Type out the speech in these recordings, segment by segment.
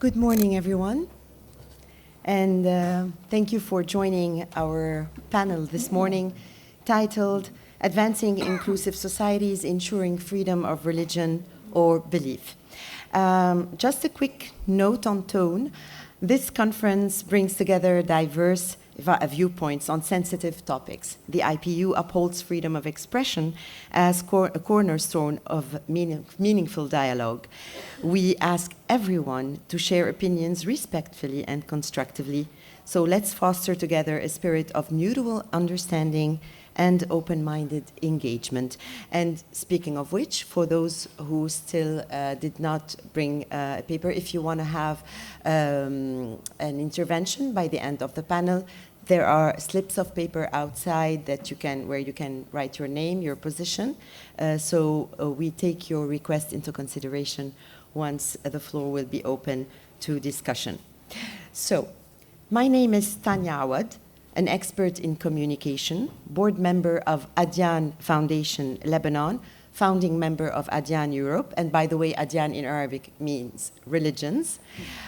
Good morning, everyone. And thank you for joining our panel this morning titled Advancing Inclusive Societies, Ensuring Freedom of Religion or Belief. Just a quick note on tone. This conference brings together diverse viewpoints on sensitive topics. The IPU upholds freedom of expression as a cornerstone of meaningful dialogue. We ask everyone to share opinions respectfully and constructively. So let's foster together a spirit of mutual understanding and open-minded engagement. And speaking of which, for those who still did not bring a paper, if you want to have an intervention by the end of the panel, there are slips of paper outside that where you can write your name, your position. So we take your request into consideration once the floor will be open to discussion. So, my name is Tanya Awad, an expert in communication, board member of Adyan Foundation Lebanon, founding member of Adyan Europe, and by the way, Adyan in Arabic means religions.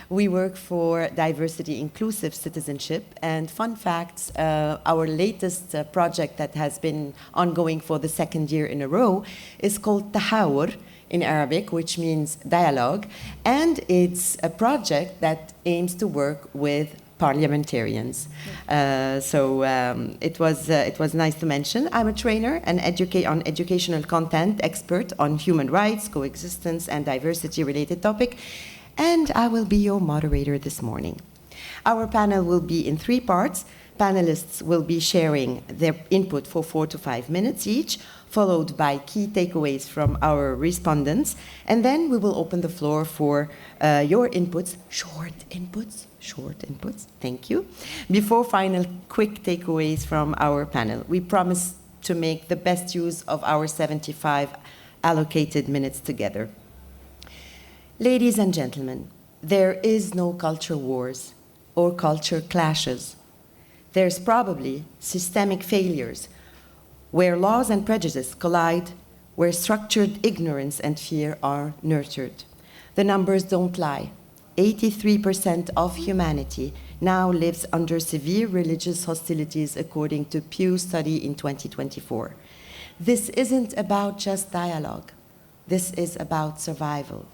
We work for diversity, inclusive citizenship, and fun facts, our latest project that has been ongoing for the second year in a row is called Tahawur in Arabic, which means dialogue, and it's a project that aims to work with parliamentarians. It was nice to mention. I'm a trainer and educational content expert on human rights, coexistence, and diversity-related topic, and I will be your moderator this morning. Our panel will be in 3 parts. Panelists will be sharing their input for 4 to 5 minutes each, followed by key takeaways from our respondents, and then we will open the floor for your inputs, short inputs, thank you, before final quick takeaways from our panel. We promise to make the best use of our 75 allocated minutes together. Ladies and gentlemen, there is no culture wars or culture clashes. There's probably systemic failures where laws and prejudice collide, where structured ignorance and fear are nurtured. The numbers don't lie. 83% of humanity now lives under severe religious hostilities according to Pew study in 2024. This isn't about just dialogue. This is about survival.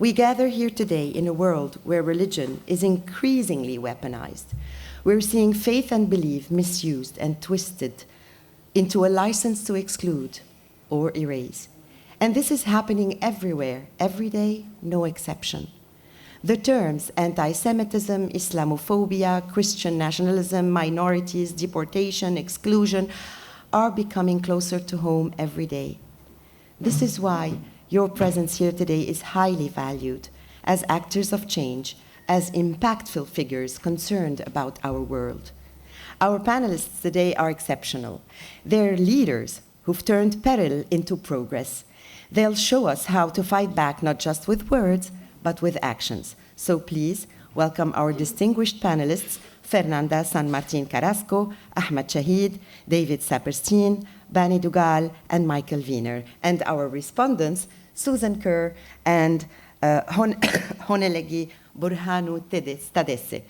We gather here today in a world where religion is increasingly weaponized. We're seeing faith and belief misused and twisted into a license to exclude or erase. And this is happening everywhere, every day, no exception. The terms anti-Semitism, Islamophobia, Christian nationalism, minorities, deportation, exclusion are becoming closer to home every day. This is why your presence here today is highly valued as actors of change, as impactful figures concerned about our world. Our panelists today are exceptional. They're leaders who've turned peril into progress. They'll show us how to fight back not just with words, but with actions. So please welcome our distinguished panelists, Fernanda San Martin Carrasco, Ahmed Shahid, David Saperstein, Bani Dugal, and Michael Wiener, and our respondents, Susan Kerr and Honelegi Burhanu Tadesse.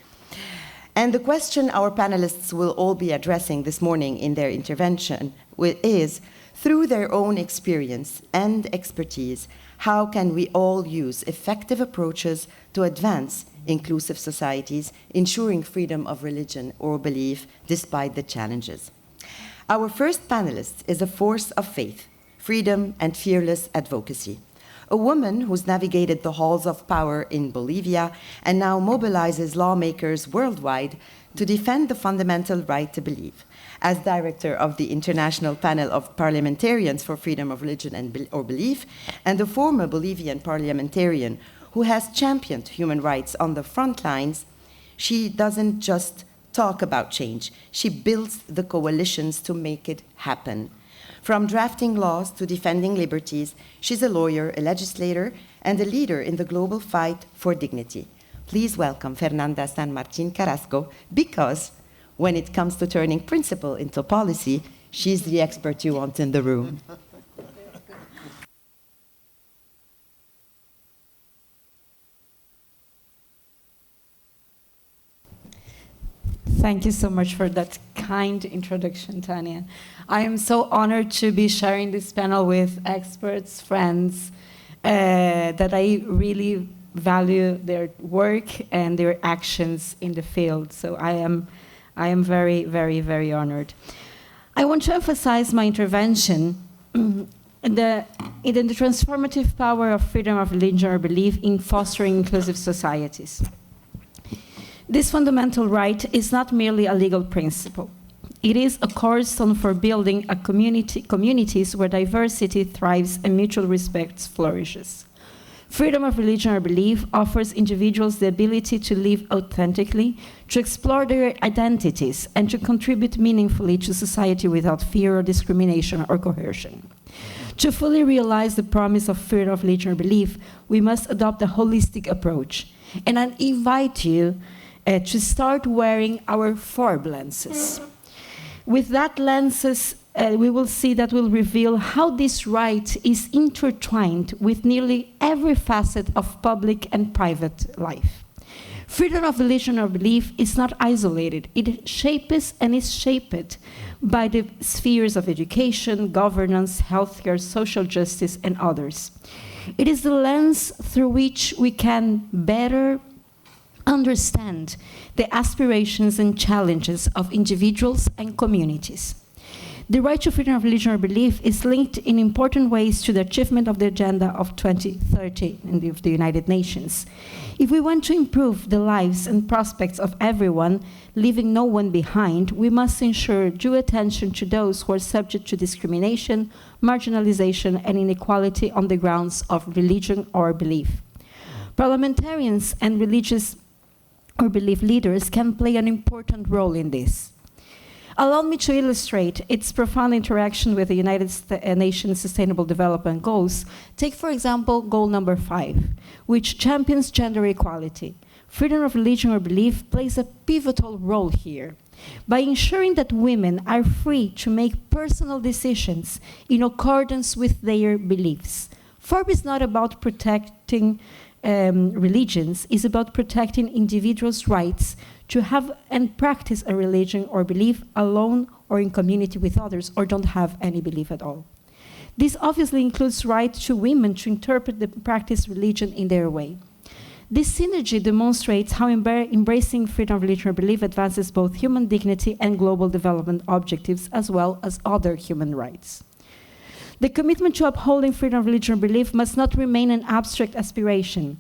And the question our panelists will all be addressing this morning in their intervention is, through their own experience and expertise, how can we all use effective approaches to advance inclusive societies, ensuring freedom of religion or belief despite the challenges? Our first panelist is a force of faith, freedom, and fearless advocacy. A woman who's navigated the halls of power in Bolivia and now mobilizes lawmakers worldwide to defend the fundamental right to believe. As director of the International Panel of Parliamentarians for Freedom of Religion or Belief, and a former Bolivian parliamentarian who has championed human rights on the front lines, she doesn't just talk about change, she builds the coalitions to make it happen. From drafting laws to defending liberties, she's a lawyer, a legislator, and a leader in the global fight for dignity. Please welcome Fernanda San Martin Carrasco, because when it comes to turning principle into policy, she's the expert you want in the room. Thank you so much for that kind introduction, Tanya. I am so honored to be sharing this panel with experts, friends, that I really value their work and their actions in the field. So I am very, very, very honored. I want to emphasize my intervention in the transformative power of freedom of religion or belief in fostering inclusive societies. This fundamental right is not merely a legal principle. It is a cornerstone for building a communities where diversity thrives and mutual respect flourishes. Freedom of religion or belief offers individuals the ability to live authentically, to explore their identities, and to contribute meaningfully to society without fear or discrimination or coercion. To fully realize the promise of freedom of religion or belief, we must adopt a holistic approach. And I invite you to start wearing our FoRB lenses. With that lenses, we will see that will reveal how this right is intertwined with nearly every facet of public and private life. Freedom of religion or belief is not isolated. It shapes and is shaped by the spheres of education, governance, healthcare, social justice, and others. It is the lens through which we can better understand the aspirations and challenges of individuals and communities. The right to freedom of religion or belief is linked in important ways to the achievement of the Agenda of 2030 of the United Nations. If we want to improve the lives and prospects of everyone, leaving no one behind, we must ensure due attention to those who are subject to discrimination, marginalization, and inequality on the grounds of religion or belief. Parliamentarians and religious or belief leaders can play an important role in this. Allow me to illustrate its profound interaction with the United Nations Sustainable Development Goals. Take, for example, goal number 5, which champions gender equality. Freedom of religion or belief plays a pivotal role here by ensuring that women are free to make personal decisions in accordance with their beliefs. FoRB is not about protecting religions, is about protecting individuals' rights to have and practice a religion or belief alone or in community with others, or don't have any belief at all. This obviously includes right to women to interpret the practice religion in their way. This synergy demonstrates how embracing freedom of religion or belief advances both human dignity and global development objectives, as well as other human rights. The commitment to upholding freedom of religion or belief must not remain an abstract aspiration.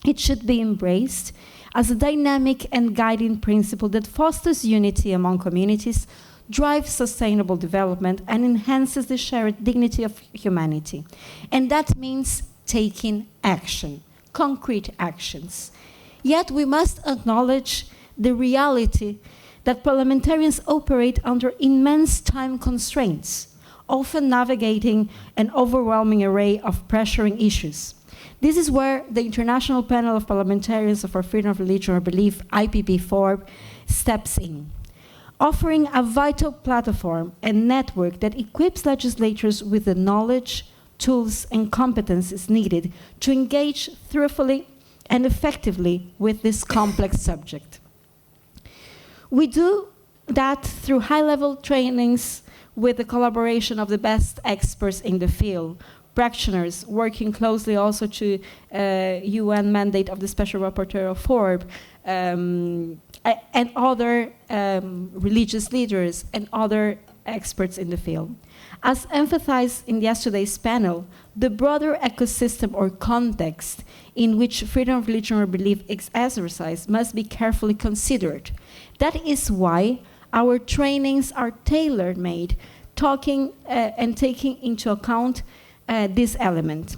It should be embraced as a dynamic and guiding principle that fosters unity among communities, drives sustainable development, and enhances the shared dignity of humanity. And that means taking action, concrete actions. Yet we must acknowledge the reality that parliamentarians operate under immense time constraints, often navigating an overwhelming array of pressuring issues. This is where the International Panel of Parliamentarians for Freedom of Religion or Belief, IPP4, steps in, offering a vital platform and network that equips legislators with the knowledge, tools, and competences needed to engage thoroughly and effectively with this complex subject. We do that through high-level trainings with the collaboration of the best experts in the field, practitioners working closely also to UN mandate of the Special Rapporteur of FoRB, and other religious leaders and other experts in the field. As emphasized in yesterday's panel, the broader ecosystem or context in which freedom of religion or belief is exercised must be carefully considered. That is why our trainings are tailor-made, talking and taking into account this element.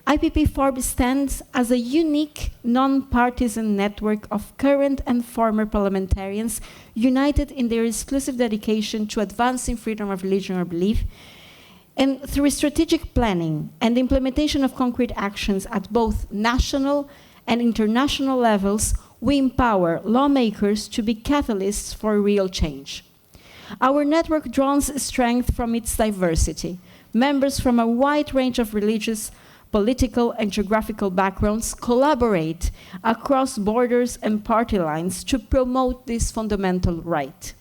IPP4B stands as a unique, non-partisan network of current and former parliamentarians united in their exclusive dedication to advancing freedom of religion or belief, and through strategic planning and the implementation of concrete actions at both national and international levels, we empower lawmakers to be catalysts for real change. Our network draws strength from its diversity. Members from a wide range of religious political and geographical backgrounds collaborate across borders and party lines to promote this fundamental right.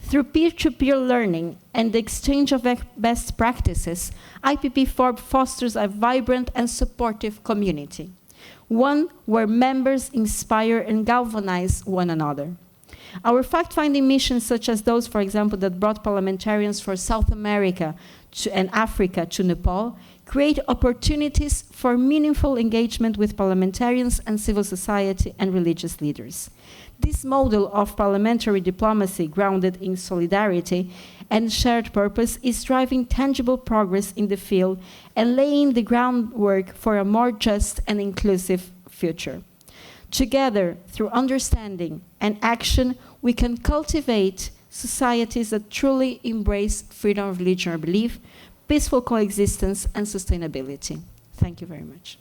Through peer-to-peer learning and the exchange of best practices, IPP-FoRB fosters a vibrant and supportive community, one where members inspire and galvanize one another. Our fact-finding missions, such as those, for example, that brought parliamentarians for South America and Africa to Nepal, create opportunities for meaningful engagement with parliamentarians and civil society and religious leaders. This model of parliamentary diplomacy grounded in solidarity and shared purpose is driving tangible progress in the field and laying the groundwork for a more just and inclusive future. Together, through understanding and action, we can cultivate societies that truly embrace freedom of religion or belief, peaceful coexistence, and sustainability. Thank you very much.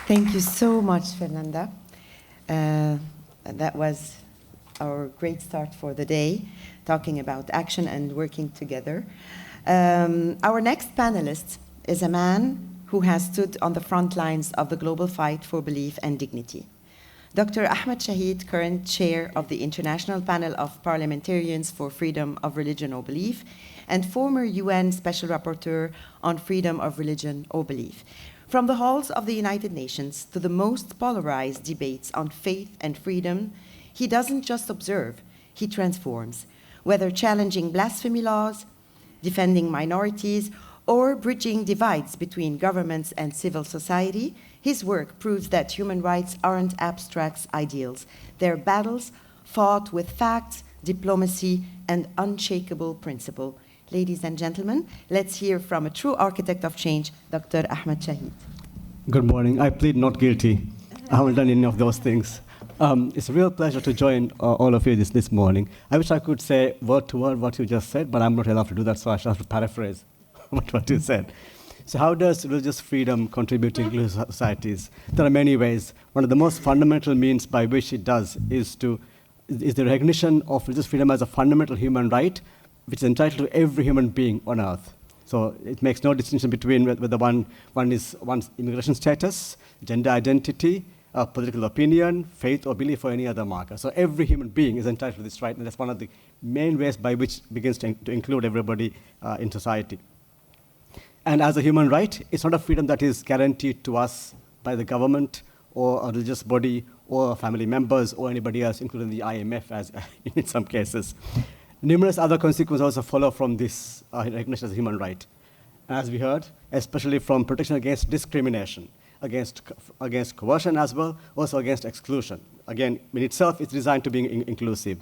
Thank you so much, Fernanda. That was our great start for the day, talking about action and working together. Our next panelist is a man who has stood on the front lines of the global fight for belief and dignity. Dr. Ahmed Shahid, current chair of the International Panel of Parliamentarians for Freedom of Religion or Belief, and former UN Special Rapporteur on Freedom of Religion or Belief. From the halls of the United Nations to the most polarized debates on faith and freedom, he doesn't just observe, he transforms, whether challenging blasphemy laws, defending minorities, or bridging divides between governments and civil society. His work proves that human rights aren't abstract ideals. They're battles fought with facts, diplomacy, and unshakable principle. Ladies and gentlemen, let's hear from a true architect of change, Dr. Ahmed Shahid. Good morning. I plead not guilty. I haven't done any of those things. It's a real pleasure to join all of you this morning. I wish I could say word to word what you just said, but I'm not allowed to do that, so I shall have to paraphrase what you said. So how does religious freedom contribute to inclusive societies? There are many ways. One of the most fundamental means by which it does is the recognition of religious freedom as a fundamental human right, which is entitled to every human being on earth. So it makes no distinction between whether one is one's immigration status, gender identity, political opinion, faith or belief or any other marker. So every human being is entitled to this right, and that's one of the main ways by which it begins to include everybody in society. And as a human right, it's not a freedom that is guaranteed to us by the government or a religious body or family members or anybody else, including the IMF as in some cases. Numerous other consequences also follow from this recognition as a human right. As we heard, especially from protection against discrimination, against coercion as well, also against exclusion. Again, in itself, it's designed to be inclusive.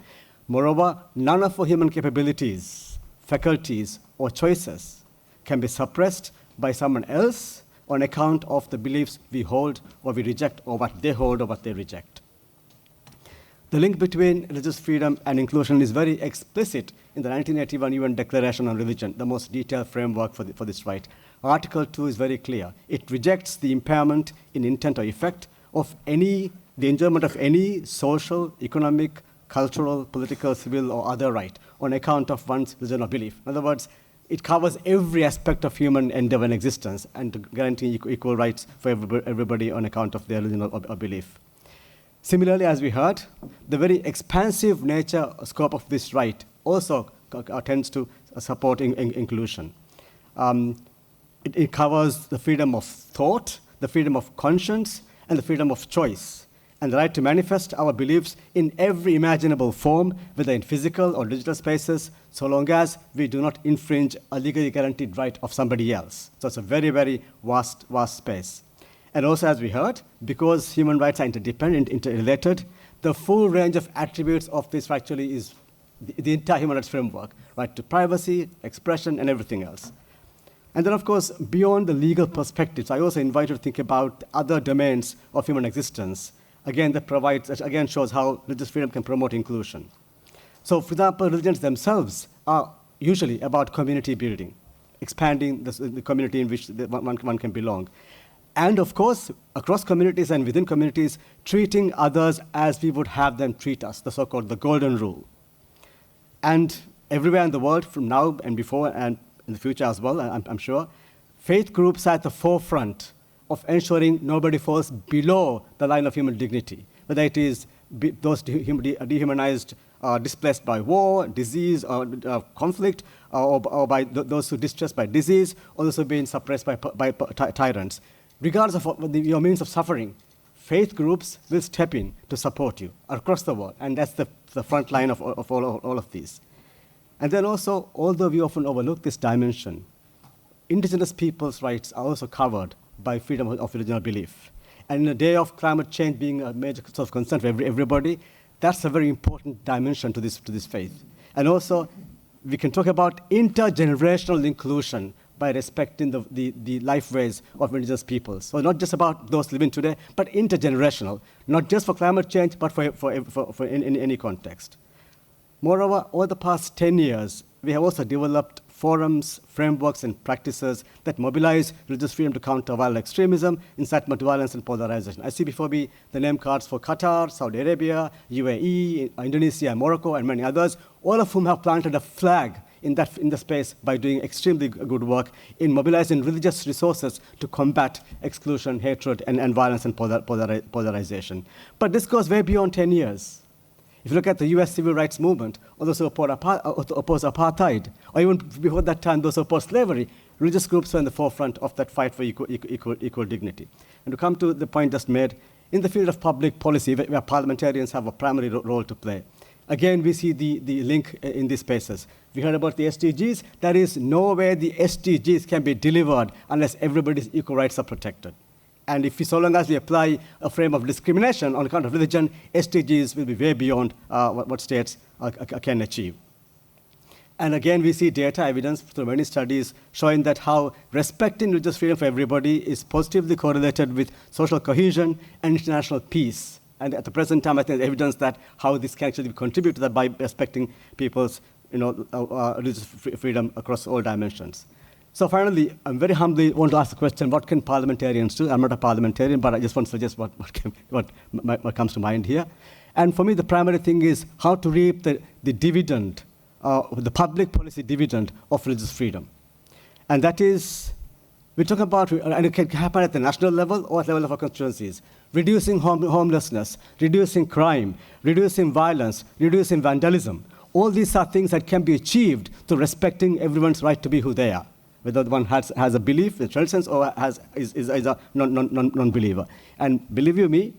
Moreover, none of our human capabilities, faculties, or choices can be suppressed by someone else on account of the beliefs we hold or we reject, or what they hold or what they reject. The link between religious freedom and inclusion is very explicit in the 1981 UN Declaration on Religion, the most detailed framework for this right. Article 2 is very clear. It rejects the impairment in intent or effect of the enjoyment of any social, economic, cultural, political, civil, or other right on account of one's religion or belief. In other words, it covers every aspect of human endeavor and existence and guaranteeing equal rights for everybody on account of their religion or belief. Similarly, as we heard, the very expansive nature, scope of this right also tends to support inclusion. It covers the freedom of thought, the freedom of conscience, and the freedom of choice, and the right to manifest our beliefs in every imaginable form, whether in physical or digital spaces, so long as we do not infringe a legally guaranteed right of somebody else. So it's a very, very vast space. And also, as we heard, because human rights are interdependent, interrelated, the full range of attributes of this actually is the entire human rights framework, right to privacy, expression, and everything else. And then, of course, beyond the legal perspectives, I also invite you to think about other domains of human existence. Again, that shows how religious freedom can promote inclusion. So, for example, religions themselves are usually about community building, expanding the community in which one can belong. And of course, across communities and within communities, treating others as we would have them treat us, the so-called the golden rule. And everywhere in the world, from now and before and in the future as well, I'm sure, faith groups are at the forefront of ensuring nobody falls below the line of human dignity, whether it is those dehumanized, displaced by war, disease, or conflict, or by those who are distressed by disease, or those who are being suppressed by tyrants. Regardless of your means of suffering, faith groups will step in to support you across the world, and that's the front line of all of these. And then also, although we often overlook this dimension, indigenous peoples' rights are also covered by freedom of religion or belief. And in a day of climate change being a major source of concern for everybody, that's a very important dimension to this faith. And also, we can talk about intergenerational inclusion by respecting the life ways of indigenous peoples. So not just about those living today, but intergenerational, not just for climate change, but for in any context. Moreover, over the past 10 years, we have also developed forums, frameworks, and practices that mobilize religious freedom to counter violent extremism, incitement to violence, and polarization. I see before me the name cards for Qatar, Saudi Arabia, UAE, Indonesia, Morocco, and many others, all of whom have planted a flag in the space by doing extremely good work in mobilizing religious resources to combat exclusion, hatred, and violence and polarization. But this goes way beyond 10 years. If you look at the US civil rights movement, or those who oppose apartheid, or even before that time, those who oppose slavery, religious groups were in the forefront of that fight for equal dignity. And to come to the point just made, in the field of public policy, where parliamentarians have a primary role to play, again, we see the link in these spaces. We heard about the SDGs. There is no way the SDGs can be delivered unless everybody's equal rights are protected. And so long as we apply a frame of discrimination on account of religion, SDGs will be way beyond what states can achieve. And again, we see data evidence through many studies showing that how respecting religious freedom for everybody is positively correlated with social cohesion and international peace. And at the present time, I think there's evidence that how this can actually contribute to that by respecting people's religious freedom across all dimensions. So finally, I very humbly want to ask the question, what can parliamentarians do? I'm not a parliamentarian, but I just want to suggest what comes to mind here. And for me, the primary thing is how to reap the dividend, the public policy dividend of religious freedom. And that is, we talk about, and it can happen at the national level or at the level of our constituencies, reducing homelessness, reducing crime, reducing violence, reducing vandalism. All these are things that can be achieved through respecting everyone's right to be who they are, whether one has a belief, a tradition, or is a non-believer. And believe you me,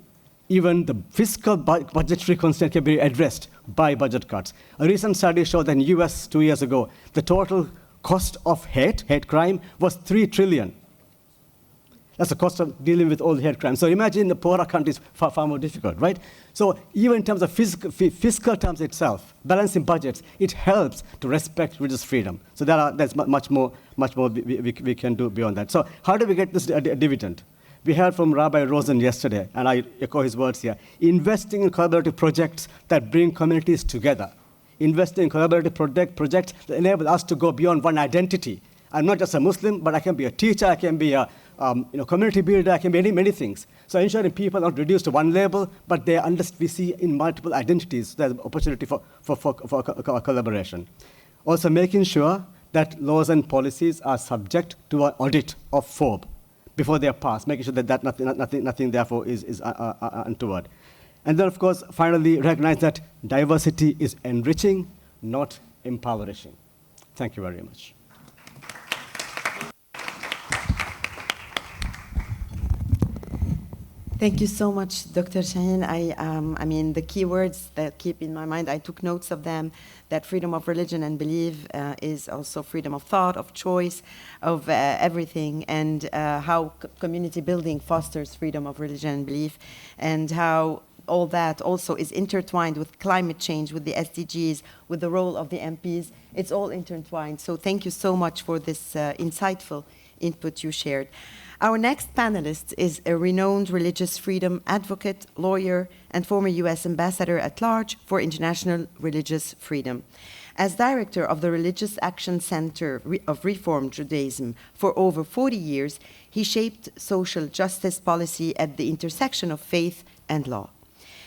even the fiscal budgetary constraint can be addressed by budget cuts. A recent study showed that in the US 2 years ago, the total cost of hate crime, was $3 trillion. That's the cost of dealing with all the hate crime. So imagine the poorer countries far more difficult, right? So even in terms of fiscal terms itself, balancing budgets, it helps to respect religious freedom. So there's much more we can do beyond that. So how do we get this dividend? We heard from Rabbi Rosen yesterday, and I echo his words here, investing in collaborative projects that bring communities together. Investing in collaborative projects that enable us to go beyond one identity. I'm not just a Muslim, but I can be a teacher, I can be a community builder, I can be many things. So ensuring people are not reduced to one label, but we see in multiple identities, there's opportunity for collaboration. Also making sure that laws and policies are subject to an audit of FoRB before they are passed, making sure that nothing therefore is untoward. And then, of course, finally, recognize that diversity is enriching, not empowering. Thank you very much. Thank you so much, Dr. Shaheen. I mean, the key words that keep in my mind, I took notes of them, that freedom of religion and belief is also freedom of thought, of choice, of everything, and how community building fosters freedom of religion and belief, and how all that also is intertwined with climate change, with the SDGs, with the role of the MPs. It's all intertwined. So thank you so much for this insightful input you shared. Our next panelist is a renowned religious freedom advocate, lawyer, and former US ambassador at large for international religious freedom. As director of the Religious Action Center of Reform Judaism for over 40 years, he shaped social justice policy at the intersection of faith and law.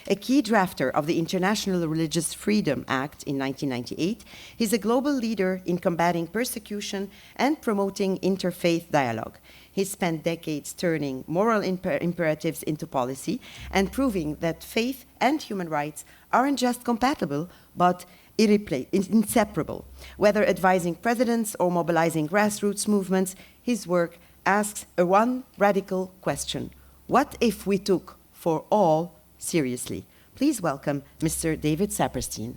a key drafter of the International Religious Freedom Act in 1998. He's a global leader in combating persecution and promoting interfaith dialogue. He spent decades turning moral imperatives into policy and proving that faith and human rights aren't just compatible, but inseparable. Whether advising presidents or mobilizing grassroots movements, his work asks one radical question: what if we took for all seriously? Please welcome Mr. David Saperstein.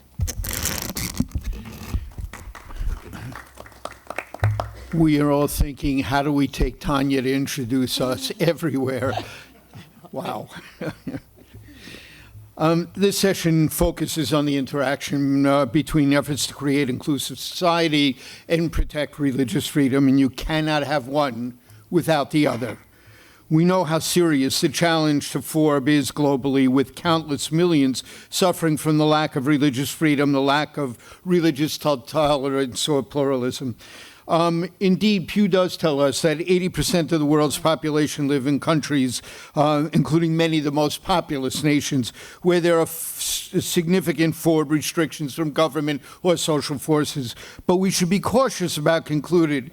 We are all thinking, how do we take Tanya to introduce us everywhere? Wow. This session focuses on the interaction between efforts to create inclusive society and protect religious freedom, and you cannot have one without the other. We know how serious the challenge to FoRB is globally, with countless millions suffering from the lack of religious freedom, the lack of religious tolerance or pluralism. Indeed, Pew does tell us that 80% of the world's population live in countries, including many of the most populous nations, where there are significant FoRB restrictions from government or social forces. But we should be cautious about concluding,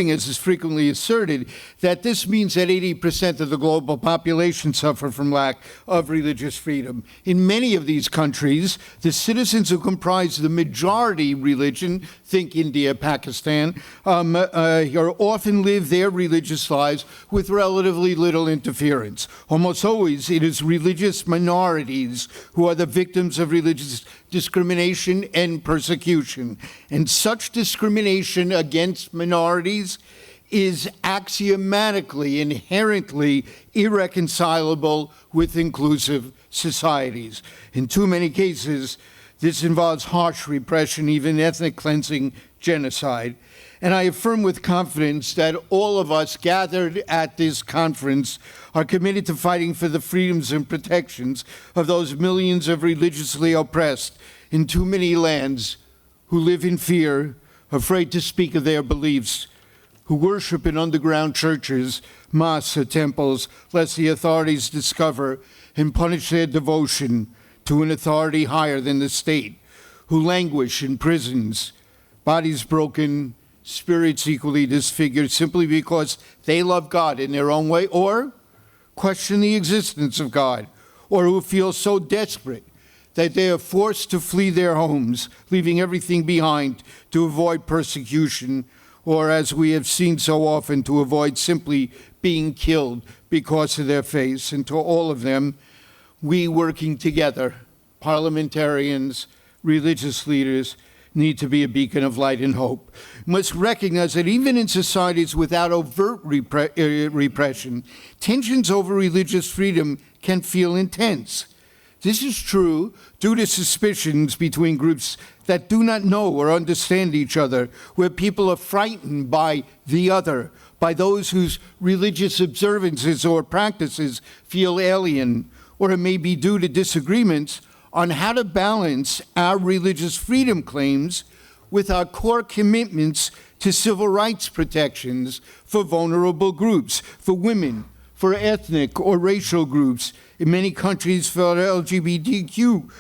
as is frequently asserted, that this means that 80% of the global population suffer from lack of religious freedom. In many of these countries, the citizens who comprise the majority religion, think India, Pakistan, often live their religious lives with relatively little interference. Almost always, it is religious minorities who are the victims of religious discrimination and persecution. And such discrimination against minorities is axiomatically, inherently irreconcilable with inclusive societies. In too many cases, this involves harsh repression, even ethnic cleansing, genocide. And I affirm with confidence that all of us gathered at this conference are committed to fighting for the freedoms and protections of those millions of religiously oppressed in too many lands who live in fear, afraid to speak of their beliefs, who worship in underground churches, mosques, or temples, lest the authorities discover and punish their devotion to an authority higher than the state, who languish in prisons, bodies broken, spirits equally disfigured, simply because they love God in their own way, or question the existence of God, or who feel so desperate that they are forced to flee their homes, leaving everything behind to avoid persecution, or, as we have seen so often, to avoid simply being killed because of their faith. And to all of them, we working together, parliamentarians, religious leaders, need to be a beacon of light and hope. We must recognize that even in societies without overt repression, tensions over religious freedom can feel intense. This is true due to suspicions between groups that do not know or understand each other, where people are frightened by the other, by those whose religious observances or practices feel alien, or it may be due to disagreements on how to balance our religious freedom claims with our core commitments to civil rights protections for vulnerable groups, for women, for ethnic or racial groups, in many countries for LGBTQ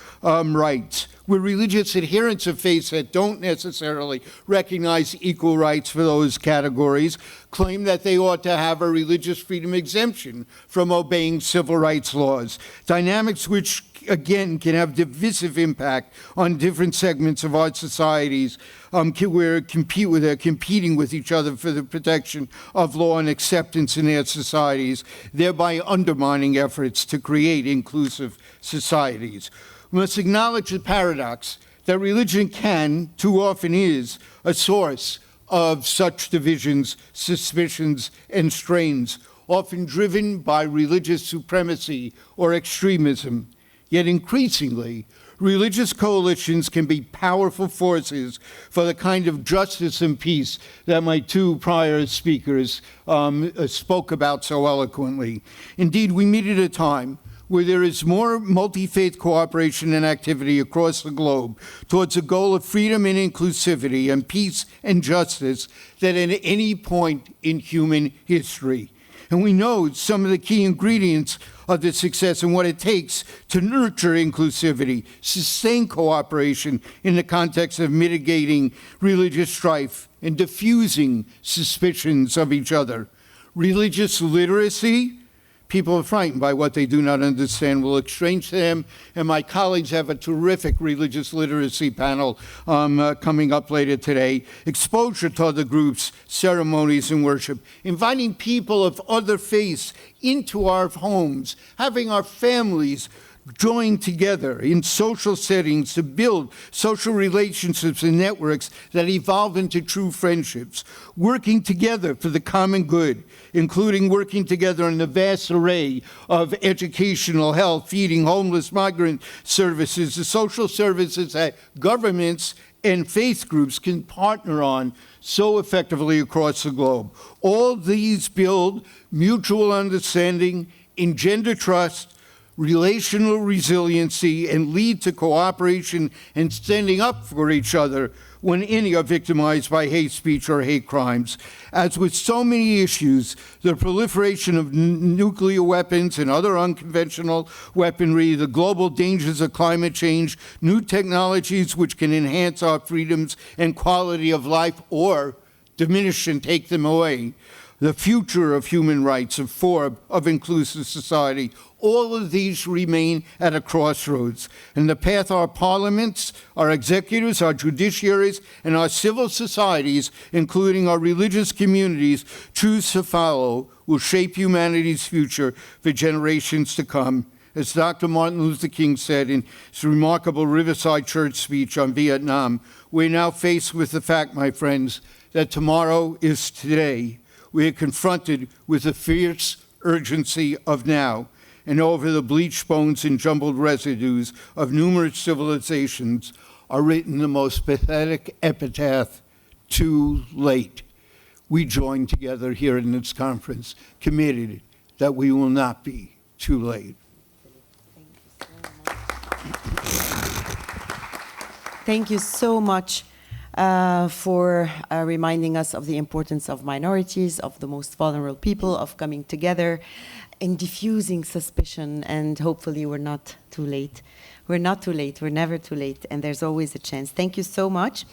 rights, where religious adherents of faiths that don't necessarily recognize equal rights for those categories claim that they ought to have a religious freedom exemption from obeying civil rights laws. Dynamics which, again, can have divisive impact on different segments of our societies, where they're competing with each other for the protection of law and acceptance in their societies, thereby undermining efforts to create inclusive societies. We must acknowledge the paradox that religion can, too often is, a source of such divisions, suspicions, and strains, often driven by religious supremacy or extremism. Yet increasingly, religious coalitions can be powerful forces for the kind of justice and peace that my two prior speakers spoke about so eloquently. Indeed, we meet at a time where there is more multi-faith cooperation and activity across the globe towards a goal of freedom and inclusivity and peace and justice than at any point in human history. And we know some of the key ingredients of this success and what it takes to nurture inclusivity, sustain cooperation in the context of mitigating religious strife and diffusing suspicions of each other. Religious literacy, people are frightened by what they do not understand. We'll exchange them, and my colleagues have a terrific religious literacy panel coming up later today. Exposure to other groups, ceremonies, and worship. Inviting people of other faiths into our homes, having our families join together in social settings to build social relationships and networks that evolve into true friendships, working together for the common good, including working together in the vast array of educational, health, feeding, homeless, migrant services, the social services that governments and faith groups can partner on so effectively across the globe. All these build mutual understanding, engender trust, relational resiliency, and lead to cooperation and standing up for each other when any are victimized by hate speech or hate crimes. As with so many issues, the proliferation of nuclear weapons and other unconventional weaponry, the global dangers of climate change, new technologies which can enhance our freedoms and quality of life or diminish and take them away, the future of human rights, of FoRB, of inclusive society, all of these remain at a crossroads. And the path our parliaments, our executives, our judiciaries, and our civil societies, including our religious communities, choose to follow will shape humanity's future for generations to come. As Dr. Martin Luther King said in his remarkable Riverside Church speech on Vietnam, we're now faced with the fact, my friends, that tomorrow is today. We are confronted with the fierce urgency of now, and over the bleached bones and jumbled residues of numerous civilizations are written the most pathetic epitaph, too late. We join together here in this conference, committed that we will not be too late. Thank you so much for reminding us of the importance of minorities, of the most vulnerable people, of coming together in diffusing suspicion, and hopefully we're not too late. We're not too late, we're never too late, and there's always a chance. Thank you so much.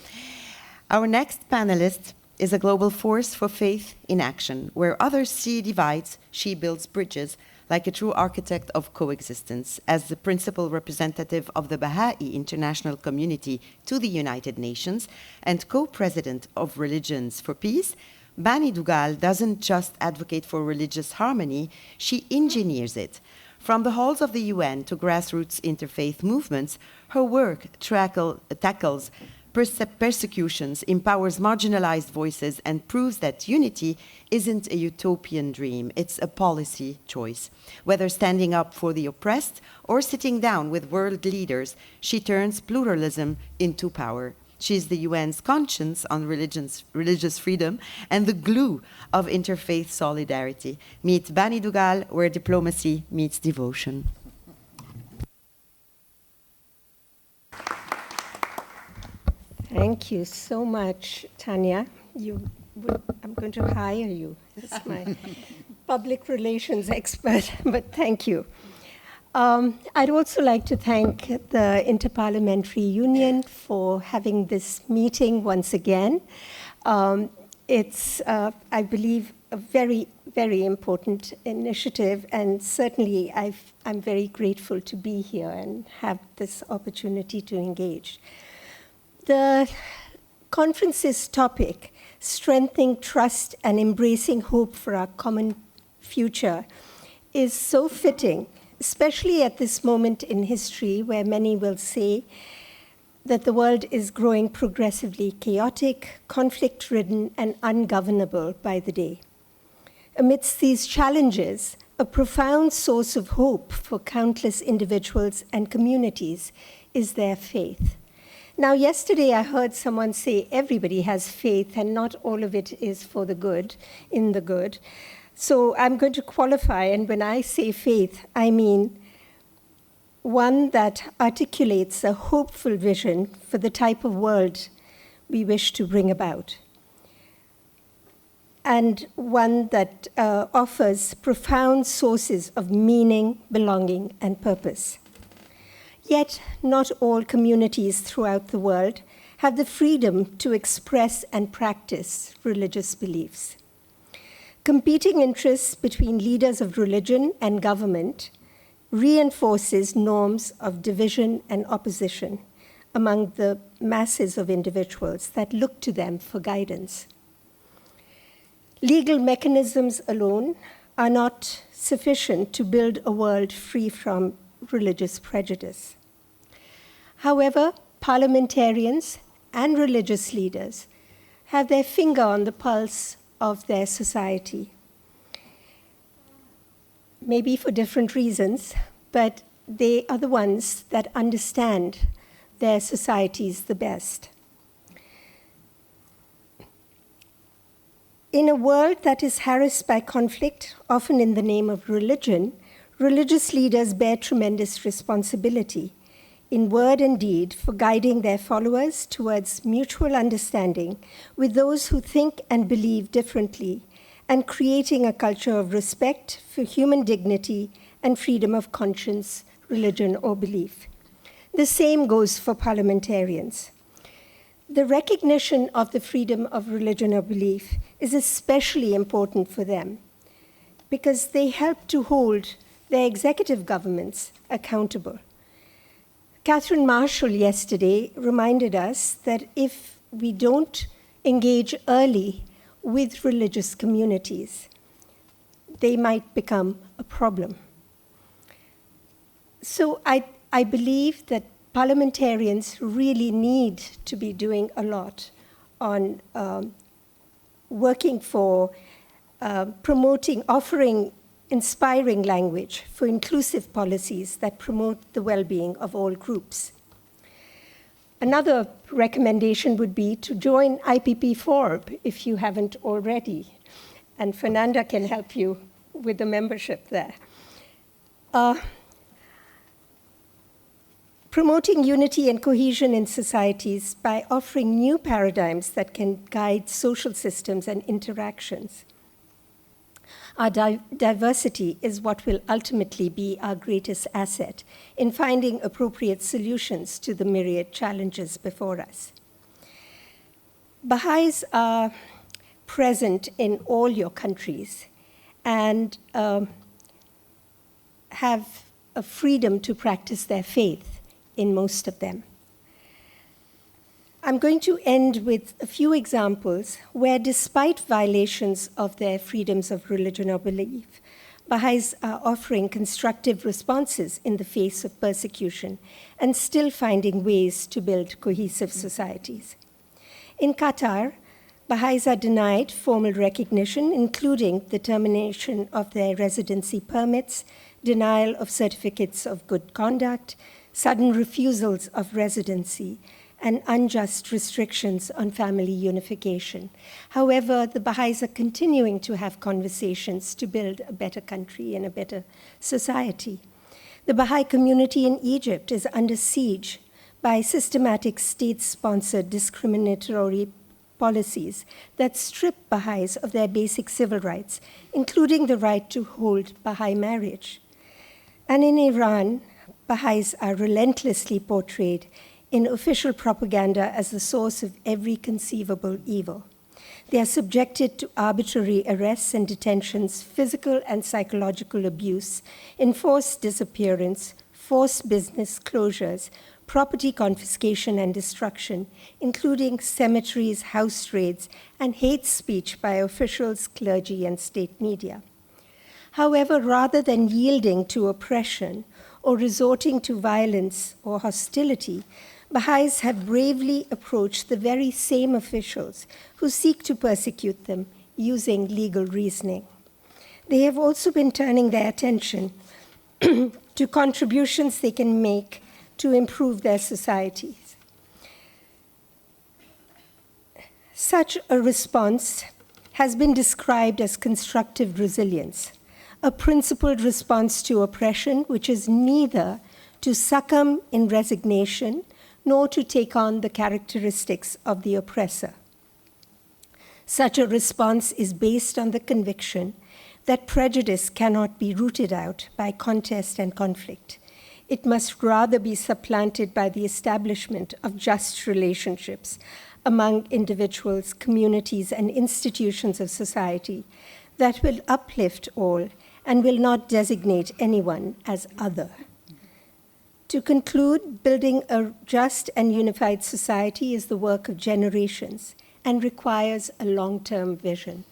Our next panelist is a global force for faith in action. Where others see divides, she builds bridges, like a true architect of coexistence. As the principal representative of the Baha'i international community to the United Nations and co-president of Religions for Peace, Bani Dougal doesn't just advocate for religious harmony, she engineers it. From the halls of the UN to grassroots interfaith movements, her work tackles persecutions, empowers marginalized voices, and proves that unity isn't a utopian dream, it's a policy choice. Whether standing up for the oppressed or sitting down with world leaders, she turns pluralism into power. She's the UN's conscience on religious freedom and the glue of interfaith solidarity. Meet Bani Dougal, where diplomacy meets devotion. Thank you so much, Tanya. I'm going to hire you as my public relations expert, but thank you. I'd also like to thank the Inter-Parliamentary Union for having this meeting once again. It's, I believe, a very, very important initiative, and certainly I'm very grateful to be here and have this opportunity to engage. The conference's topic, Strengthening Trust and Embracing Hope for Our Common Future, is so fitting, especially at this moment in history where many will say that the world is growing progressively chaotic, conflict-ridden, and ungovernable by the day. Amidst these challenges, a profound source of hope for countless individuals and communities is their faith. Now, yesterday I heard someone say everybody has faith and not all of it is for the good, in the good. So I'm going to qualify, and when I say faith, I mean one that articulates a hopeful vision for the type of world we wish to bring about. and one that offers profound sources of meaning, belonging, and purpose. Yet, not all communities throughout the world have the freedom to express and practice religious beliefs. Competing interests between leaders of religion and government reinforces norms of division and opposition among the masses of individuals that look to them for guidance. Legal mechanisms alone are not sufficient to build a world free from religious prejudice. However, parliamentarians and religious leaders have their finger on the pulse of their society. Maybe for different reasons, but they are the ones that understand their societies the best. In a world that is harassed by conflict, often in the name of religion, religious leaders bear tremendous responsibility in word and deed for guiding their followers towards mutual understanding with those who think and believe differently, and creating a culture of respect for human dignity and freedom of conscience, religion, or belief. The same goes for parliamentarians. The recognition of the freedom of religion or belief is especially important for them because they help to hold their executive governments accountable. Catherine Marshall yesterday reminded us that if we don't engage early with religious communities, they might become a problem. So I believe that parliamentarians really need to be doing a lot on working for promoting, offering inspiring language for inclusive policies that promote the well-being of all groups. Another recommendation would be to join IPP FoRB if you haven't already, and Fernanda can help you with the membership there. Promoting unity and cohesion in societies by offering new paradigms that can guide social systems and interactions. Our diversity is what will ultimately be our greatest asset in finding appropriate solutions to the myriad challenges before us. Baha'is are present in all your countries and have a freedom to practice their faith in most of them. I'm going to end with a few examples where, despite violations of their freedoms of religion or belief, Baha'is are offering constructive responses in the face of persecution and still finding ways to build cohesive societies. In Qatar, Baha'is are denied formal recognition, including the termination of their residency permits, denial of certificates of good conduct, sudden refusals of residency, and unjust restrictions on family unification. However, the Baha'is are continuing to have conversations to build a better country and a better society. The Baha'i community in Egypt is under siege by systematic state-sponsored discriminatory policies that strip Baha'is of their basic civil rights, including the right to hold Baha'i marriage. And in Iran, Baha'is are relentlessly portrayed in official propaganda as the source of every conceivable evil. They are subjected to arbitrary arrests and detentions, physical and psychological abuse, enforced disappearance, forced business closures, property confiscation and destruction, including cemeteries, house raids, and hate speech by officials, clergy, and state media. However, rather than yielding to oppression or resorting to violence or hostility, Baha'is have bravely approached the very same officials who seek to persecute them using legal reasoning. They have also been turning their attention to contributions they can make to improve their societies. Such a response has been described as constructive resilience, a principled response to oppression which is neither to succumb in resignation nor to take on the characteristics of the oppressor. Such a response is based on the conviction that prejudice cannot be rooted out by contest and conflict. It must rather be supplanted by the establishment of just relationships among individuals, communities, and institutions of society that will uplift all and will not designate anyone as other. To conclude, building a just and unified society is the work of generations and requires a long-term vision.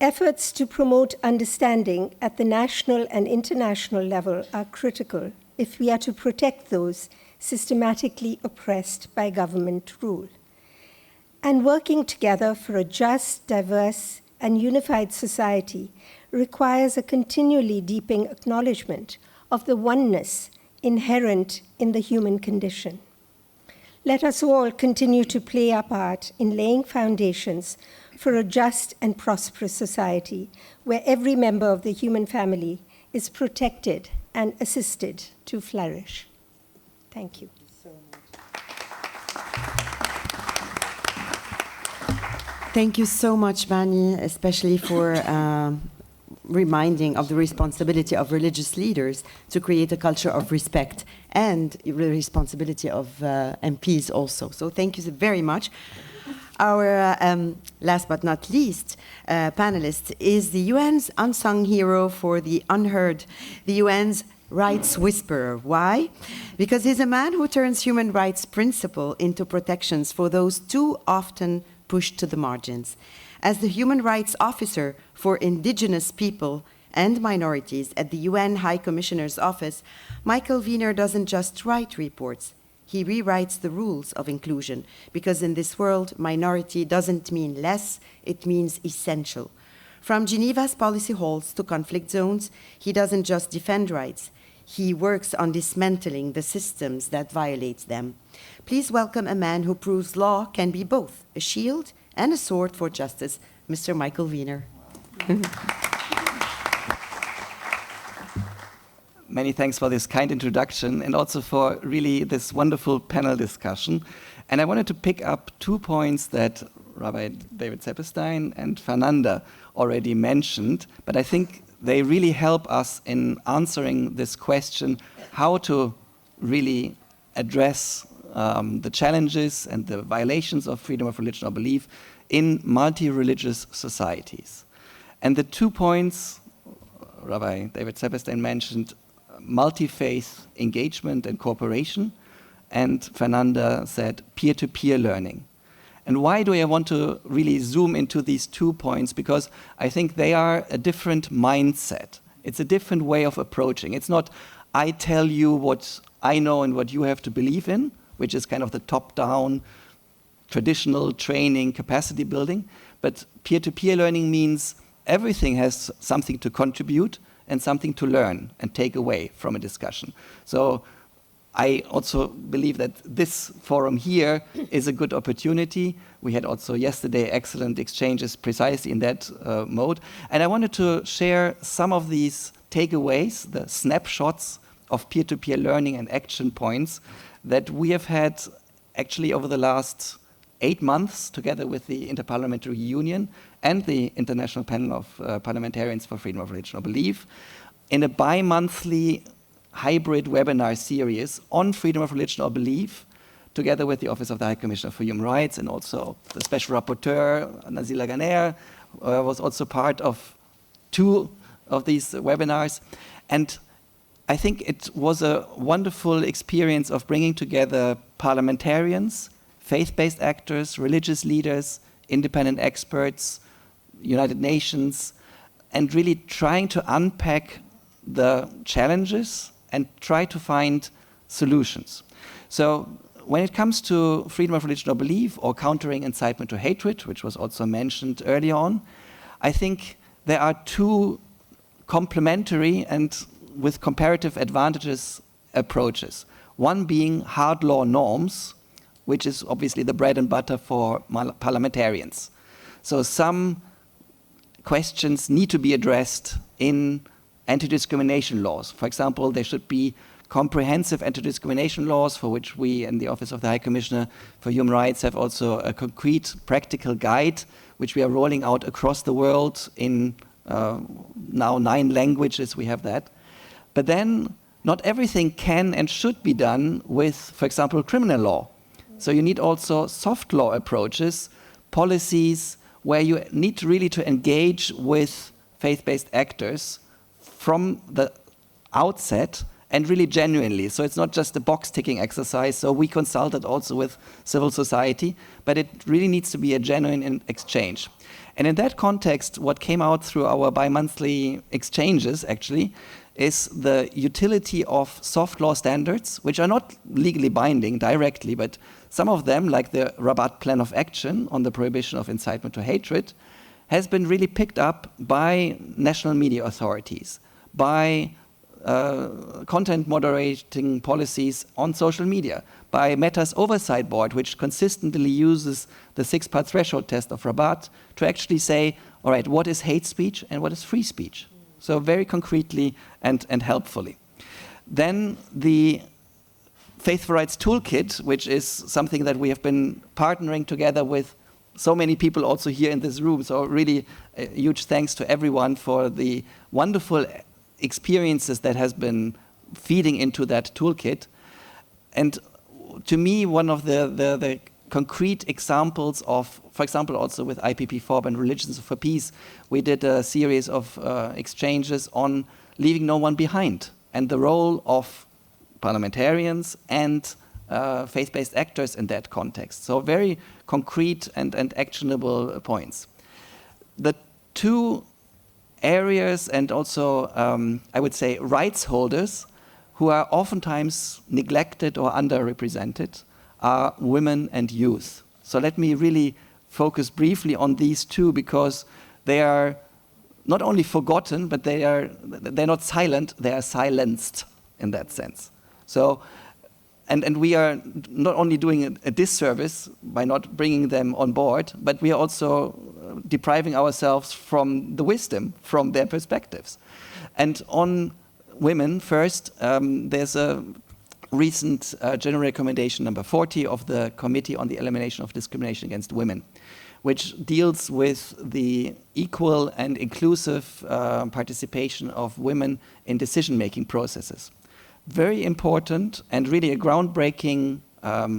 Efforts to promote understanding at the national and international level are critical if we are to protect those systematically oppressed by government rule. And working together for a just, diverse, and unified society requires a continually deepening acknowledgement of the oneness inherent in the human condition. Let us all continue to play our part in laying foundations for a just and prosperous society where every member of the human family is protected and assisted to flourish. Thank you. Thank you so much, Bani, especially for reminding of the responsibility of religious leaders to create a culture of respect and the responsibility of MPs also. So thank you very much. Our last but not least panelist is the UN's unsung hero for the unheard, the UN's rights whisperer. Why? Because he's a man who turns human rights principle into protections for those too often pushed to the margins. As the human rights officer for indigenous people and minorities at the UN High Commissioner's Office, Michael Wiener doesn't just write reports. He rewrites the rules of inclusion, because in this world, minority doesn't mean less, it means essential. From Geneva's policy halls to conflict zones, he doesn't just defend rights, he works on dismantling the systems that violate them. Please welcome a man who proves law can be both a shield and a sword for justice, Mr. Michael Wiener. Many thanks for this kind introduction and also for really this wonderful panel discussion. And I wanted to pick up 2 points that Rabbi David Zeppestein and Fernanda already mentioned, but I think they really help us in answering this question, how to really address the challenges and the violations of freedom of religion or belief in multi-religious societies. And the 2 points Rabbi David Zeppestein mentioned, multi-faith engagement and cooperation, and Fernanda said peer-to-peer learning. And why do I want to really zoom into these 2 points? Because I think they are a different mindset. It's a different way of approaching. It's not, I tell you what I know and what you have to believe in, which is kind of the top-down, traditional training, capacity building. But peer-to-peer learning means everything has something to contribute and something to learn and take away from a discussion. So I also believe that this forum here is a good opportunity. We had also yesterday excellent exchanges precisely in that mode. And I wanted to share some of these takeaways, the snapshots of peer-to-peer learning and action points that we have had actually over the last 8 months together with the Inter-Parliamentary Union and the International Panel of Parliamentarians for Freedom of Religion or Belief in a bi-monthly hybrid webinar series on freedom of religion or belief, together with the Office of the High Commissioner for Human Rights and also the Special Rapporteur, Nazila Ghaner, was also part of 2 of these webinars. And I think it was a wonderful experience of bringing together parliamentarians, faith-based actors, religious leaders, independent experts, United Nations, and really trying to unpack the challenges and try to find solutions. So when it comes to freedom of religion or belief or countering incitement to hatred, which was also mentioned earlier on, I think there are 2 complementary and with comparative advantages approaches. One being hard law norms, which is obviously the bread and butter for parliamentarians. So some questions need to be addressed in anti-discrimination laws. For example, there should be comprehensive anti-discrimination laws, for which we in the Office of the High Commissioner for Human Rights have also a concrete practical guide, which we are rolling out across the world in now 9 languages. We have that. But then not everything can and should be done with, for example, criminal law. So you need also soft law approaches, policies, where you need really to engage with faith-based actors from the outset and really genuinely. So it's not just a box-ticking exercise. So we consulted also with civil society, but it really needs to be a genuine exchange. And in that context, what came out through our bi-monthly exchanges, actually, is the utility of soft law standards, which are not legally binding directly, but some of them, like the Rabat Plan of Action on the prohibition of incitement to hatred, has been really picked up by national media authorities, by content moderating policies on social media, by Meta's Oversight Board, which consistently uses the 6-part threshold test of Rabat to actually say, all right, what is hate speech and what is free speech? So very concretely and helpfully. Then the Faith for Rights Toolkit, which is something that we have been partnering together with so many people also here in this room. So really a huge thanks to everyone for the wonderful experiences that has been feeding into that toolkit. And to me, one of the concrete examples of, for example, also with IPP FoRB and Religions for Peace, we did a series of exchanges on leaving no one behind and the role of parliamentarians and faith-based actors in that context. So very concrete and actionable points. The 2 areas and also, I would say, rights holders who are oftentimes neglected or underrepresented are women and youth. So let me really focus briefly on these 2, because they are not only forgotten, but they're not silent, they are silenced in that sense. So, and we are not only doing a disservice by not bringing them on board, but we are also depriving ourselves from the wisdom from their perspectives. And on women first, there's a recent general recommendation number 40 of the Committee on the Elimination of Discrimination Against Women, which deals with the equal and inclusive participation of women in decision-making processes. Very important and really a groundbreaking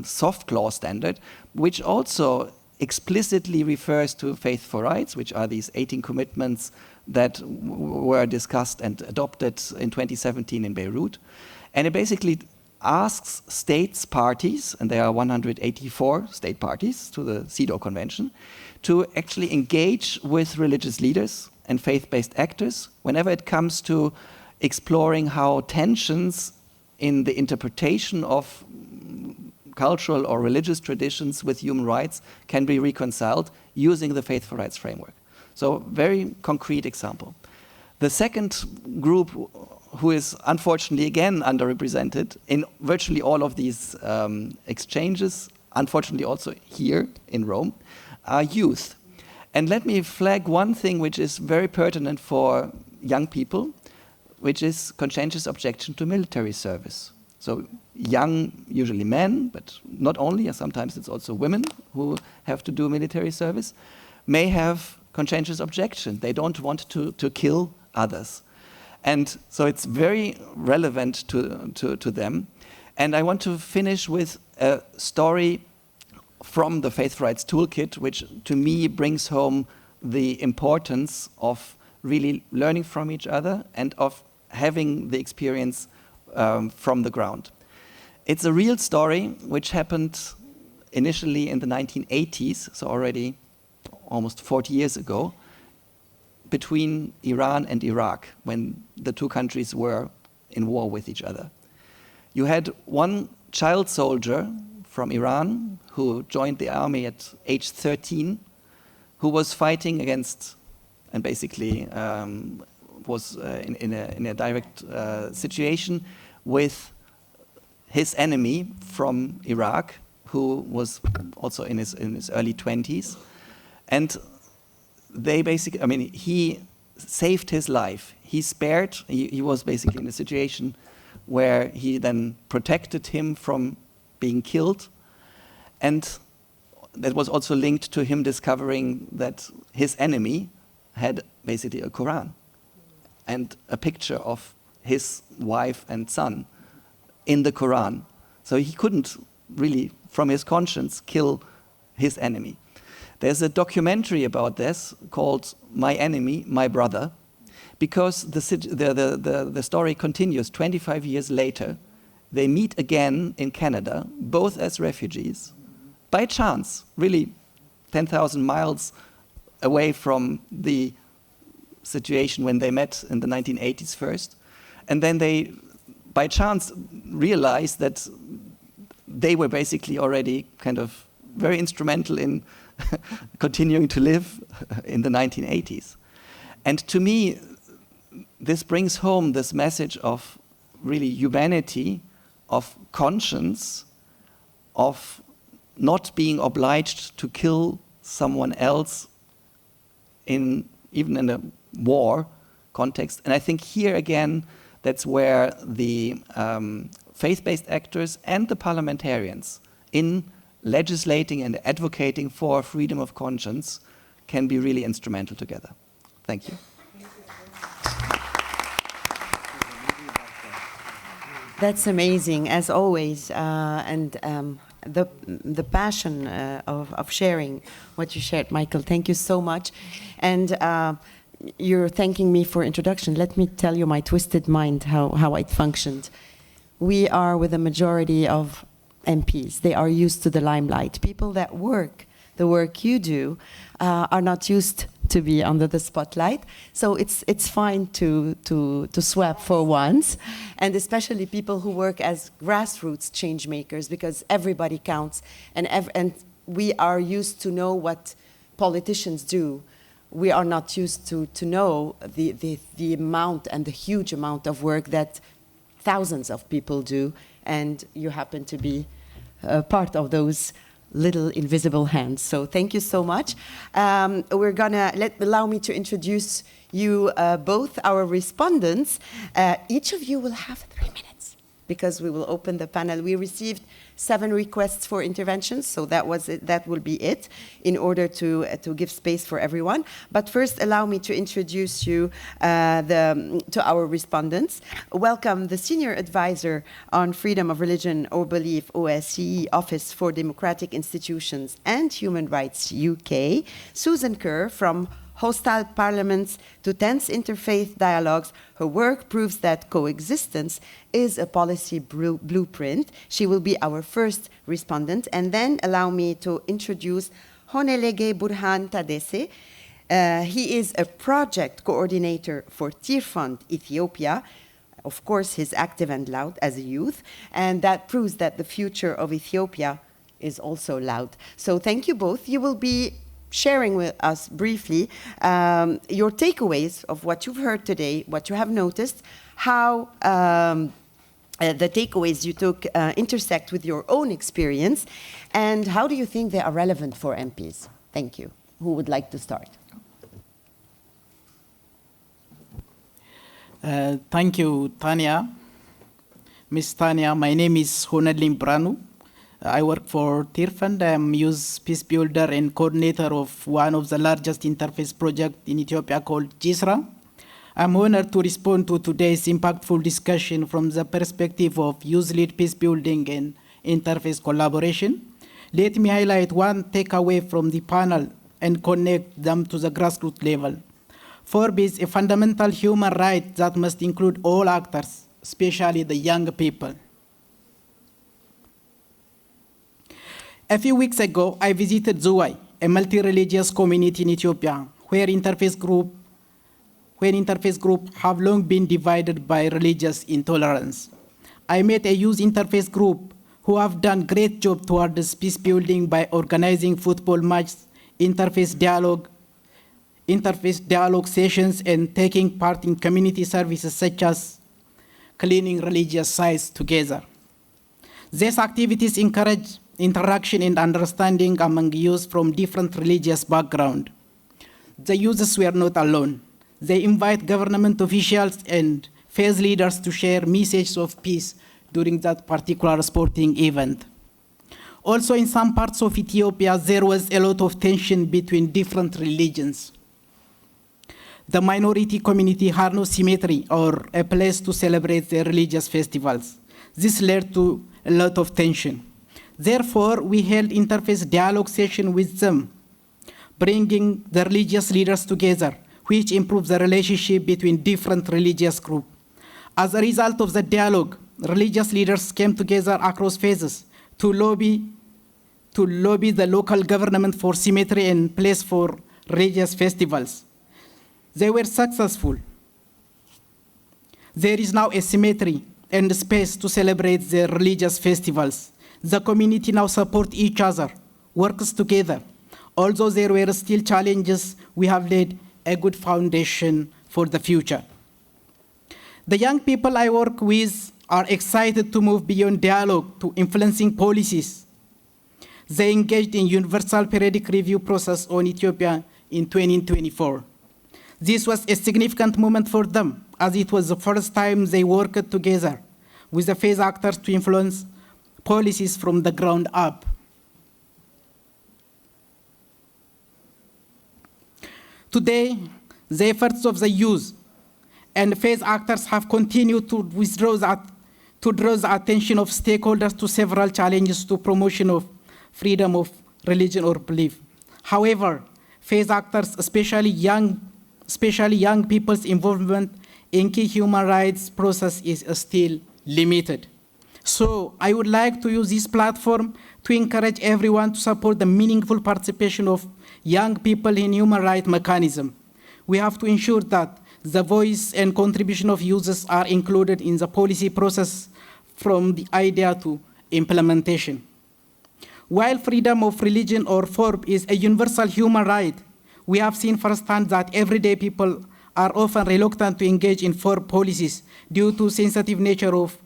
soft law standard, which also explicitly refers to Faith for Rights, which are these 18 commitments that were discussed and adopted in 2017 in Beirut. And it basically asks states parties, and there are 184 state parties to the CEDAW Convention, to actually engage with religious leaders and faith-based actors whenever it comes to exploring how tensions in the interpretation of cultural or religious traditions with human rights can be reconciled using the Faith for Rights framework. So very concrete example. The second group, who is unfortunately again underrepresented in virtually all of these exchanges, unfortunately also here in Rome, are youth. And let me flag one thing which is very pertinent for young people, which is conscientious objection to military service. So young, usually men, but not only, sometimes it's also women who have to do military service, may have conscientious objection. They don't want to kill others. And so it's very relevant to them. And I want to finish with a story from the Faith Rights Toolkit, which to me brings home the importance of really learning from each other and of having the experience from the ground. It's a real story which happened initially in the 1980s, so already almost 40 years ago, between Iran and Iraq, when the 2 countries were in war with each other. You had one child soldier from Iran who joined the army at age 13, who was fighting against, and basically was in a direct situation with his enemy from Iraq, who was also in his early 20s. And they basically, I mean, he saved his life. He was basically in a situation where he then protected him from being killed. And that was also linked to him discovering that his enemy had basically a Quran and a picture of his wife and son in the Quran. So he couldn't really, from his conscience, kill his enemy. There's a documentary about this called My Enemy, My Brother, because the story continues 25 years later. They meet again in Canada, both as refugees, by chance, really 10,000 miles away from the situation when they met in the 1980s first. And then they, by chance, realized that they were basically already kind of very instrumental in continuing to live in the 1980s. And to me, this brings home this message of really humanity, of conscience, of not being obliged to kill someone else even in a war context. And I think here again, that's where the faith-based actors and the parliamentarians in legislating and advocating for freedom of conscience can be really instrumental together. Thank you. That's amazing, as always, and the passion of sharing what you shared, Michael. Thank you so much. And you're thanking me for introduction. Let me tell you my twisted mind, how it functioned. We are with a majority of MPs. They are used to the limelight. People that work the work you do are not used to be under the spotlight. So it's fine to swap for once, and especially people who work as grassroots change makers, because everybody counts, and we are used to know what politicians do. We are not used to know the amount and the huge amount of work that thousands of people do, and you happen to be part of those little invisible hands. So thank you so much. We're gonna allow me to introduce you both, our respondents. Each of you will have 3 minutes because we will open the panel. We received 7 requests for interventions, so that was it. That will be it, in order to give space for everyone. But first, allow me to introduce you to our respondents. Welcome the Senior Advisor on Freedom of Religion or Belief, OSCE, Office for Democratic Institutions and Human Rights, UK, Susan Kerr, from Hostile Parliaments to Tense Interfaith Dialogues. Her work proves that coexistence is a policy blueprint. She will be our first respondent. And then allow me to introduce Honelege Burhan Tadesse. He is a project coordinator for Tear Fund Ethiopia. Of course, he's active and loud as a youth, and that proves that the future of Ethiopia is also loud. So thank you both. You will be sharing with us briefly your takeaways of what you've heard today, what you have noticed, how the takeaways you took intersect with your own experience, and how do you think they are relevant for MPs? Thank you. Who would like to start? Thank you, Tanya. Miss Tanya, my name is Honadlim Branu. I work for Tear Fund. I'm youth peace builder and coordinator of one of the largest interface projects in Ethiopia called GISRA. I'm honored to respond to today's impactful discussion from the perspective of youth-led peace building and interface collaboration. Let me highlight one takeaway from the panel and connect them to the grassroots level. FoRB is a fundamental human right that must include all actors, especially the young people. A few weeks ago, I visited Zuwai, a multi-religious community in Ethiopia, where interface groups have long been divided by religious intolerance. I met a youth interface group who have done great job towards peace building by organizing football matches, interface dialogue sessions, and taking part in community services such as cleaning religious sites together. These activities encourage interaction and understanding among youth from different religious backgrounds. The youths were not alone. They invite government officials and faith leaders to share messages of peace during that particular sporting event. Also, in some parts of Ethiopia, there was a lot of tension between different religions. The minority community had no symmetry or a place to celebrate their religious festivals. This led to a lot of tension. Therefore, we held interfaith dialogue sessions with them, bringing the religious leaders together, which improved the relationship between different religious groups. As a result of the dialogue, religious leaders came together across phases to lobby the local government for symmetry and place for religious festivals. They were successful. There is now a symmetry and space to celebrate their religious festivals. The community now supports each other, works together. Although there were still challenges, we have laid a good foundation for the future. The young people I work with are excited to move beyond dialogue to influencing policies. They engaged in universal periodic review process on Ethiopia in 2024. This was a significant moment for them, as it was the first time they worked together with the faith actors to influence policies from the ground up. Today, the efforts of the youth and faith actors have continued to draw the attention of stakeholders to several challenges to promotion of freedom of religion or belief. However, faith actors, especially young people's involvement in key human rights process is still limited. So I would like to use this platform to encourage everyone to support the meaningful participation of young people in human rights mechanism. We have to ensure that the voice and contribution of users are included in the policy process from the idea to implementation. While freedom of religion or FoRB is a universal human right, we have seen firsthand that everyday people are often reluctant to engage in FoRB policies due to sensitive nature of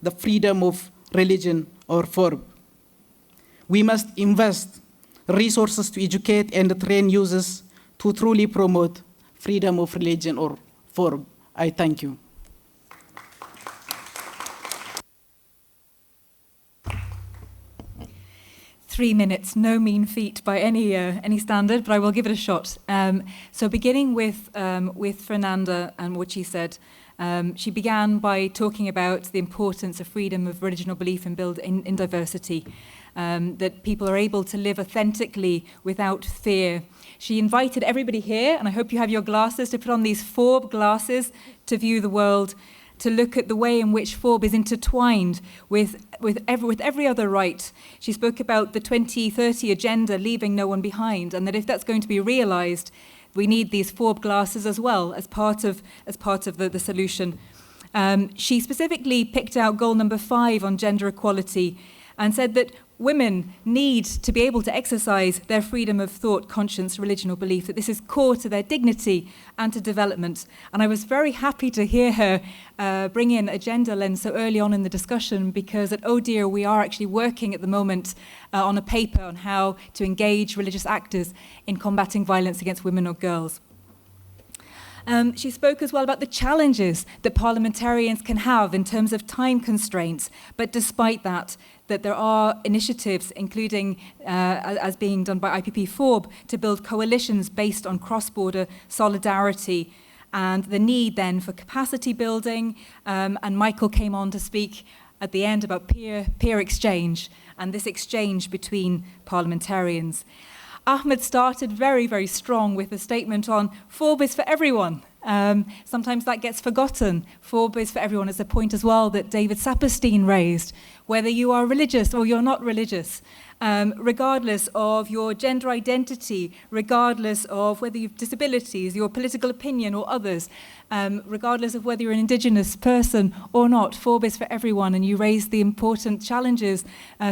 the freedom of religion or FoRB. We must invest resources to educate and train users to truly promote freedom of religion or FoRB. I thank you. 3 minutes, no mean feat by any standard, but I will give it a shot. So beginning with Fernanda and what she said, she began by talking about the importance of freedom of religion or belief and build in diversity, that people are able to live authentically without fear. She invited everybody here, and I hope you have your glasses, to put on these FoRB glasses to view the world, to look at the way in which FoRB is intertwined with every other right. She spoke about the 2030 agenda, leaving no one behind, and that if that's going to be realized, we need these FoRB glasses as well as part of the solution. She specifically picked out goal number 5 on gender equality and said that women need to be able to exercise their freedom of thought, conscience, religion or belief, that this is core to their dignity and to development. And I was very happy to hear her bring in a gender lens so early on in the discussion, because at Oh Dear we are actually working at the moment on a paper on how to engage religious actors in combating violence against women or girls. She spoke as well about the challenges that parliamentarians can have in terms of time constraints, but despite that there are initiatives, including as being done by IPP FoRB, to build coalitions based on cross-border solidarity, and the need then for capacity building. And Michael came on to speak at the end about peer exchange and this exchange between parliamentarians. Ahmed started very, very strong with a statement on FoRB is for everyone. Sometimes that gets forgotten. FoRB is for everyone is a point as well that David Saperstein raised, whether you are religious or you're not religious, regardless of your gender identity, regardless of whether you have disabilities, your political opinion or others, regardless of whether you're an Indigenous person or not, FoRB is for everyone. And you raised the important challenges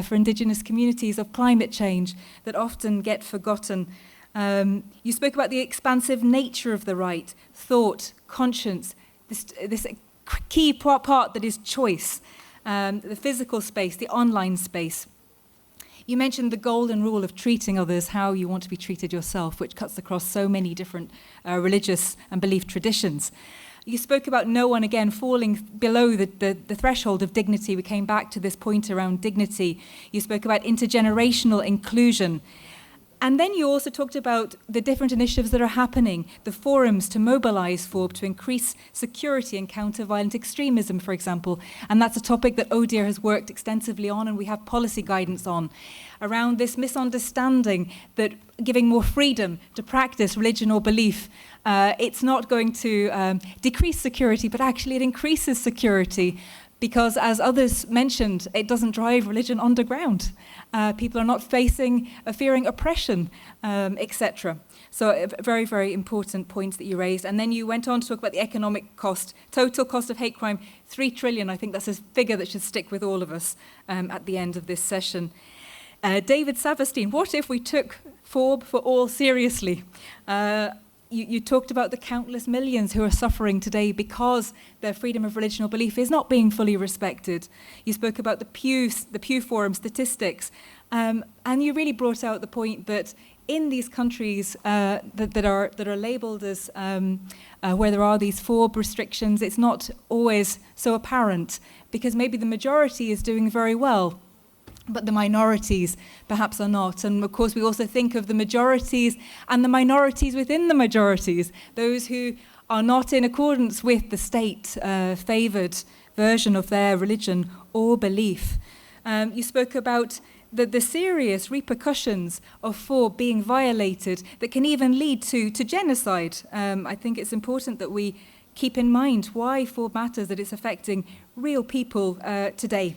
for Indigenous communities of climate change that often get forgotten. You spoke about the expansive nature of the right, thought, conscience, this key part that is choice, the physical space, the online space. You mentioned the golden rule of treating others how you want to be treated yourself, which cuts across so many different religious and belief traditions. You spoke about no one, again, falling below the threshold of dignity. We came back to this point around dignity. You spoke about intergenerational inclusion. And then you also talked about the different initiatives that are happening, the forums to mobilize FoRB to increase security and counter violent extremism, for example. And that's a topic that ODIHR has worked extensively on, and we have policy guidance on, around this misunderstanding that giving more freedom to practice religion or belief, it's not going to decrease security, but actually it increases security. Because, as others mentioned, it doesn't drive religion underground. People are not fearing oppression, etc. So, very, very important points that you raised. And then you went on to talk about the economic cost, total cost of hate crime, 3 trillion. I think that's a figure that should stick with all of us at the end of this session. David Saperstein, what if we took FoRB for all seriously? You talked about the countless millions who are suffering today because their freedom of religion or belief is not being fully respected. You spoke about the Pew Forum statistics, and you really brought out the point that in these countries that are labelled as where there are these FoRB restrictions, it's not always so apparent because maybe the majority is doing very well, but the minorities perhaps are not. And of course, we also think of the majorities and the minorities within the majorities, those who are not in accordance with the state-favoured version of their religion or belief. You spoke about the serious repercussions of FoRB being violated that can even lead to genocide. I think it's important that we keep in mind why FoRB matters, that it's affecting real people today.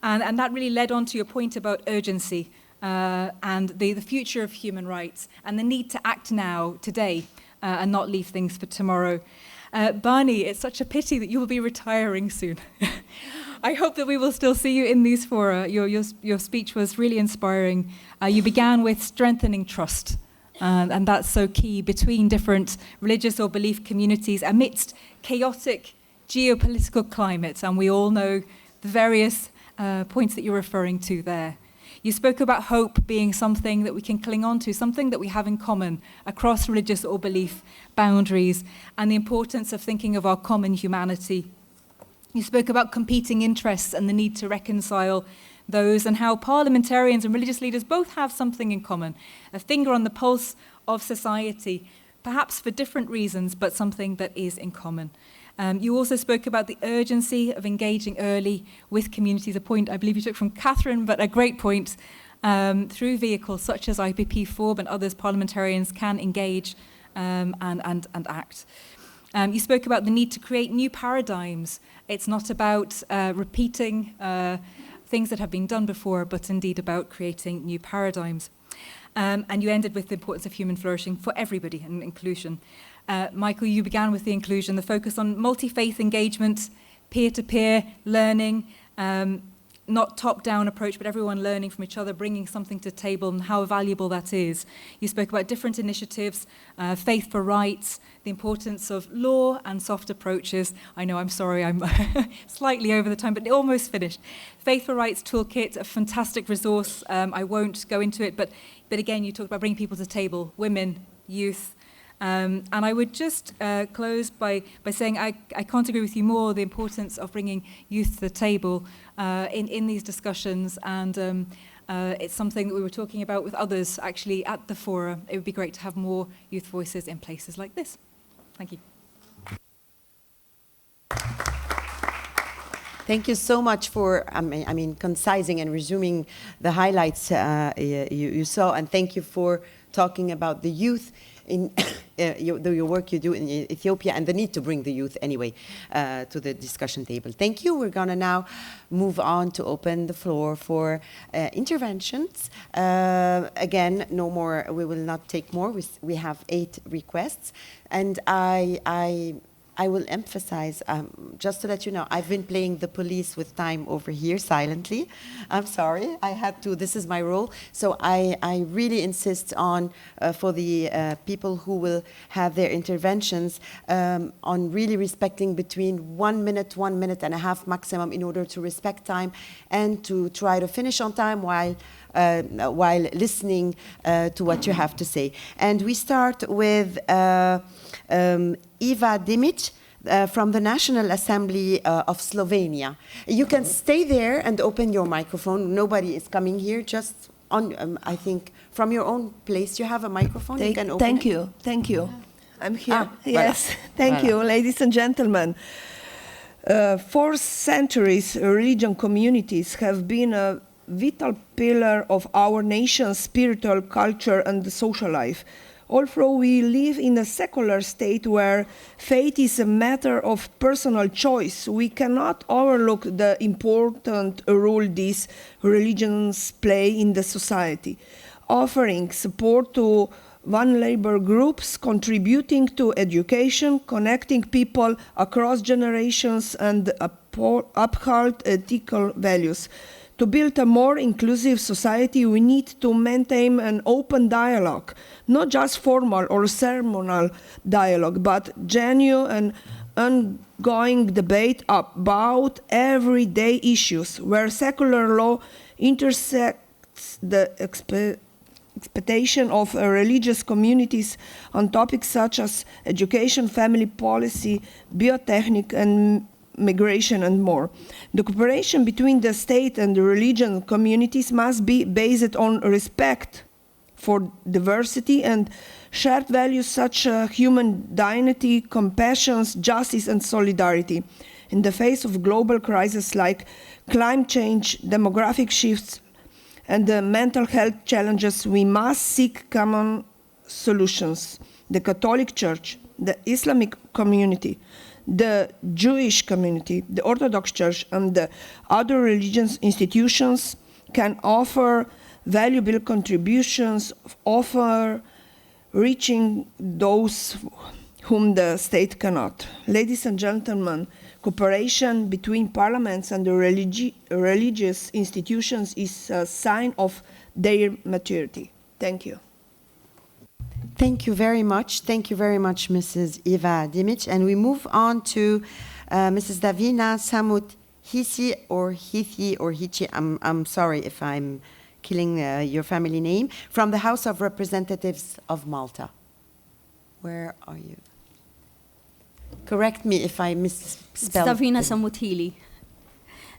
And that really led on to your point about urgency and the future of human rights and the need to act now, today, and not leave things for tomorrow. Barney, it's such a pity that you will be retiring soon. I hope that we will still see you in these fora. Your speech was really inspiring. You began with strengthening trust, and that's so key between different religious or belief communities amidst chaotic geopolitical climates, and we all know the various points that you're referring to there. You spoke about hope being something that we can cling on to, something that we have in common across religious or belief boundaries, and the importance of thinking of our common humanity. You spoke about competing interests and the need to reconcile those, and how parliamentarians and religious leaders both have something in common, a finger on the pulse of society, perhaps for different reasons, but something that is in common. You also spoke about the urgency of engaging early with communities, a point I believe you took from Catherine, but a great point. Through vehicles such as IPP, FoRB and others, parliamentarians can engage and act. You spoke about the need to create new paradigms. It's not about repeating things that have been done before, but indeed about creating new paradigms. And you ended with the importance of human flourishing for everybody and inclusion. Michael, you began with the inclusion, the focus on multi-faith engagement, peer-to-peer learning, not top-down approach, but everyone learning from each other, bringing something to the table, and how valuable that is. You spoke about different initiatives, faith for rights, the importance of law and soft approaches. I know, I'm sorry, I'm slightly over the time, but almost finished. Faith for Rights Toolkit, a fantastic resource. I won't go into it, but again, you talked about bringing people to the table, women, youth. And I would just close by saying I can't agree with you more, the importance of bringing youth to the table in these discussions, and it's something that we were talking about with others actually at the fora. It would be great to have more youth voices in places like this. Thank you. Thank you so much for, concising and resuming the highlights you saw, and thank you for talking about the youth in your work you do in Ethiopia and the need to bring the youth anyway to the discussion table. Thank you. We're going to now move on to open the floor for interventions. Again, no more. We will not take more. We have 8 requests, and I will emphasize, just to let you know, I've been playing the police with time over here silently. I'm sorry, I had to, this is my role. So I really insist on, for the people who will have their interventions, on really respecting between 1 minute, 1 minute and a half maximum in order to respect time and to try to finish on time while listening to what you have to say. And we start with Eva Dimic. from the National Assembly of Slovenia. You can stay there and open your microphone. Nobody is coming here, just on, I think, from your own place. You have a microphone, you can open Thank it. you, thank you. I'm here. Voilà. Yes, thank you, ladies and gentlemen. For centuries, religion communities have been a vital pillar of our nation's spiritual culture and social life. Although we live in a secular state where faith is a matter of personal choice, we cannot overlook the important role these religions play in the society, offering support to vulnerable groups, contributing to education, connecting people across generations, and uphold ethical values. To build a more inclusive society, we need to maintain an open dialogue, not just formal or ceremonial dialogue, but genuine and ongoing debate about everyday issues, where secular law intersects the expectation of religious communities on topics such as education, family policy, biotechnic, and migration, and more. The cooperation between the state and the religion communities must be based on respect for diversity and shared values such as human dignity, compassion, justice, and solidarity. In the face of global crises like climate change, demographic shifts, and the mental health challenges, we must seek common solutions. The Catholic Church, the Islamic community, the Jewish community, the Orthodox Church, and the other religious institutions can offer valuable contributions, offer reaching those whom the state cannot. Ladies and gentlemen, cooperation between parliaments and the religious institutions is a sign of their maturity. Thank you. Thank you very much. Thank you very much, Mrs. Eva Dimic. And we move on to Mrs. Davina Samut-Hithi or Hithi or Hichi. I'm sorry if I'm killing your family name, from the House of Representatives of Malta. Where are you? Correct me if I misspelled. Davina Samut-Hithi.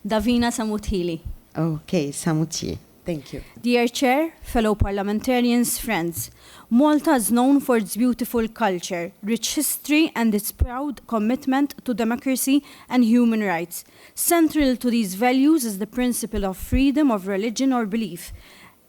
Davina Samut-Hithi. Okay, Samuti. Thank you. Dear Chair, fellow parliamentarians, friends, Malta is known for its beautiful culture, rich history, and its proud commitment to democracy and human rights. Central to these values is the principle of freedom of religion or belief,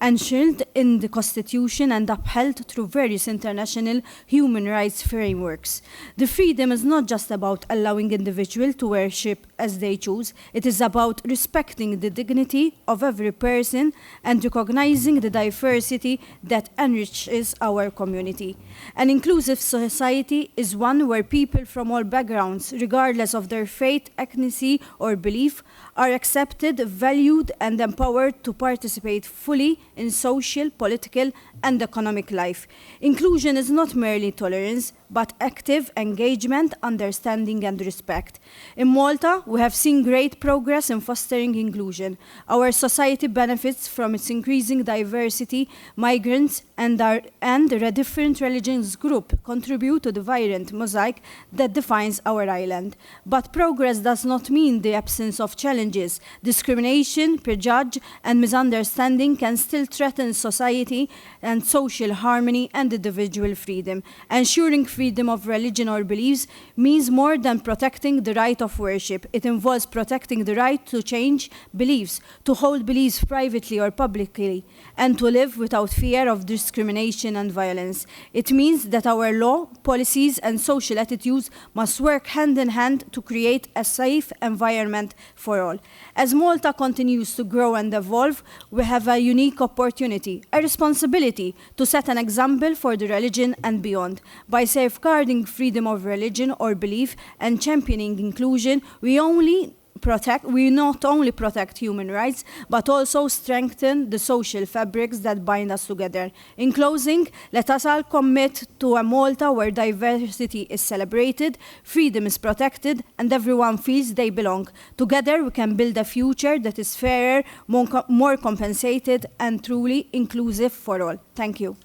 enshrined in the Constitution and upheld through various international human rights frameworks. The freedom is not just about allowing individuals to worship as they choose, it is about respecting the dignity of every person and recognizing the diversity that enriches our community. An inclusive society is one where people from all backgrounds, regardless of their faith, ethnicity, or belief, are accepted, valued, and empowered to participate fully in social, political, and economic life. Inclusion is not merely tolerance, but active engagement, understanding, and respect. In Malta, we have seen great progress in fostering inclusion. Our society benefits from its increasing diversity. Migrants and the different religions group contribute to the vibrant mosaic that defines our island. But progress does not mean the absence of challenges. Discrimination, prejudice, and misunderstanding can still threaten society and social harmony and individual freedom. Ensuring freedom of religion or beliefs means more than protecting the right of worship. It involves protecting the right to change beliefs, to hold beliefs privately or publicly, and to live without fear of discrimination and violence. It means that our law, policies, and social attitudes must work hand in hand to create a safe environment for all. As Malta continues to grow and evolve, we have a unique opportunity, a responsibility to set an example for the religion and beyond. By safeguarding freedom of religion or belief and championing inclusion, we not only protect human rights, but also strengthen the social fabrics that bind us together. In closing, let us all commit to a Malta where diversity is celebrated, freedom is protected, and everyone feels they belong. Together, we can build a future that is fairer, more compensated, and truly inclusive for all. Thank you.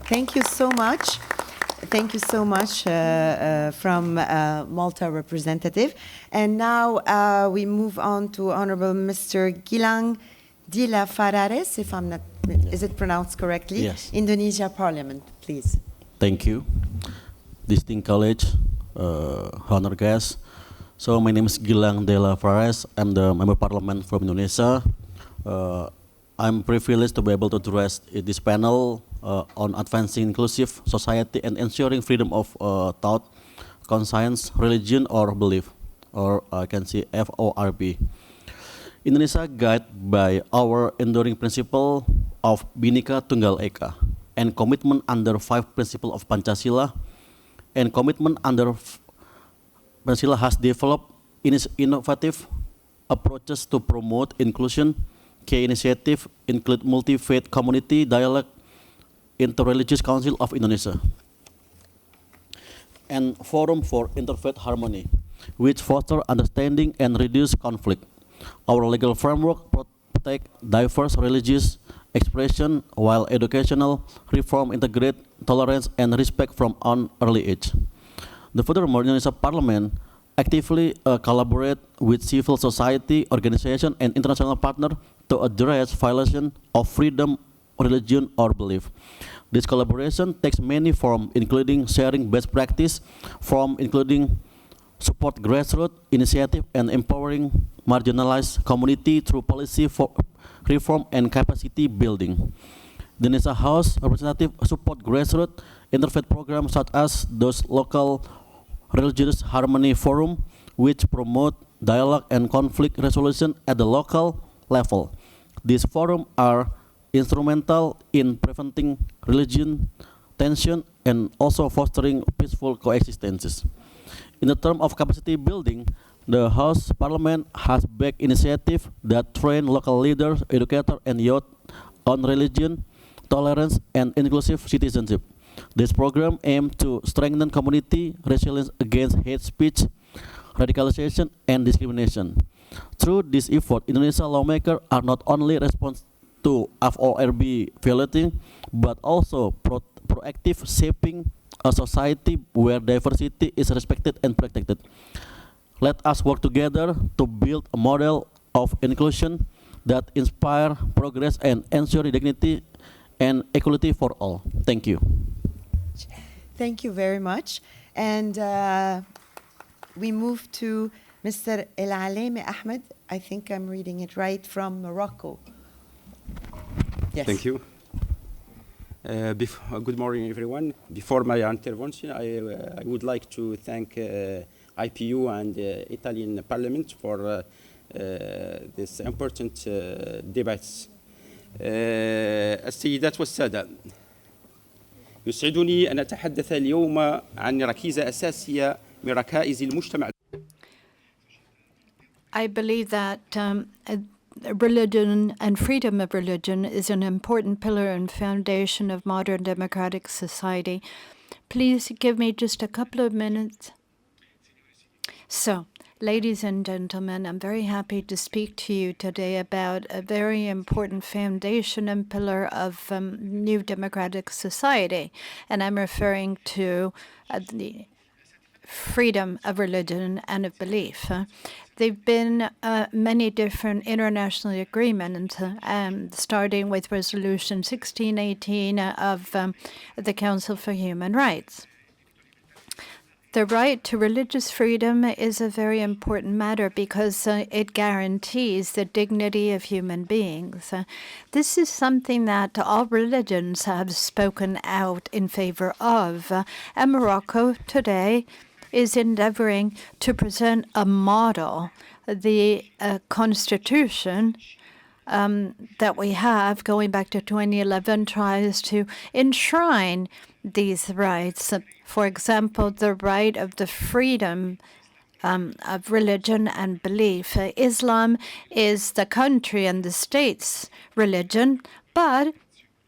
Thank you so much. Thank you so much from Malta representative. And now we move on to Honorable Mr. Gilang de la Farares, if I'm not, is it pronounced correctly? Yes. Indonesia Parliament, please. Thank you. Distinct College, honor guests. So my name is Gilang de la Farares. I'm the Member of Parliament from Indonesia. I'm privileged to be able to address this panel on advancing inclusive society and ensuring freedom of thought, conscience, religion, or belief, or I can say FoRB. Indonesia, guided by our enduring principle of Bhinneka Tunggal Ika and commitment under 5 principles of Pancasila, and commitment under Pancasila has developed innovative approaches to promote inclusion. Key initiative include multi-faith community dialogue, Inter-Religious Council of Indonesia, and Forum for Interfaith Harmony, which foster understanding and reduce conflict. Our legal framework protect diverse religious expression while educational reform integrate tolerance and respect from an early age. The furthermore, Indonesia Parliament actively collaborate with civil society organization and international partner to address violation of freedom, religion, or belief. This collaboration takes many forms, including sharing best practice, including support grassroots initiative and empowering marginalized community through policy for reform and capacity building. The Indonesia House representative support grassroots interfaith programs such as those local religious harmony forum, which promote dialogue and conflict resolution at the local level. These forums are instrumental in preventing religion tension and also fostering peaceful coexistences. In the term of capacity building, the House Parliament has backed initiatives that train local leaders, educators, and youth on religion, tolerance, and inclusive citizenship. This program aims to strengthen community resilience against hate speech, radicalization, and discrimination. Through this effort, Indonesia lawmakers are not only responsive to FoRB violating, but also proactive shaping a society where diversity is respected and protected. Let us work together to build a model of inclusion that inspire progress and ensure dignity and equality for all. Thank you. Thank you very much. And we move to Mr. El Aleme Ahmed. I think I'm reading it right, from Morocco. Yes. Thank you. Good morning, everyone. Before my intervention, I would like to thank IPU and Italian Parliament for this important debates. السيدات والسادة، يسعدني أن أتحدث اليوم عن ركيزة أساسية من ركائز المجتمع. I believe that religion and freedom of religion is an important pillar and foundation of modern democratic society. Please give me just a couple of minutes. So, ladies and gentlemen, I'm very happy to speak to you today about a very important foundation and pillar of new democratic society. And I'm referring to the freedom of religion and of belief. There have been many different international agreements, starting with Resolution 1618 of the Council for Human Rights. The right to religious freedom is a very important matter because it guarantees the dignity of human beings. This is something that all religions have spoken out in favor of. And Morocco today is endeavoring to present a model. The constitution that we have, going back to 2011, tries to enshrine these rights. For example, the right of the freedom of religion and belief. Islam is the country and the state's religion, but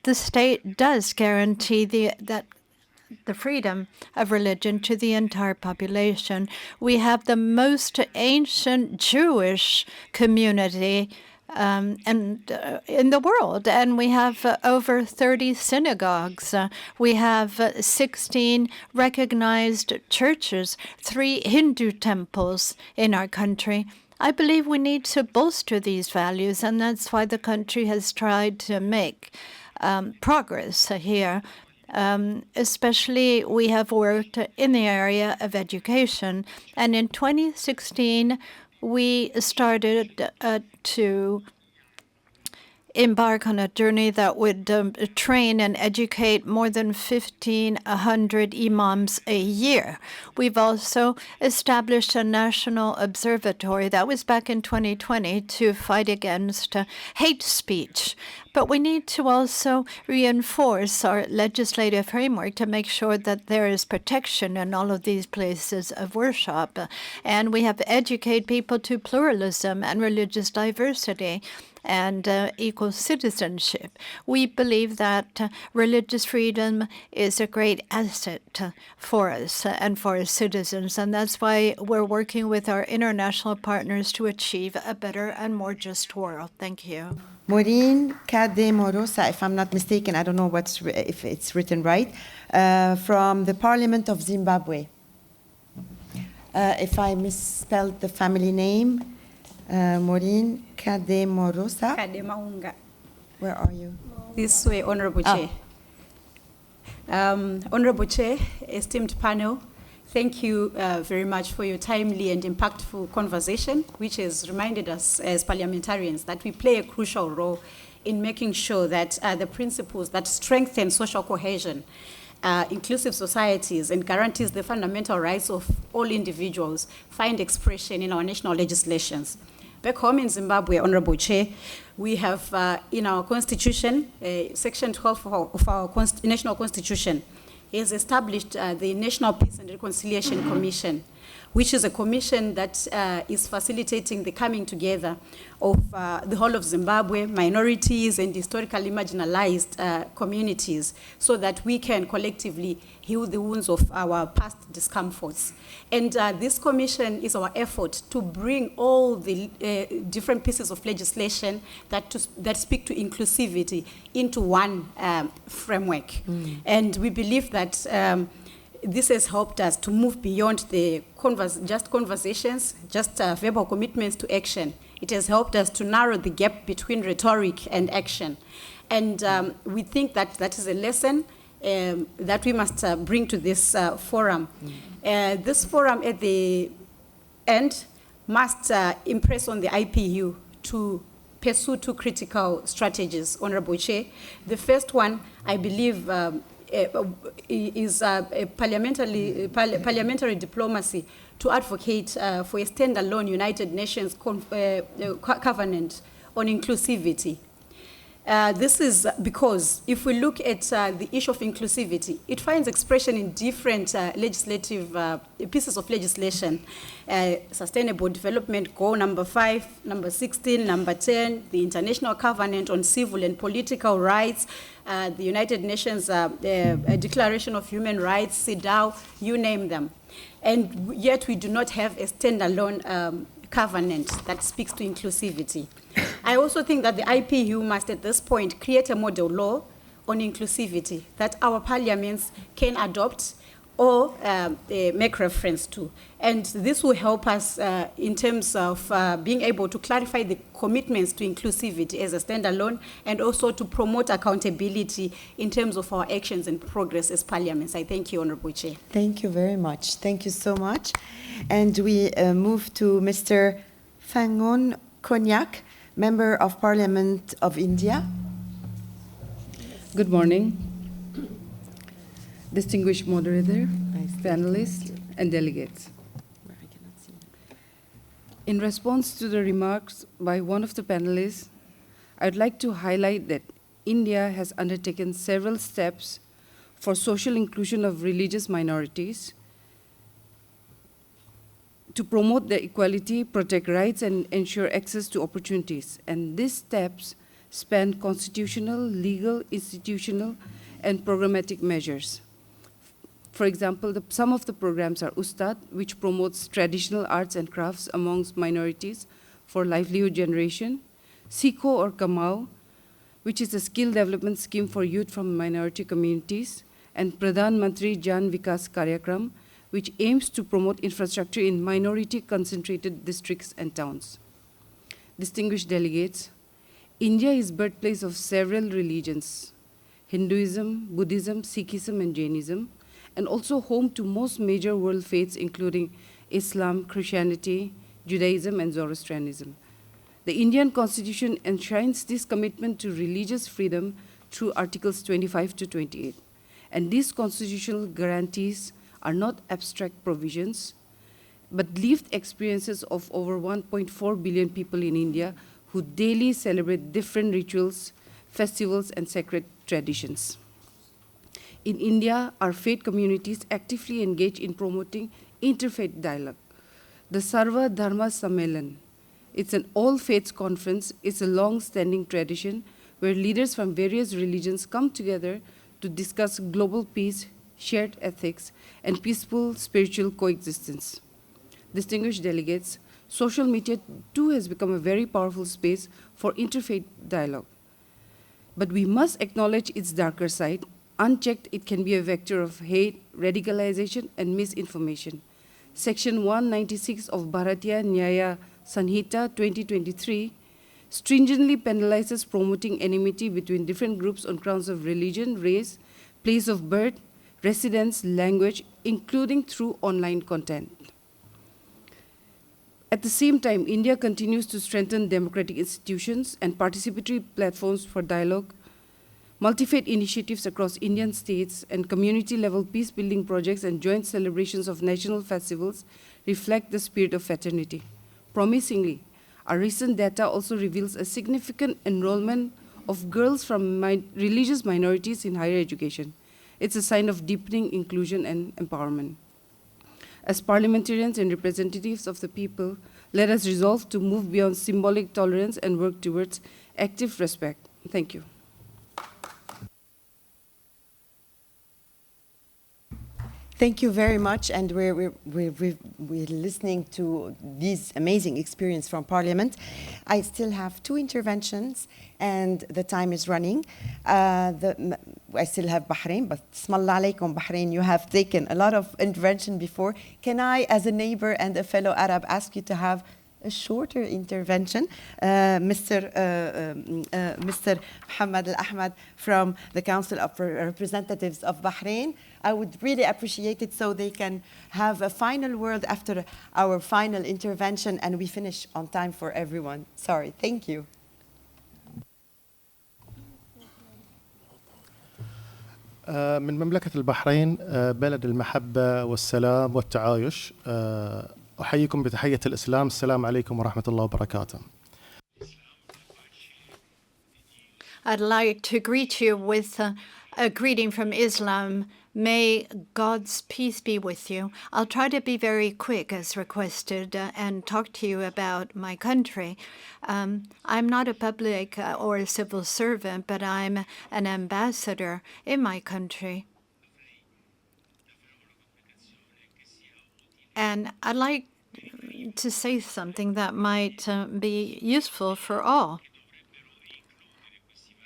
the state does guarantee the freedom of religion to the entire population. We have the most ancient Jewish community in the world. And we have over 30 synagogues. We have 16 recognized churches, 3 Hindu temples in our country. I believe we need to bolster these values, and that's why the country has tried to make progress here. Especially, we have worked in the area of education. And in 2016, we started to embark on a journey that would train and educate more than 1,500 imams a year. We've also established a national observatory, that was back in 2020, to fight against hate speech. But we need to also reinforce our legislative framework to make sure that there is protection in all of these places of worship. And we have to educate people to pluralism and religious diversity and equal citizenship. We believe that religious freedom is a great asset for us and for our citizens, and that's why we're working with our international partners to achieve a better and more just world. Thank you. Maureen Kademorosa, if I'm not mistaken, I don't know if it's written right, from the Parliament of Zimbabwe. If I misspelled the family name, Maureen Kademorosa. Kademaunga. Where are you? This way, Honorable Chair. Honorable Chair, esteemed panel, thank you very much for your timely and impactful conversation, which has reminded us as parliamentarians that we play a crucial role in making sure that the principles that strengthen social cohesion, inclusive societies, and guarantees the fundamental rights of all individuals find expression in our national legislations. Back home in Zimbabwe, Honorable Chair, we have in our constitution, Section 12 of our national constitution, has established the National Peace and Reconciliation Commission, which is a commission that is facilitating the coming together of the whole of Zimbabwe, minorities and historically marginalized communities, so that we can collectively heal the wounds of our past discomforts. And this commission is our effort to bring all the different pieces of legislation that speak to inclusivity into one framework. And we believe that this has helped us to move beyond the just conversations, just verbal commitments to action. It has helped us to narrow the gap between rhetoric and action. And we think that that is a lesson that we must bring to this forum. This forum at the end must impress on the IPU to pursue 2 critical strategies, Honorable Chair. The first one, I believe, is a parliamentary diplomacy to advocate for a standalone United Nations covenant on inclusivity. This is because if we look at the issue of inclusivity, it finds expression in different legislative pieces of legislation. Sustainable Development Goal number 5, number 16, number 10, the International Covenant on Civil and Political Rights, the United Nations Declaration of Human Rights, CEDAW, you name them. And yet we do not have a standalone covenant that speaks to inclusivity. I also think that the IPU must at this point create a model law on inclusivity that our parliaments can adopt or make reference to. And this will help us in terms of being able to clarify the commitments to inclusivity as a standalone, and also to promote accountability in terms of our actions and progress as parliaments. I thank you, Honorable Chair. Thank you very much. Thank you so much. And we move to Mr. Fangon Konyak, Member of Parliament of India. Good morning, distinguished moderator, panelists, and delegates. In response to the remarks by one of the panelists, I'd like to highlight that India has undertaken several steps for social inclusion of religious minorities, to promote their equality, protect rights, and ensure access to opportunities. And these steps span constitutional, legal, institutional, and programmatic measures. For example, some of the programs are Ustad, which promotes traditional arts and crafts amongst minorities for livelihood generation, SICO or Kamao, which is a skill development scheme for youth from minority communities, and Pradhan Mantri Jan Vikas Karyakram, which aims to promote infrastructure in minority-concentrated districts and towns. Distinguished delegates, India is birthplace of several religions, Hinduism, Buddhism, Sikhism, and Jainism, and also home to most major world faiths, including Islam, Christianity, Judaism, and Zoroastrianism. The Indian Constitution enshrines this commitment to religious freedom through Articles 25 to 28. And these constitutional guarantees are not abstract provisions, but lived experiences of over 1.4 billion people in India who daily celebrate different rituals, festivals, and sacred traditions. In India, our faith communities actively engage in promoting interfaith dialogue. The Sarva Dharma Sammelan, it's an all-faiths conference. It's a long-standing tradition where leaders from various religions come together to discuss global peace, shared ethics, and peaceful spiritual coexistence. Distinguished delegates, social media too has become a very powerful space for interfaith dialogue. But we must acknowledge its darker side. Unchecked, it can be a vector of hate, radicalization, and misinformation. Section 196 of Bharatiya Nyaya Sanhita 2023 stringently penalizes promoting enmity between different groups on grounds of religion, race, place of birth, residence, language, including through online content. At the same time, India continues to strengthen democratic institutions and participatory platforms for dialogue, multi-faith initiatives across Indian states, and community-level peace-building projects and joint celebrations of national festivals reflect the spirit of fraternity. Promisingly, our recent data also reveals a significant enrollment of girls from religious minorities in higher education. It's a sign of deepening inclusion and empowerment. As parliamentarians and representatives of the people, let us resolve to move beyond symbolic tolerance and work towards active respect. Thank you. Thank you very much, and we're listening to these amazing experience from Parliament. I still have 2 interventions, and the time is running. I still have Bahrain, but Smallah alaikum Bahrain, you have taken a lot of intervention before. Can I, as a neighbor and a fellow Arab, ask you to have a shorter intervention? Mr. Mohammed Al-Ahmad from the Council of Representatives of Bahrain, I would really appreciate it so they can have a final word after our final intervention and we finish on time for everyone. Sorry, thank you. من مملكة البحرين بلد المحبة والسلام والتعايش أحييكم بتحية الإسلام السلام عليكم ورحمة الله وبركاته. I'd like to greet you with a greeting from Islam. May God's peace be with you. I'll try to be very quick as requested and talk to you about my country. I'm not a public or a civil servant, but I'm an ambassador in my country. And I'd like to say something that might be useful for all.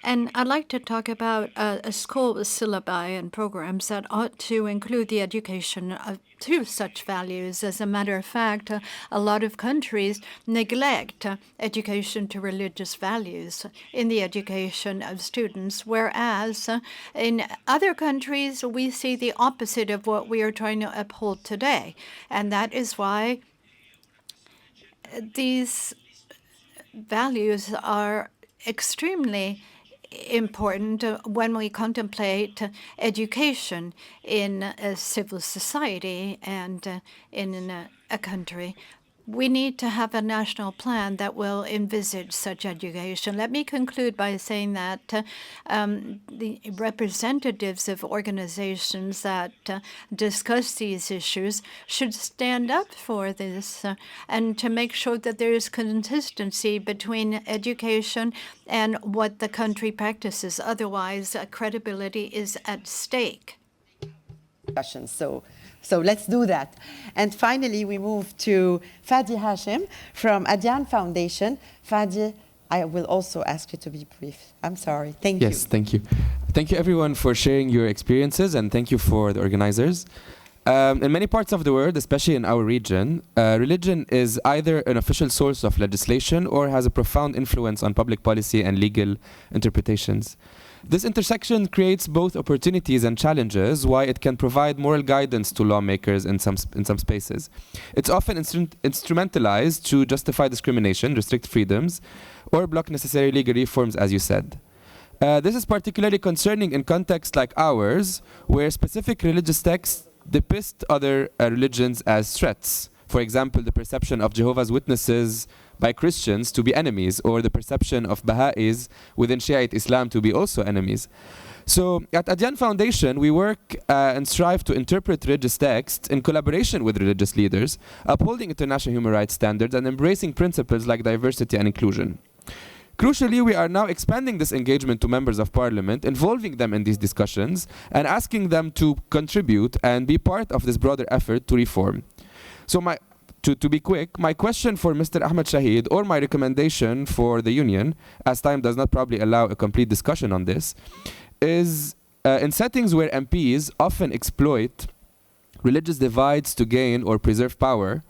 And I'd like to talk about a school syllabi and programs that ought to include the education of 2 such values. As a matter of fact, a lot of countries neglect education to religious values in the education of students, whereas in other countries, we see the opposite of what we are trying to uphold today. And that is why these values are extremely important when we contemplate education in a civil society and in a country. We need to have a national plan that will envisage such education. Let me conclude by saying that the representatives of organizations that discuss these issues should stand up for this and to make sure that there is consistency between education and what the country practices. Otherwise, credibility is at stake. So let's do that. And finally, we move to Fadi Hashim from Adyan Foundation. Fadi, I will also ask you to be brief. I'm sorry. Thank you. Yes, thank you. Thank you, everyone, for sharing your experiences, and thank you for the organizers. In many parts of the world, especially in our region, religion is either an official source of legislation or has a profound influence on public policy and legal interpretations. This intersection creates both opportunities and challenges, why it can provide moral guidance to lawmakers in some spaces. It's often instrumentalized to justify discrimination, restrict freedoms, or block necessary legal reforms, as you said. This is particularly concerning in contexts like ours, where specific religious texts depict other religions as threats. For example, the perception of Jehovah's Witnesses by Christians to be enemies, or the perception of Baha'is within Shiite Islam to be also enemies. So at Adyan Foundation, we work and strive to interpret religious texts in collaboration with religious leaders, upholding international human rights standards and embracing principles like diversity and inclusion. Crucially, we are now expanding this engagement to members of parliament, involving them in these discussions, and asking them to contribute and be part of this broader effort to reform. So to be quick, my question for Mr. Ahmed Shahid, or my recommendation for the union, as time does not probably allow a complete discussion on this, is in settings where MPs often exploit religious divides to gain or preserve power,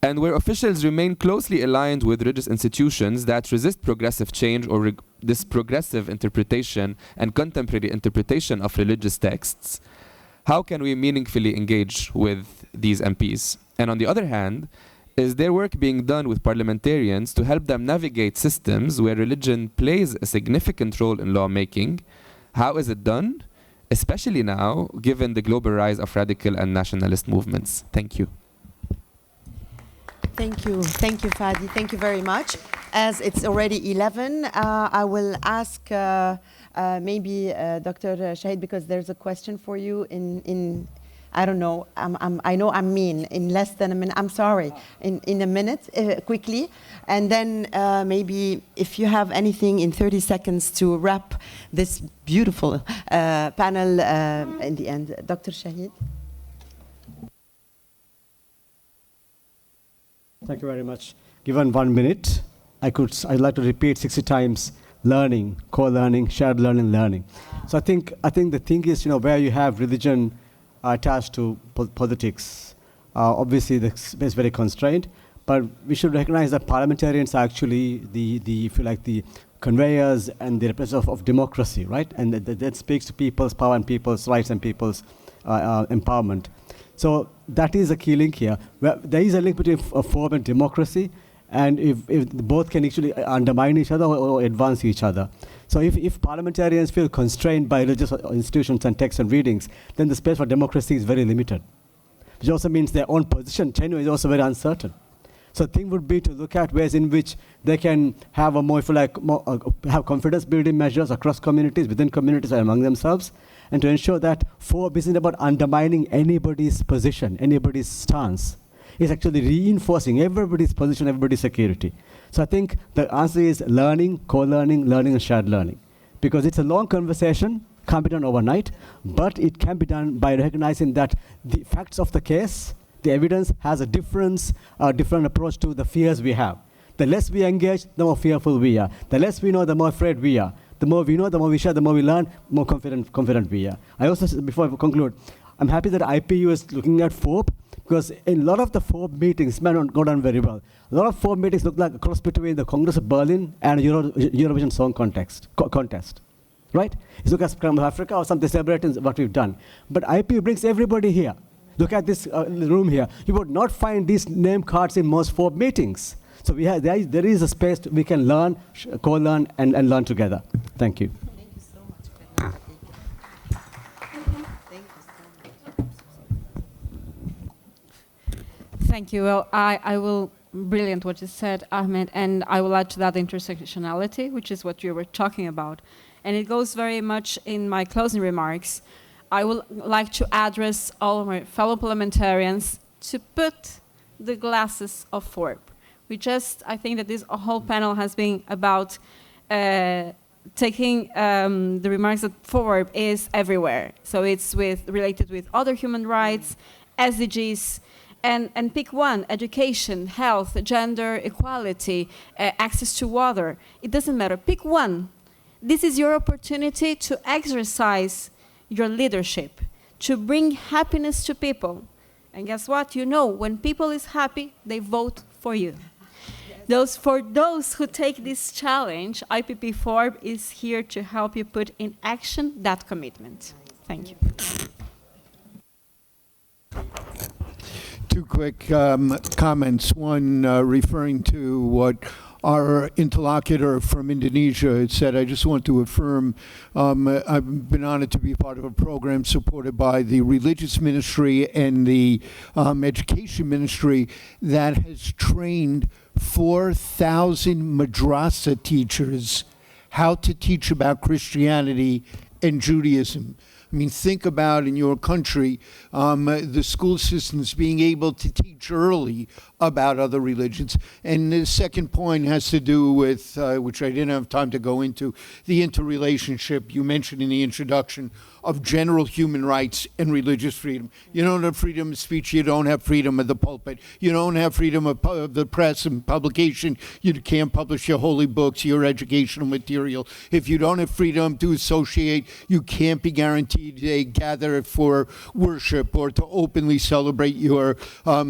and where officials remain closely aligned with religious institutions that resist progressive change or this progressive interpretation and contemporary interpretation of religious texts, how can we meaningfully engage with these MPs? And on the other hand, is there work being done with parliamentarians to help them navigate systems where religion plays a significant role in lawmaking? How is it done? Especially now, given the global rise of radical and nationalist movements. Thank you. Thank you, Fadi. Thank you very much. As it's already 11, I will ask maybe Dr. Shahid, because there's a question for you in I don't know, I know I'm mean, in less than a minute, I'm sorry, in a minute, quickly. And then maybe if you have anything in 30 seconds to wrap this beautiful panel in the end. Dr. Shahid. Thank you very much. Given 1 minute, I'd like to repeat 60 times: learning, co-learning, shared learning, learning. So I think the thing is, where you have religion attached to politics, obviously the space is very constrained, but we should recognize that parliamentarians are actually if you like, the conveyors and the representatives of democracy, right? And that speaks to people's power and people's rights and people's empowerment. So that is a key link here. There is a link between FoRB and democracy, and if both can actually undermine each other or advance each other. So if parliamentarians feel constrained by religious institutions and texts and readings, then the space for democracy is very limited, which also means their own position tenure is also very uncertain. So the thing would be to look at ways in which they can have a more, if you like, have confidence-building measures across communities, within communities, and among themselves, and to ensure that FoRB isn't about undermining anybody's position, anybody's stance. It's actually reinforcing everybody's position, everybody's security. So I think the answer is learning, co-learning, learning, and shared learning. Because it's a long conversation, can't be done overnight, but it can be done by recognizing that the facts of the case, the evidence has a different approach to the fears we have. The less we engage, the more fearful we are. The less we know, the more afraid we are. The more we know, the more we share, the more we learn, more confident we are. I also, before I conclude, I'm happy that IPU is looking at FoRB, because in a lot of the FoRB meetings may not go down very well. A lot of FoRB meetings look like a cross between the Congress of Berlin and Eurovision Song Contest, right? It's look at Scrum of Africa or something celebrating what we've done. But IPU brings everybody here. Look at this room here. You would not find these name cards in most FoRB meetings. So there is a space we can learn, co-learn, and learn together. Thank you. Thank you so much. Thank you so much. Thank you. Well, I will, brilliant what you said, Ahmed, and I will add to that intersectionality, which is what you were talking about. And it goes very much in my closing remarks. I would like to address all of my fellow parliamentarians to put the glasses of FoRB. I think that this whole panel has been about taking the remarks that FoRB is everywhere. So it's related with other human rights, SDGs, and pick one: education, health, gender equality, access to water. It doesn't matter. Pick one. This is your opportunity to exercise your leadership, to bring happiness to people. And guess what? You know, when people is happy, they vote for you. For those who take this challenge, IPP FoRB is here to help you put in action that commitment. Thank you. Two quick comments. One referring to what our interlocutor from Indonesia said. I just want to affirm I've been honored to be part of a program supported by the Religious Ministry and the Education Ministry that has trained 4,000 madrasa teachers how to teach about Christianity and Judaism. I mean, think about in your country, the school systems being able to teach early about other religions. And the second point has to do with, which I didn't have time to go into, the interrelationship you mentioned in the introduction of general human rights and religious freedom. You don't have freedom of speech, you don't have freedom of the pulpit, you don't have freedom of the press and publication, you can't publish your holy books, your educational material. If you don't have freedom to associate, you can't be guaranteed to gather for worship or to openly celebrate your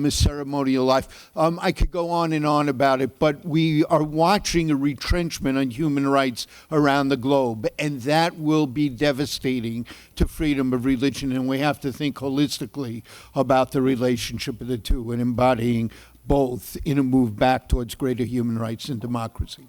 ceremonial life. I could go on and on about it, but we are watching a retrenchment on human rights around the globe, and that will be devastating to freedom of religion, and we have to think holistically about the relationship of the two and embodying both in a move back towards greater human rights and democracy.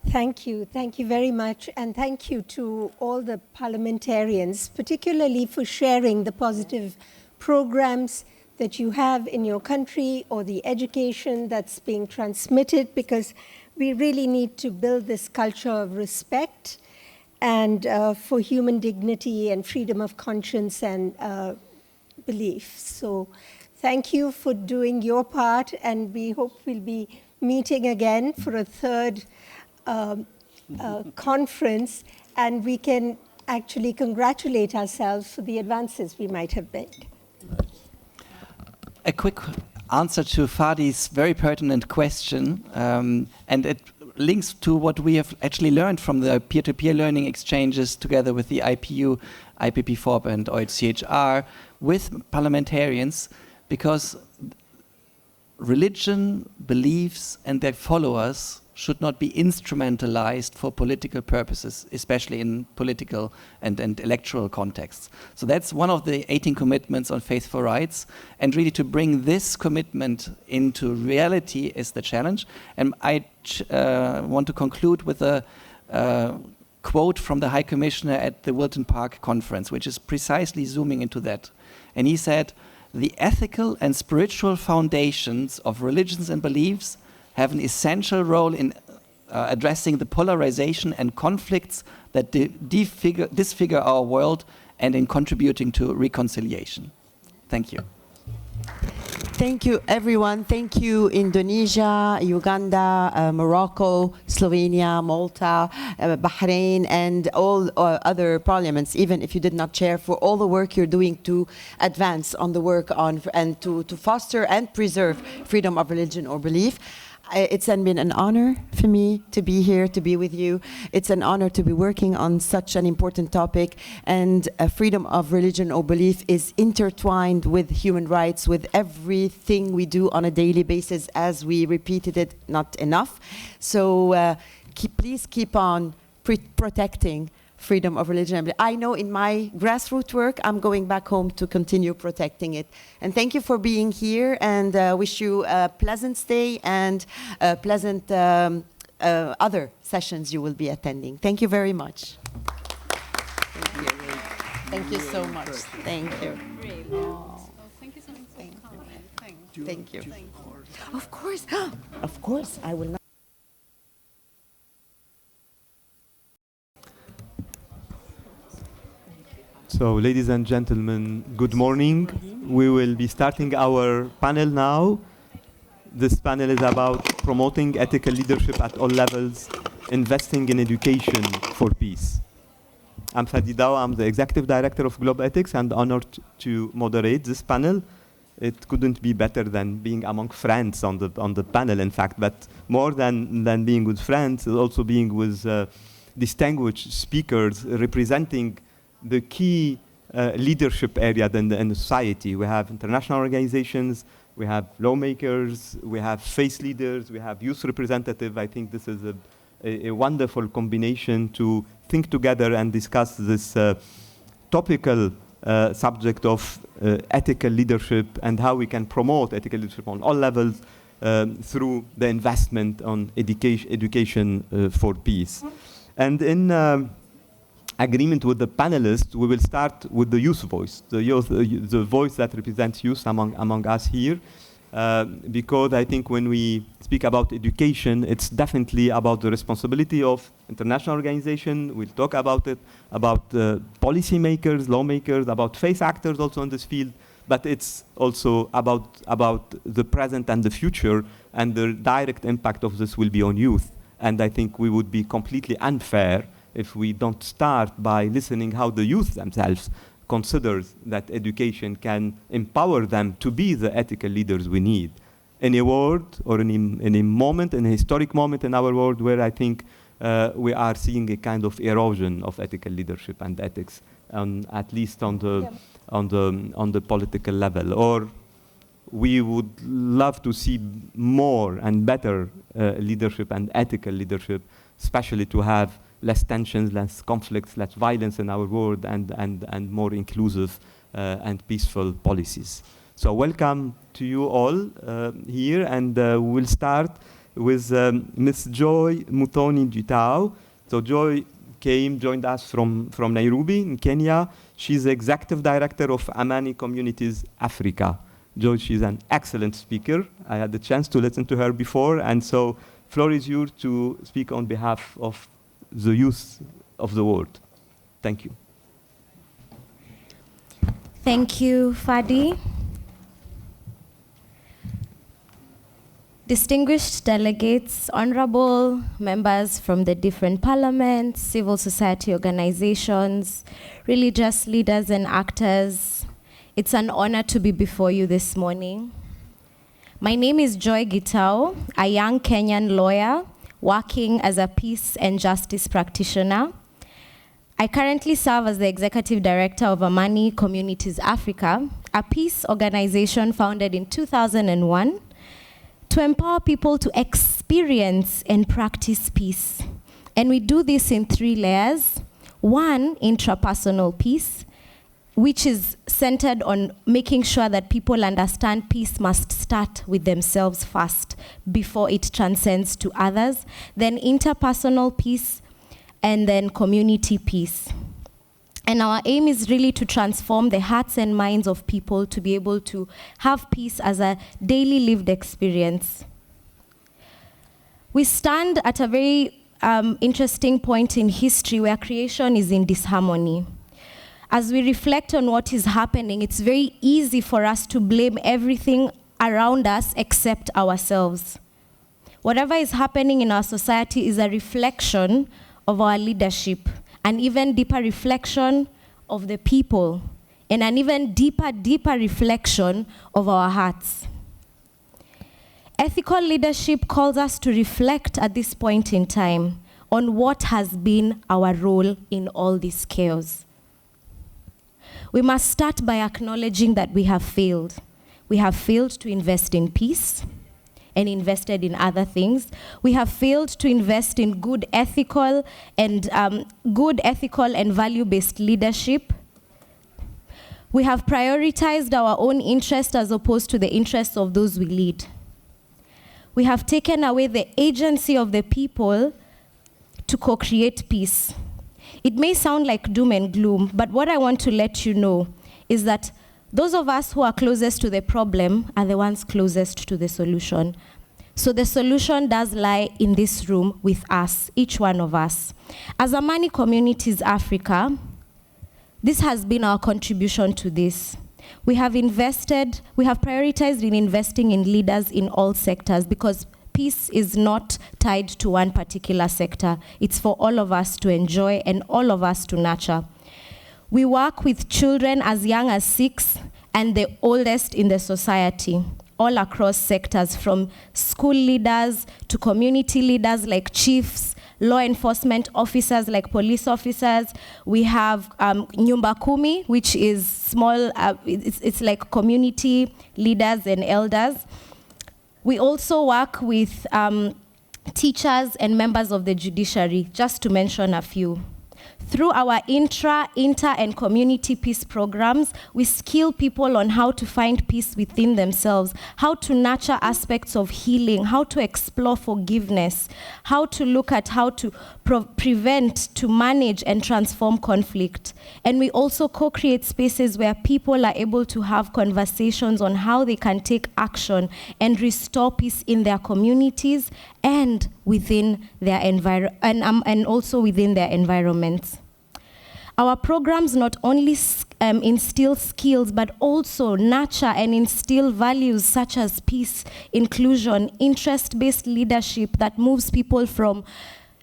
Thank you. Thank you very much. And thank you to all the parliamentarians, particularly for sharing the positive programs that you have in your country or the education that's being transmitted, because we really need to build this culture of respect and for human dignity and freedom of conscience and belief. So thank you for doing your part, and we hope we'll be meeting again for a third conference, and we can actually congratulate ourselves for the advances we might have made. A quick answer to Fadi's very pertinent question, and it links to what we have actually learned from the peer-to-peer learning exchanges together with the IPU, IPP FoRB and OHCHR with parliamentarians, because religion, beliefs and their followers should not be instrumentalized for political purposes, especially in political and electoral contexts. So that's one of the 18 commitments on Faith for Rights, and really to bring this commitment into reality is the challenge. And I want to conclude with a quote from the High Commissioner at the Wilton Park conference, which is precisely zooming into that. And he said, "The ethical and spiritual foundations of religions and beliefs have an essential role in addressing the polarization and conflicts that disfigure our world and in contributing to reconciliation." Thank you. Thank you, everyone. Thank you, Indonesia, Uganda, Morocco, Slovenia, Malta, Bahrain, and all other parliaments, even if you did not chair, for all the work you're doing to advance on the work on and to foster and preserve freedom of religion or belief. It's been an honor for me to be here, to be with you. It's an honor to be working on such an important topic. And freedom of religion or belief is intertwined with human rights, with everything we do on a daily basis, as we repeated it not enough. So please keep on protecting freedom of religion. I know in my grassroots work, I'm going back home to continue protecting it. And thank you for being here, and wish you a pleasant stay and pleasant other sessions you will be attending. Thank you very much. Thank you. Thank you so much. Thank you. Thank you so much. Thank you. Of course. Of course, I will not. So, ladies and gentlemen, good morning. We will be starting our panel now. This panel is about promoting ethical leadership at all levels, investing in education for peace. I'm Fadi Dao. I'm the Executive Director of Globe Ethics and honored to moderate this panel. It couldn't be better than being among friends on the panel, in fact, but more than being with friends, also being with distinguished speakers representing the key leadership area in the society. We have international organizations, we have lawmakers, we have faith leaders, we have youth representatives. I think this is a wonderful combination to think together and discuss this topical subject of ethical leadership and how we can promote ethical leadership on all levels through the investment on education for peace. And in agreement with the panelists, we will start with the youth voice, the voice that represents youth among us here. Because I think when we speak about education, it's definitely about the responsibility of international organizations. We'll talk about it, about policymakers, lawmakers, about faith actors also in this field, but it's also about the present and the future, and the direct impact of this will be on youth. And I think we would be completely unfair if we don't start by listening how the youth themselves considers that education can empower them to be the ethical leaders we need in a world or in a moment, in a historic moment in our world where I think we are seeing a kind of erosion of ethical leadership and ethics, at least on the political level. Or we would love to see more and better leadership and ethical leadership, especially to have less tensions, less conflicts, less violence in our world, and more inclusive and peaceful policies. So welcome to you all here, and we'll start with Ms. Joy Muthoni Gitao. So Joy joined us from Nairobi in Kenya. She's the Executive Director of Amani Communities Africa. Joy, she's an excellent speaker. I had the chance to listen to her before, and so floor is yours to speak on behalf of the youth of the world. Thank you. Thank you, Fadi. Distinguished delegates, honorable members from the different parliaments, civil society organizations, religious leaders and actors, it's an honor to be before you this morning. My name is Joy Gitao, a young Kenyan lawyer working as a peace and justice practitioner. I currently serve as the Executive Director of Amani Communities Africa, a peace organization founded in 2001 to empower people to experience and practice peace. And we do this in 3 layers. 1, intrapersonal peace, which is centered on making sure that people understand peace must start with themselves first before it transcends to others, then interpersonal peace, and then community peace. And our aim is really to transform the hearts and minds of people to be able to have peace as a daily lived experience. We stand at a very interesting point in history where creation is in disharmony. As we reflect on what is happening, it's very easy for us to blame everything around us except ourselves. Whatever is happening in our society is a reflection of our leadership, an even deeper reflection of the people, and an even deeper reflection of our hearts. Ethical leadership calls us to reflect at this point in time on what has been our role in all this chaos. We must start by acknowledging that we have failed. We have failed to invest in peace and invested in other things. We have failed to invest in good ethical and value-based leadership. We have prioritized our own interest as opposed to the interests of those we lead. We have taken away the agency of the people to co-create peace. It may sound like doom and gloom, but what I want to let you know is that those of us who are closest to the problem are the ones closest to the solution. So the solution does lie in this room with us, each one of us. As Amani Communities Africa, this has been our contribution to this. We have prioritized in investing in leaders in all sectors because peace is not tied to one particular sector. It's for all of us to enjoy and all of us to nurture. We work with children as young as 6 and the oldest in the society, all across sectors, from school leaders to community leaders like chiefs, law enforcement officers like police officers. We have Nyumba Kumi, which is small, it's like community leaders and elders. We also work with teachers and members of the judiciary, just to mention a few. Through our inter, and community peace programs, we skill people on how to find peace within themselves, how to nurture aspects of healing, how to explore forgiveness, how to look at how to prevent, to manage, and transform conflict. And we also co-create spaces where people are able to have conversations on how they can take action and restore peace in their communities and within their and also within their environments. Our programs not only instill skills, but also nurture and instill values such as peace, inclusion, interest-based leadership that moves people from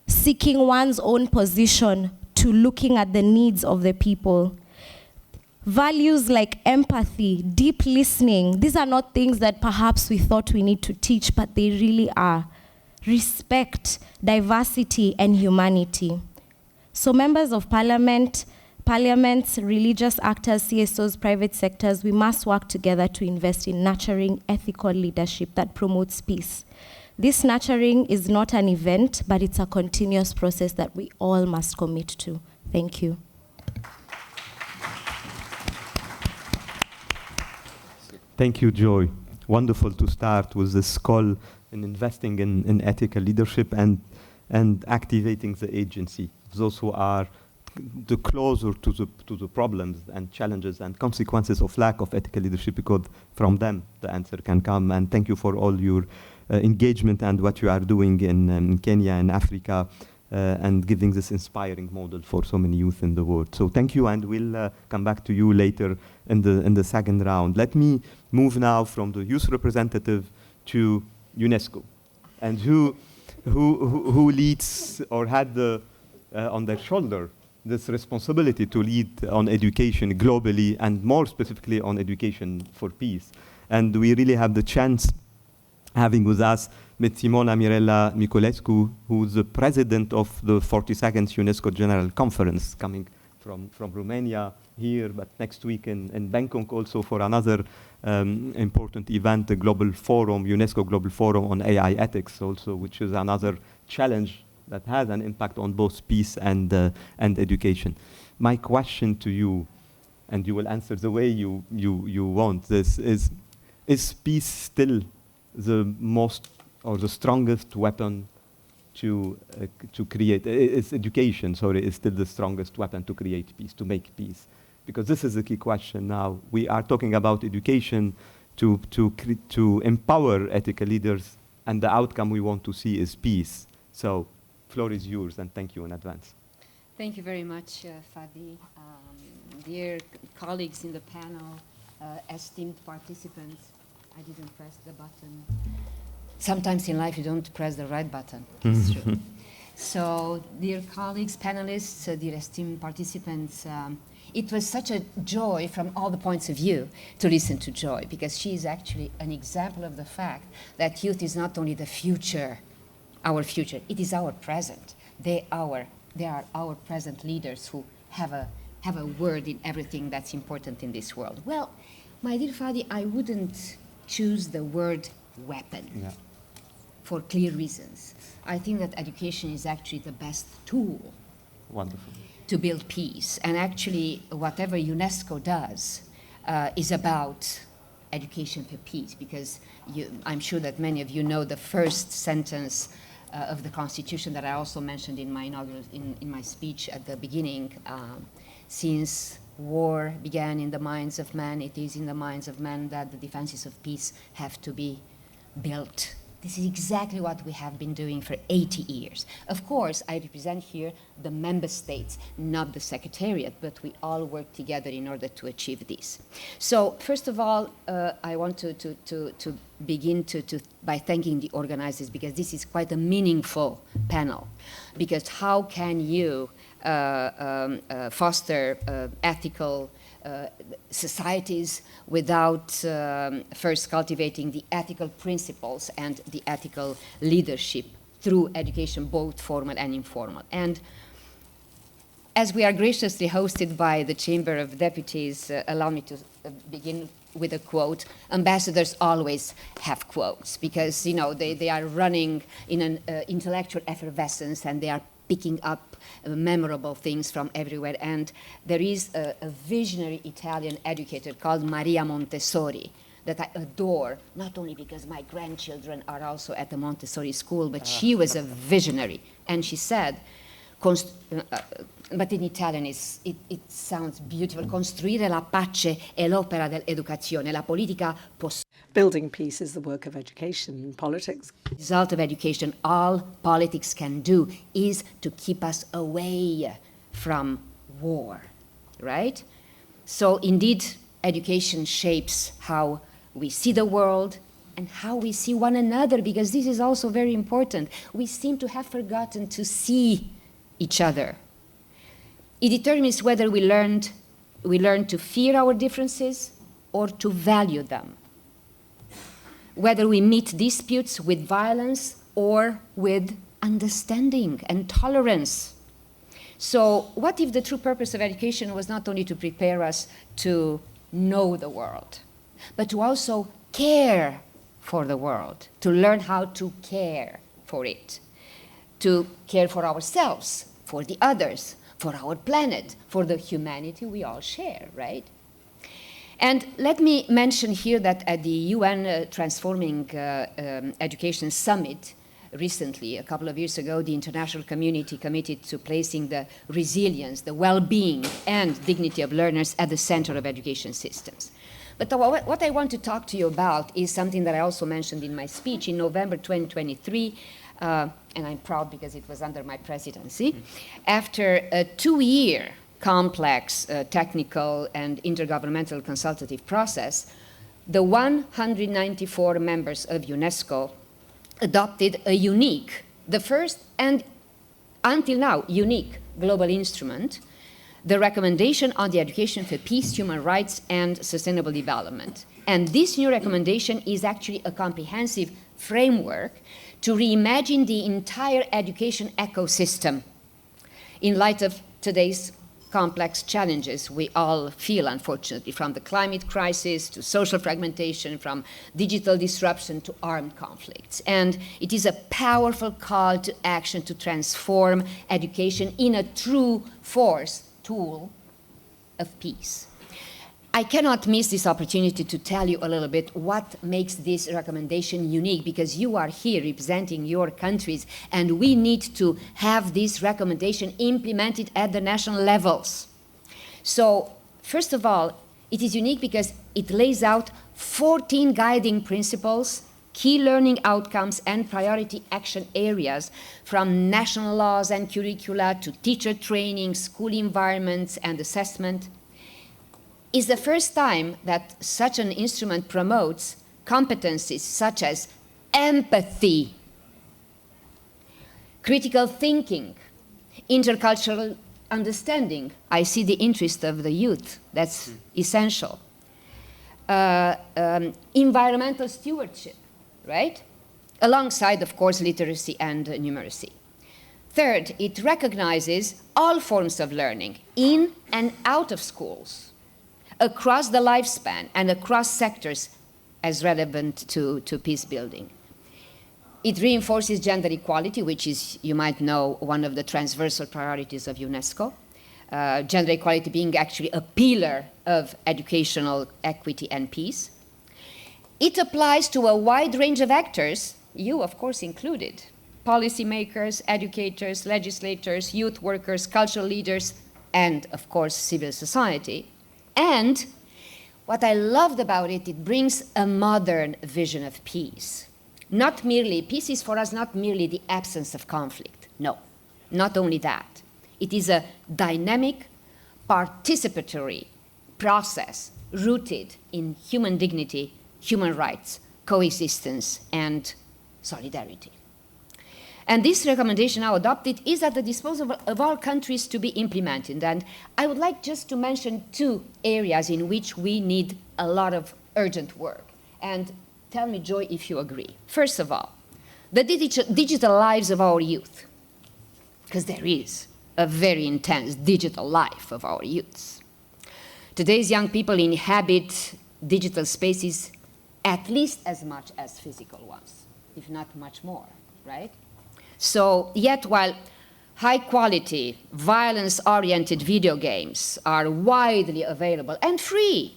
seeking one's own position to looking at the needs of the people. Values like empathy, deep listening, these are not things that perhaps we thought we need to teach, but they really are. Respect, diversity, and humanity. So members of parliaments, religious actors, CSOs, private sectors, we must work together to invest in nurturing ethical leadership that promotes peace. This nurturing is not an event, but it's a continuous process that we all must commit to. Thank you. Thank you, Joy. Wonderful to start with this call in investing in ethical leadership and activating the agency. Those who are the closer to the problems and challenges and consequences of lack of ethical leadership, because from them the answer can come. And thank you for all your engagement and what you are doing in Kenya and Africa and giving this inspiring model for so many youth in the world. So thank you, and we'll come back to you later in the second round. Let me move now from the youth representative to UNESCO, and who leads or had on their shoulder this responsibility to lead on education globally, and more specifically on education for peace. And we really have the chance having with us Ms. Simona Mirella Miculescu, who's the president of the 42nd UNESCO General Conference, coming from Romania here, but next week in Bangkok also for another important event, the Global Forum, UNESCO Global Forum on AI ethics also, which is another challenge that has an impact on both peace and education. My question to you, and you will answer the way you want this, is peace still the most or the strongest weapon to create? Is education, sorry, is still the strongest weapon to create peace, to make peace? Because this is the key question now. We are talking about education to empower ethical leaders, and the outcome we want to see is peace. So, floor is yours, and thank you in advance. Thank you very much, Fadi. Dear colleagues in the panel, esteemed participants, I didn't press the button. Sometimes in life you don't press the right button. It's true. So, dear colleagues, panelists, dear esteemed participants, it was such a joy from all the points of view to listen to Joy, because she is actually an example of the fact that youth is not only the future, our future, it is our present. They are our present leaders who have a word in everything that's important in this world. Well, my dear Fadi, I wouldn't choose the word weapon. Yeah. For clear reasons. I think that education is actually the best tool. Wonderful. To build peace. And actually, whatever UNESCO does is about education for peace, because I'm sure that many of you know the first sentence of the Constitution that I also mentioned in my inaugural, in my speech at the beginning. Since war began in the minds of man, it is in the minds of man that the defenses of peace have to be built This is exactly what we have been doing for 80 years. Of course, I represent here the member states, not the secretariat, but we all work together in order to achieve this. So, first of all, I want to begin by thanking the organizers, because this is quite a meaningful panel. Because how can you foster ethical societies without first cultivating the ethical principles and the ethical leadership through education, both formal and informal. And as we are graciously hosted by the Chamber of Deputies, allow me to begin with a quote. Ambassadors always have quotes because, you know, they are running in an intellectual effervescence, and they are picking up memorable things from everywhere. And there is a visionary Italian educator called Maria Montessori that I adore, not only because my grandchildren are also at the Montessori school, but she was a visionary. And she said, but in Italian it sounds beautiful, costruire la pace è l'opera dell'educazione, la politica Building peace is the work of education and politics. The result of education, all politics can do is to keep us away from war, right? So indeed, education shapes how we see the world and how we see one another, because this is also very important. We seem to have forgotten to see each other. It determines whether we learn to fear our differences or to value them, whether we meet disputes with violence or with understanding and tolerance. So what if the true purpose of education was not only to prepare us to know the world, but to also care for the world, to learn how to care for it, to care for ourselves, for the others, for our planet, for the humanity we all share, right? And let me mention here that at the UN Transforming Education Summit recently, a couple of years ago, the international community committed to placing the resilience, the well-being, and dignity of learners at the center of education systems. But what I want to talk to you about is something that I also mentioned in my speech in November 2023, and I'm proud because it was under my presidency. After a 2-year complex technical and intergovernmental consultative process, the 194 members of UNESCO adopted a unique, the first and until now unique global instrument, the recommendation on the education for peace, human rights, and sustainable development. And this new recommendation is actually a comprehensive framework to reimagine the entire education ecosystem in light of today's complex challenges we all feel, unfortunately, from the climate crisis to social fragmentation, from digital disruption to armed conflicts. And it is a powerful call to action to transform education in a true force tool of peace. I cannot miss this opportunity to tell you a little bit what makes this recommendation unique, because you are here representing your countries, and we need to have this recommendation implemented at the national levels. So, first of all, it is unique because it lays out 14 guiding principles, key learning outcomes, and priority action areas, from national laws and curricula to teacher training, school environments, and assessment. It's the first time that such an instrument promotes competencies such as empathy, critical thinking, intercultural understanding. I see the interest of the youth. That's essential. Environmental stewardship, right? Alongside, of course, literacy and numeracy. Third, it recognizes all forms of learning in and out of schools, across the lifespan and across sectors as relevant to peace building. It reinforces gender equality, which is, you might know, one of the transversal priorities of UNESCO. Gender equality being actually a pillar of educational equity and peace. It applies to a wide range of actors, you of course included, policymakers, educators, legislators, youth workers, cultural leaders, and of course civil society. And what I loved about it, it brings a modern vision of peace, not merely, peace is for us not merely the absence of conflict. No, not only that. It is a dynamic, participatory process rooted in human dignity, human rights, coexistence, and solidarity. And this recommendation now adopted is at the disposal of all countries to be implemented. And I would like just to mention 2 areas in which we need a lot of urgent work. And tell me, Joy, if you agree. First of all, the digital lives of our youth, because there is a very intense digital life of our youths. Today's young people inhabit digital spaces at least as much as physical ones, if not much more, right? So, yet while high-quality, violence-oriented video games are widely available and free,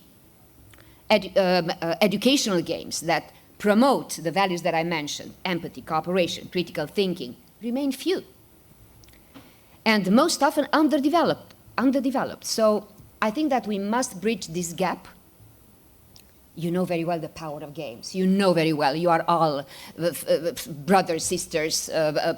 educational games that promote the values that I mentioned, empathy, cooperation, critical thinking, remain few. And most often underdeveloped. So I think that we must bridge this gap. You know very well the power of games. You know very well, you are all brothers, sisters,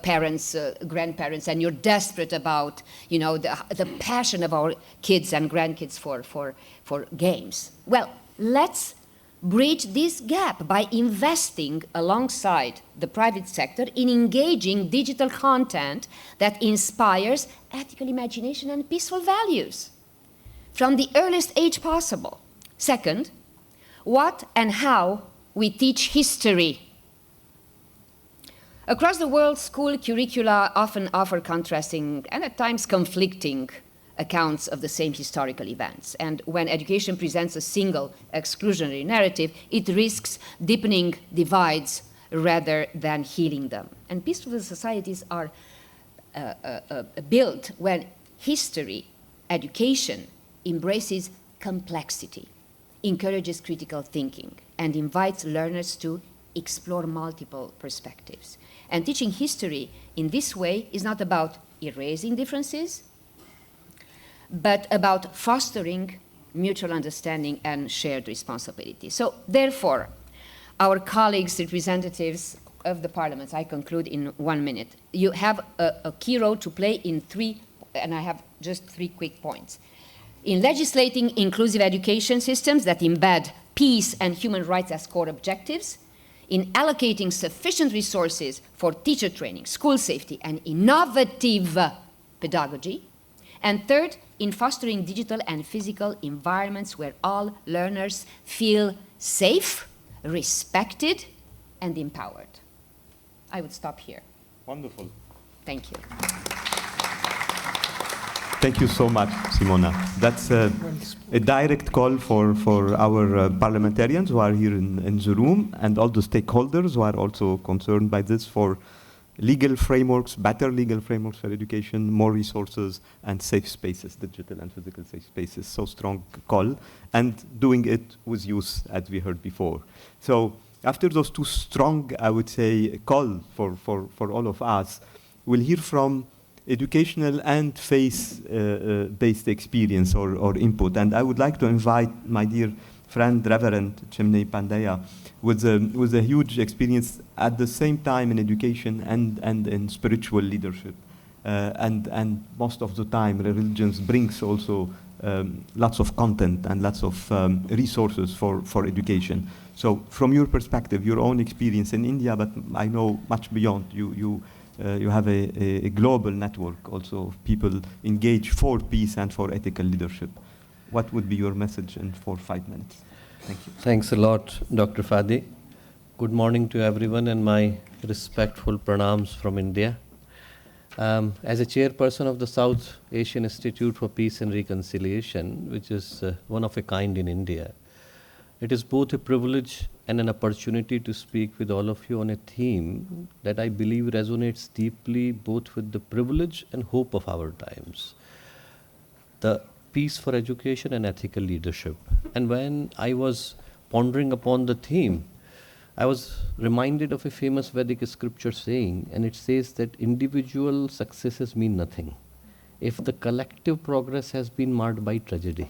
parents, grandparents, and you're desperate about, you know, the passion of our kids and grandkids for games. Well, let's bridge this gap by investing alongside the private sector in engaging digital content that inspires ethical imagination and peaceful values from the earliest age possible. Second, what and how we teach history. Across the world, school curricula often offer contrasting and at times conflicting accounts of the same historical events. And when education presents a single exclusionary narrative, it risks deepening divides rather than healing them. And peaceful societies are built when history, education, embraces complexity, encourages critical thinking, and invites learners to explore multiple perspectives. And teaching history in this way is not about erasing differences, but about fostering mutual understanding and shared responsibility. So therefore, our colleagues, representatives of the parliaments, I conclude in 1 minute. You have a key role to play in 3, and I have just 3 quick points. In legislating inclusive education systems that embed peace and human rights as core objectives, in allocating sufficient resources for teacher training, school safety, and innovative pedagogy, and third, in fostering digital and physical environments where all learners feel safe, respected, and empowered. I would stop here. Wonderful. Thank you. Thank you so much, Simona. That's a direct call for our parliamentarians who are here in the room and all the stakeholders who are also concerned by this for legal frameworks, better legal frameworks for education, more resources, and safe spaces, digital and physical safe spaces. So strong call, and doing it with youth, as we heard before. So after those 2 strong, I would say, call for all of us, we'll hear from educational and faith-based experience or input. And I would like to invite my dear friend, Reverend Chimney Pandya, with a huge experience at the same time in education and in spiritual leadership. And most of the time, religions brings also lots of content and lots of resources for education. So from your perspective, your own experience in India, but I know much beyond, you have a global network also of people engaged for peace and for ethical leadership. What would be your message in 4 or 5 minutes? Thank you. Thanks a lot, Dr. Fadi. Good morning to everyone and my respectful pranams from India. As a chairperson of the South Asian Institute for Peace and Reconciliation, which is one of a kind in India, it is both a privilege and an opportunity to speak with all of you on a theme that I believe resonates deeply both with the privilege and hope of our times. The peace for education and ethical leadership. And when I was pondering upon the theme, I was reminded of a famous Vedic scripture saying, and it says that individual successes mean nothing if the collective progress has been marred by tragedy.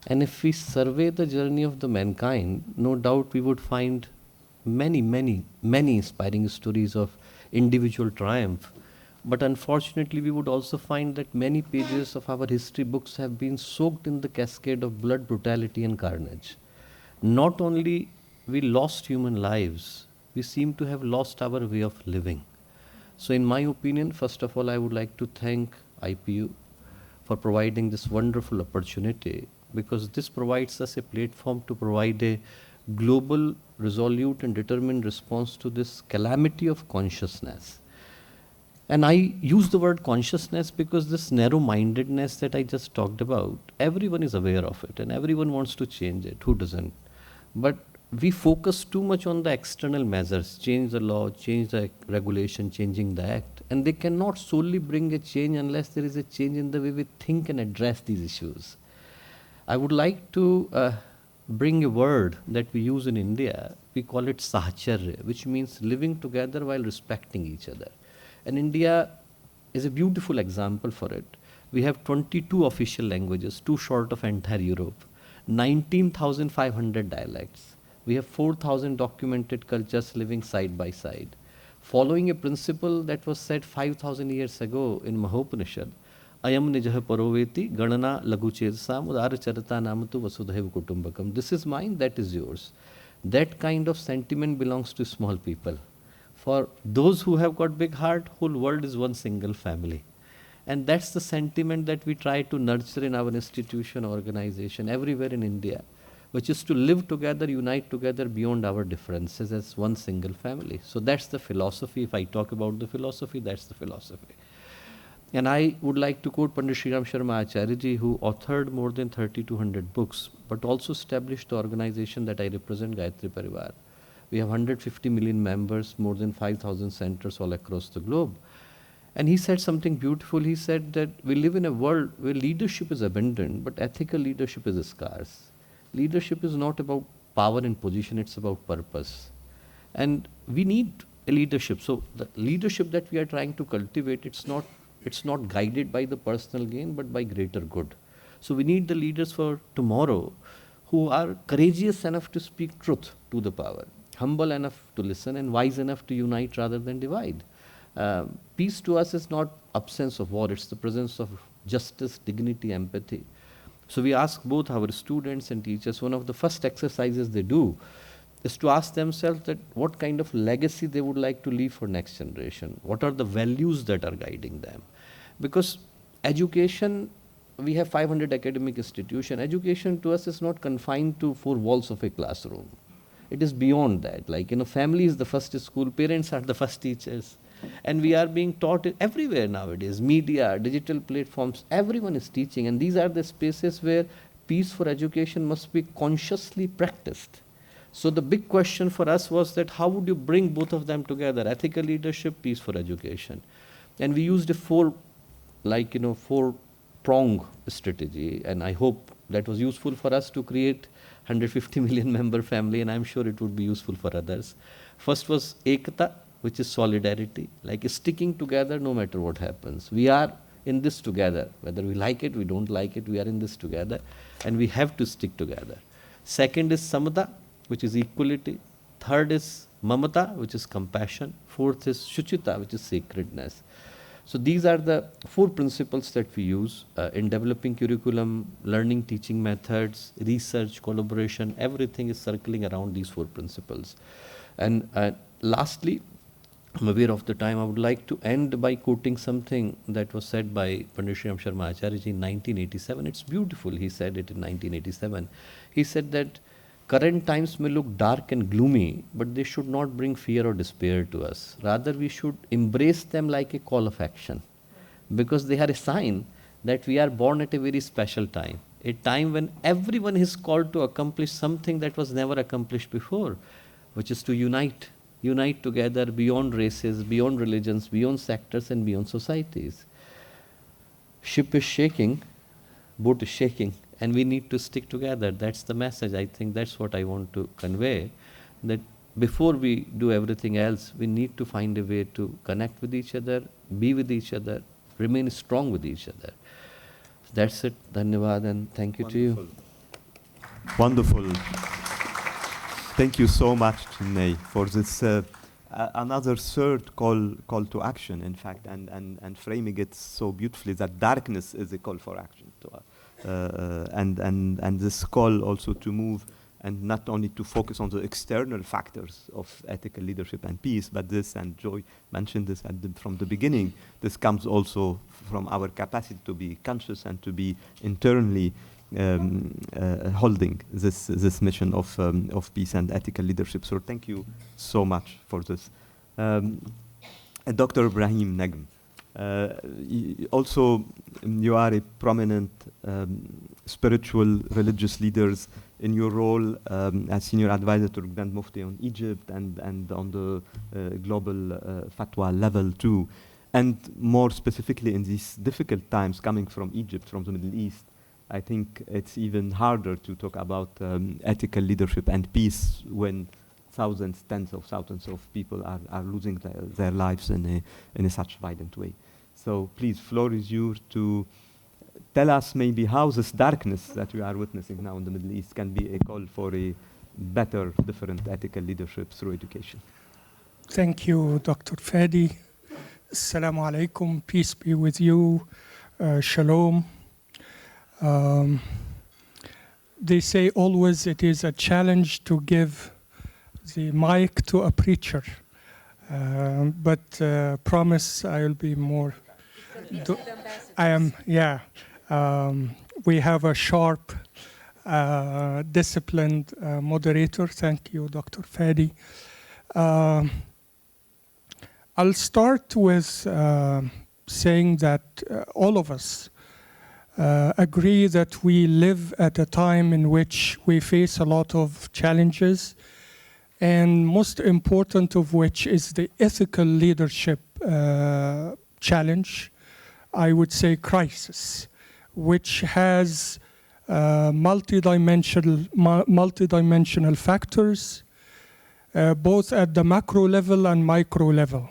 And if we survey the journey of the mankind, no doubt we would find many, many, many inspiring stories of individual triumph. But unfortunately, we would also find that many pages of our history books have been soaked in the cascade of blood, brutality, and carnage. Not only we lost human lives, we seem to have lost our way of living. So in my opinion, first of all, I would like to thank IPU for providing this wonderful opportunity, because this provides us a platform to provide a global, resolute and determined response to this calamity of consciousness. And I use the word consciousness because this narrow-mindedness that I just talked about, everyone is aware of it and everyone wants to change it. Who doesn't? But we focus too much on the external measures, change the law, change the regulation, changing the act, and they cannot solely bring a change unless there is a change in the way we think and address these issues. I would like to bring a word that we use in India. We call it sahacharya, which means living together while respecting each other. And India is a beautiful example for it. We have 22 official languages, too short of entire Europe, 19,500 dialects. We have 4,000 documented cultures living side by side, following a principle that was said 5,000 years ago in Mahopanishad, Ayam nijah paroveti ganana laguchetsam udara charata namatu vasudhaiva kutumbakam. This is mine, that is yours. That kind of sentiment belongs to small people. For those who have got big heart, whole world is one single family. And that's the sentiment that we try to nurture in our institution, organization, everywhere in India, which is to live together, unite together beyond our differences as one single family. So that's the philosophy. If I talk about the philosophy, that's the philosophy. And I would like to quote Pandit Sriram Sharma Acharya, who authored more than 3,200 books, but also established the organization that I represent, Gayatri Parivar. We have 150 million members, more than 5,000 centers all across the globe. And he said something beautiful. He said that we live in a world where leadership is abundant, but ethical leadership is scarce. Leadership is not about power and position, it's about purpose. And we need a leadership. So the leadership that we are trying to cultivate, it's not guided by the personal gain, but by greater good. So we need the leaders for tomorrow who are courageous enough to speak truth to the power, humble enough to listen, and wise enough to unite rather than divide. Peace to us is not absence of war, it's the presence of justice, dignity, empathy. So we ask both our students and teachers, one of the first exercises they do is to ask themselves that what kind of legacy they would like to leave for next generation. What are the values that are guiding them? Because education, we have 500 academic institutions. Education to us is not confined to 4 walls of a classroom. It is beyond that. Like, family is the first school, parents are the first teachers. And we are being taught everywhere nowadays, media, digital platforms, everyone is teaching. And these are the spaces where peace for education must be consciously practiced. So the big question for us was that how would you bring both of them together, ethical leadership, peace for education? And we used a 4-prong strategy, and I hope that was useful for us to create 150 million member family, and I'm sure it would be useful for others. First was ekata, which is solidarity, like sticking together no matter what happens. We are in this together, whether we like it, we don't like it, we are in this together, and we have to stick together. Second is samata, which is equality. Third is mamata, which is compassion. Fourth is shuchita, which is sacredness. So these are the 4 principles that we use in developing curriculum, learning, teaching methods, research, collaboration. Everything is circling around these 4 principles. And lastly, I'm aware of the time, I would like to end by quoting something that was said by Pandit Sriram Sharma Acharya in 1987. It's beautiful. He said it in 1987. He said that current times may look dark and gloomy, but they should not bring fear or despair to us. Rather, we should embrace them like a call of action, because they are a sign that we are born at a very special time, a time when everyone is called to accomplish something that was never accomplished before, which is to unite together beyond races, beyond religions, beyond sectors, and beyond societies. Ship is shaking, boat is shaking, and we need to stick together. That's the message. I think that's what I want to convey, that before we do everything else, we need to find a way to connect with each other, be with each other, remain strong with each other. That's it. Dhanyavad, and thank you to you. Wonderful. Thank you so much, Chiney, for this another third call to action, in fact, and framing it so beautifully that darkness is a call for action, and this call also to move and not only to focus on the external factors of ethical leadership and peace, but this, and Joy mentioned this from the beginning, this comes also from our capacity to be conscious and to be internally holding this mission of peace and ethical leadership. So thank you so much for this. Dr. Ibrahim Negm, also you are a prominent spiritual religious leaders in your role as senior advisor to Grand Mufti on Egypt and on the global fatwa level too. And more specifically in these difficult times coming from Egypt, from the Middle East, I think it's even harder to talk about ethical leadership and peace when thousands, tens of thousands of people are losing their lives in a such violent way. So please, floor is yours to tell us maybe how this darkness that we are witnessing now in the Middle East can be a call for a better, different ethical leadership through education. Thank you, Dr. Fadi. Assalamu alaikum, peace be with you, shalom. They say always it is a challenge to give the mic to a preacher, but promise I will be more. I am, yeah. We have a sharp, disciplined moderator. Thank you, Dr. Fadi. I'll start with saying that all of us agree that we live at a time in which we face a lot of challenges, and most important of which is the ethical leadership challenge, I would say crisis, which has multidimensional factors, both at the macro level and micro level.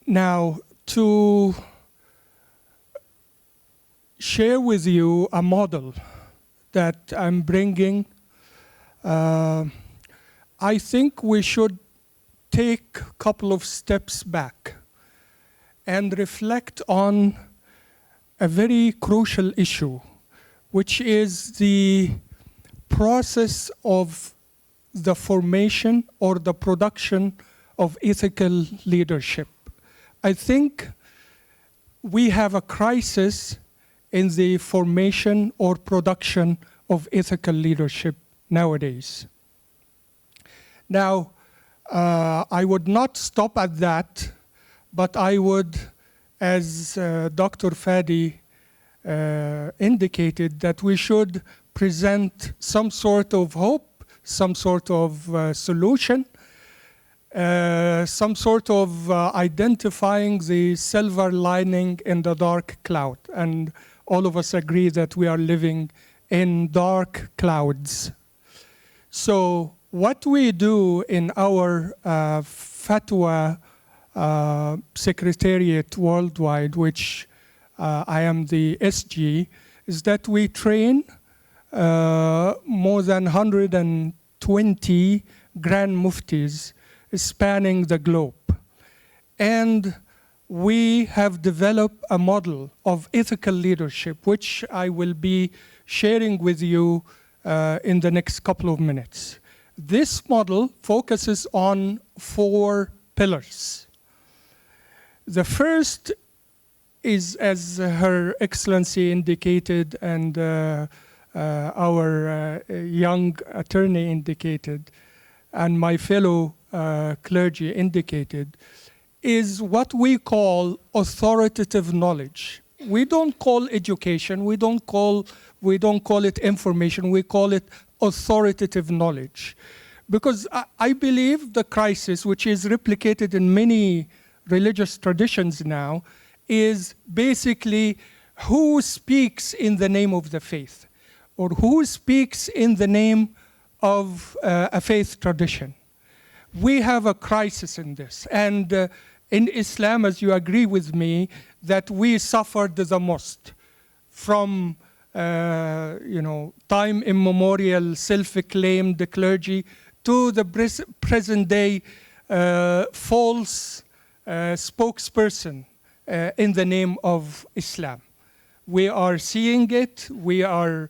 Now, to share with you a model that I'm bringing, I think we should take a couple of steps back and reflect on a very crucial issue, which is the process of the formation or the production of ethical leadership. I think we have a crisis in the formation or production of ethical leadership nowadays. Now, I would not stop at that, but I would, as Dr. Fadi indicated, that we should present some sort of hope, some sort of solution, some sort of identifying the silver lining in the dark cloud. And all of us agree that we are living in dark clouds. So what we do in our fatwa secretariat worldwide, which I am the SG, is that we train more than 120 Grand Muftis spanning the globe. And we have developed a model of ethical leadership, which I will be sharing with you in the next couple of minutes. This model focuses on 4 pillars. The first is, as Her Excellency indicated and our young attorney indicated, and my fellow clergy indicated, is what we call authoritative knowledge. We don't call education, we don't call it information, we call it authoritative knowledge. Because I believe the crisis, which is replicated in many religious traditions now, is basically who speaks in the name of the faith, or who speaks in the name of a faith tradition. We have a crisis in this. And in Islam, as you agree with me, that we suffered the most from time immemorial self-acclaimed clergy to the present day false spokesperson in the name of Islam. We are seeing it. We are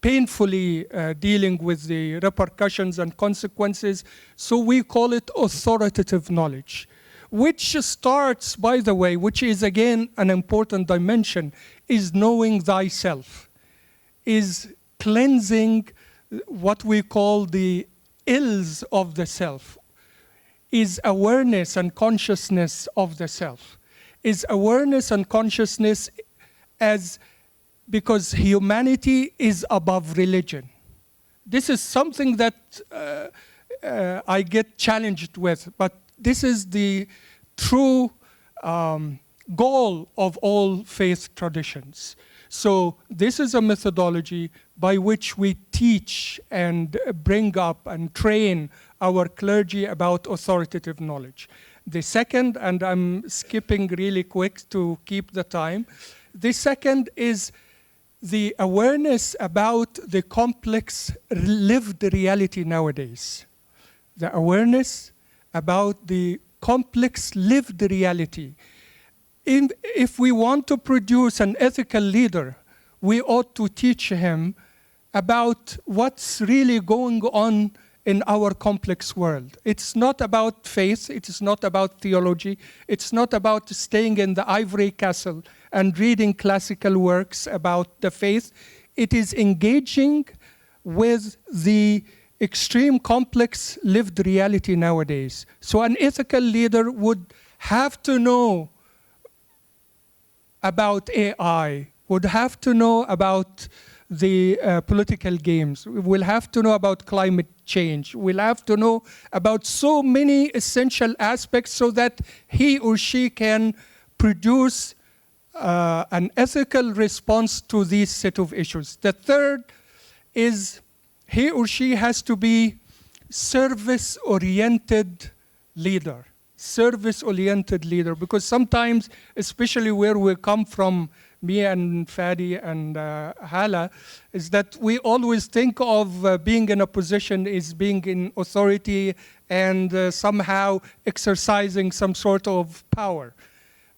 painfully dealing with the repercussions and consequences. So we call it authoritative knowledge, which starts, by the way, which is again an important dimension, is knowing thyself, is cleansing what we call the ills of the self, is awareness and consciousness of the self, is awareness and consciousness because humanity is above religion. This is something that I get challenged with, but this is the true goal of all faith traditions. So this is a methodology by which we teach and bring up and train our clergy about authoritative knowledge. The second, and I'm skipping really quick to keep the time, the second is the awareness about the complex lived reality nowadays. The awareness about the complex lived reality. If we want to produce an ethical leader, we ought to teach him about what's really going on in our complex world. It's not about faith, it's not about theology, it's not about staying in the ivory castle and reading classical works about the faith. It is engaging with the extreme complex lived reality nowadays. So an ethical leader would have to know about AI, would have to know about the political games, we'll have to know about climate change, we'll have to know about so many essential aspects so that he or she can produce an ethical response to these set of issues. The third is he or she has to be service-oriented leader. Service-oriented leader, because sometimes, especially where we come from, me and Fadi and Hala, is that we always think of being in a position is being in authority and somehow exercising some sort of power.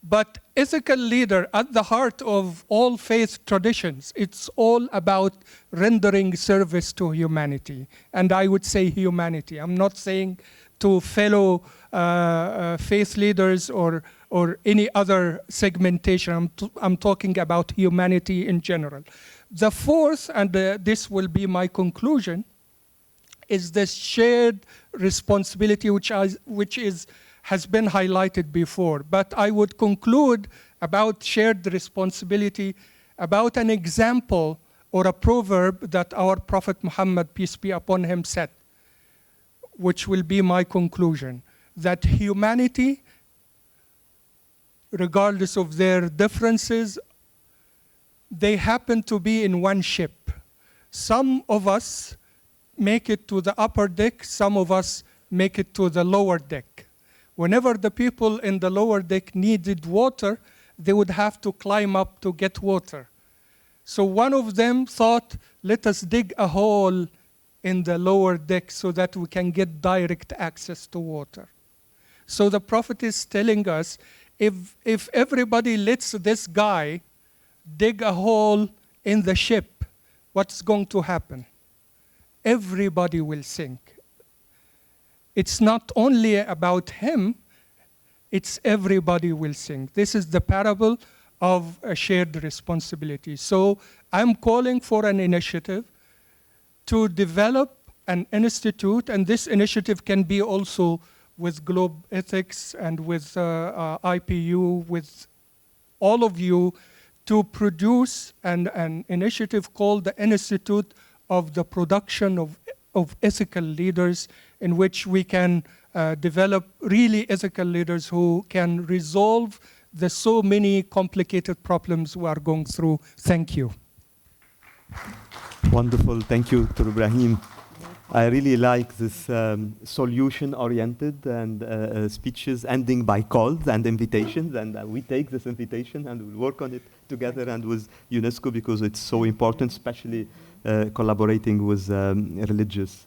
But ethical leader, at the heart of all faith traditions, it's all about rendering service to humanity. And I would say humanity. I'm not saying to fellow faith leaders or any other segmentation. I'm talking about humanity in general. The fourth, and this will be my conclusion, is this shared responsibility, which has been highlighted before. But I would conclude about shared responsibility about an example or a proverb that our Prophet Muhammad, peace be upon him, said, which will be my conclusion, that humanity, regardless of their differences, they happen to be in one ship. Some of us make it to the upper deck, some of us make it to the lower deck. Whenever the people in the lower deck needed water, they would have to climb up to get water. So one of them thought, let us dig a hole in the lower deck so that we can get direct access to water. So the Prophet is telling us, if everybody lets this guy dig a hole in the ship, what's going to happen? Everybody will sink. It's not only about him, it's everybody will sink. This is the parable of a shared responsibility. So I'm calling for an initiative to develop an institute, and this initiative can be also with Globe Ethics and with IPU, with all of you, to produce an initiative called the Institute of the Production of Ethical Leaders, in which we can develop really ethical leaders who can resolve the so many complicated problems we are going through. Thank you. Wonderful. Thank you, Dr. Ibrahim. I really like this solution-oriented and speeches ending by calls and invitations, and we take this invitation and we work on it together and with UNESCO because it's so important, especially collaborating with religious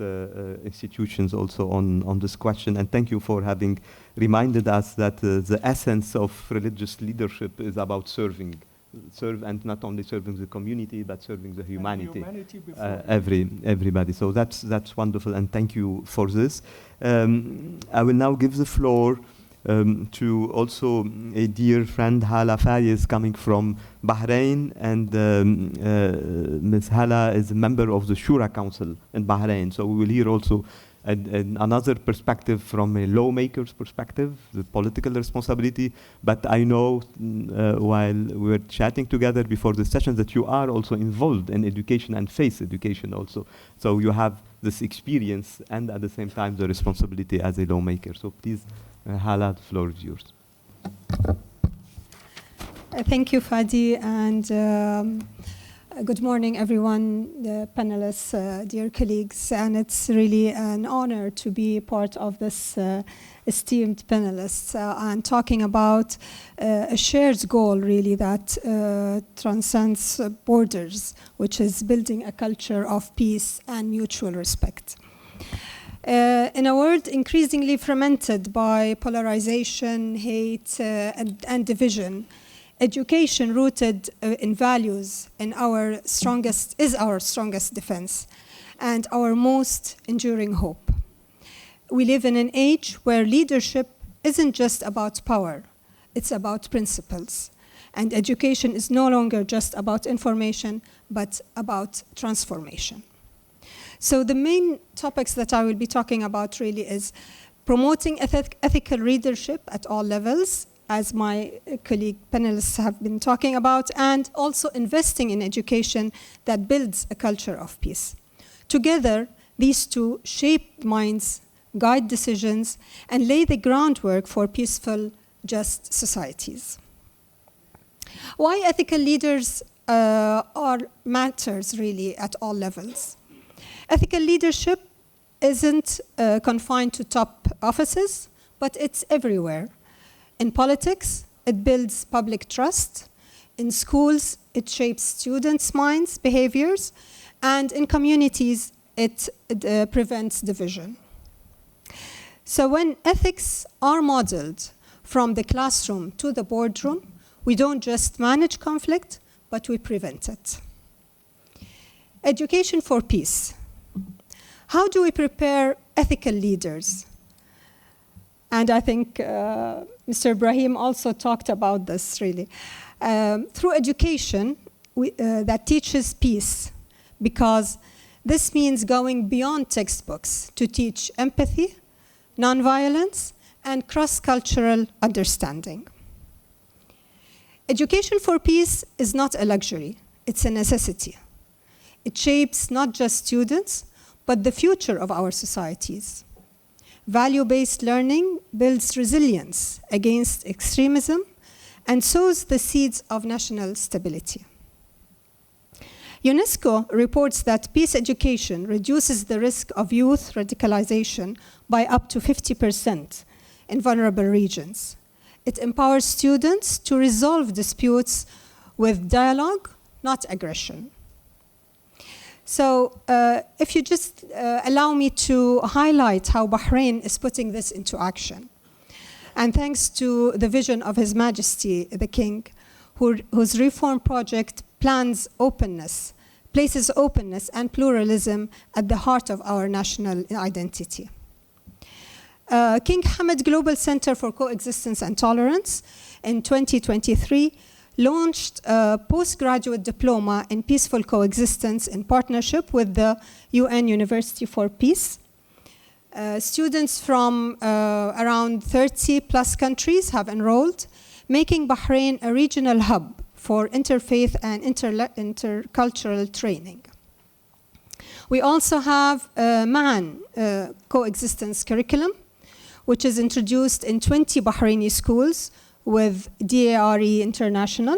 institutions also on this question. And thank you for having reminded us that the essence of religious leadership is about serve and not only serving the community but serving the humanity, everybody. So that's wonderful, and thank you for this. I will now give the floor to also a dear friend, Hala Fayez, coming from Bahrain, and Ms. Hala is a member of the Shura Council in Bahrain. So we will hear also another perspective from a lawmaker's perspective, the political responsibility. But I know while we were chatting together before the session that you are also involved in education and faith education also. So you have this experience and at the same time the responsibility as a lawmaker. So please, Hala, the floor is yours. Thank you, Fadi, and good morning, everyone, the panelists, dear colleagues, and it's really an honor to be part of this esteemed panelists and talking about a shared goal, really, that transcends borders, which is building a culture of peace and mutual respect. In a world increasingly fermented by polarization, hate, and division, education rooted in values is our strongest defense and our most enduring hope. We live in an age where leadership isn't just about power, it's about principles. And education is no longer just about information, but about transformation. So the main topics that I will be talking about really is promoting ethical leadership at all levels, as my colleague panelists have been talking about, and also investing in education that builds a culture of peace. Together, these two shape minds, guide decisions, and lay the groundwork for peaceful, just societies. Why ethical leaders matters really at all levels. Ethical leadership isn't confined to top offices, but it's everywhere. In politics, it builds public trust. In schools, it shapes students' minds, behaviors. And in communities, it prevents division. So when ethics are modeled from the classroom to the boardroom, we don't just manage conflict, but we prevent it. Education for peace. How do we prepare ethical leaders? And I think Mr. Ibrahim also talked about this, really. Through education that teaches peace, because this means going beyond textbooks to teach empathy, nonviolence, and cross-cultural understanding. Education for peace is not a luxury, it's a necessity. It shapes not just students, but the future of our societies. Value-based learning builds resilience against extremism and sows the seeds of national stability. UNESCO reports that peace education reduces the risk of youth radicalization by up to 50% in vulnerable regions. It empowers students to resolve disputes with dialogue, not aggression. So if you just allow me to highlight how Bahrain is putting this into action. And thanks to the vision of His Majesty, the King, whose reform project places openness and pluralism at the heart of our national identity. King Hamad Global Center for Coexistence and Tolerance in 2023 launched a postgraduate diploma in peaceful coexistence in partnership with the UN University for Peace. Students from around 30 plus countries have enrolled, making Bahrain a regional hub for interfaith and intercultural training. We also have a MAN coexistence curriculum, which is introduced in 20 Bahraini schools with DARE International.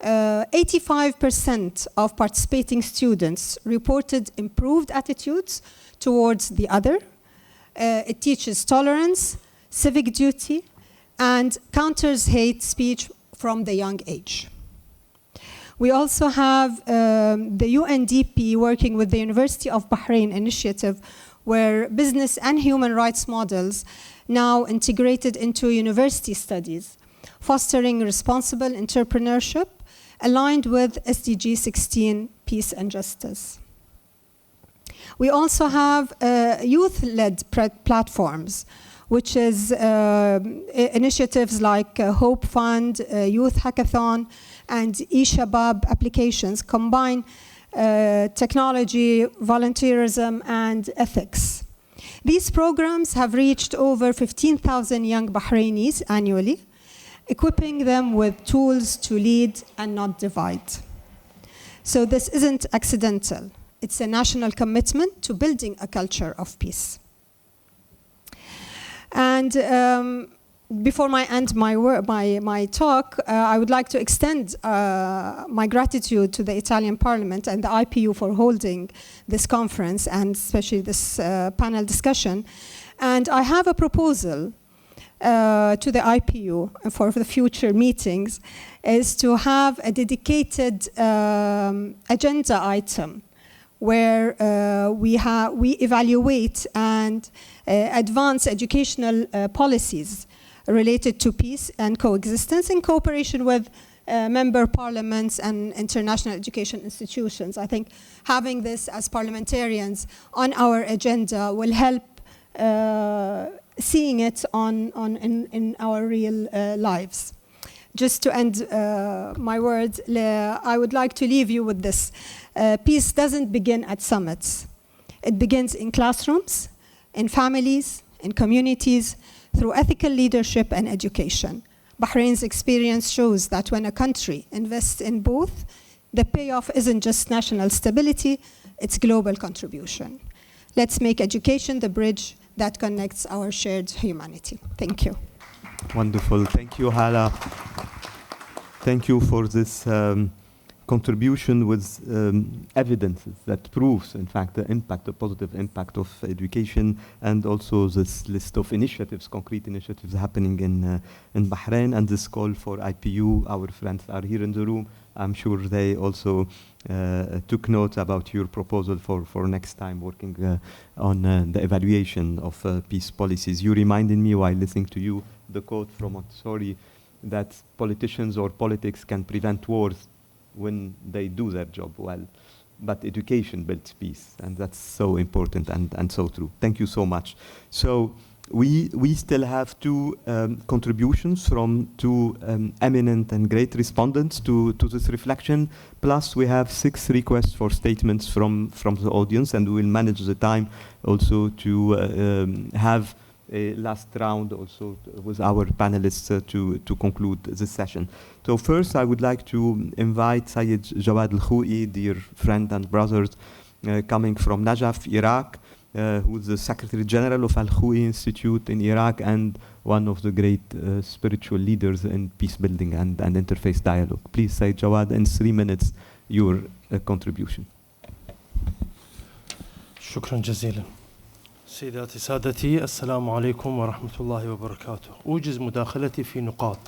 85% of participating students reported improved attitudes towards the other. It teaches tolerance, civic duty, and counters hate speech from the young age. We also have the UNDP working with the University of Bahrain initiative, where business and human rights models now integrated into university studies, fostering responsible entrepreneurship aligned with SDG 16, peace and justice. We also have youth-led platforms, which is initiatives like Hope Fund, Youth Hackathon, and e-Shabab applications combine technology, volunteerism, and ethics. These programs have reached over 15,000 young Bahrainis annually, equipping them with tools to lead and not divide. So this isn't accidental. It's a national commitment to building a culture of peace. And before I end my talk, I would like to extend my gratitude to the Italian Parliament and the IPU for holding this conference and especially this panel discussion. And I have a proposal to the IPU for the future meetings is to have a dedicated agenda item where we evaluate and advance educational policies related to peace and coexistence in cooperation with member parliaments and international education institutions. I think having this as parliamentarians on our agenda will help seeing it in our real lives. Just to end my words, I would like to leave you with this. Peace doesn't begin at summits. It begins in classrooms, in families, in communities, through ethical leadership and education. Bahrain's experience shows that when a country invests in both, the payoff isn't just national stability, it's global contribution. Let's make education the bridge that connects our shared humanity. Thank you. Wonderful. Thank you, Hala. Thank you for this contribution with evidences that proves, in fact, the impact, the positive impact of education, and also this list of initiatives, concrete initiatives happening in Bahrain, and this call for IPU. Our friends are here in the room. I'm sure they also took note about your proposal for next time working on the evaluation of peace policies. You reminded me while listening to you the quote from Montessori that politicians or politics can prevent wars when they do their job well, but education builds peace, and that's so important and so true. Thank you so much. So we still have two contributions from two eminent and great respondents to this reflection, plus we have 6 requests for statements from the audience, and we will manage the time also to have a last round also with our panelists to conclude this session. So first I would like to invite Syed Jawad Al-Khoui, dear friend and brothers, coming from Najaf, Iraq, who is the Secretary General of Al-Khoui Institute in Iraq and one of the great spiritual leaders in peace building and interfaith dialogue. Please, Syed Jawad, in 3 minutes, your contribution. شكرا جزيلا. سيداتي سادتي السلام عليكم ورحمة الله وبركاته. أوجز مداخلتي في نقاط.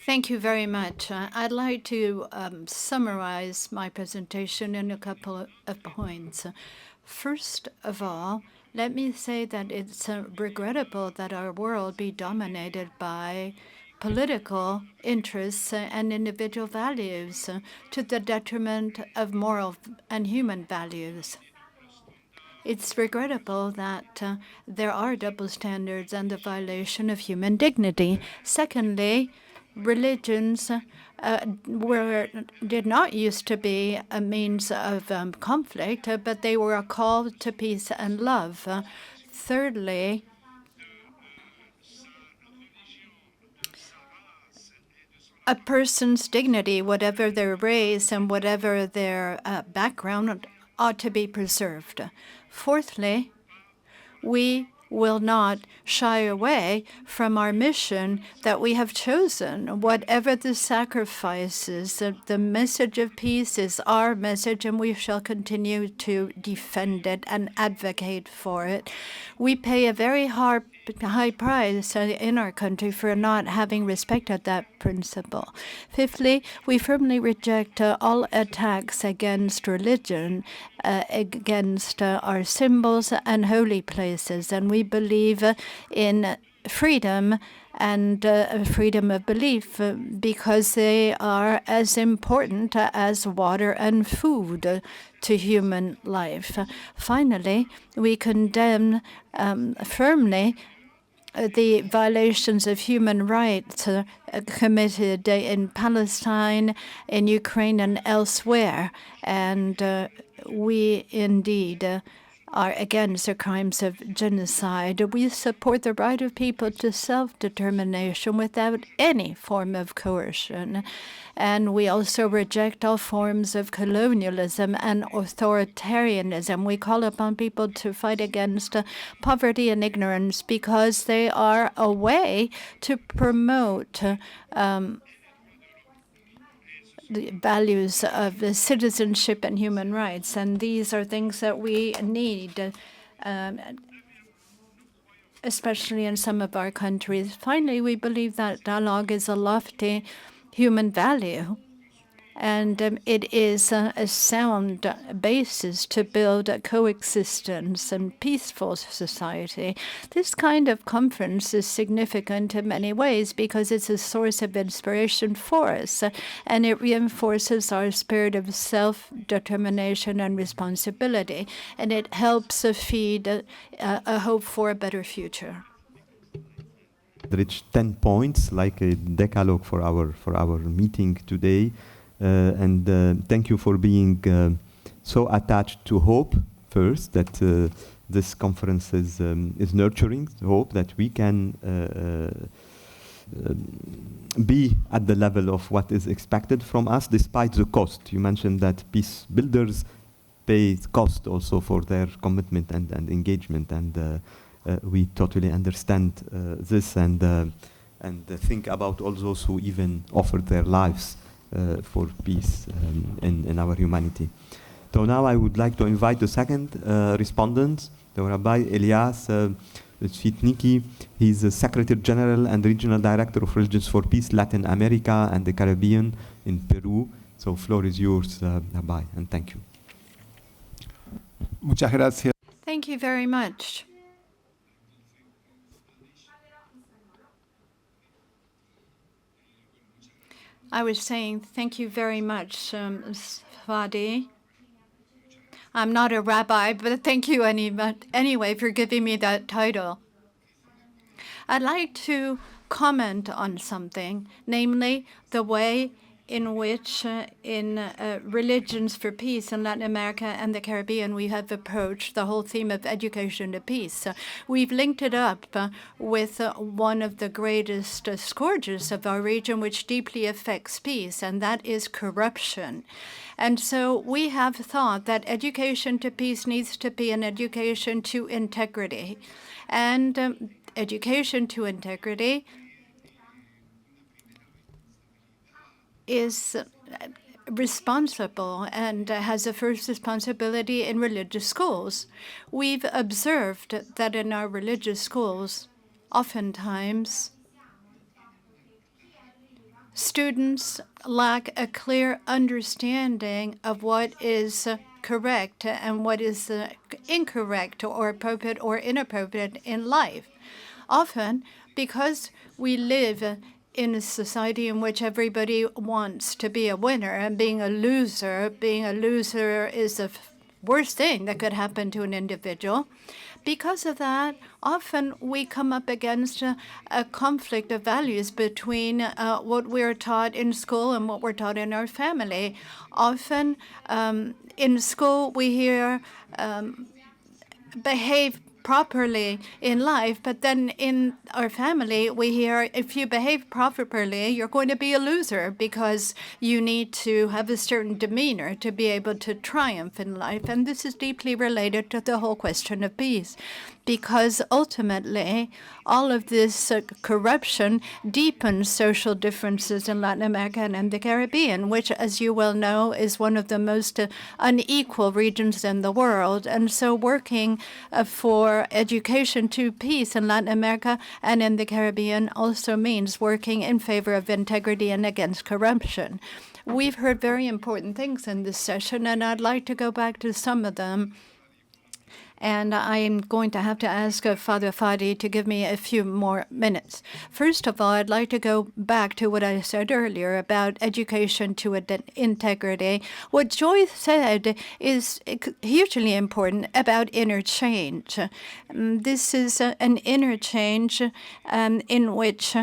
Thank you very much. I'd like to summarize my presentation in a couple of points. First of all, let me say that it's regrettable that our world be dominated by political interests and individual values to the detriment of moral and human values. It's regrettable that there are double standards and the violation of human dignity. Secondly, religions did not used to be a means of conflict, but they were a call to peace and love. Thirdly, a person's dignity, whatever their race and whatever their background, ought to be preserved. Fourthly, we will not shy away from our mission that we have chosen. Whatever the sacrifices, the message of peace is our message, and we shall continue to defend it and advocate for it. We pay a very high price in our country for not having respected that principle. Fifthly, we firmly reject all attacks against religion, against our symbols and holy places, and we believe in freedom and freedom of belief because they are as important as water and food to human life. Finally, we condemn firmly the violations of human rights committed in Palestine, in Ukraine, and elsewhere. And we indeed are against the crimes of genocide. We support the right of people to self-determination without any form of coercion. And we also reject all forms of colonialism and authoritarianism. We call upon people to fight against poverty and ignorance because they are a way to promote the values of citizenship and human rights. And these are things that we need, especially in some of our countries. Finally, we believe that dialogue is a lofty human value, and it is a sound basis to build a coexistence and peaceful society. This kind of conference is significant in many ways because it's a source of inspiration for us, and it reinforces our spirit of self-determination and responsibility, and it helps feed a hope for a better future. Reach 10 points, like a decalogue for our meeting today. And thank you for being so attached to hope first, that this conference is nurturing hope that we can be at the level of what is expected from us despite the cost. You mentioned that peace builders pay cost also for their commitment and engagement, and we totally understand this and think about all those who even offered their lives for peace in our humanity. So now I would like to invite the second respondent, the Rabbi Elias Svitniki. He's the Secretary General and Regional Director of Religions for Peace, Latin America and the Caribbean in Peru. So floor is yours, Rabbi, and thank you. Muchas gracias. Thank you very much. I was saying thank you very much, Fadi. I'm not a rabbi, but thank you anyway for giving me that title. I'd like to comment on something, namely the way in which in Religions for Peace in Latin America and the Caribbean, we have approached the whole theme of education to peace. We've linked it up with one of the greatest scourges of our region, which deeply affects peace, and that is corruption. And so we have thought that education to peace needs to be an education to integrity. And education to integrity is responsible and has a first responsibility in religious schools. We've observed that in our religious schools, oftentimes, students lack a clear understanding of what is correct and what is incorrect or appropriate or inappropriate in life. Often, because we live in a society in which everybody wants to be a winner, and being a loser is the worst thing that could happen to an individual. Because of that, often we come up against a conflict of values between what we're taught in school and what we're taught in our family. Often in school we hear behave properly in life, but then in our family we hear if you behave properly, you're going to be a loser because you need to have a certain demeanor to be able to triumph in life. And this is deeply related to the whole question of peace. because ultimately all of this corruption deepens social differences in Latin America and the Caribbean, which, as you well know, is one of the most unequal regions in the world. And so working for education to peace in Latin America and in the Caribbean also means working in favor of integrity and against corruption. We've heard very important things in this session, and I'd like to go back to some of them. And I'm going to have to ask Father Fadi to give me a few more minutes. First of all, I'd like to go back to what I said earlier about education to integrity. What Joy said is hugely important about interchange. This is an interchange in which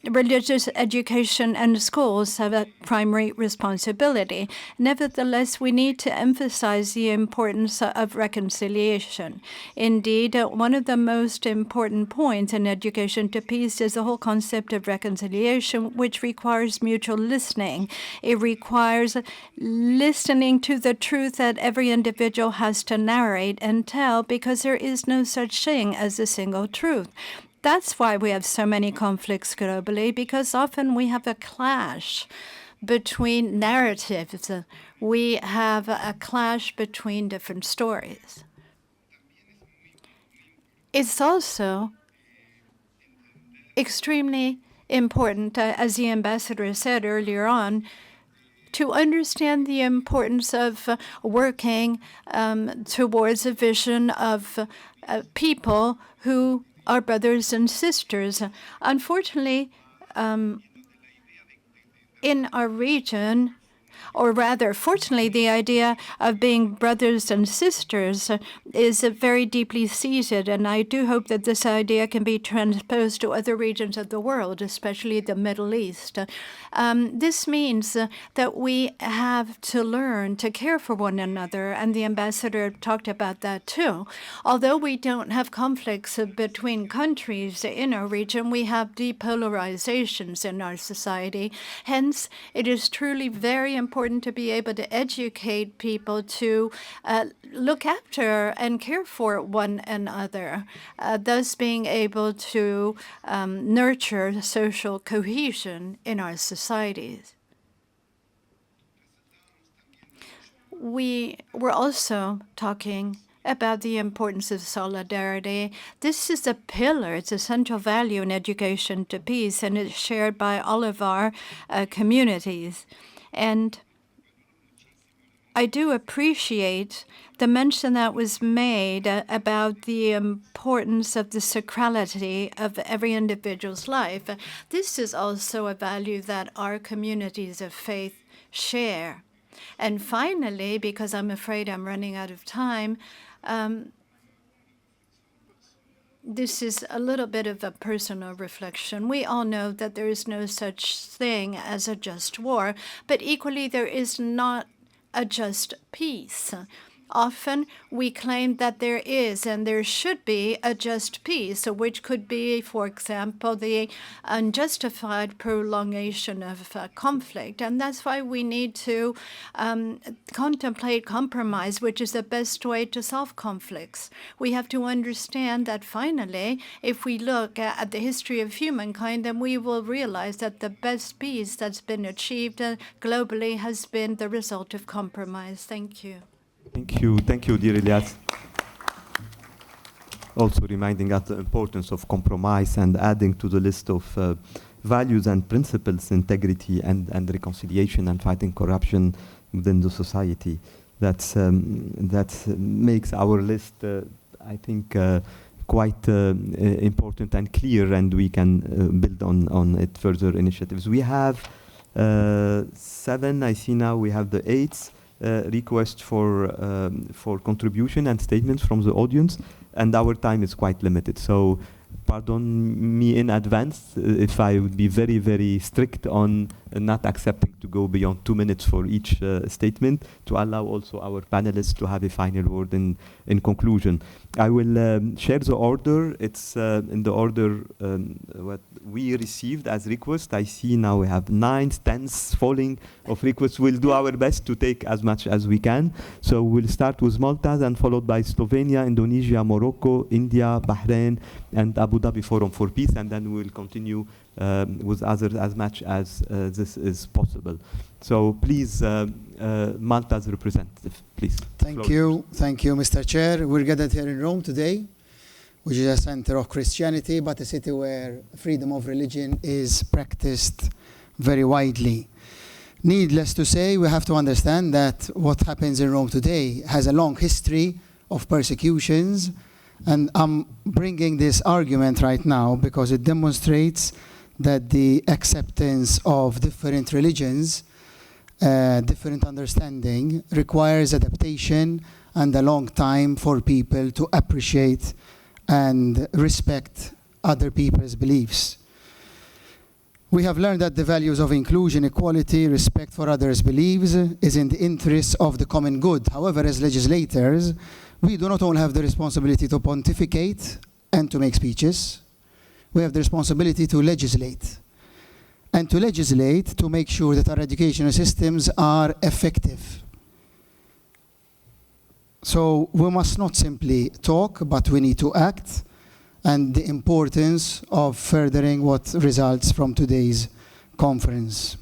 religious education and schools have a primary responsibility. Nevertheless, we need to emphasize the importance of reconciliation. Indeed, one of the most important points in education to peace is the whole concept of reconciliation, which requires mutual listening. It requires listening to the truth that every individual has to narrate and tell, because there is no such thing as a single truth. That's why we have so many conflicts globally, because often we have a clash between narratives. We have a clash between different stories. It's also extremely important, as the ambassador said earlier on, to understand the importance of working towards a vision of people who are brothers and sisters. Unfortunately, in our region, or rather, fortunately, the idea of being brothers and sisters is very deeply seated, and I do hope that this idea can be transposed to other regions of the world, especially the Middle East. This means that we have to learn to care for one another, and the ambassador talked about that too. Although we don't have conflicts between countries in our region, we have depolarizations in our society. Hence, it is truly very important to be able to educate people to look after and care for one another, thus being able to nurture social cohesion in our societies. We were also talking about the importance of solidarity. This is a pillar, it's a central value in education to peace, and it's shared by all of our communities. And I do appreciate the mention that was made about the importance of the sacrality of every individual's life. This is also a value that our communities of faith share. And finally, because I'm afraid I'm running out of time, this is a little bit of a personal reflection. We all know that there is no such thing as a just war, but equally there is not a just peace. Often we claim that there is and there should be a just peace, which could be, for example, the unjustified prolongation of conflict. And that's why we need to contemplate compromise, which is the best way to solve conflicts. We have to understand that finally, if we look at the history of humankind, then we will realize that the best peace that's been achieved globally has been the result of compromise. Thank you. Thank you, dear Elias. Also reminding us the importance of compromise and adding to the list of values and principles, integrity and reconciliation and fighting corruption within the society. That makes our list, I think, quite important and clear, and we can build on it further initiatives. We have 7, I see now we have the 8th. Request for contribution and statements from the audience, and our time is quite limited. So pardon me in advance if I would be very, very strict on not accepting to go beyond 2 minutes for each statement, to allow also our panelists to have a final word in conclusion. I will share the order. It's in the order what we received as request. I see now we have 9th, 10th falling of requests. We'll do our best to take as much as we can. So we'll start with Malta, then followed by Slovenia, Indonesia, Morocco, India, Bahrain, and Abu Dhabi Forum for Peace, and then we'll continue with others as much as this is possible. So please, Malta's representative, please. Thank you, Mr. Chair. We're gathered here in Rome today, which is a center of Christianity, but a city where freedom of religion is practiced very widely. Needless to say, we have to understand that what happens in Rome today has a long history of persecutions, and I'm bringing this argument right now because it demonstrates that the acceptance of different religions, different understanding, requires adaptation and a long time for people to appreciate and respect other people's beliefs. We have learned that the values of inclusion, equality, respect for others' beliefs is in the interests of the common good. However, as legislators, we do not only have the responsibility to pontificate and to make speeches, we have the responsibility to legislate. And to legislate to make sure that our educational systems are effective. So we must not simply talk, but we need to act, and the importance of furthering what results from today's conference.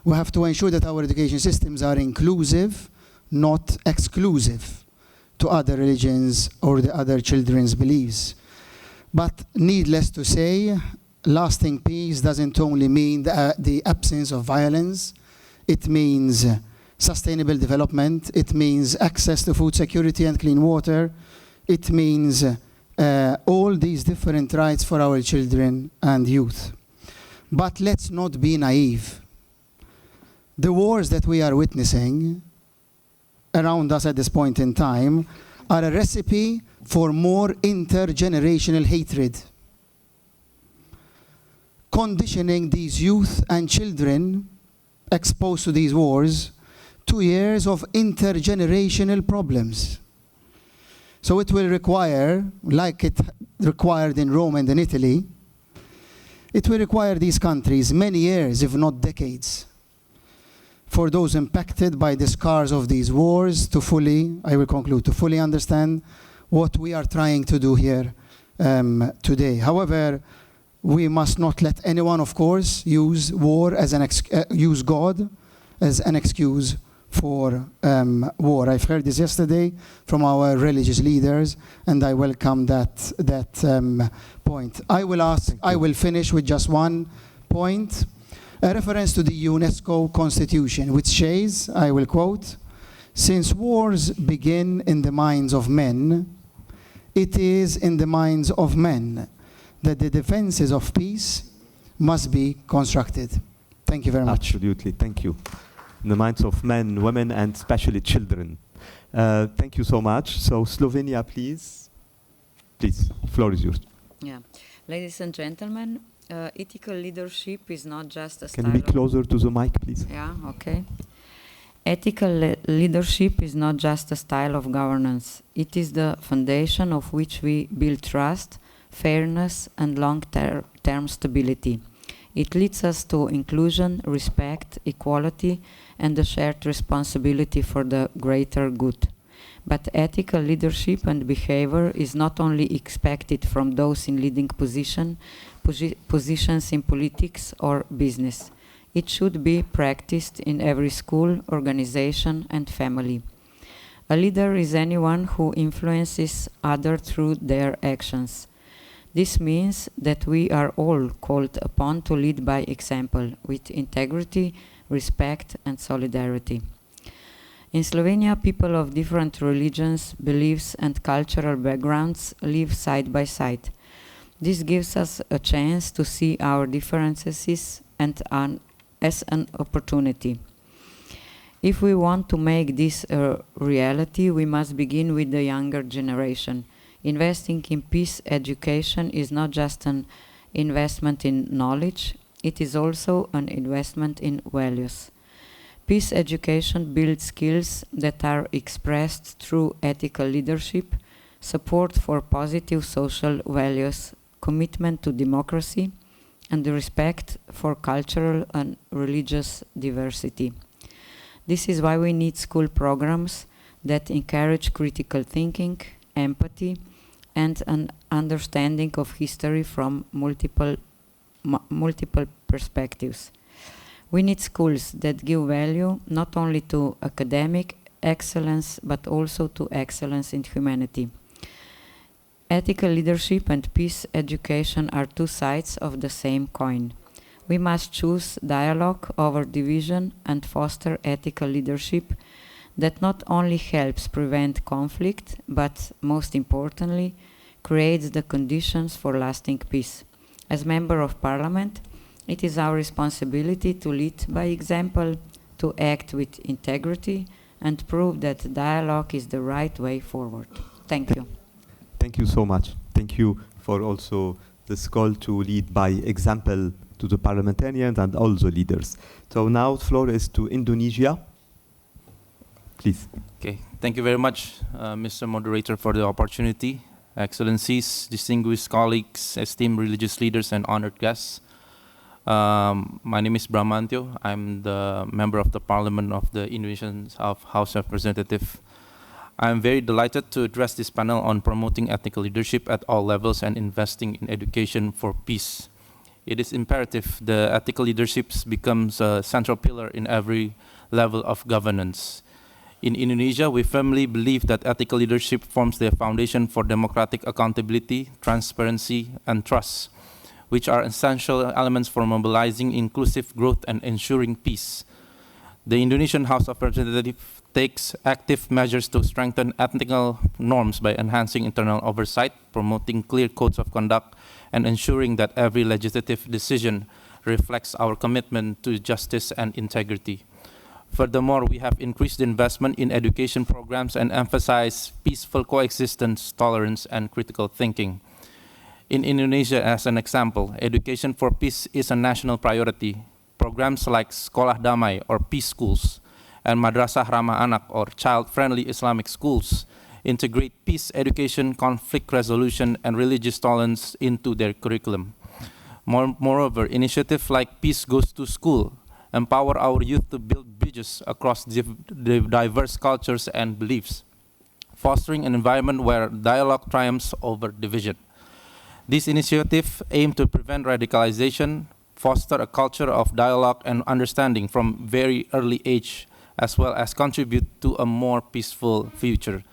We have to ensure that our education systems are inclusive, not exclusive to other religions or the other children's beliefs. But needless to say, lasting peace doesn't only mean the absence of violence. It means sustainable development. It means access to food security and clean water. It means all these different rights for our children and youth. But let's not be naive. The wars that we are witnessing around us at this point in time are a recipe for more intergenerational hatred, conditioning these youth and children exposed to these wars to years of intergenerational problems. So it will require, like it required in Rome and in Italy, it will require these countries many years, if not decades, for those impacted by the scars of these wars to fully, I will conclude, to fully understand what we are trying to do here today. However, we must not let anyone, of course, use war as use God as an excuse for war. I've heard this yesterday from our religious leaders, and I welcome that point. I will finish with just one point, a reference to the UNESCO Constitution, which says, I will quote, "Since wars begin in the minds of men, it is in the minds of men that the defenses of peace must be constructed." Thank you very much. Absolutely, thank you. In the minds of men, women, and especially children. Thank you so much. So Slovenia, please. Please, the floor is yours. Yeah. Ladies and gentlemen, ethical leadership is not just a style. Can you be closer to the mic, please? Yeah, okay. Ethical leadership is not just a style of governance. It is the foundation of which we build trust, fairness, and long-term stability. It leads us to inclusion, respect, equality, and the shared responsibility for the greater good. But ethical leadership and behavior is not only expected from those in leading positions in politics or business. It should be practiced in every school, organization, and family. A leader is anyone who influences others through their actions. This means that we are all called upon to lead by example, with integrity, respect, and solidarity. In Slovenia, people of different religions, beliefs, and cultural backgrounds live side by side. This gives us a chance to see our differences as an opportunity. If we want to make this a reality, we must begin with the younger generation. Investing in peace education is not just an investment in knowledge, it is also an investment in values. Peace education builds skills that are expressed through ethical leadership, support for positive social values, commitment to democracy, and the respect for cultural and religious diversity. This is why we need school programs that encourage critical thinking, empathy, and an understanding of history from multiple perspectives. We need schools that give value not only to academic excellence, but also to excellence in humanity. Ethical leadership and peace education are two sides of the same coin. We must choose dialogue over division and foster ethical leadership that not only helps prevent conflict, but most importantly, creates the conditions for lasting peace. As Member of Parliament, it is our responsibility to lead by example, to act with integrity, and prove that dialogue is the right way forward. Thank you. Thank you so much. Thank you for also this call to lead by example to the parliamentarians and all the leaders. So now the floor is to Indonesia. Please. Okay, thank you very much, Mr. Moderator, for the opportunity. Excellencies, distinguished colleagues, esteemed religious leaders, and honored guests. My name is Bramantio. I'm the member of the Parliament of the Indonesian House of Representatives. I'm very delighted to address this panel on promoting ethical leadership at all levels and investing in education for peace. It is imperative the ethical leadership becomes a central pillar in every level of governance. In Indonesia, we firmly believe that ethical leadership forms the foundation for democratic accountability, transparency, and trust, which are essential elements for mobilizing inclusive growth and ensuring peace. The Indonesian House of Representatives takes active measures to strengthen ethical norms by enhancing internal oversight, promoting clear codes of conduct, and ensuring that every legislative decision reflects our commitment to justice and integrity. Furthermore, we have increased investment in education programs and emphasized peaceful coexistence, tolerance, and critical thinking. In Indonesia, as an example, education for peace is a national priority. Programs like Sekolah Damai or Peace Schools and Madrasah Ramah Anak or Child-Friendly Islamic Schools integrate peace education, conflict resolution, and religious tolerance into their curriculum. Moreover, initiatives like Peace Goes to School empower our youth to build bridges across diverse cultures and beliefs, fostering an environment where dialogue triumphs over division. These initiatives aim to prevent radicalization, foster a culture of dialogue and understanding from very early age, as well as contribute to a more peaceful future.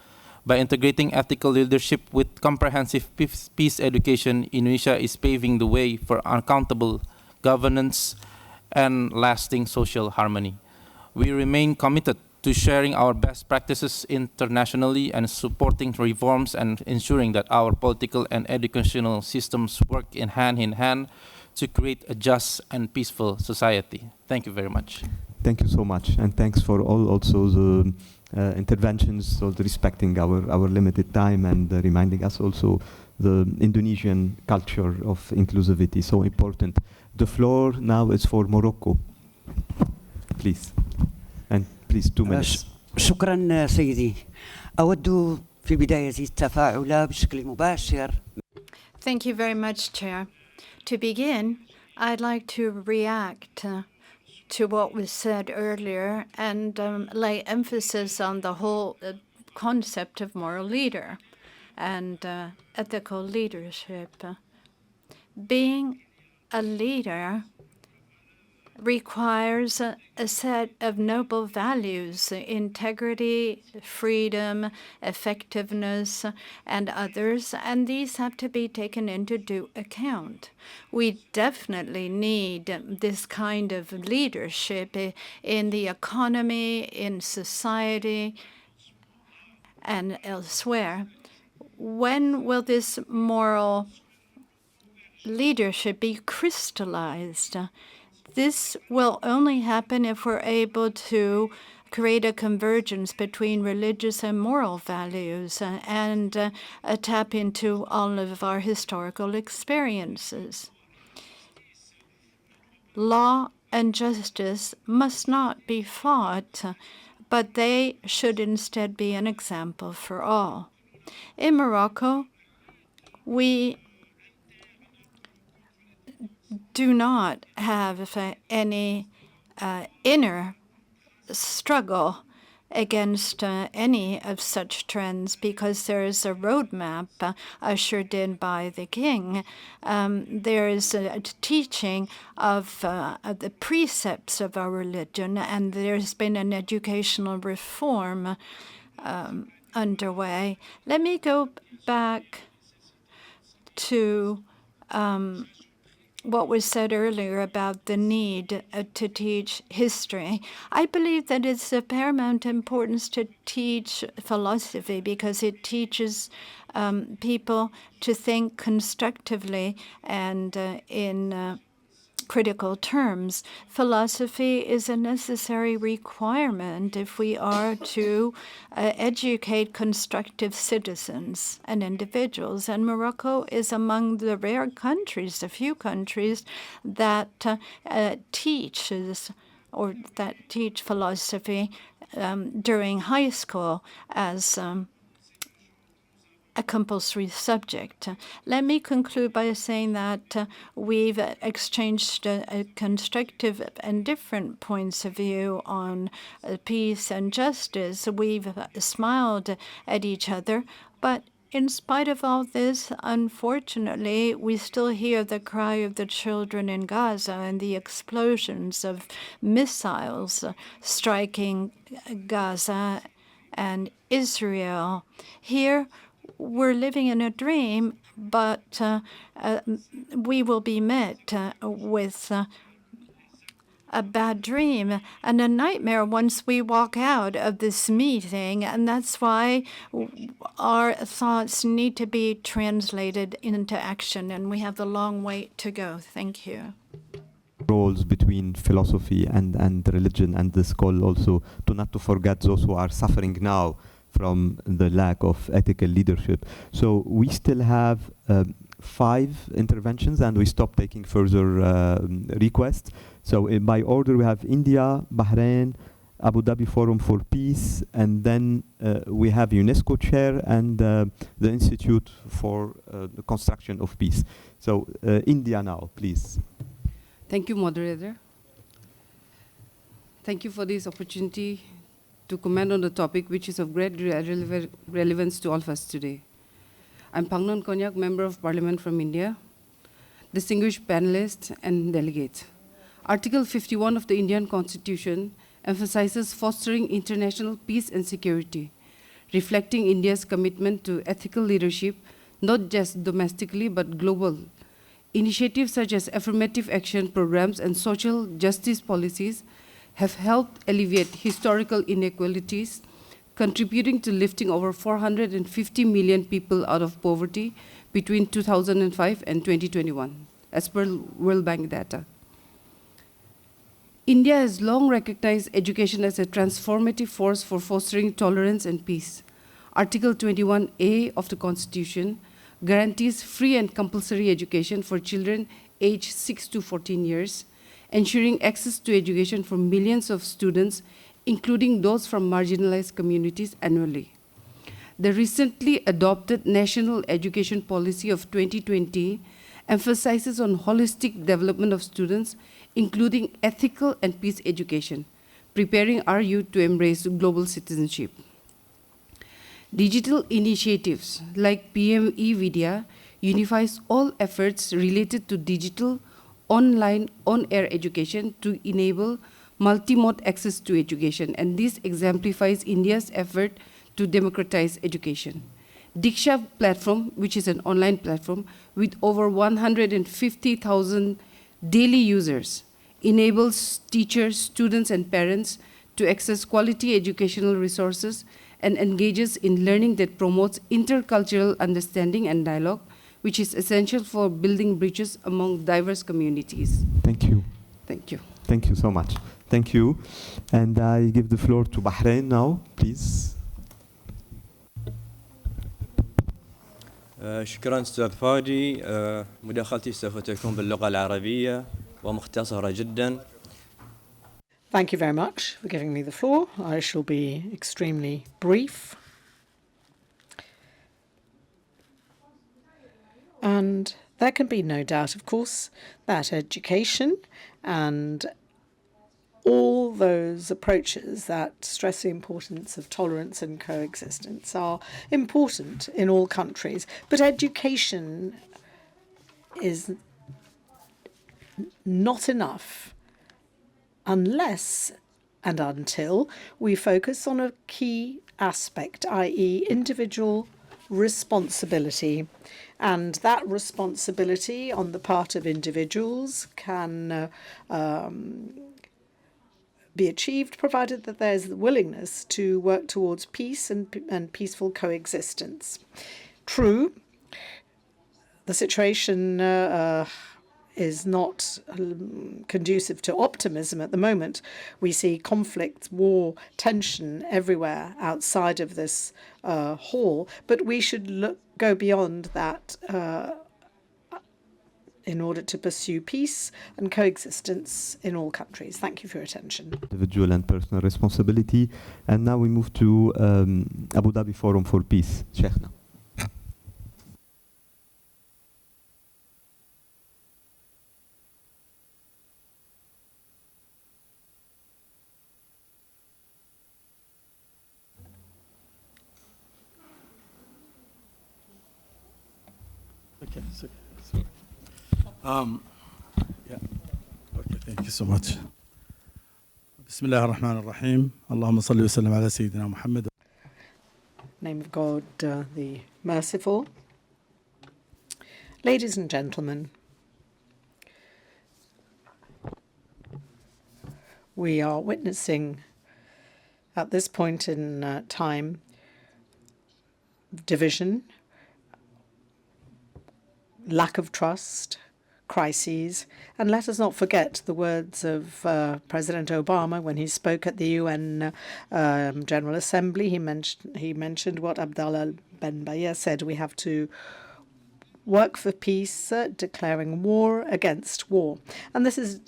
By integrating ethical leadership with comprehensive peace education, Indonesia is paving the way for accountable governance and lasting social harmony. We remain committed to sharing our best practices internationally and supporting reforms and ensuring that our political and educational systems work in hand to create a just and peaceful society. Thank you very much. Thank you so much, and thanks for all also the interventions, also respecting our limited time and reminding us also the Indonesian culture of inclusivity, so important. The floor now is for Morocco. Please. And please 2 minutes. شكرا سيدي. أود في بداية التفاعل بشكل مباشر. Thank you very much, Chair. To begin, I'd like to react to what was said earlier and lay emphasis on the whole concept of moral leader and ethical leadership. Being a leader requires a set of noble values: integrity, freedom, effectiveness, and others, and these have to be taken into due account. We definitely need this kind of leadership in the economy, in society, and elsewhere. When will this moral leadership be crystallized? This will only happen if we're able to create a convergence between religious and moral values and tap into all of our historical experiences. Law and justice must not be fought, but they should instead be an example for all. In Morocco, we do not have any inner struggle against any of such trends because there is a roadmap ushered in by the king. There is a teaching of the precepts of our religion, and there's been an educational reform underway. Let me go back to what was said earlier about the need to teach history. I believe that it's of paramount importance to teach philosophy because it teaches people to think constructively and in critical terms. Philosophy is a necessary requirement if we are to educate constructive citizens and individuals. And Morocco is among the rare countries, the few countries that teaches or that teach philosophy during high school as a compulsory subject. Let me conclude by saying that we've exchanged constructive and different points of view on peace and justice. We've smiled at each other, but in spite of all this, unfortunately, we still hear the cry of the children in Gaza and the explosions of missiles striking Gaza and Israel. Here, we're living in a dream, but we will be met with a bad dream and a nightmare once we walk out of this meeting. And that's why our thoughts need to be translated into action, and we have a long way to go. Thank you. Roles between philosophy and religion, and this call also to not to forget those who are suffering now from the lack of ethical leadership. So we still have 5 interventions, and we stop taking further requests. So by order, we have India, Bahrain, Abu Dhabi Forum for Peace, and then we have UNESCO Chair and the Institute for the Construction of Peace. So India now, please. Thank you, moderator. Thank you for this opportunity to comment on the topic, which is of great relevance to all of us today. I'm Pangnon Konyak, Member of Parliament from India, distinguished panelists and delegates. Article 51 of the Indian Constitution emphasizes fostering international peace and security, reflecting India's commitment to ethical leadership, not just domestically, but global. Initiatives such as affirmative action programs and social justice policies have helped alleviate historical inequalities, contributing to lifting over 450 million people out of poverty between 2005 and 2021, as per World Bank data. India has long recognized education as a transformative force for fostering tolerance and peace. Article 21A of the Constitution guarantees free and compulsory education for children aged 6 to 14 years, ensuring access to education for millions of students, including those from marginalized communities annually. The recently adopted National Education Policy of 2020 emphasizes on holistic development of students, including ethical and peace education, preparing our youth to embrace global citizenship. Digital initiatives like PM eVidya unifies all efforts related to digital, online, on-air education to enable multi-mode access to education, and this exemplifies India's effort to democratize education. Diksha platform, which is an online platform with over 150,000 daily users, enables teachers, students, and parents to access quality educational resources and engages in learning that promotes intercultural understanding and dialogue, which is essential for building bridges among diverse communities. Thank you. Thank you. Thank you so much. Thank you. And I give the floor to Bahrain now, please. شكرا أستاذ فادي. مداخلتي سوف تكون باللغة العربية ومختصرة جدا. Thank you very much for giving me the floor. I shall be extremely brief. And there can be no doubt, of course, that education and all those approaches that stress the importance of tolerance and coexistence are important in all countries. But education is not enough unless and until we focus on a key aspect, i.e. individual responsibility. And that responsibility on the part of individuals can be achieved provided that there's the willingness to work towards peace and peaceful coexistence. True, the situation is not conducive to optimism at the moment. We see conflict, war, tension everywhere outside of this hall, but we should go beyond that in order to pursue peace and coexistence in all countries. Thank you for your attention. Individual and personal responsibility. And now we move to Abu Dhabi Forum for Peace. Sheikhna. Okay, so yeah. Okay, thank you so much. Bismillah ar-Rahman ar-Rahim. Allahumma salli wa sallam ala Sayyidina Muhammad. Name of God, the Merciful. Ladies and gentlemen, we are witnessing at this point in time division, lack of trust, crises, and let us not forget the words of President Obama when he spoke at the UN General Assembly. He mentioned what Abdallah Ben Bayer said: we have to work for peace, declaring war against war. And this is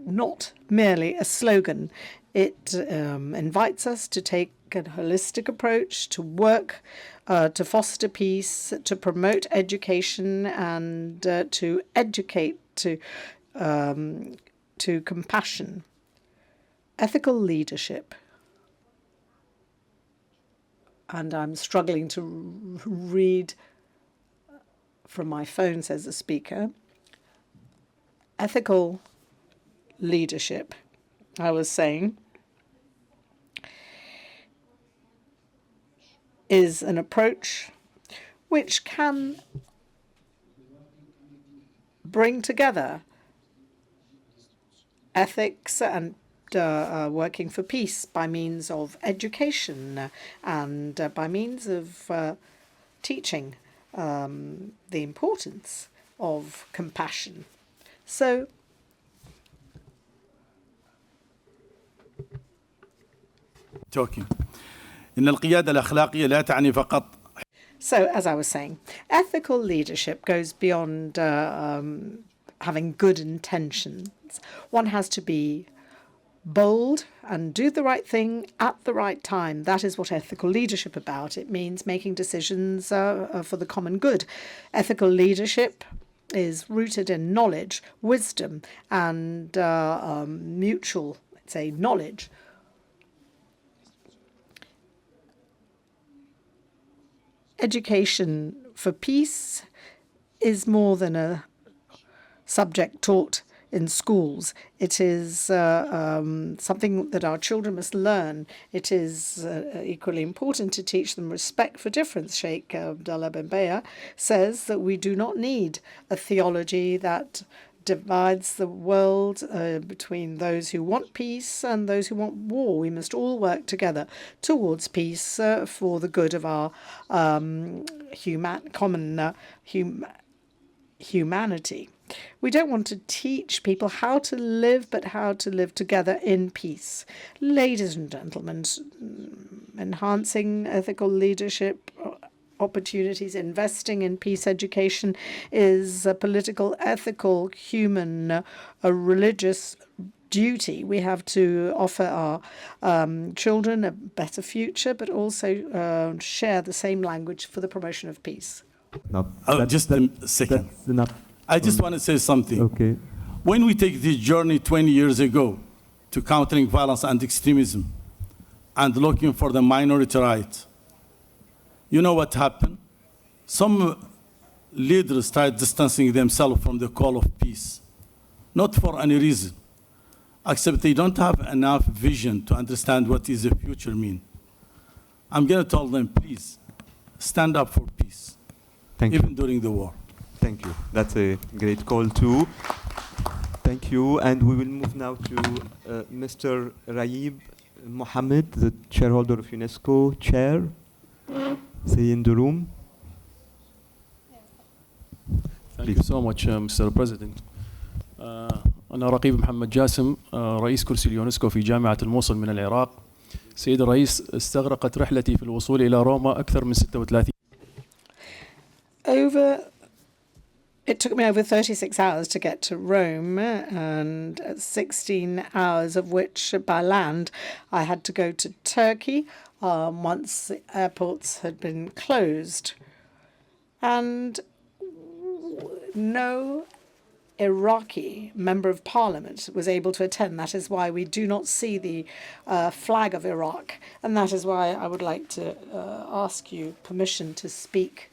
not merely a slogan. It invites us to take a holistic approach, to work to foster peace, to promote education, and to educate to compassion. Ethical leadership. And I'm struggling to read from my phone, says the speaker. Ethical leadership, I was saying, is an approach which can bring together ethics and working for peace by means of education and by means of teaching the importance of compassion. So, talking. إن القيادة الأخلاقية لا تعني فقط. So, as I was saying, ethical leadership goes beyond having good intentions. One has to be bold and do the right thing at the right time. That is what ethical leadership is about. It means making decisions for the common good. Ethical leadership is rooted in knowledge, wisdom, and mutual, let's say, knowledge. Education for peace is more than a subject taught in schools. It is something that our children must learn. It is equally important to teach them respect for difference. Sheikh Abdallah Ben Bayer says that we do not need a theology that divides the world between those who want peace and those who want war. We must all work together towards peace for the good of our humanity. We don't want to teach people how to live, but how to live together in peace. Ladies and gentlemen, enhancing ethical leadership opportunities, investing in peace education is a political, ethical, human, a religious duty. We have to offer our children a better future, but also share the same language for the promotion of peace. No, just a second. I just want to say something. Okay. When we take this journey 20 years ago to countering violence and extremism and looking for the minority right, you know what happened? Some leaders started distancing themselves from the call of peace, not for any reason, except they don't have enough vision to understand what is the future mean. I'm going to tell them, please, stand up for peace, even during the war. Thank you. That's a great call too. Thank you. And we will move now to Mr. Raib Mohammed, the shareholder of UNESCO, chair. Say in the room. Thank you so much, Mr. President. أنا رقيب محمد جاسم رئيس كرسي اليونسكو في جامعة الموصل من العراق. سيد الرئيس، استغرقت رحلتي في الوصول إلى روما أكثر من 36. It took me over 36 hours to get to Rome, and 16 hours of which by land. I had to go to Turkey once the airports had been closed. And no Iraqi member of parliament was able to attend. That is why we do not see the flag of Iraq. And that is why I would like to ask you permission to speak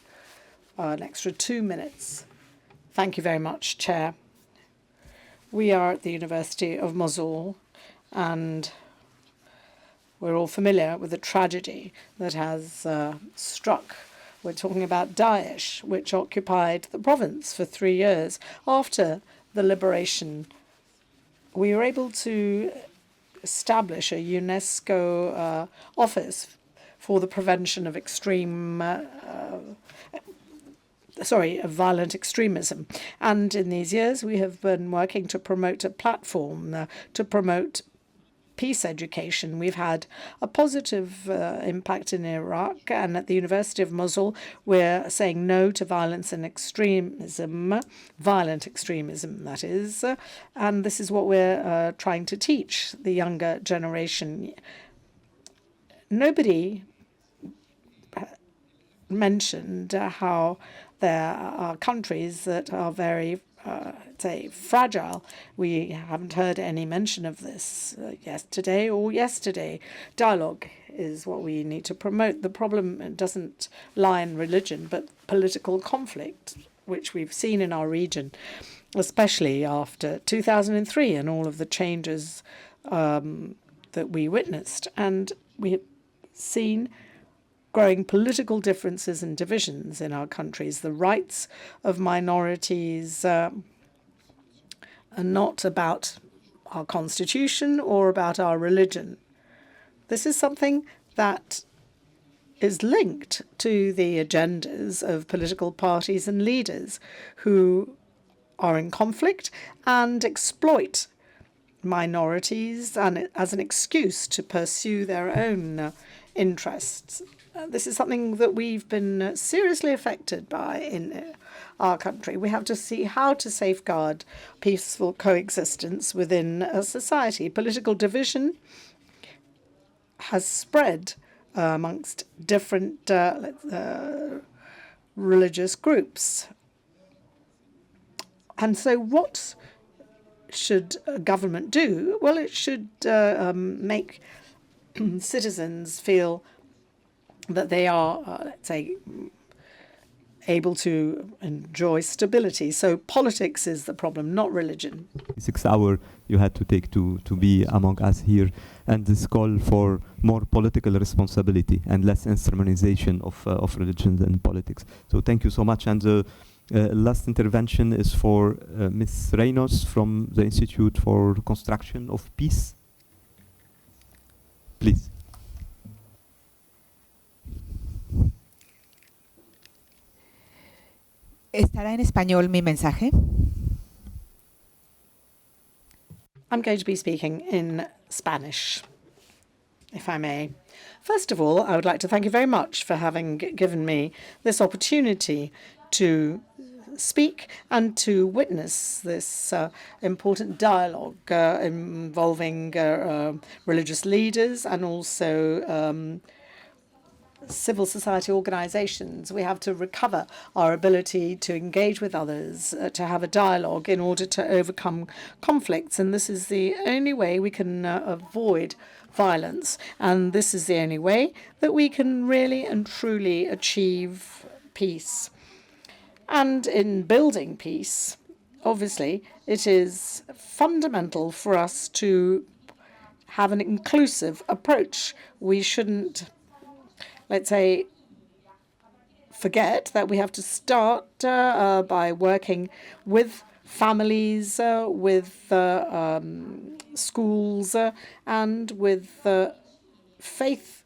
an extra 2 minutes. Thank you very much, Chair. We are at the University of Mosul, and we're all familiar with the tragedy that has struck. We're talking about Daesh, which occupied the province for 3 years. After the liberation, we were able to establish a UNESCO office for the prevention of violent extremism. And in these years, we have been working to promote a platform to promote peace education. We've had a positive impact in Iraq, and at the University of Mosul, we're saying no to violence and extremism, violent extremism, that is. And this is what we're trying to teach the younger generation. Nobody mentioned how there are countries that are very, say, fragile. We haven't heard any mention of this yesterday. Dialogue is what we need to promote. The problem doesn't lie in religion, but political conflict, which we've seen in our region, especially after 2003 and all of the changes that we witnessed. And we have seen growing political differences and divisions in our countries. The rights of minorities are not about our constitution or about our religion. This is something that is linked to the agendas of political parties and leaders who are in conflict and exploit minorities and as an excuse to pursue their own interests. This is something that we've been seriously affected by in our country. We have to see how to safeguard peaceful coexistence within a society. Political division has spread amongst different religious groups. And so what should a government do? Well, it should make citizens feel that they are, let's say, able to enjoy stability. So politics is the problem, not religion. 6 hours you had to take to be among us here, and this call for more political responsibility and less instrumentalization of religion and politics. So thank you so much. And the last intervention is for Ms. Reynos from the Institute for Construction of Peace. Please. ¿Estará en español mi mensaje? I'm going to be speaking in Spanish, if I may. First of all, I would like to thank you very much for having given me this opportunity to speak and to witness this important dialogue involving religious leaders and also civil society organizations. We have to recover our ability to engage with others, to have a dialogue in order to overcome conflicts. And this is the only way we can avoid violence. And this is the only way that we can really and truly achieve peace. And in building peace, obviously, it is fundamental for us to have an inclusive approach. We shouldn't, let's say, forget that we have to start by working with families, with schools, and with faith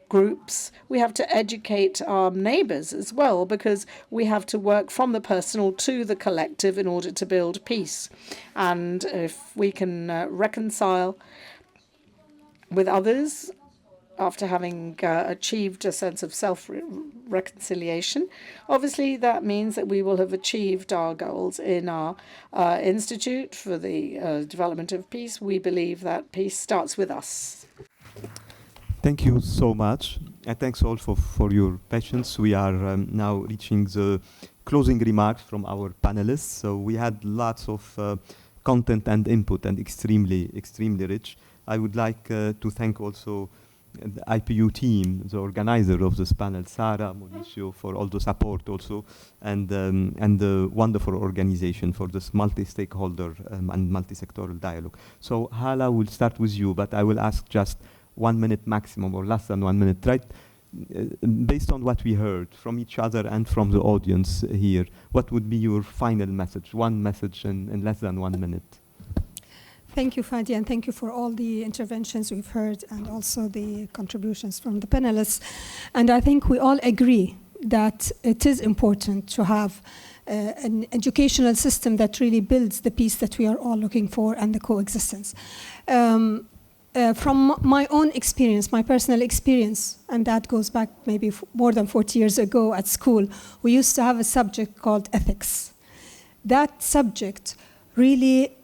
groups. We have to educate our neighbors as well, because we have to work from the personal to the collective in order to build peace. And if we can reconcile with others after having achieved a sense of self-reconciliation, obviously that means that we will have achieved our goals. In our Institute for the Development of Peace, we believe that peace starts with us. Thank you so much, and thanks also for your patience. We are now reaching the closing remarks from our panelists. So we had lots of content and input, and extremely rich. I would like to thank also the IPU team, the organizer of this panel, Sara, Mauricio, for all the support also, and the wonderful organization for this multi-stakeholder and multi-sectoral dialogue. So Hala, we'll start with you, but I will ask just 1 minute maximum, or less than 1 minute, right? Based on what we heard from each other and from the audience here, what would be your final message? One message in less than 1 minute. Thank you, Fadi, and thank you for all the interventions we've heard and also the contributions from the panelists. And I think we all agree that it is important to have an educational system that really builds the peace that we are all looking for and the coexistence. From my own experience, my personal experience, and that goes back maybe more than 40 years ago at school, we used to have a subject called ethics. That subject really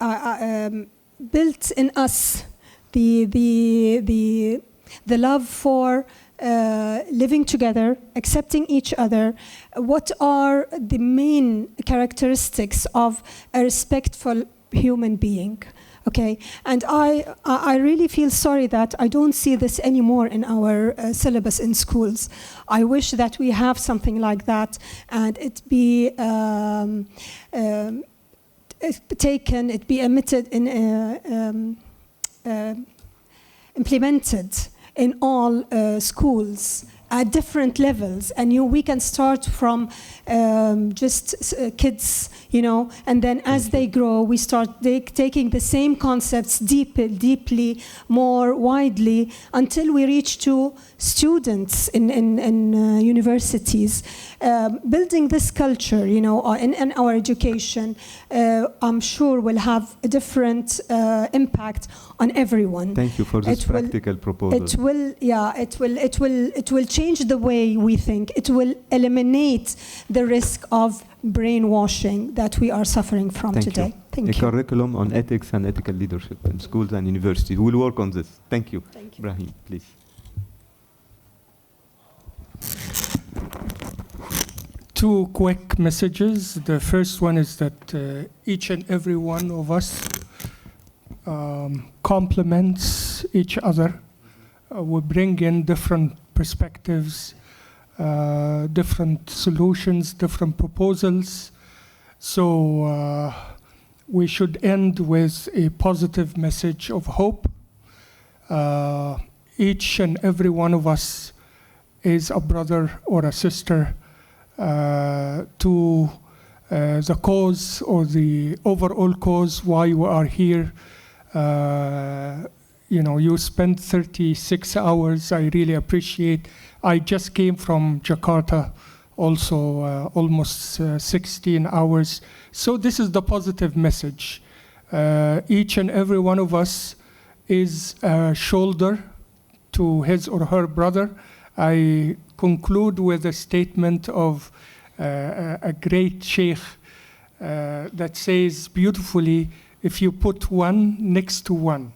built in us the love for living together, accepting each other. What are the main characteristics of a respectful human being? Okay, and I really feel sorry that I don't see this anymore in our syllabus in schools. I wish that we have something like that, and it be taken, it be emitted in implemented in all schools at different levels, and we can start from just kids, and then as they grow, we start taking the same concepts deeply, more widely, until we reach to students in universities. Building this culture, in our education, I'm sure will have a different impact on everyone. Thank you for this practical proposal. It will change the way we think. It will eliminate the risk of brainwashing that we are suffering from today. Thank you. A curriculum on ethics and ethical leadership in schools and universities. We will work on this. Thank you. Thank you. Ibrahim, please. Two quick messages. The first one is that each and every one of us complements each other. We bring in different perspectives, different solutions, different proposals. So we should end with a positive message of hope. Each and every one of us is a brother or a sister to the cause or the overall cause why we are here. You spent 36 hours. I really appreciate. I just came from Jakarta, also almost 16 hours. So this is the positive message. Each and every one of us is a shoulder to his or her brother. I conclude with a statement of a great sheikh that says beautifully, if you put one next to one,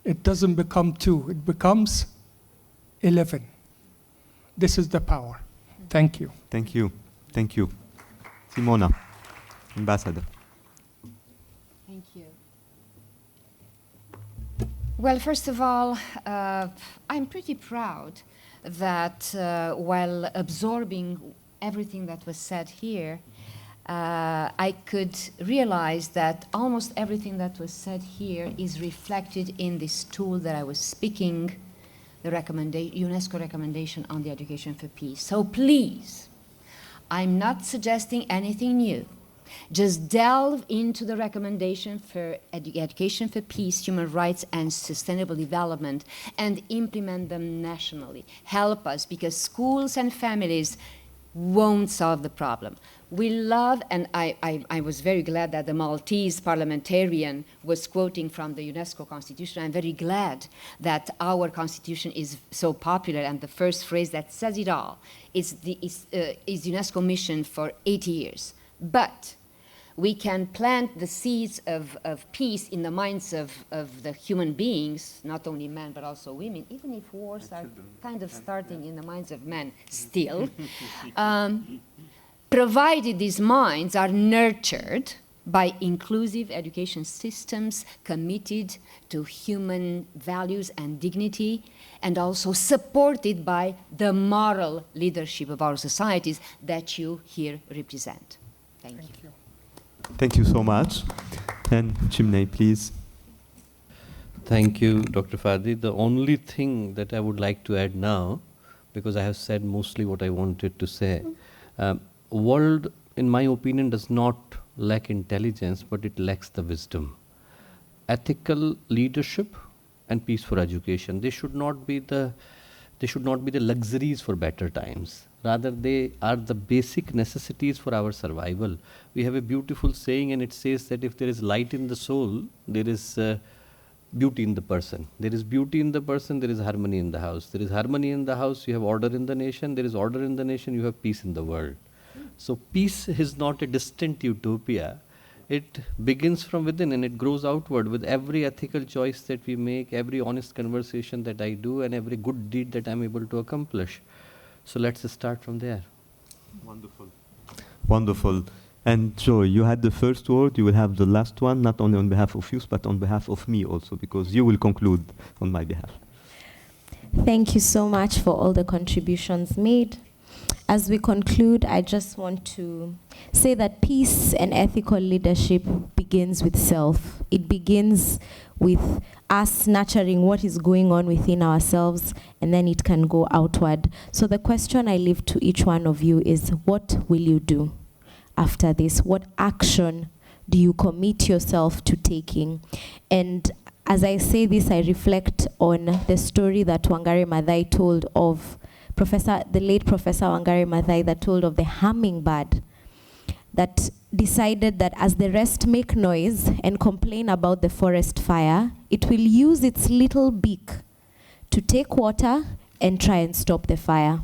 it doesn't become two, it becomes 11. this is the power. Thank you. Thank you. Thank you. Simona, Ambassador. Thank you. Well, first of all, I'm pretty proud that while absorbing everything that was said here, I could realize that almost everything that was said here is reflected in this tool that I was speaking, the UNESCO recommendation on the education for peace. So please, I'm not suggesting anything new. Just delve into the recommendation for education for peace, human rights, and sustainable development and implement them nationally. Help us, because schools and families won't solve the problem. We love, and I was very glad that the Maltese parliamentarian was quoting from the UNESCO Constitution. I'm very glad that our Constitution is so popular, and the first phrase that says it all is UNESCO mission for 80 years. But we can plant the seeds of peace in the minds of the human beings, not only men, but also women, even if wars are kind of starting in the minds of men still, provided these minds are nurtured by inclusive education systems committed to human values and dignity, and also supported by the moral leadership of our societies that you here represent. Thank you. Thank you so much. And Chimney, please. Thank you, Dr. Fadi. The only thing that I would like to add now, because I have said mostly what I wanted to say, world, in my opinion, does not lack intelligence, but it lacks the wisdom. Ethical leadership and peace for education, they should not be the luxuries for better times. Rather, they are the basic necessities for our survival. We have a beautiful saying, and it says that if there is light in the soul, there is beauty in the person. There is beauty in the person, there is harmony in the house. There is harmony in the house, you have order in the nation. There is order in the nation, you have peace in the world. So peace is not a distant utopia. It begins from within and it grows outward with every ethical choice that we make, every honest conversation that I do, and every good deed that I'm able to accomplish. So let's start from there. Wonderful. Wonderful. And Joy, you had the first word, you will have the last one, not only on behalf of you, but on behalf of me also, because you will conclude on my behalf. Thank you so much for all the contributions made. As we conclude, I just want to say that peace and ethical leadership begins with self. It begins with us nurturing what is going on within ourselves, and then it can go outward. So the question I leave to each one of you is, what will you do after this? What action do you commit yourself to taking? And as I say this, I reflect on the story that Wangari Maathai told of the late Professor Wangari Maathai, that told of the hummingbird that decided that as the rest make noise and complain about the forest fire, it will use its little beak to take water and try and stop the fire.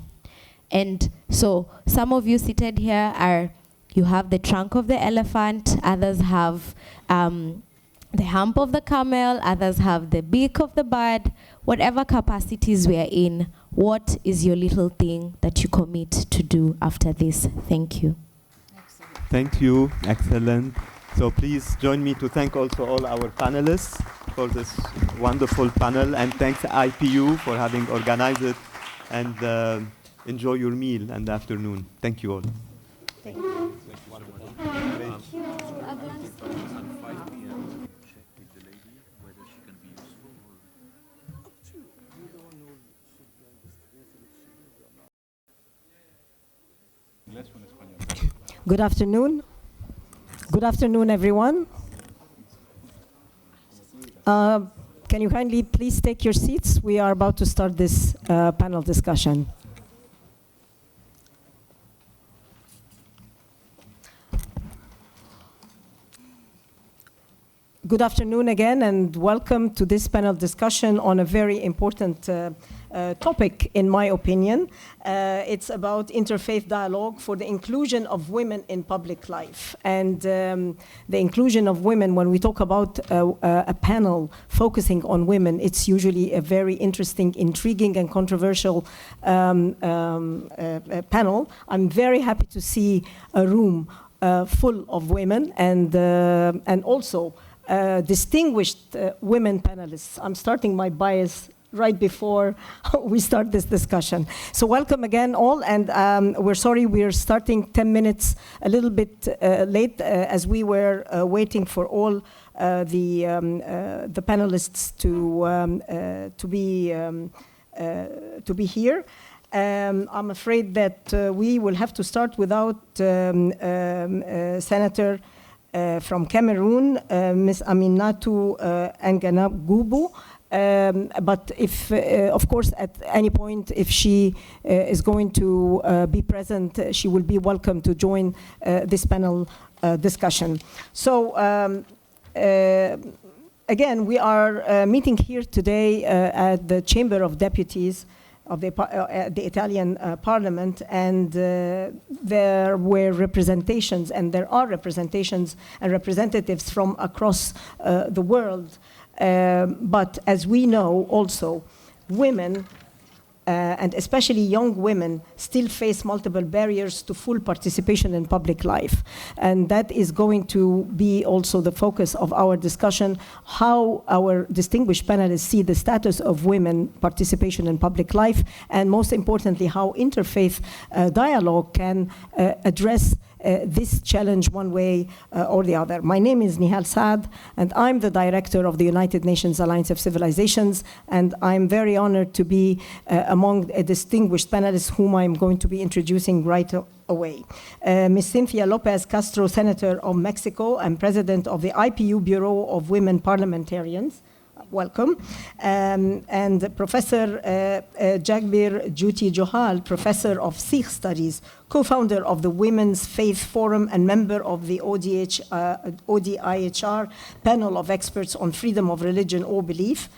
And so some of you seated here you have the trunk of the elephant, others have the hump of the camel, others have the beak of the bird. Whatever capacities we are in, what is your little thing that you commit to do after this? Thank you. Excellent. Thank you. Excellent. So please join me to thank also all our panelists for this wonderful panel, and thanks IPU for having organized it, and enjoy your meal and afternoon. Thank you all. Thank you. Good afternoon. Good afternoon, everyone. Can you kindly please take your seats? We are about to start this panel discussion. Good afternoon again, and welcome to this panel discussion on a very important topic, in my opinion. It's about interfaith dialogue for the inclusion of women in public life. And the inclusion of women, when we talk about a panel focusing on women, it's usually a very interesting, intriguing, and controversial panel. I'm very happy to see a room full of women and also distinguished women panelists. I'm starting my bias right before we start this discussion. So welcome again all, and we're sorry we're starting 10 minutes a little bit late as we were waiting for all the panelists to be here. I'm afraid that we will have to start without Senator from Cameroon, Ms. Aminatu Nganagubu. But if, of course, at any point, if she is going to be present, she will be welcome to join this panel discussion. So, again, we are meeting here today at the Chamber of Deputies of the Italian Parliament, and there were representations, and there are representations and representatives from across the world. But as we know also, women, and especially young women, still face multiple barriers to full participation in public life. And that is going to be also the focus of our discussion, how our distinguished panelists see the status of women participation in public life, and most importantly, how interfaith dialogue can address this challenge one way or the other. My name is Nihal Saad, and I'm the director of the United Nations Alliance of Civilizations, and I'm very honored to be among a distinguished panelists whom I'm going to be introducing right away. Ms. Cynthia Lopez Castro, Senator of Mexico and President of the IPU Bureau of Women Parliamentarians. Welcome. And Professor Jagbir Jyoti Johal, Professor of Sikh Studies, co-founder of the Women's Faith Forum and member of the ODIHR panel of experts on freedom of religion or belief.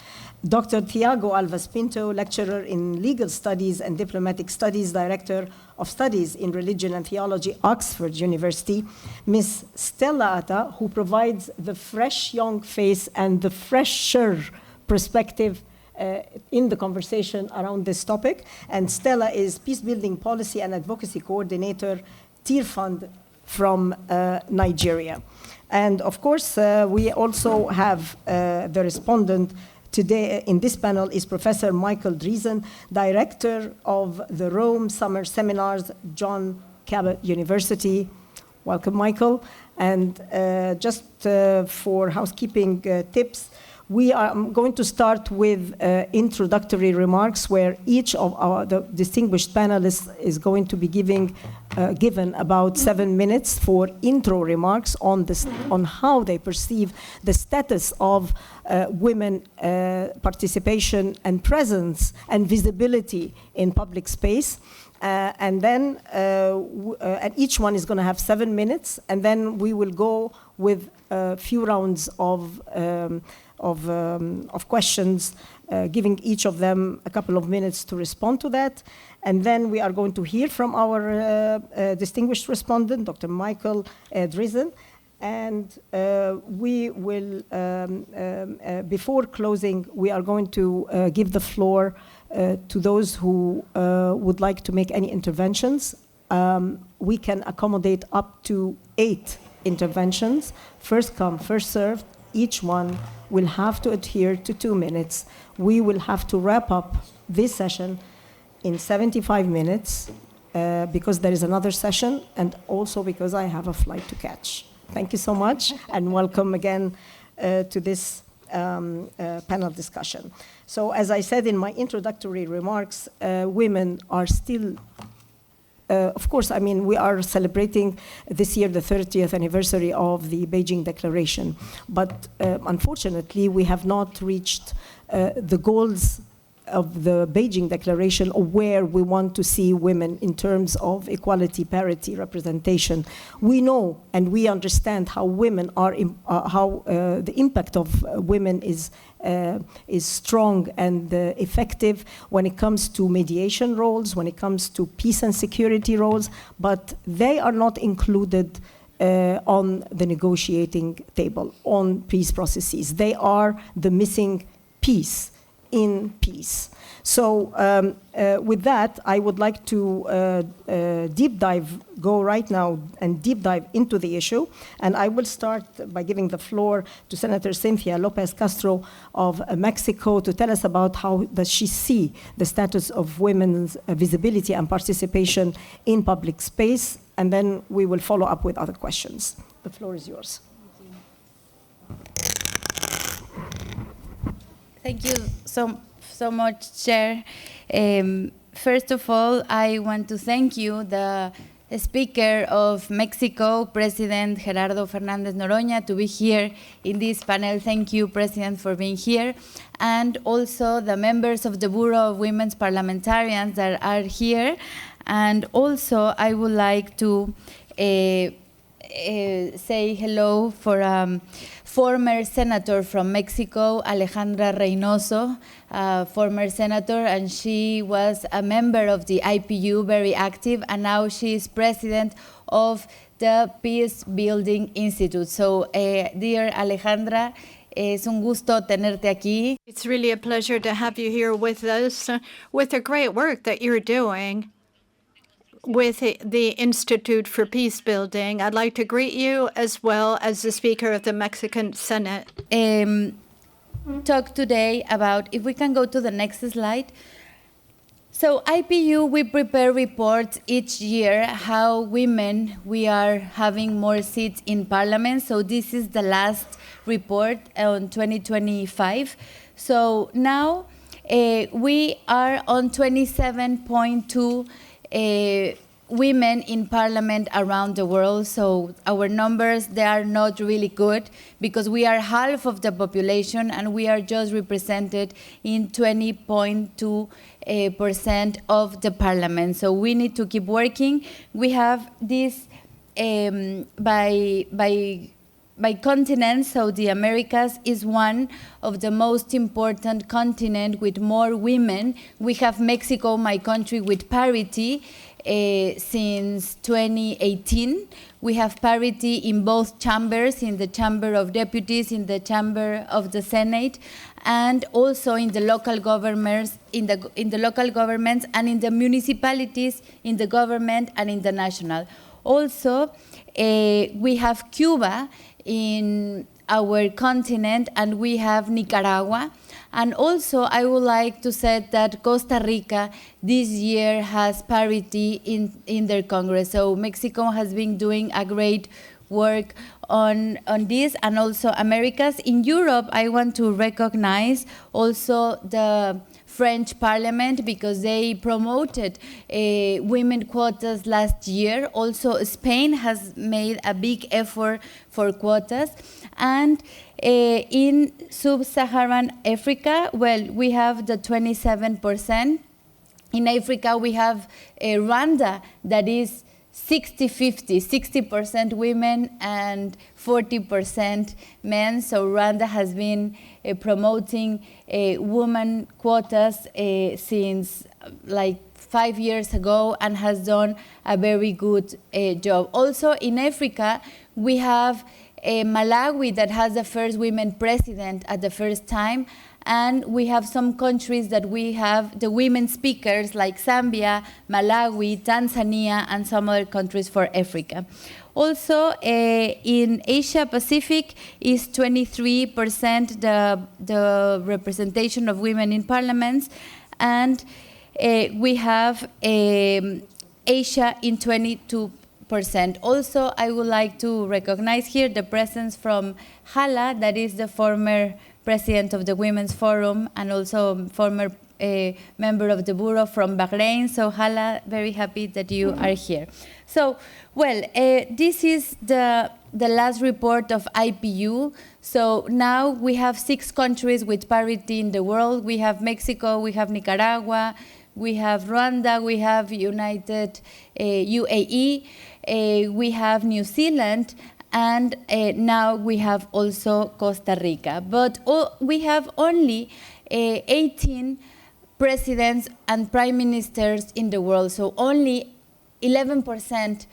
Dr. Tiago Alves Pinto, lecturer in legal studies and diplomatic studies, director of studies in religion and theology, Oxford University. Ms. Stella Atta, who provides the fresh young face and the fresher perspective in the conversation around this topic. And Stella is Peacebuilding Policy and Advocacy Coordinator, Tear Fund from Nigeria. And of course, we also have the respondent today in this panel is Professor Michael Driesen, Director of the Rome Summer Seminars, John Cabot University. Welcome, Michael. And just for housekeeping tips, we are going to start with introductory remarks where each of the distinguished panelists is going to be given about 7 minutes for intro remarks on how they perceive the status of women participation and presence and visibility in public space. And then and each one is going to have 7 minutes, and then we will go with a few rounds of questions, giving each of them a couple of minutes to respond to that. And then we are going to hear from our distinguished respondent, Dr. Michael Driesen. And we will, before closing, we are going to give the floor to those who would like to make any interventions. We can accommodate up to 8 interventions. First come, first served. Each one will have to adhere to 2 minutes. We will have to wrap up this session in 75 minutes because there is another session, and also because I have a flight to catch. Thank you so much, and welcome again to this panel discussion. So as I said in my introductory remarks, women are still of course, I mean, we are celebrating this year the 30th anniversary of the Beijing Declaration. But unfortunately, we have not reached the goals the Beijing Declaration of where we want to see women in terms of equality, parity, representation. We know and we understand how women are, the impact of women is strong and effective when it comes to mediation roles, when it comes to peace and security roles, but they are not included on the negotiating table, on peace processes. They are the missing piece in peace. So with that, I would like to go right now and deep dive into the issue. And I will start by giving the floor to Senator Cynthia Lopez Castro of Mexico to tell us about how does she see the status of women's visibility and participation in public space. And then we will follow up with other questions. The floor is yours. Thank you so much, Chair. First of all, I want to thank you, the Speaker of Mexico, President Gerardo Fernández Noroña, to be here in this panel. Thank you, President, for being here. And also the members of the Bureau of Women's Parliamentarians that are here. And also, I would like to say hello for former senator from Mexico, Alejandra Reynoso, former senator, and she was a member of the IPU, very active, and now she is president of the Peace Building Institute. So, dear Alejandra, es un gusto tenerte aquí. It's really a pleasure to have you here with us, with the great work that you're doing with the Institute for Peace Building. I'd like to greet you as well as the Speaker of the Mexican Senate. Talk today about, if we can go to the next slide. So IPU, we prepare reports each year how women, we are having more seats in parliament. So this is the last report on 2025. So now we are on 27.2 women in parliament around the world. So our numbers, they are not really good because we are half of the population and we are just represented in 20.2% of the parliament. So we need to keep working. We have this by continent, so the Americas is one of the most important continent with more women. We have Mexico, my country, with parity since 2018. We have parity in both chambers, in the Chamber of Deputies, in the Chamber of the Senate, and also in the local governments, in the local governments, and in the municipalities, in the government, and in the national. Also, we have Cuba in our continent, and we have Nicaragua. And also, I would like to say that Costa Rica this year has parity in their Congress. So Mexico has been doing a great work on this, and also Americas. In Europe, I want to recognize also the French Parliament because they promoted women quotas last year. Also, Spain has made a big effort for quotas. And in sub-Saharan Africa, well, we have the 27%. In Africa, we have Rwanda that is 60-50, 60% women and 40% men. So Rwanda has been promoting women quotas since like 5 years ago and has done a very good job. Also in Africa, we have Malawi that has the first women president at the first time. And we have some countries that we have the women speakers like Zambia, Malawi, Tanzania, and some other countries for Africa. Also, in Asia Pacific is 23% the representation of women in parliaments, and we have Asia in 22%. Also, I would like to recognize here the presence from Hala, that is the former president of the Women's Forum and also former member of the Bureau from Bahrain. So Hala, very happy that you are here. So, well, this is the the last report of IPU. So now we have 6 countries with parity in the world. We have Mexico, we have Nicaragua, we have Rwanda, we have United UAE, we have New Zealand, and now we have also Costa Rica. But we have only 18 presidents and prime ministers in the world, so only 11%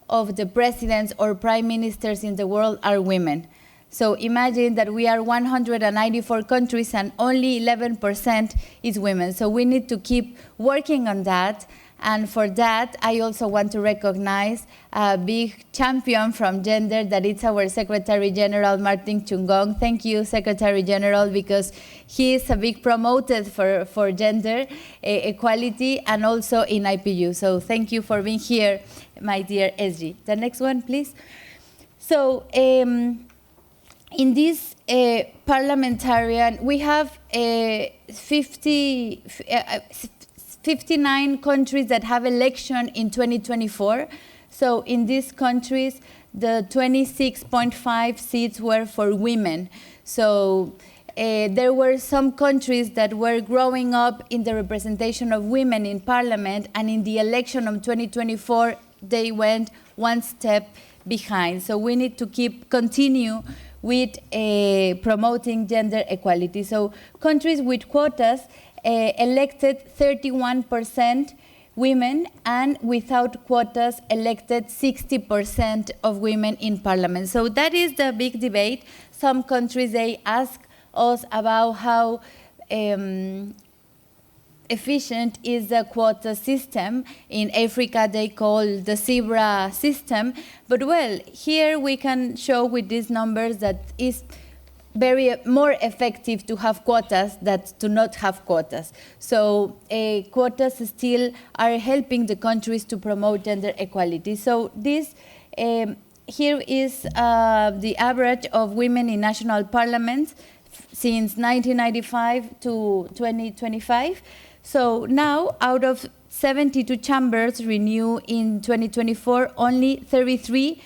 of the presidents or prime ministers in the world are women. So imagine that we are 194 countries and only 11% is women. So we need to keep working on that. And for that, I also want to recognize a big champion from gender, that it's our Secretary General, Martin Chungong. Thank you, Secretary General, because he is a big promoter for gender equality and also in IPU. So thank you for being here, my dear SG. The next one, please. So in this parliamentarian, we have 59 countries that have election in 2024. So in these countries, the 26.5 seats were for women. So there were some countries that were growing up in the representation of women in parliament, and in the election of 2024, they went one step behind. So we need to continue with promoting gender equality. So countries with quotas elected 31% women, and without quotas elected 60% of women in parliament. So that is the big debate. Some countries, they ask us about how efficient is the quota system. In Africa, they call the zebra system. But well, here we can show with these numbers that is very more effective to have quotas than to not have quotas. So quotas still are helping the countries to promote gender equality. So this here is the average of women in national parliaments since 1995 to 2025. So now, out of 72 chambers renewed in 2024, only 33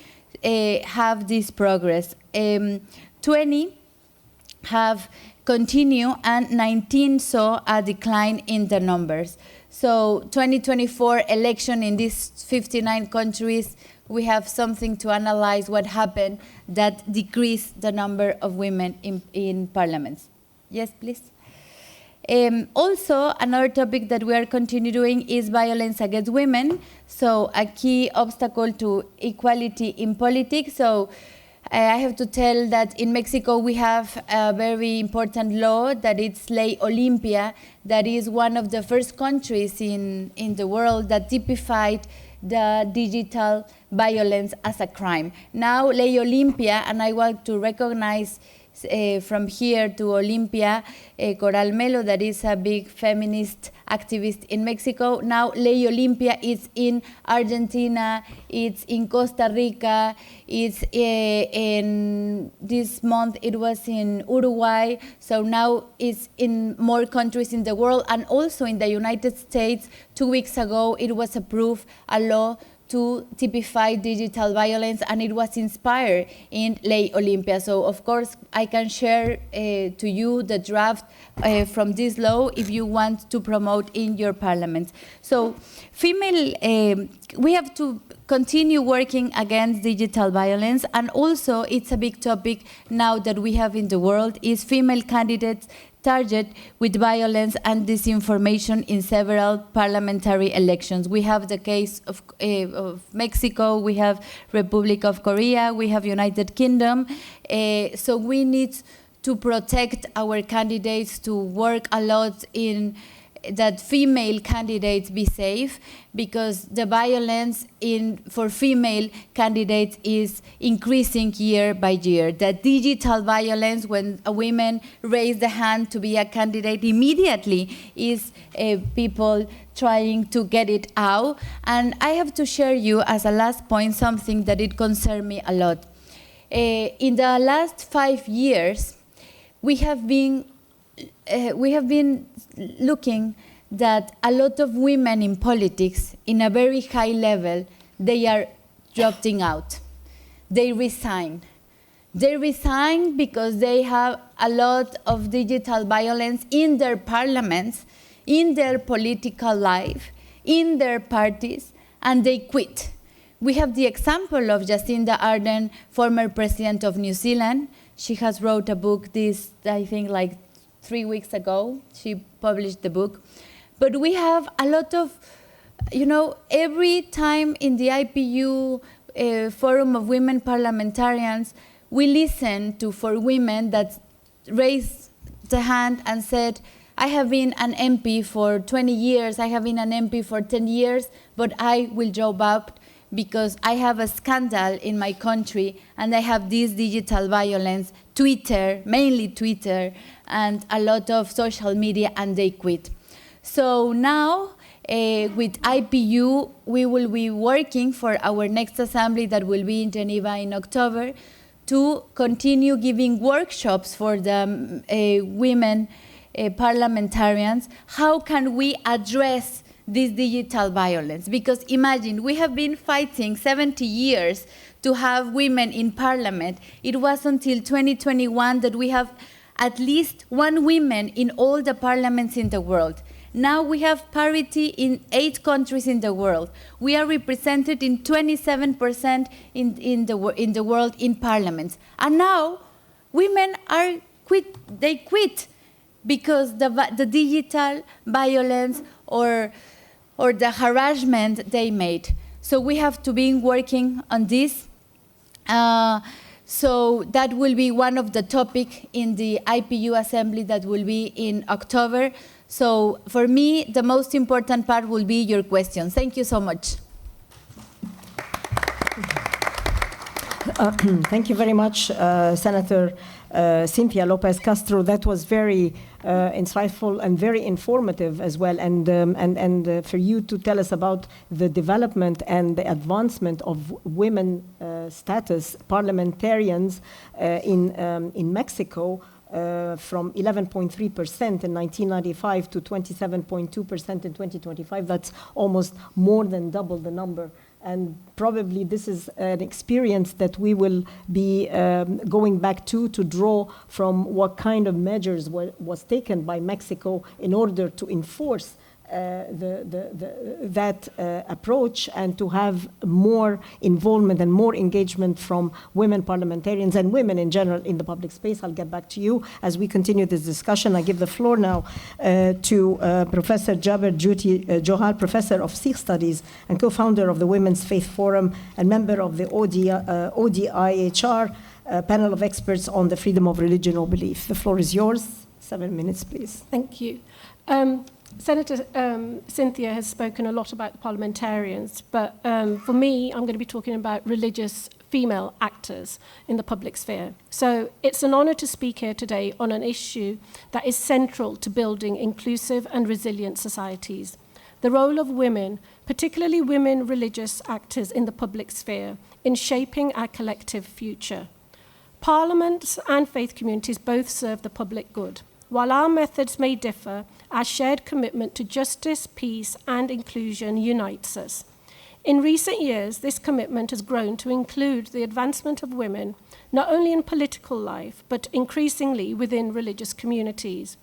have this progress. 20 have continued, and 19 saw a decline in the numbers. So 2024 election in these 59 countries, we have something to analyze what happened that decreased the number of women in parliaments. Yes, please. Also, another topic that we are continuing is violence against women. So a key obstacle to equality in politics. So I have to tell that in Mexico we have a very important law that it's Ley Olimpia, that is one of the first countries in the world that typified the digital violence as a crime. Now Ley Olimpia, and I want to recognize from here to Olimpia, Coral Melo, that is a big feminist activist in Mexico. Now Ley Olimpia is in Argentina, it's in Costa Rica, it's in this month it was in Uruguay, so now it's in more countries in the world, and also in the United States. 2 weeks ago it was approved a law to typify digital violence, and it was inspired in Ley Olimpia. So of course I can share to you the draft from this law if you want to promote in your parliament. So we have to continue working against digital violence, and also it's a big topic now that we have in the world is female candidates target with violence and disinformation in several parliamentary elections. We have the case of Mexico, we have Republic of Korea, we have United Kingdom. So we need to protect our candidates, to work a lot in that female candidates be safe, because the violence for female candidates is increasing year by year. The digital violence, when a woman raise the hand to be a candidate, immediately is people trying to get it out. And I have to share you as a last point something that it concerned me a lot. In the last 5 years, we have been looking that a lot of women in politics, in a very high level, they are dropping out. they resign. They resign because they have a lot of digital violence in their parliaments, in their political life, in their parties, and they quit. We have the example of Jacinda Ardern, former president of New Zealand. She has wrote a book I think, like 3 weeks ago. She published the book. But we have a lot of, every time in the IPU Forum of Women Parliamentarians, we listen to 4 women that raised the hand and said, I have been an MP for 20 years, I have been an MP for 10 years, but I will drop out because I have a scandal in my country and I have this digital violence, Twitter, mainly Twitter, and a lot of social media, and they quit. So now, with IPU, we will be working for our next assembly that will be in Geneva in October to continue giving workshops for the women parliamentarians. How can we address this digital violence? Because imagine, we have been fighting 70 years to have women in parliament. It was until 2021 that we have at least 1 woman in all the parliaments in the world. Now we have parity in 8 countries in the world. We are represented in 27% in the world in parliaments. And now women they quit because the digital violence or the harassment they made. So we have to be working on this. So that will be one of the topics in the IPU assembly that will be in October. So for me, the most important part will be your questions. Thank you so much. Thank you very much, Senator Cynthia Lopez Castro. That was very insightful and very informative as well. And for you to tell us about the development and the advancement of women status parliamentarians in Mexico. From 11.3% in 1995 to 27.2% in 2025. That's almost more than double the number. And probably this is an experience that we will be going back to draw from what kind of measures was taken by Mexico in order to enforce that approach and to have more involvement and more engagement from women parliamentarians and women in general in the public space. I'll get back to you as we continue this discussion. I give the floor now to Professor Jaber Johar, Professor of Sikh Studies and co-founder of the Women's Faith Forum and member of the ODIHR panel of experts on the freedom of religion or belief. The floor is yours. 7 minutes, please. Thank you. Senator Cynthia has spoken a lot about the parliamentarians, but for me, I'm going to be talking about religious female actors in the public sphere. So it's an honor to speak here today on an issue that is central to building inclusive and resilient societies. The role of women, particularly women religious actors in the public sphere, in shaping our collective future. Parliaments and faith communities both serve the public good. While our methods may differ, our shared commitment to justice, peace, and inclusion unites us. In recent years, this commitment has grown to include the advancement of women, not only in political life, but increasingly within religious communities.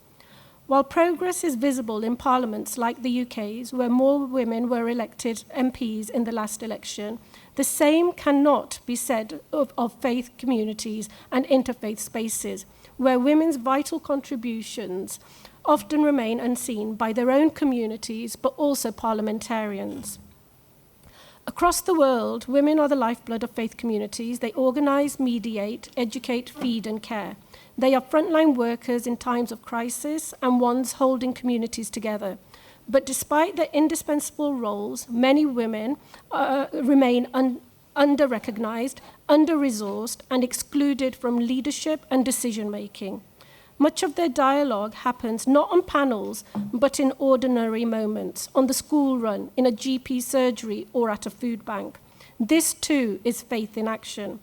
While progress is visible in parliaments like the UK's, where more women were elected MPs in the last election, the same cannot be said of faith communities and interfaith spaces, where women's vital contributions often remain unseen by their own communities, but also parliamentarians. Across the world, women are the lifeblood of faith communities. They organize, mediate, educate, feed, and care. They are frontline workers in times of crisis and ones holding communities together. But despite their indispensable roles, many women remain under-recognized, under-resourced, and excluded from leadership and decision-making. Much of their dialogue happens not on panels, but in ordinary moments, on the school run, in a GP surgery, or at a food bank. This, too, is faith in action.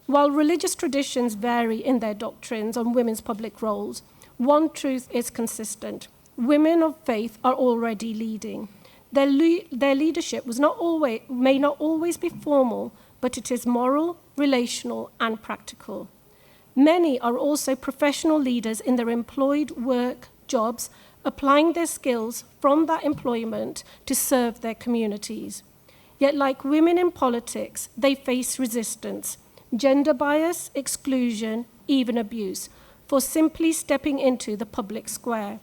While religious traditions vary in their doctrines on women's public roles, one truth is consistent. Women of faith are already leading. Their leadership may not always be formal, but it is moral, relational, and practical. Many are also professional leaders in their employed work jobs, applying their skills from that employment to serve their communities. Yet, like women in politics, they face resistance, gender bias, exclusion, even abuse, for simply stepping into the public square.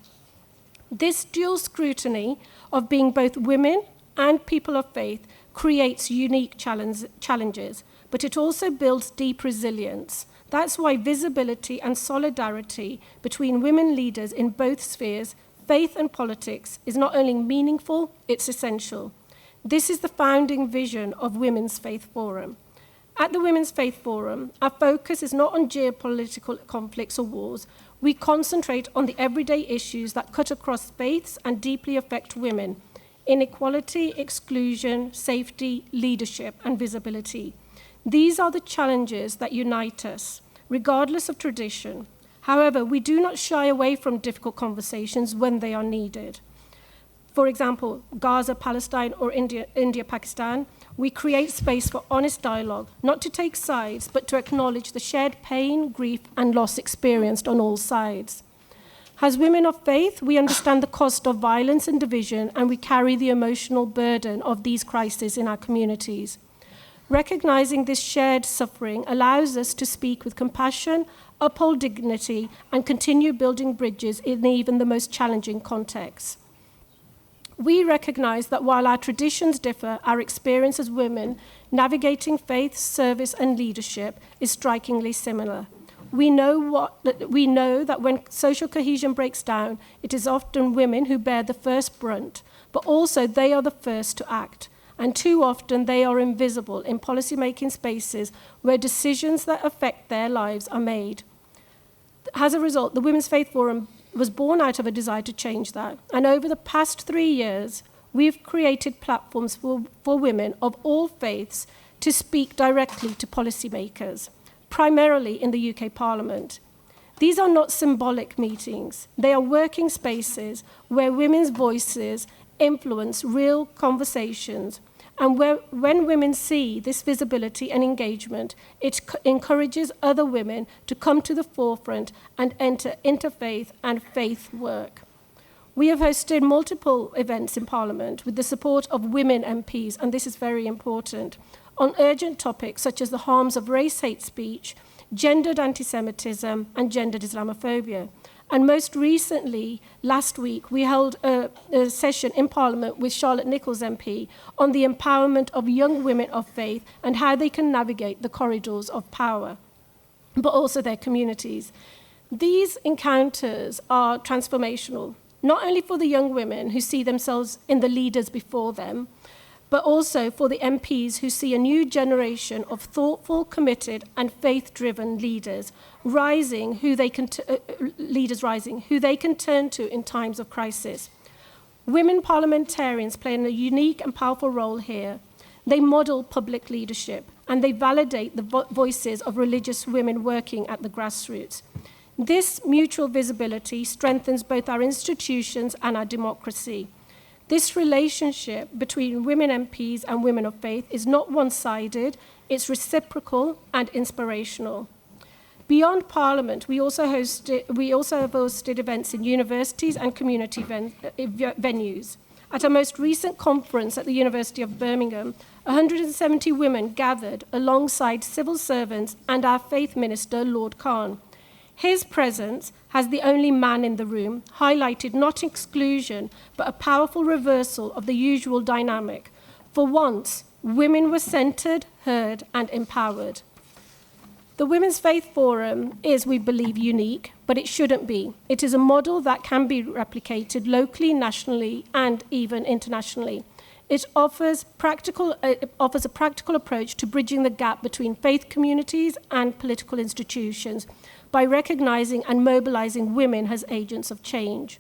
This dual scrutiny of being both women and people of faith creates unique challenges, but it also builds deep resilience. That's why visibility and solidarity between women leaders in both spheres, faith and politics, is not only meaningful, it's essential. This is the founding vision of Women's Faith Forum. At the Women's Faith Forum, our focus is not on geopolitical conflicts or wars. We concentrate on the everyday issues that cut across faiths and deeply affect women: inequality, exclusion, safety, leadership, and visibility. These are the challenges that unite us, regardless of tradition. However, we do not shy away from difficult conversations when they are needed. For example, Gaza, Palestine, or India, Pakistan, we create space for honest dialogue, not to take sides, but to acknowledge the shared pain, grief, and loss experienced on all sides. As women of faith, we understand the cost of violence and division, and we carry the emotional burden of these crises in our communities. Recognizing this shared suffering allows us to speak with compassion, uphold dignity, and continue building bridges in even the most challenging contexts. We recognize that while our traditions differ, our experience as women navigating faith, service, and leadership is strikingly similar. We know that when social cohesion breaks down, it is often women who bear the first brunt, but also they are the first to act. And too often they are invisible in policy-making spaces where decisions that affect their lives are made. As a result, the Women's Faith Forum was born out of a desire to change that. And over the past 3 years, we've created platforms for women of all faiths to speak directly to policymakers, primarily in the UK Parliament. These are not symbolic meetings. They are working spaces where women's voices influence real conversations. And when women see this visibility and engagement, it encourages other women to come to the forefront and enter interfaith and faith work. We have hosted multiple events in Parliament with the support of women MPs, and this is very important, on urgent topics such as the harms of race hate speech, gendered anti-Semitism, and gendered Islamophobia. And most recently, last week, we held a session in Parliament with Charlotte Nichols MP on the empowerment of young women of faith and how they can navigate the corridors of power, but also their communities. These encounters are transformational, not only for the young women who see themselves in the leaders before them, but also for the MPs who see a new generation of thoughtful, committed, and faith-driven leaders rising, who they can turn to in times of crisis. Women parliamentarians play a unique and powerful role here. They model public leadership, and they validate the voices of religious women working at the grassroots. This mutual visibility strengthens both our institutions and our democracy. This relationship between women MPs and women of faith is not one-sided, it's reciprocal and inspirational. Beyond Parliament, we also have hosted events in universities and community venues. At our most recent conference at the University of Birmingham, 170 women gathered alongside civil servants and our faith minister, Lord Khan. His presence, as the only man in the room, highlighted not exclusion, but a powerful reversal of the usual dynamic. For once, women were centered, heard, and empowered. The Women's Faith Forum is, we believe, unique, but it shouldn't be. It is a model that can be replicated locally, nationally, and even internationally. It offers a practical approach to bridging the gap between faith communities and political institutions by recognizing and mobilizing women as agents of change.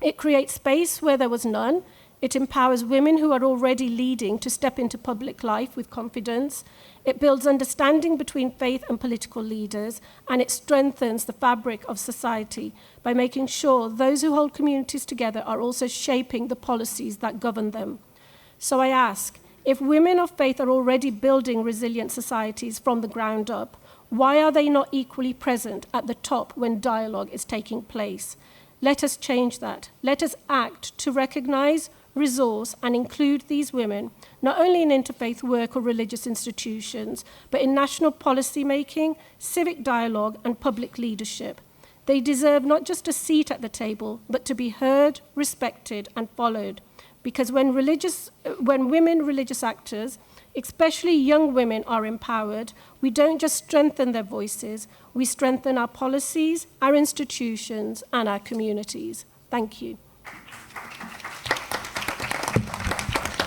It creates space where there was none. It empowers women who are already leading to step into public life with confidence. It builds understanding between faith and political leaders, and it strengthens the fabric of society by making sure those who hold communities together are also shaping the policies that govern them. So I ask, If women of faith are already building resilient societies from the ground up, why are they not equally present at the top when dialogue is taking place? Let us change that. Let us act to recognize, resource, and include these women, not only in interfaith work or religious institutions, but in national policy making, civic dialogue, and public leadership. They deserve not just a seat at the table, but to be heard, respected, and followed. Because when women religious actors, especially young women, are empowered, we don't just strengthen their voices, we strengthen our policies, our institutions, and our communities. Thank you.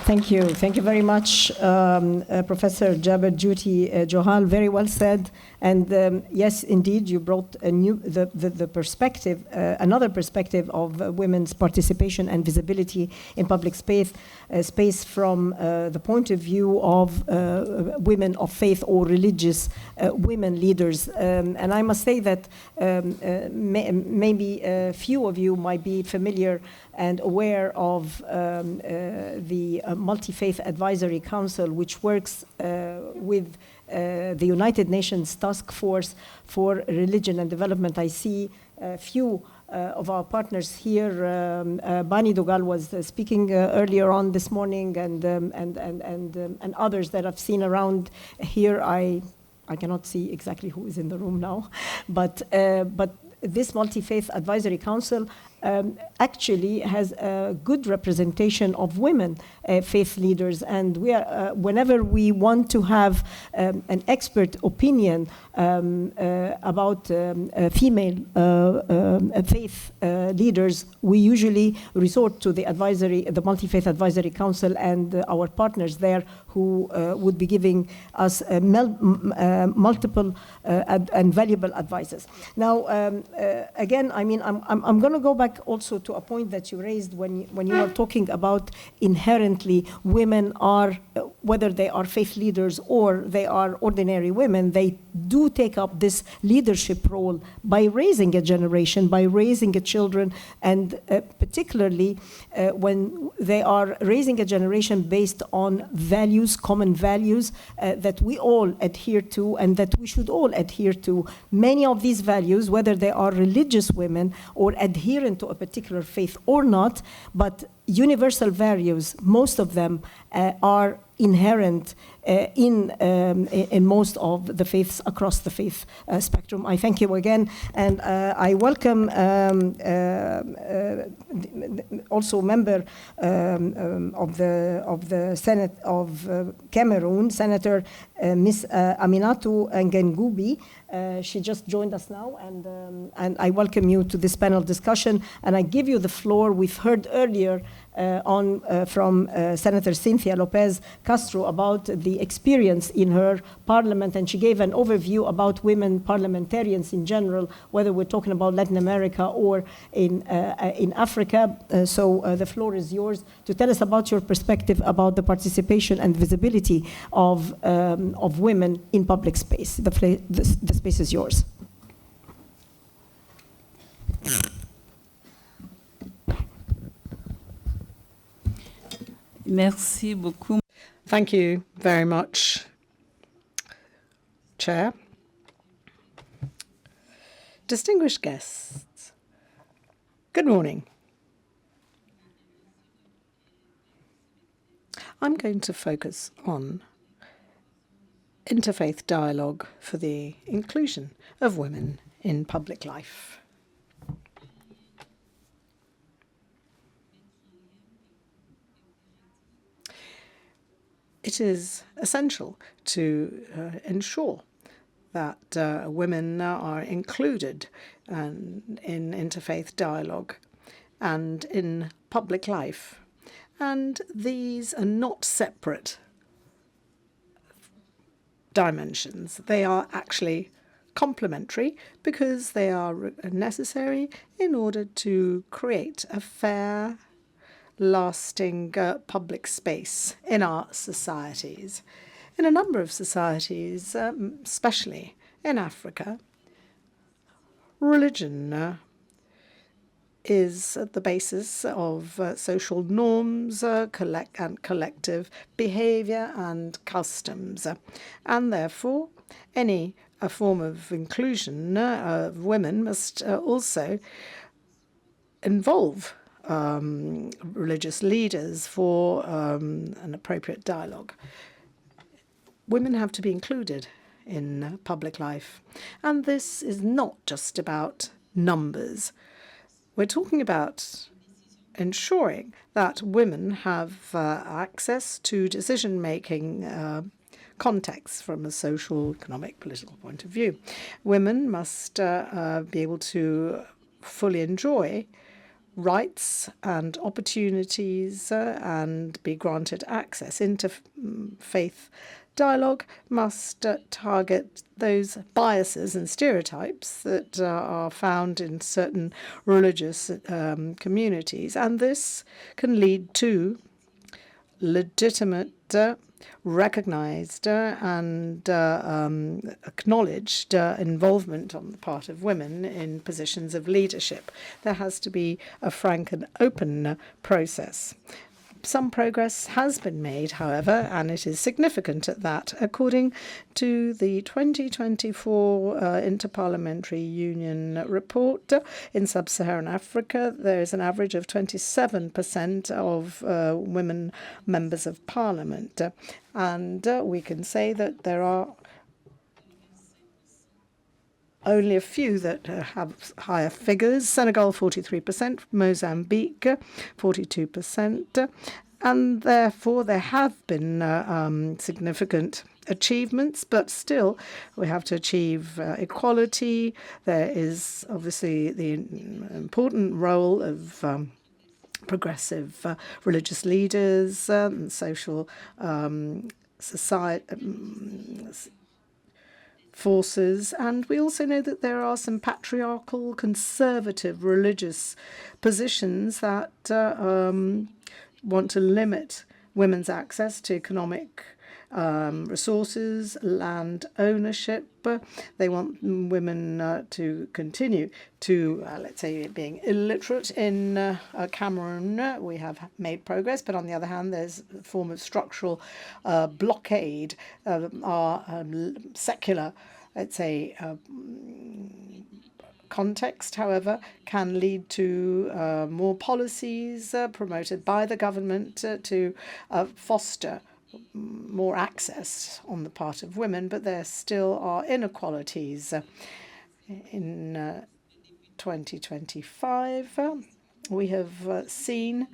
Thank you. Thank you very much, Professor Jaber Juti Johal. Very well said. And yes, indeed, you brought a new, the perspective, another perspective of women's participation and visibility in public space from the point of view of women of faith or religious women leaders. And I must say that maybe a few of you might be familiar and aware of the Multi-Faith Advisory Council, which works with the United Nations Task Force for Religion and Development. I see a few of our partners here. Bani Dogal was speaking earlier on this morning, and others that I've seen around here. I cannot see exactly who is in the room now, but this Multi-Faith Advisory Council actually has a good representation of women faith leaders, and we are whenever we want to have an expert opinion about female faith leaders, we usually resort to the Multi-Faith Advisory Council and our partners there, who would be giving us multiple and valuable advices. Now, again, I mean, I'm going to go back also to a point that you raised when you were talking about inherently women are, whether they are faith leaders or they are ordinary women, they do take up this leadership role by raising a generation, by raising a children, and particularly when they are raising a generation based on values, common values that we all adhere to and that we should all adhere to. Many of these values, whether they are religious women or adherent to a particular faith or not, but universal values, most of them are inherent in most of the faiths across the faith spectrum. I thank you again, and I welcome also member of the Senate of Cameroon, Senator Miss Aminatou Ngubi. She just joined us now, and I welcome you to this panel discussion, and I give you the floor. We've heard earlier from Senator Cynthia Lopez Castro about the experience in her parliament, and she gave an overview about women parliamentarians in general, whether we're talking about Latin America or in Africa. So the floor is yours to tell us about your perspective about the participation and visibility of women in public space. The space is yours. Merci beaucoup. Thank you very much, Chair. Distinguished guests, good morning. I'm going to focus on interfaith dialogue for the inclusion of women in public life. It is essential to ensure that women are included in interfaith dialogue and in public life. And these are not separate dimensions. They are actually complementary because they are necessary in order to create a fair, lasting public space in our societies. In a number of societies, especially in Africa, religion is the basis of social norms and collective behavior and customs. And therefore, any form of inclusion of women must also involve religious leaders for an appropriate dialogue. Women have to be included in public life. And this is not just about numbers. We're talking about ensuring that women have access to decision-making contexts from a social, economic, political point of view. Women must be able to fully enjoy rights and opportunities and be granted access. Interfaith dialogue must target those biases and stereotypes that are found in certain religious communities, and this can lead to legitimate, recognized and acknowledged involvement on the part of women in positions of leadership. There has to be a frank and open process. Some progress has been made, however, and it is significant at that. According to the 2024 Inter-Parliamentary Union report, in sub-Saharan Africa, there is an average of 27% of women members of parliament. And we can say that there are only a few that have higher figures. Senegal, 43%, Mozambique, 42%, and therefore there have been significant achievements, but still we have to achieve equality. There is obviously the important role of progressive religious leaders and social forces, and we also know that there are some patriarchal, conservative religious positions that want to limit women's access to economic resources, land ownership. They want women to continue to, let's say, being illiterate. In Cameroon, we have made progress, but on the other hand, there's a form of structural blockade. Our secular, let's say, context, however, can lead to more policies promoted by the government to foster more access on the part of women, but there still are inequalities. In 2025, we have seen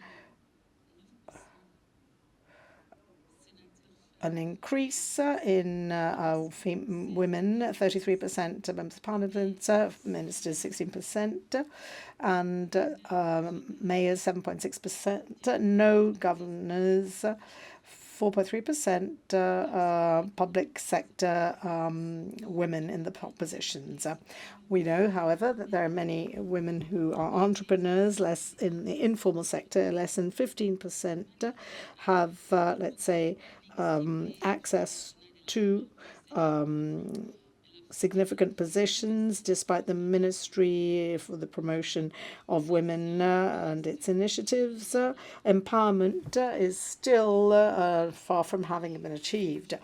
an increase in women, 33% members of parliament, ministers 16%, and mayors 7.6%, no governors 4.3%, public sector women in the top positions. We know, however, that there are many women who are entrepreneurs, less in the informal sector, less than 15% have, let's say, access to significant positions, despite the Ministry for the Promotion of Women and its initiatives. Empowerment is still far from having been achieved.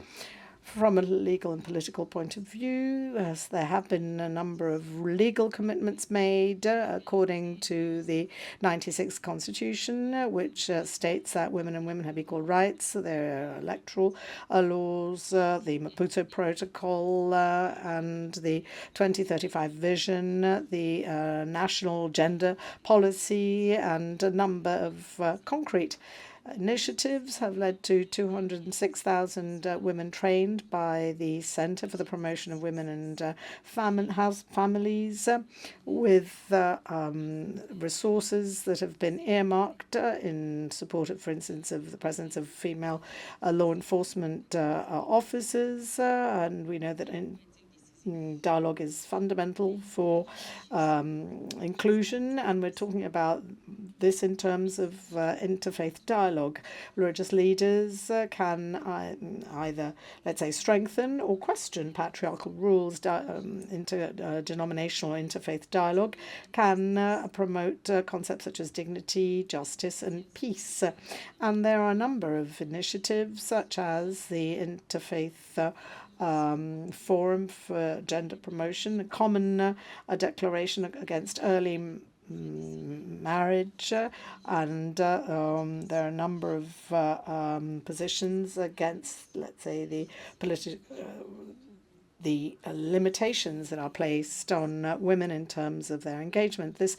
From a legal and political point of view, there have been a number of legal commitments made according to the 96 Constitution, which states that women have equal rights. There are electoral laws, the Maputo Protocol, and the 2035 Vision, the National Gender Policy, and a number of concrete initiatives have led to 206,000 women trained by the Center for the Promotion of Women and Families, with resources that have been earmarked in support of, for instance, of the presence of female law enforcement officers. And we know that in dialogue is fundamental for inclusion, and we're talking about this in terms of interfaith dialogue. Religious leaders can either, let's say, strengthen or question patriarchal rules. Interdenominational interfaith dialogue can promote concepts such as dignity, justice, and peace. And there are a number of initiatives, such as the Interfaith Forum for Gender Promotion, a common declaration against early marriage, and there are a number of positions against, let's say, the limitations that are placed on women in terms of their engagement. This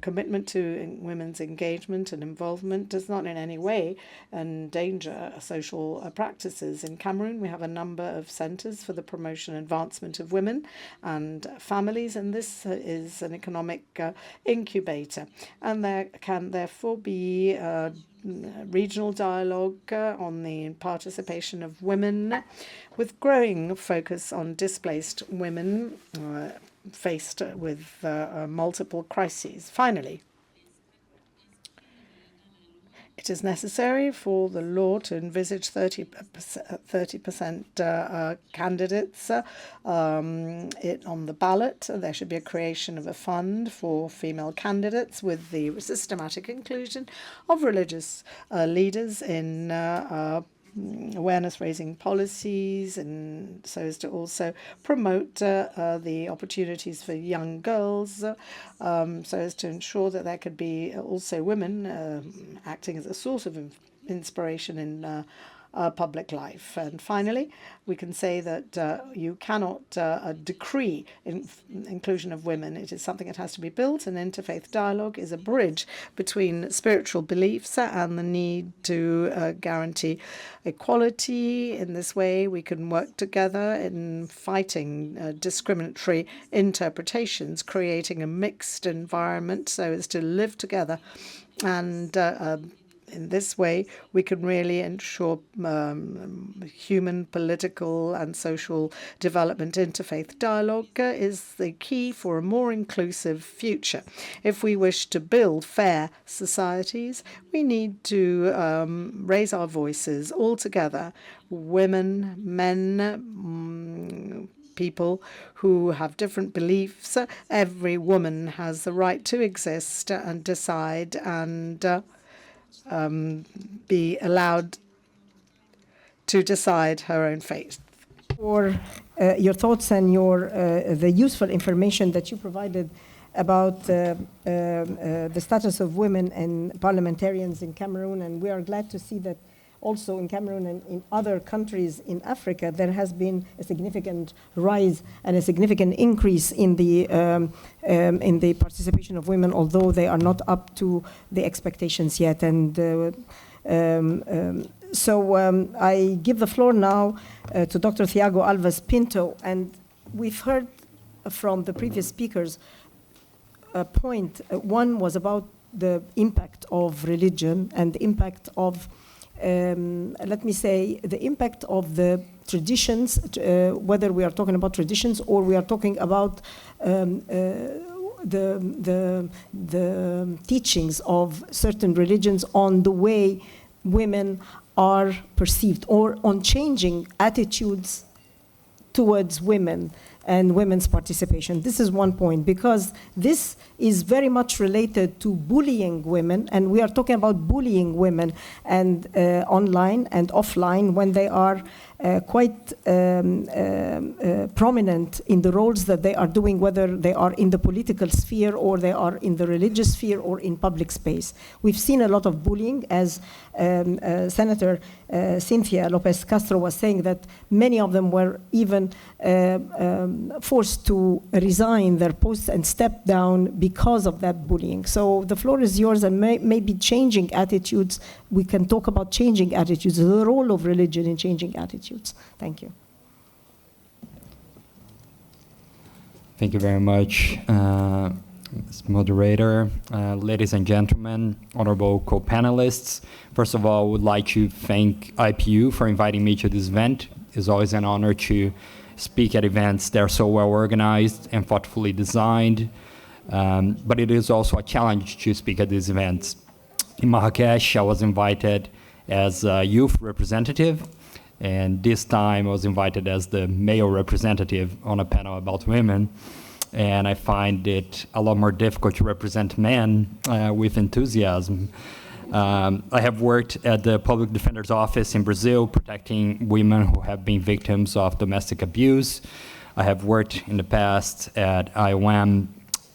commitment to women's engagement and involvement does not in any way endanger social practices. In Cameroon, we have a number of centers for the promotion and advancement of women and families, and this is an economic incubator. And there can therefore be regional dialogue on the participation of women, with growing focus on displaced women faced with multiple crises. Finally, it is necessary for the law to envisage 30% candidates on the ballot. There should be a creation of a fund for female candidates with the systematic inclusion of religious leaders in awareness-raising policies, and so as to also promote the opportunities for young girls, so as to ensure that there could be also women acting as a source of inspiration in public life. And finally, we can say that you cannot decree inclusion of women. It is something that has to be built, and interfaith dialogue is a bridge between spiritual beliefs and the need to guarantee equality. In this way, we can work together in fighting discriminatory interpretations, creating a mixed environment so as to live together, and in this way, we can really ensure human, political, and social development. Interfaith dialogue is the key for a more inclusive future. If we wish to build fair societies, we need to raise our voices all together, women, men, people who have different beliefs. Every woman has the right to exist and decide and be allowed to decide her own fate. For your thoughts and the useful information that you provided about the status of women and parliamentarians in Cameroon, and we are glad to see that also in Cameroon and in other countries in Africa, there has been a significant rise and a significant increase in the participation of women, although they are not up to the expectations yet. And so I give the floor now to Dr. Thiago Alves Pinto. And we've heard from the previous speakers a point. One was about the impact of religion and the impact of let me say, the impact of the traditions, whether we are talking about traditions or we are talking about the teachings of certain religions on the way women are perceived, or on changing attitudes towards women and women's participation. This is one point, because this is very much related to bullying women, and we are talking about bullying women and online and offline when they are quite prominent in the roles that they are doing, whether they are in the political sphere or they are in the religious sphere or in public space. We've seen a lot of bullying, as Senator Cynthia Lopez Castro was saying, that many of them were even forced to resign their posts and step down because of that bullying. So the floor is yours, and maybe changing attitudes. We can talk about changing attitudes, the role of religion in changing attitudes. Thank you. Thank you very much, Ms. Moderator, ladies and gentlemen, honorable co-panelists. First of all, I would like to thank IPU for inviting me to this event. It's always an honor to speak at events that are so well organized and thoughtfully designed. But it is also a challenge to speak at these events. In Marrakesh, I was invited as a youth representative, and this time I was invited as the male representative on a panel about women. And I find it a lot more difficult to represent men with enthusiasm. I have worked at the Public Defender's Office in Brazil, protecting women who have been victims of domestic abuse. I have worked in the past at IOM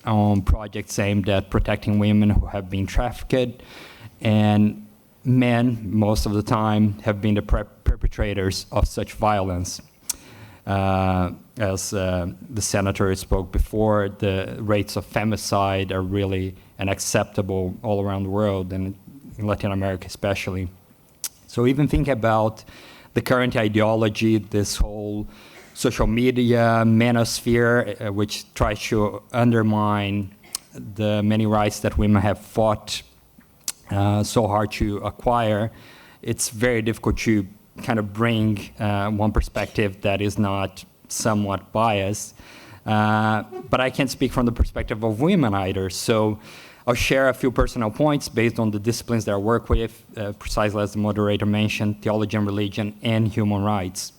on projects aimed at protecting women who have been trafficked. And men, most of the time, have been the perpetrators of such violence. As the senator spoke before, the rates of femicide are really unacceptable all around the world, and in Latin America especially. So even think about the current ideology, this whole social media manosphere, which tries to undermine the many rights that women have fought so hard to acquire. It's very difficult to kind of bring one perspective that is not somewhat biased. But I can't speak from the perspective of women either. So I'll share a few personal points based on the disciplines that I work with, precisely as the moderator mentioned, theology and religion and human rights.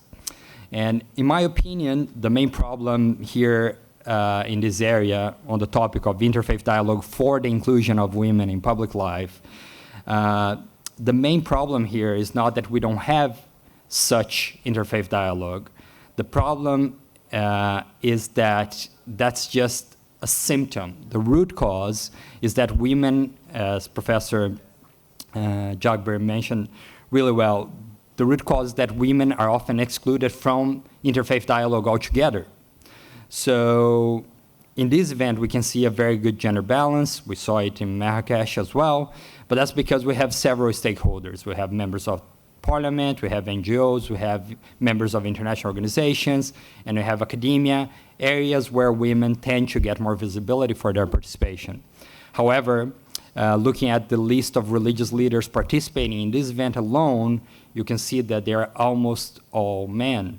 And in my opinion, the main problem here in this area on the topic of interfaith dialogue for the inclusion of women in public life, the main problem here is not that we don't have such interfaith dialogue. The problem is that that's just a symptom. The root cause is that women, as Professor Jagber mentioned really well, the root cause is that women are often excluded from interfaith dialogue altogether. So in this event, we can see a very good gender balance. We saw it in Marrakesh as well, but that's because we have several stakeholders. We have members of Parliament, we have NGOs, we have members of international organizations, and we have academia, areas where women tend to get more visibility for their participation. However, looking at the list of religious leaders participating in this event alone, you can see that they are almost all men.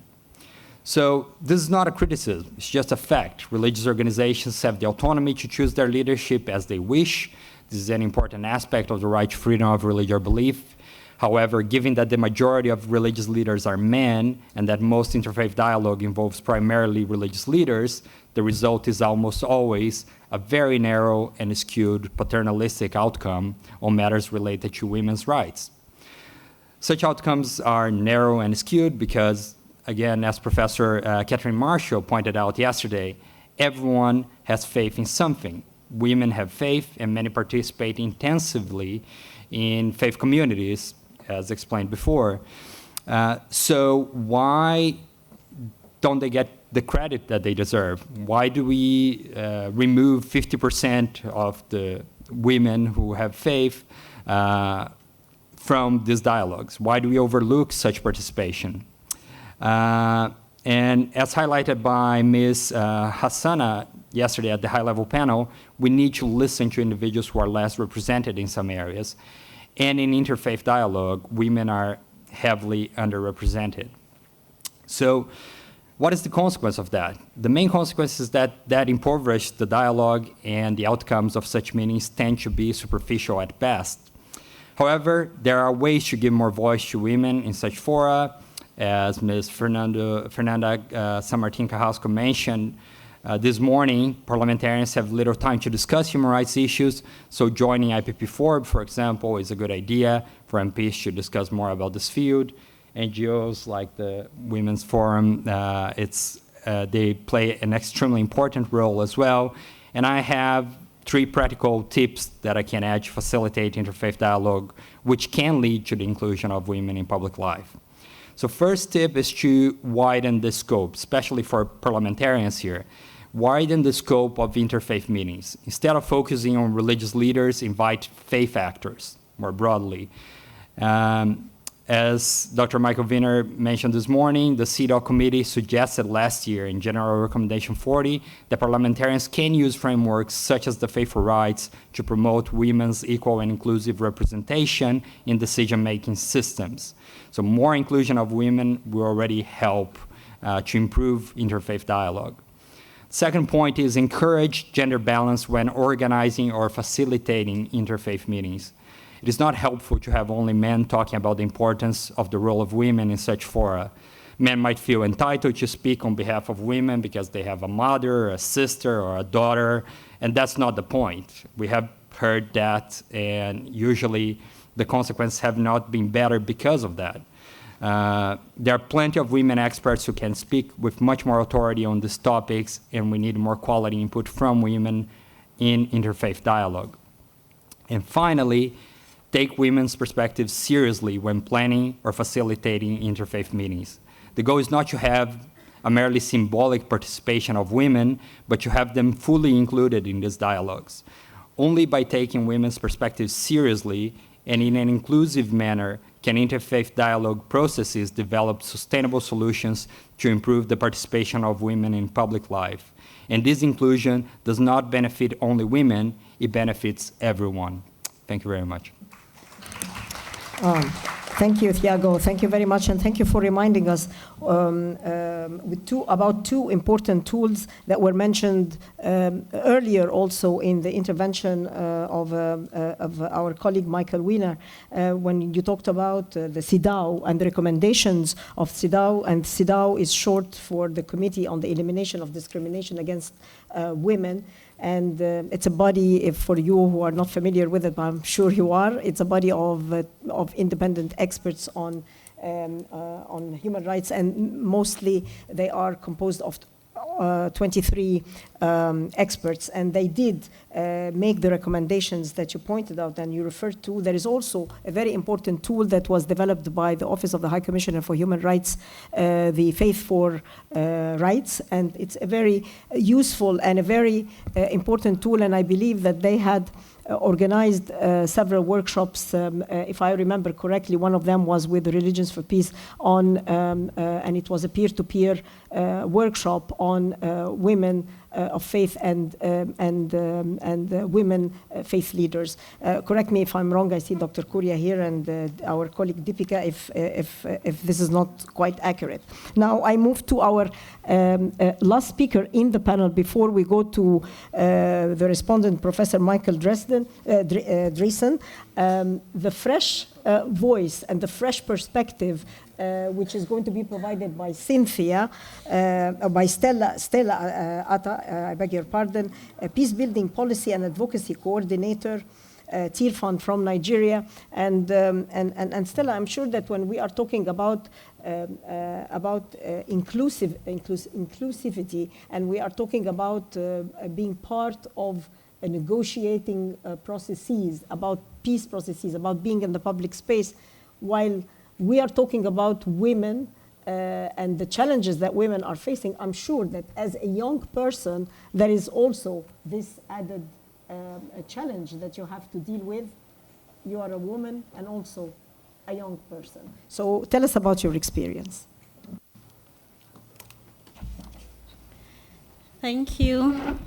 So this is not a criticism, it's just a fact. Religious organizations have the autonomy to choose their leadership as they wish. This is an important aspect of the right to freedom of religion or belief. However, given that the majority of religious leaders are men and that most interfaith dialogue involves primarily religious leaders, the result is almost always a very narrow and skewed paternalistic outcome on matters related to women's rights. Such outcomes are narrow and skewed because, again, as Professor Catherine Marshall pointed out yesterday, everyone has faith in something. Women have faith and many participate intensively in faith communities, as explained before. So why don't they get the credit that they deserve? Why do we remove 50% of the women who have faith from these dialogues? Why do we overlook such participation? And as highlighted by Ms. Hassana yesterday at the high-level panel, we need to listen to individuals who are less represented in some areas. And in interfaith dialogue, women are heavily underrepresented. So what is the consequence of that? The main consequence is that impoverishes the dialogue, and the outcomes of such meetings tend to be superficial at best. However, there are ways to give more voice to women in such fora. As Ms. Fernanda San Martin Carrasco mentioned, this morning, parliamentarians have little time to discuss human rights issues, so joining IPP FoRB, for example, is a good idea for MPs to discuss more about this field. NGOs like the Women's Forum, they play an extremely important role as well. And I have 3 practical tips that I can add to facilitate interfaith dialogue, which can lead to the inclusion of women in public life. So first tip is to widen the scope, especially for parliamentarians here. Widen the scope of interfaith meetings. Instead of focusing on religious leaders, invite faith actors more broadly. As Dr. Michael Wiener mentioned this morning, the CEDAW committee suggested last year in General Recommendation 40 that parliamentarians can use frameworks such as the Faith for Rights to promote women's equal and inclusive representation in decision-making systems. So more inclusion of women will already help to improve interfaith dialogue. Second point is encourage gender balance when organizing or facilitating interfaith meetings. It is not helpful to have only men talking about the importance of the role of women in such fora. Men might feel entitled to speak on behalf of women because they have a mother, a sister, or a daughter, and that's not the point. We have heard that, and usually the consequences have not been better because of that. There are plenty of women experts who can speak with much more authority on these topics, and we need more quality input from women in interfaith dialogue. And finally, take women's perspectives seriously when planning or facilitating interfaith meetings. The goal is not to have a merely symbolic participation of women, but to have them fully included in these dialogues. Only by taking women's perspectives seriously and in an inclusive manner can interfaith dialogue processes develop sustainable solutions to improve the participation of women in public life. And this inclusion does not benefit only women, it benefits everyone. Thank you very much. Thank you, Thiago. Thank you very much, and thank you for reminding us about two important tools that were mentioned earlier also in the intervention of our colleague Michael Wiener when you talked about the CEDAW and the recommendations of CEDAW, and CEDAW is short for the Committee on the Elimination of Discrimination Against Women. And it's a body, for you who are not familiar with it, but I'm sure you are, it's a body of independent experts on human rights, and mostly they are composed of 23 experts, and they did make the recommendations that you pointed out and you referred to. There is also a very important tool that was developed by the Office of the High Commissioner for Human Rights, the Faith for Rights, and it's a very useful and a very important tool, and I believe that they had organized several workshops. If I remember correctly, one of them was with Religions for Peace on, and it was a peer-to-peer workshop on women of faith and women faith leaders. Correct me if I'm wrong. I see Dr. Kuria here and our colleague Deepika if this is not quite accurate. Now I move to our last speaker in the panel before we go to the respondent, Professor Michael Dreesen. The fresh voice and the fresh perspective which is going to be provided by Cynthia, by Stella Atta, I beg your pardon, a peace building policy and advocacy coordinator, Tear Fund from Nigeria, and Stella, I'm sure that when we are talking about inclusivity, and we are talking about being part of negotiating processes, about peace processes, about being in the public space, while we are talking about women and the challenges that women are facing, I'm sure that as a young person, there is also this added challenge that you have to deal with. You are a woman and also a young person. So tell us about your experience. Thank you.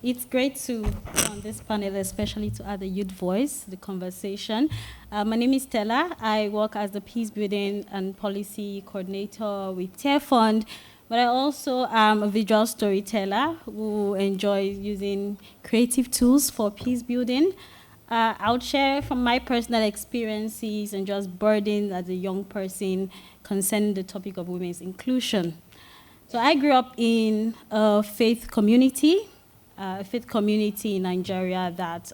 It's great to be on this panel, especially to add a youth voice to the conversation. My name is Stella. I work as the Peace Building and Policy Coordinator with Tear Fund, but I also am a visual storyteller who enjoys using creative tools for peace building. I'll share from my personal experiences and just burden as a young person concerning the topic of women's inclusion. So I grew up in a faith community in Nigeria that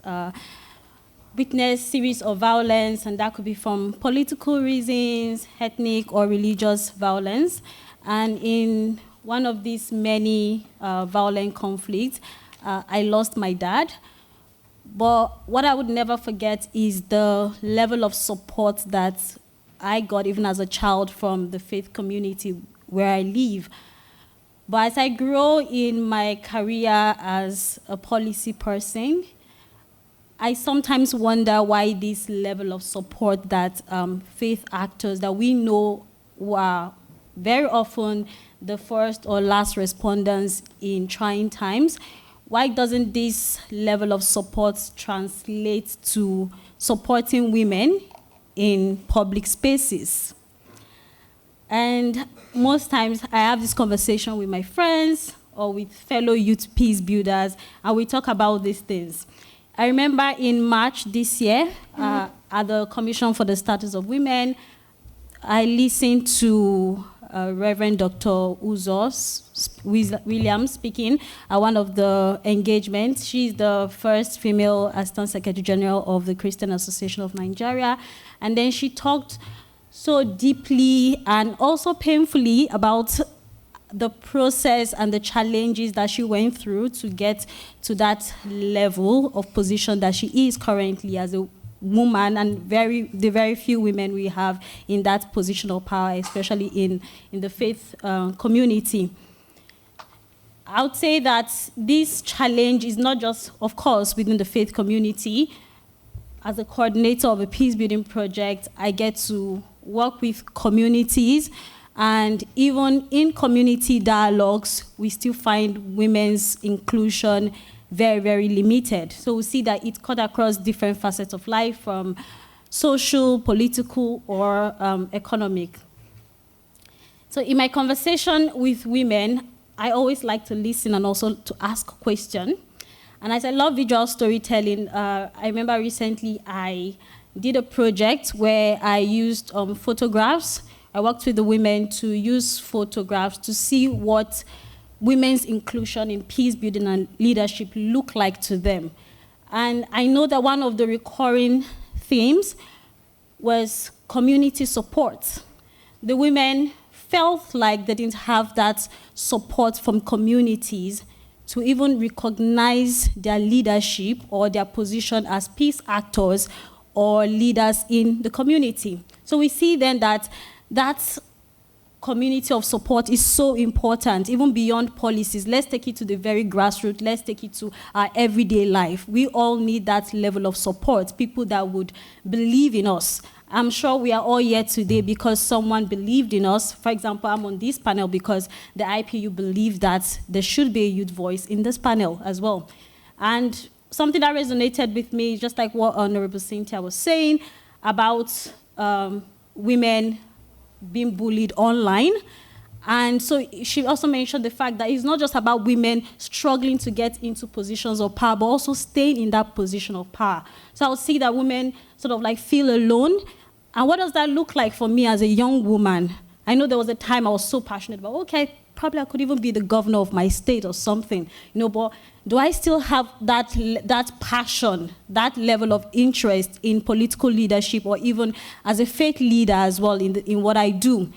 witnessed series of violence, and that could be from political reasons, ethnic or religious violence. And in one of these many violent conflicts, I lost my dad. But what I would never forget is the level of support that I got even as a child from the faith community where I live. But as I grow in my career as a policy person, I sometimes wonder why this level of support that faith actors that we know were very often the first or last responders in trying times, why doesn't this level of support translate to supporting women in public spaces? And most times I have this conversation with my friends or with fellow youth peace builders, and we talk about these things. I remember in March this year, at the Commission for the Status of Women, I listened to Reverend Dr. Uzos Williams speaking at one of the engagements. She's the first female Assistant Secretary General of the Christian Association of Nigeria. And then she talked so deeply and also painfully about the process and the challenges that she went through to get to that level of position that she is currently as a woman, and the very few women we have in that position of power, especially in the faith community. I would say that this challenge is not just, of course, within the faith community. As a coordinator of a peace building project, I get to work with communities, and even in community dialogues, we still find women's inclusion very, very limited. So we see that it cut across different facets of life, from social, political, or economic. So in my conversation with women, I always like to listen and also to ask questions. And as I love visual storytelling, I remember recently I did a project where I used photographs. I worked with the women to use photographs to see what women's inclusion in peace building and leadership look like to them. And I know that one of the recurring themes was community support. The women felt like they didn't have that support from communities to even recognize their leadership or their position as peace actors or leaders in the community. So we see then that that community of support is so important, even beyond policies. Let's take it to the very grassroots. Let's take it to our everyday life. We all need that level of support, people that would believe in us. I'm sure we are all here today because someone believed in us. For example, I'm on this panel because the IPU believed that there should be a youth voice in this panel as well. And something that resonated with me, just like what Honorable Cynthia was saying about women being bullied online. And so she also mentioned the fact that it's not just about women struggling to get into positions of power, but also staying in that position of power. So I would see that women sort of like feel alone. And what does that look like for me as a young woman? I know there was a time I was so passionate about, okay, probably I could even be the governor of my state or something, but do I still have that passion, that level of interest in political leadership, or even as a faith leader as well in what I do?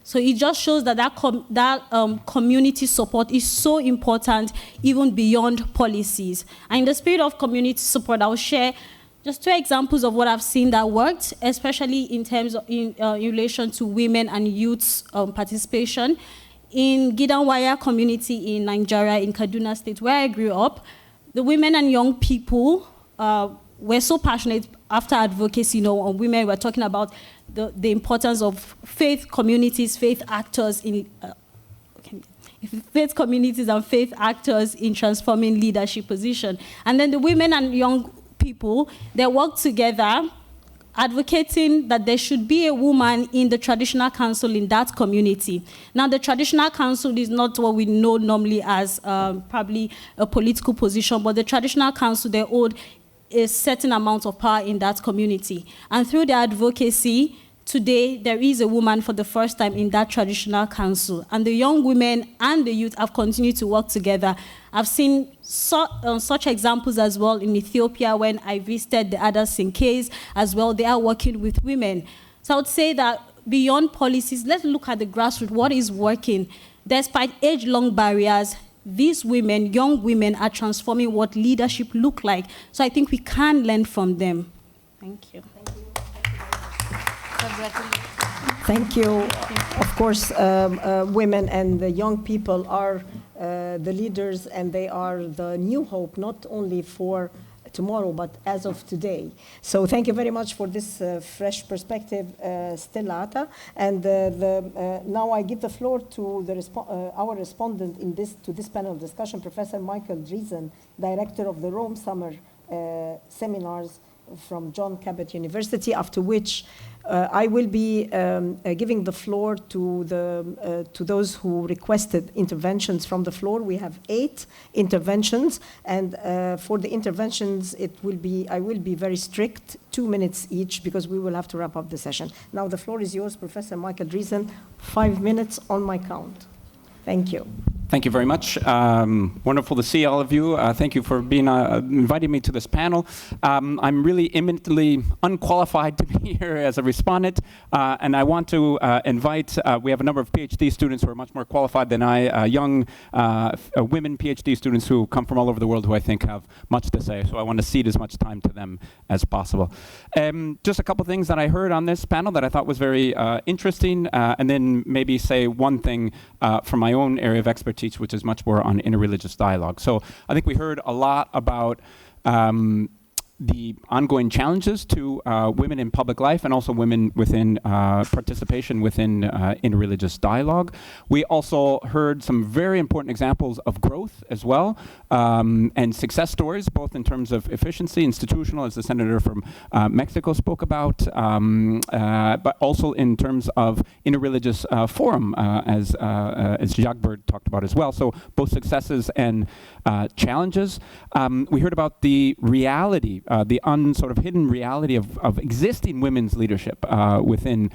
So it just shows that community support is so important, even beyond policies. And in the spirit of community support, I'll share just 2 examples of what I've seen that worked, especially in terms of in relation to women and youth participation. In Gidanwaya community in Nigeria, in Kaduna State, where I grew up, the women and young people were so passionate after advocacy, on women. We're talking about the importance of faith communities, faith actors in faith communities and faith actors in transforming leadership position. And then the women and young people, they worked together advocating that there should be a woman in the traditional council in that community. Now, the traditional council is not what we know normally as probably a political position, but the traditional council, they hold a certain amount of power in that community. And through their advocacy, today there is a woman for the first time in that traditional council. And the young women and the youth have continued to work together. I've seen such examples as well in Ethiopia when I visited the other Sinkays as well. They are working with women. So I would say that beyond policies, let's look at the grassroots, what is working. Despite age-long barriers, these women, young women, are transforming what leadership look like. So I think we can learn from them. Thank you. Thank you. Of course, women and the young people are the leaders, and they are the new hope, not only for tomorrow, but as of today. So thank you very much for this fresh perspective, Stellata. And now I give the floor to our respondent to this panel discussion, Professor Michael Driesen, Director of the Rome Summer Seminars from John Cabot University, after which I will be giving the floor to those who requested interventions from the floor. We have 8 interventions, and for the interventions, I will be very strict, 2 minutes each, because we will have to wrap up the session. Now the floor is yours, Professor Michael Driesen. 5 minutes on my count. Thank you. Thank you very much. Wonderful to see all of you. Thank you for being inviting me to this panel. I'm really eminently unqualified to be here as a respondent, and I want to invite, we have a number of PhD students who are much more qualified than I, young women PhD students who come from all over the world who I think have much to say, so I want to cede as much time to them as possible. Just a couple things that I heard on this panel that I thought was very interesting, and then maybe say one thing from my own area of expertise, which is much more on interreligious dialogue. So I think we heard a lot about the ongoing challenges to women in public life and also women within participation within interreligious dialogue. We also heard some very important examples of growth as well, and success stories, both in terms of efficiency, institutional, as the senator from Mexico spoke about, but also in terms of interreligious forum, as Jacques Bird talked about as well. So both successes and challenges. We heard about the reality, the sort of hidden reality of existing women's leadership within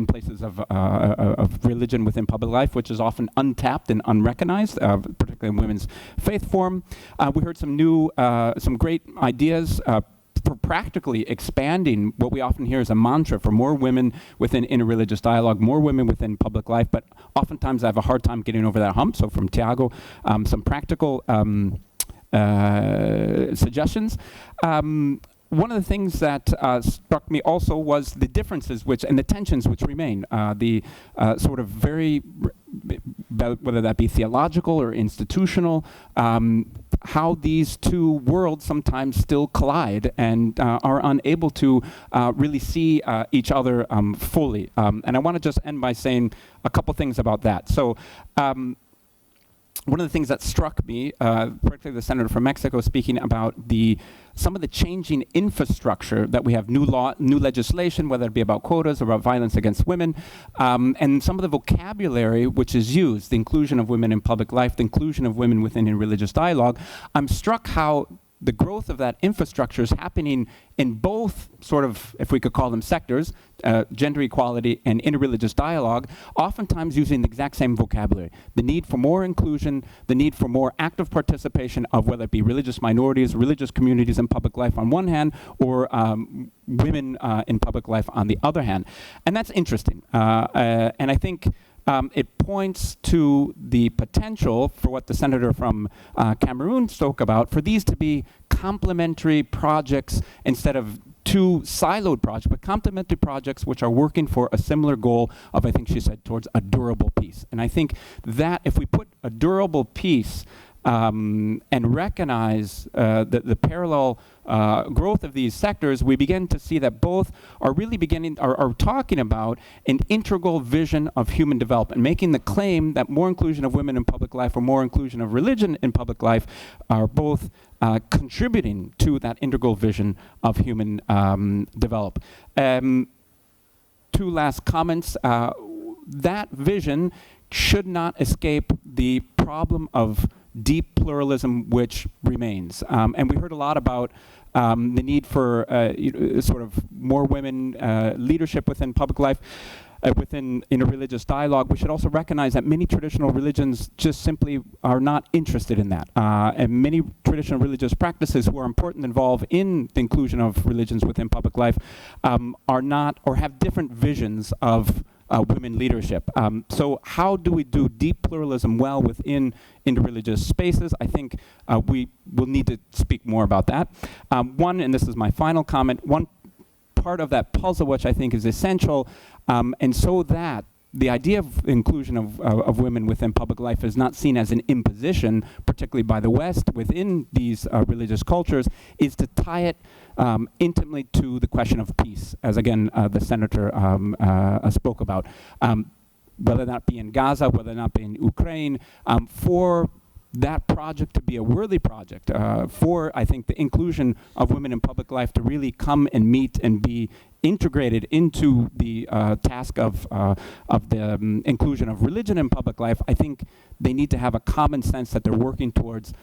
places of religion within public life, which is often untapped and unrecognized, particularly in women's faith forum. We heard some great ideas for practically expanding what we often hear as a mantra for more women within interreligious dialogue, more women within public life, but oftentimes I have a hard time getting over that hump. So from Tiago, some practical suggestions. One of the things that struck me also was the differences and the tensions which remain. The sort of very, whether that be theological or institutional, how these two worlds sometimes still collide and are unable to really see each other fully. And I want to just end by saying a couple things about that. So one of the things that struck me, particularly the senator from Mexico speaking about some of the changing infrastructure that we have, new legislation, whether it be about quotas or about violence against women, and some of the vocabulary which is used, the inclusion of women in public life, the inclusion of women within religious dialogue. I'm struck how the growth of that infrastructure is happening in both sort of, if we could call them sectors, gender equality and interreligious dialogue, oftentimes using the exact same vocabulary. The need for more inclusion, the need for more active participation of whether it be religious minorities, religious communities in public life on one hand, or women in public life on the other hand. And that's interesting. And I think it points to the potential for what the senator from Cameroon spoke about, for these to be complementary projects instead of two siloed projects, but complementary projects which are working for a similar goal of, I think she said, towards a durable peace. And I think that if we put a durable peace and recognize the parallel growth of these sectors, we begin to see that both are really are talking about an integral vision of human development, making the claim that more inclusion of women in public life or more inclusion of religion in public life are both contributing to that integral vision of human development. Two last comments. That vision should not escape the problem of deep pluralism which remains. And we heard a lot about the need for sort of more women leadership within public life, within interreligious dialogue. We should also recognize that many traditional religions just simply are not interested in that. And many traditional religious practices who are important involved in the inclusion of religions within public life are not, or have different visions of women leadership. So how do we do deep pluralism well within interreligious spaces? I think we will need to speak more about that. One, and this is my final comment, one part of that puzzle which I think is essential, and so that the idea of inclusion of women within public life is not seen as an imposition, particularly by the West within these religious cultures, is to tie it intimately to the question of peace, as again the senator spoke about. Whether that be in Gaza, whether that be in Ukraine, for that project to be a worthy project for, I think, the inclusion of women in public life to really come and meet and be integrated into the task of the inclusion of religion in public life. I think they need to have a common sense that they're working towards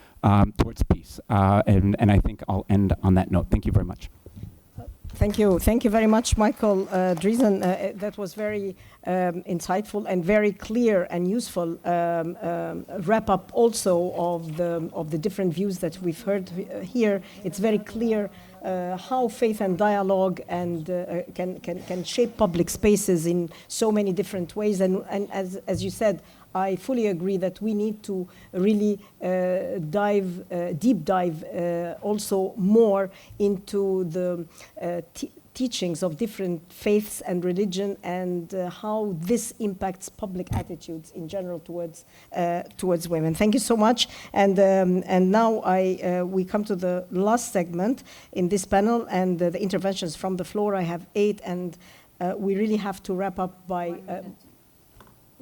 peace. And I think I'll end on that note. Thank you very much. Thank you. Thank you very much, Michael Driesen. That was very insightful and very clear and useful wrap-up also of the different views that we've heard here. It's very clear how faith and dialogue and can shape public spaces in so many different ways. And as you said, I fully agree that we need to really deep dive also more into the teachings of different faiths and religion and how this impacts public attitudes in general towards women. Thank you so much. And now we come to the last segment in this panel and the interventions from the floor. I have 8, and we really have to wrap up by.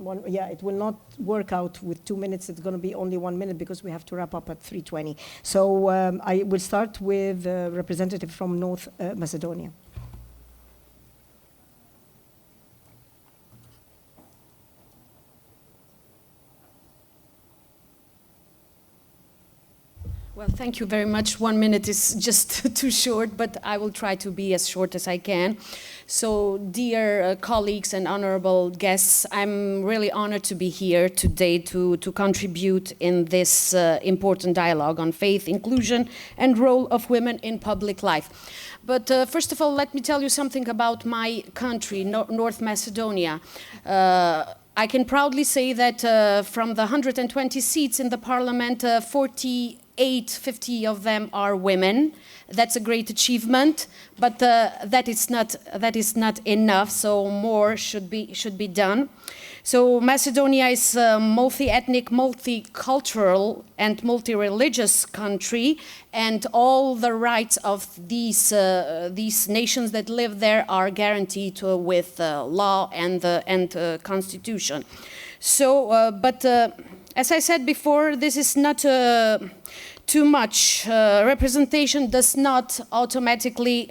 It will not work out with 2 minutes. It's going to be only 1 minute because we have to wrap up at 3:20. So I will start with a representative from North Macedonia. Well, thank you very much. 1 minute is just too short, but I will try to be as short as I can. So, dear colleagues and honorable guests, I'm really honored to be here today to contribute in this important dialogue on faith, inclusion, and role of women in public life. But first of all, let me tell you something about my country, North Macedonia. I can proudly say that from the 120 seats in the parliament, 50 of them are women. That's a great achievement, but that is not enough. So more should be done. So Macedonia is a multi-ethnic, multicultural, and multi-religious country, and all the rights of these nations that live there are guaranteed with law and the constitution. So, as I said before, this is not too much. Representation does not automatically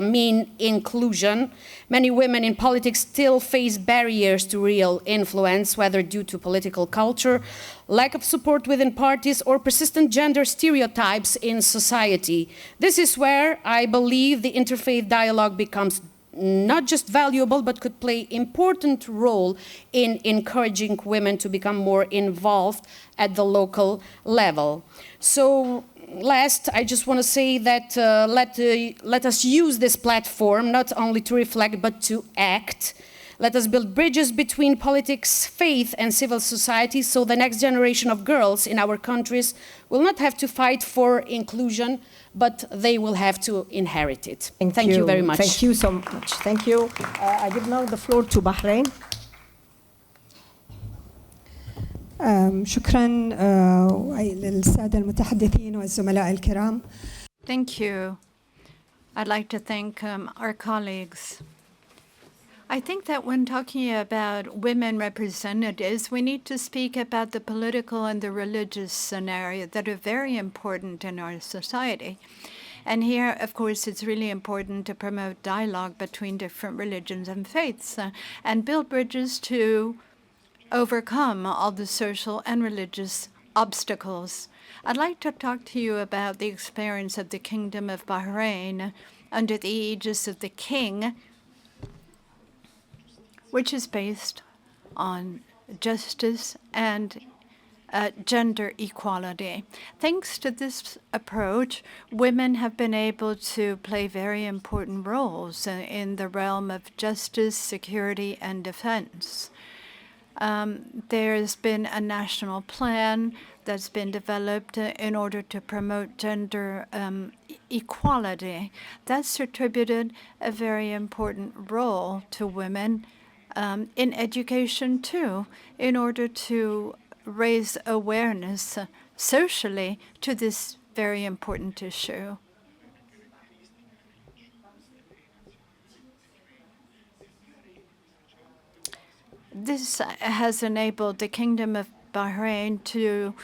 mean inclusion. Many women in politics still face barriers to real influence, whether due to political culture, lack of support within parties, or persistent gender stereotypes in society. This is where I believe the interfaith dialogue becomes not just valuable, but could play important role in encouraging women to become more involved at the local level. So last, I just want to say that let us use this platform not only to reflect, but to act. Let us build bridges between politics, faith, and civil society so the next generation of girls in our countries will not have to fight for inclusion, but they will have to inherit it. Thank you very much. Thank you so much. Thank you. I give now the floor to Bahrain. شكرا للسادة المتحدثين والزملاء الكرام. Thank you. I'd like to thank our colleagues. I think that when talking about women representatives, we need to speak about the political and the religious scenario that are very important in our society. And here, of course, it's really important to promote dialogue between different religions and faiths and build bridges to overcome all the social and religious obstacles. I'd like to talk to you about the experience of the Kingdom of Bahrain under the aegis of the King, which is based on justice and gender equality. Thanks to this approach, women have been able to play very important roles in the realm of justice, security, and defense. There's been a national plan that's been developed in order to promote gender equality. That's attributed a very important role to women in education, too, in order to raise awareness socially to this very important issue. This has enabled the Kingdom of Bahrain to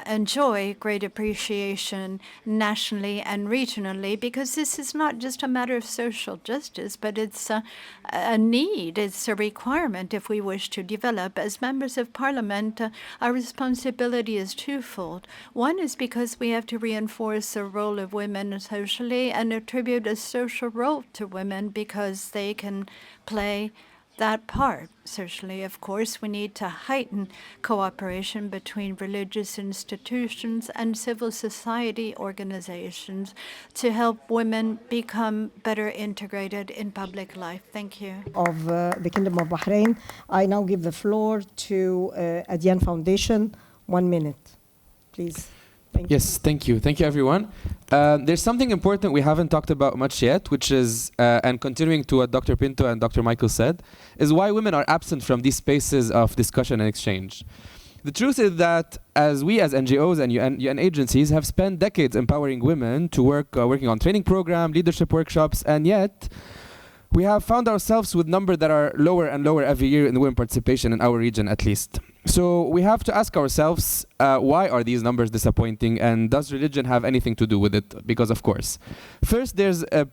enjoy great appreciation nationally and regionally, because this is not just a matter of social justice, but it's a need, it's a requirement if we wish to develop. As members of parliament, our responsibility is twofold. One is because we have to reinforce the role of women socially and attribute a social role to women because they can play that part. Socially, of course, we need to heighten cooperation between religious institutions and civil society organizations to help women become better integrated in public life. Thank you. Of the Kingdom of Bahrain, I now give the floor to Adyan Foundation. 1 minute, please. Yes, thank you. Thank you, everyone. There's something important we haven't talked about much yet, which is, and continuing to what Dr. Pinto and Dr. Michael said, is why women are absent from these spaces of discussion and exchange. The truth is that as NGOs and UN agencies have spent decades empowering women to working on training programs, leadership workshops, and yet we have found ourselves with numbers that are lower and lower every year in women participation in our region, at least. So we have to ask ourselves, why are these numbers disappointing, and does religion have anything to do with it? Because of course. First, there's a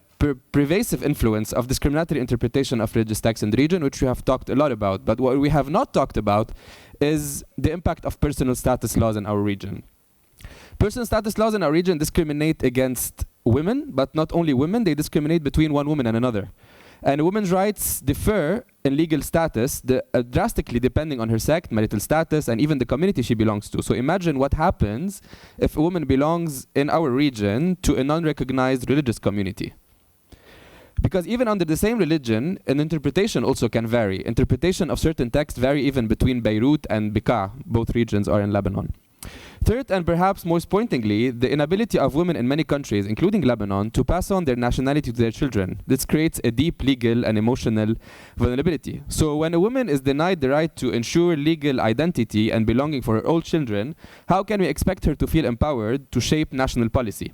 pervasive influence of discriminatory interpretation of religious texts in the region, which we have talked a lot about. But what we have not talked about is the impact of personal status laws in our region. Personal status laws in our region discriminate against women, but not only women, they discriminate between one woman and another. And women's rights differ in legal status drastically depending on her sex, marital status, and even the community she belongs to. So imagine what happens if a woman belongs in our region to a non-recognized religious community. Because even under the same religion, an interpretation also can vary. Interpretation of certain texts vary even between Beirut and Bekaa. Both regions are in Lebanon. Third, and perhaps most pointedly, the inability of women in many countries, including Lebanon, to pass on their nationality to their children. This creates a deep legal and emotional vulnerability. So when a woman is denied the right to ensure legal identity and belonging for her own children, how can we expect her to feel empowered to shape national policy?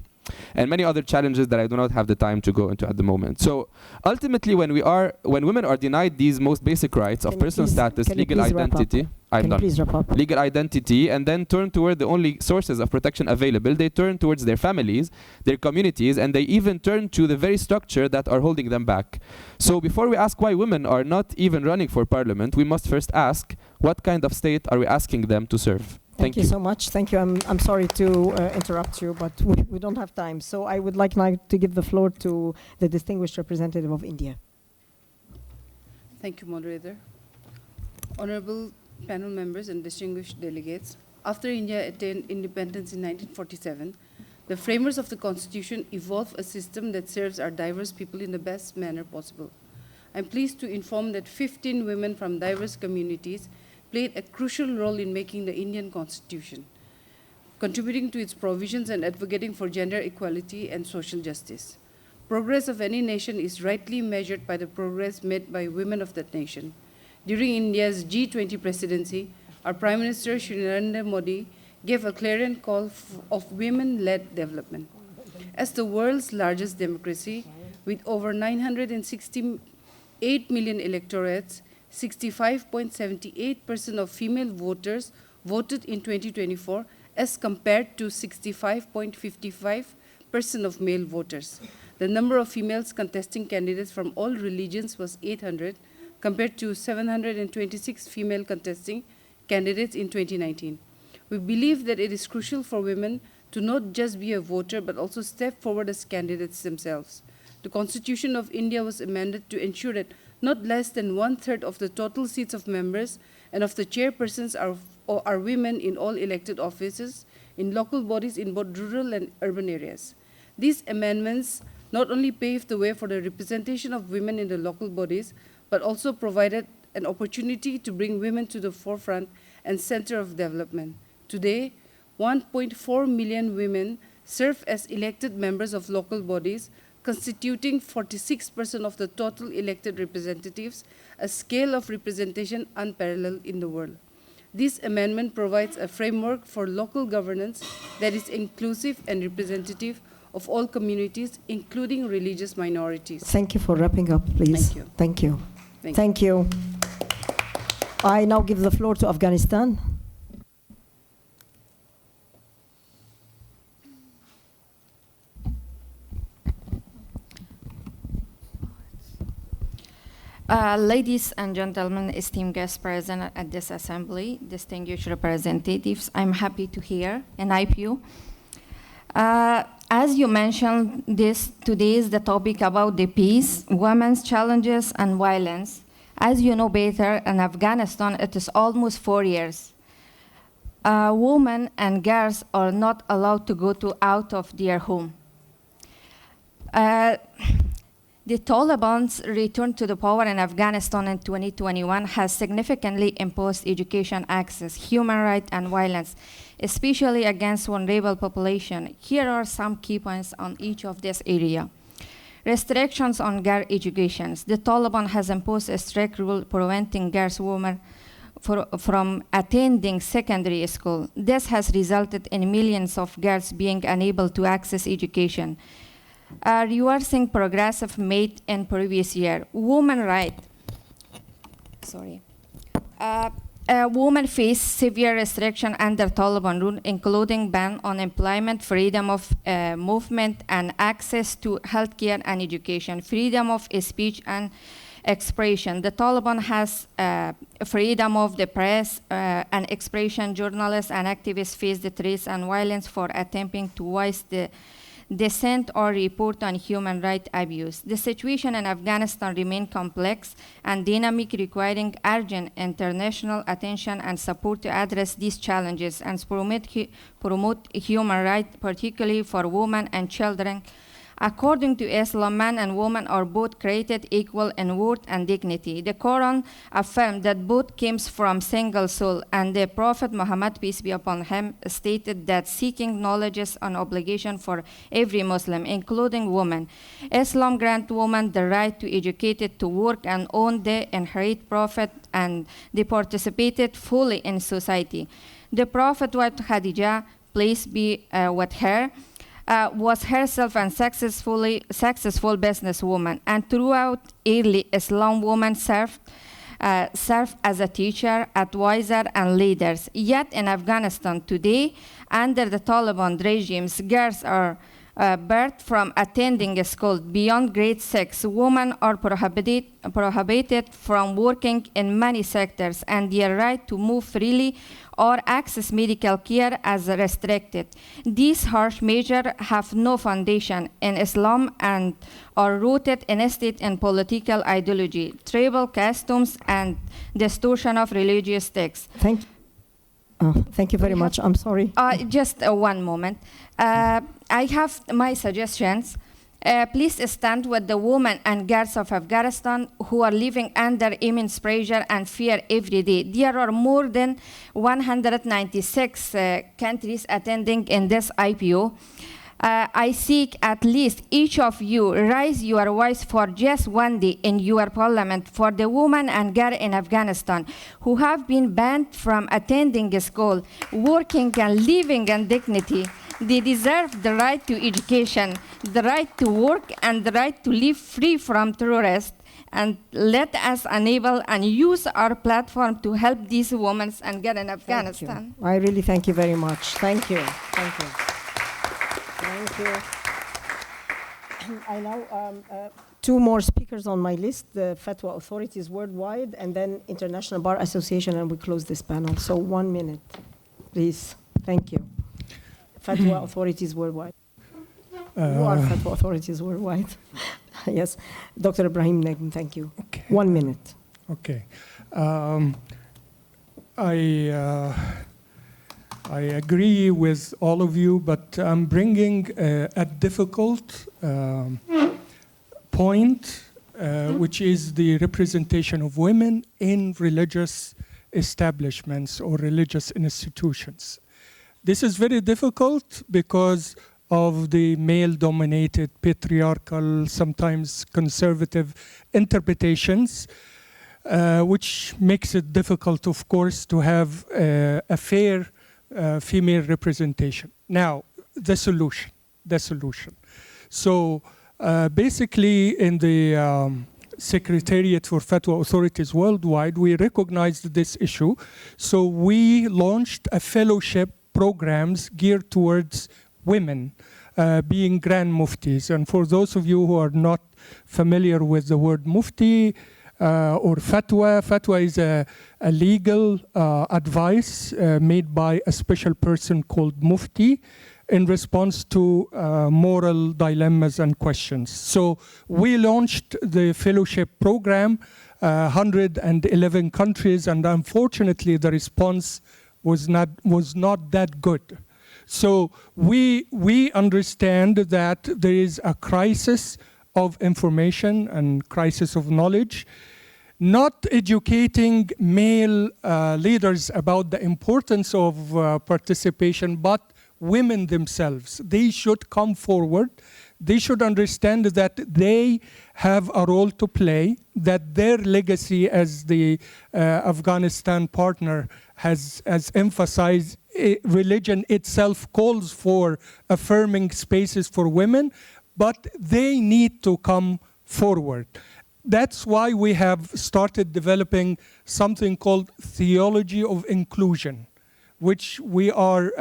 And many other challenges that I do not have the time to go into at the moment. So ultimately, when women are denied these most basic rights of personal status, legal identity, legal identity, and then turn toward the only sources of protection available, they turn towards their families, their communities, and they even turn to the very structure that are holding them back. So before we ask why women are not even running for parliament, we must first ask, what kind of state are we asking them to serve? Thank you so much. Thank you. I'm sorry to interrupt you, but we don't have time. So I would like now to give the floor to the distinguished representative of India. Thank you, moderator. Honorable panel members and distinguished delegates, after India attained independence in 1947, the framers of the Constitution evolved a system that serves our diverse people in the best manner possible. I'm pleased to inform that 15 women from diverse communities played a crucial role in making the Indian Constitution, contributing to its provisions and advocating for gender equality and social justice. Progress of any nation is rightly measured by the progress made by women of that nation. During India's G20 presidency, our Prime Minister, Shri Narendra Modi, gave a clarion call of women-led development. As the world's largest democracy, with over 968 million electorates, 65.78% of female voters voted in 2024 as compared to 65.55% of male voters. The number of females contesting candidates from all religions was 800 compared to 726 female contesting candidates in 2019. We believe that it is crucial for women to not just be a voter but also step forward as candidates themselves. The Constitution of India was amended to ensure that not less than 1/3 of the total seats of members and of the chairpersons are women in all elected offices in local bodies in both rural and urban areas. These amendments not only paved the way for the representation of women in the local bodies, but also provided an opportunity to bring women to the forefront and center of development. Today, 1.4 million women serve as elected members of local bodies, constituting 46% of the total elected representatives, a scale of representation unparalleled in the world. This amendment provides a framework for local governance that is inclusive and representative of all communities, including religious minorities. Thank you for wrapping up, please. Thank you. Thank you. Thank you. I now give the floor to Afghanistan. Ladies and gentlemen, esteemed guests present at this assembly, distinguished representatives, I'm happy to hear and hype you. As you mentioned, today is the topic about the peace, women's challenges, and violence. As you know better, in Afghanistan, it is almost 4 years. Women and girls are not allowed to go out of their home. The Taliban's return to the power in Afghanistan in 2021 has significantly imposed education access, human rights, and violence, especially against vulnerable population. Here are some key points on each of this area. Restrictions on girl education. The Taliban has imposed a strict rule preventing girls, women from attending secondary school. This has resulted in millions of girls being unable to access education. Reversing progressive made in previous year. Women rights. Women face severe restriction under Taliban rule, including ban on employment, freedom of movement, and access to healthcare and education, freedom of speech and expression. The Taliban has freedom of the press and expression. Journalists and activists face the threats and violence for attempting to voice the dissent or report on human rights abuse. The situation in Afghanistan remains complex and dynamic, requiring urgent international attention and support to address these challenges and promote human rights, particularly for women and children. According to Islam, men and women are both created equal in worth and dignity. The Quran affirmed that both came from single soul, and the Prophet Muhammad, peace be upon him, stated that seeking knowledge is an obligation for every Muslim, including women. Islam grants women the right to educate, to work, and own the inherit profit, and they participated fully in society. The Prophet wife Khadija, peace be with her, was herself a successful businesswoman, and throughout early Islam, women served as a teacher, advisor, and leaders. Yet in Afghanistan today, under the Taliban regimes, girls are barred from attending school beyond grade 6. Women are prohibited from working in many sectors, and their right to move freely or access medical care as restricted. These harsh measures have no foundation in Islam and are rooted instead in political ideology, tribal customs, and distortion of religious texts. Thank you very much. I'm sorry. Just one moment. I have my suggestions. Please stand with the women and girls of Afghanistan who are living under immense pressure and fear every day. There are more than 196 countries attending in this IPO. I seek at least each of you raise your voice for just one day in your parliament for the women and girls in Afghanistan who have been banned from attending school, working and living in dignity. They deserve the right to education, the right to work, and the right to live free from terrorists. And let us enable and use our platform to help these women and girls in Afghanistan. I really thank you very much. Thank you. Thank you. Thank you. I now two more speakers on my list: the Fatwa authorities worldwide, and then International Bar Association, and we close this panel. So 1 minute, please. Thank you. Fatwa authorities worldwide. You are Fatwa authorities worldwide. Yes, Dr. Ibrahim Negm. Thank you. Okay. 1 minute. Okay. I agree with all of you, but I'm bringing a difficult point, which is the representation of women in religious establishments or religious institutions. This is very difficult because of the male-dominated, patriarchal, sometimes conservative interpretations, which makes it difficult, of course, to have a fair female representation. Now, the solution. So basically in the Secretariat for Fatwa Authorities Worldwide, we recognized this issue. So we launched a fellowship programs geared towards women being Grand Muftis. And for those of you who are not familiar with the word Mufti, or fatwa. Fatwa is a legal advice made by a special person called mufti in response to moral dilemmas and questions. So we launched the fellowship program, 111 countries, and unfortunately the response was not that good. So we understand that there is a crisis of information and crisis of knowledge, not educating male leaders about the importance of participation, but women themselves. They should come forward. They should understand that they have a role to play, that their legacy as the Afghanistan partner has emphasized. Religion itself calls for affirming spaces for women, but they need to come forward. That's why we have started developing something called Theology of Inclusion, which we are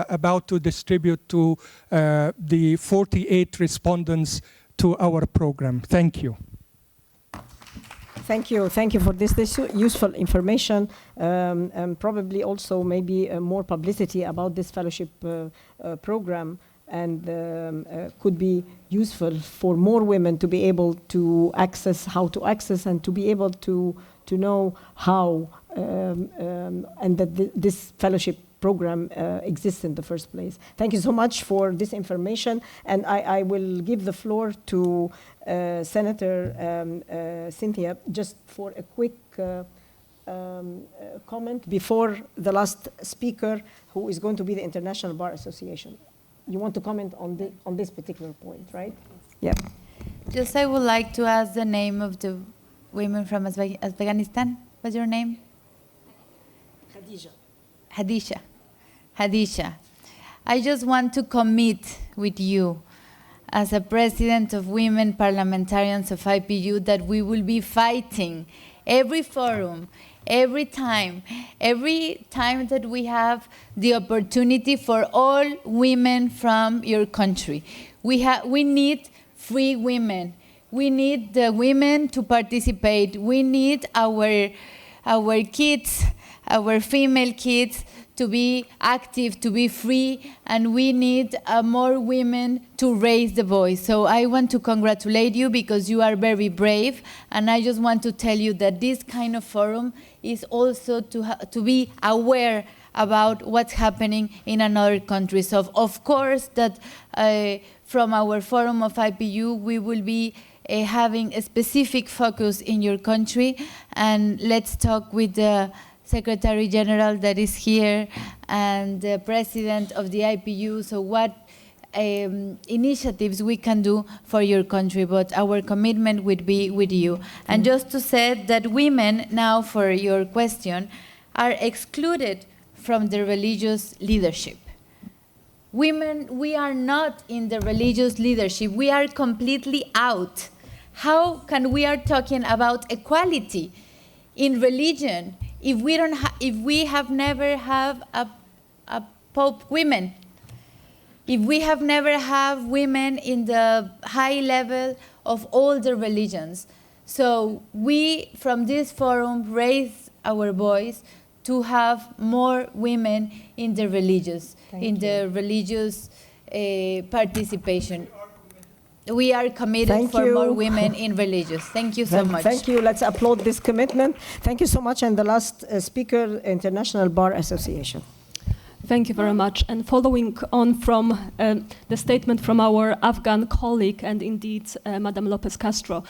about to distribute to the 48 respondents to our program. Thank you. Thank you for this useful information, and probably also maybe more publicity about this fellowship program, and could be useful for more women to be able to access, how to access, and to be able to know how, and that this fellowship program exists in the first place. Thank you so much for this information, and I will give the floor to Senator Cynthia just for a quick comment before the last speaker, who is going to be the International Bar Association. You want to comment on this particular point, right? Yeah. Just I would like to ask the name of the women from Afghanistan. What's your name? Khadija. Hadisha. I just want to commit with you as a president of women parliamentarians of IPU that we will be fighting every forum, every time that we have the opportunity for all women from your country. We need free women. We need the women to participate. We need our kids, our female kids, to be active, to be free, and we need more women to raise the voice. So I want to congratulate you because you are very brave, and I just want to tell you that this kind of forum is also to be aware about what's happening in another country. So of course that from our forum of IPU, we will be having a specific focus in your country, and let's talk with the Secretary General that is here and the President of the IPU, so what initiatives we can do for your country, but our commitment would be with you. And just to say that women now, for your question, are excluded from the religious leadership. Women, we are not in the religious leadership. We are completely out. How can we are talking about equality in religion if we have never have a Pope women, if we have never have women in the high level of all the religions? So we, from this forum, raise our voice to have more women in the religious, participation. We are committed for more women in religious. Thank you so much. Thank you. Let's applaud this commitment. Thank you so much. And the last speaker, International Bar Association. Thank you very much. And following on from the statement from our Afghan colleague, and indeed Madam Lopez Castro,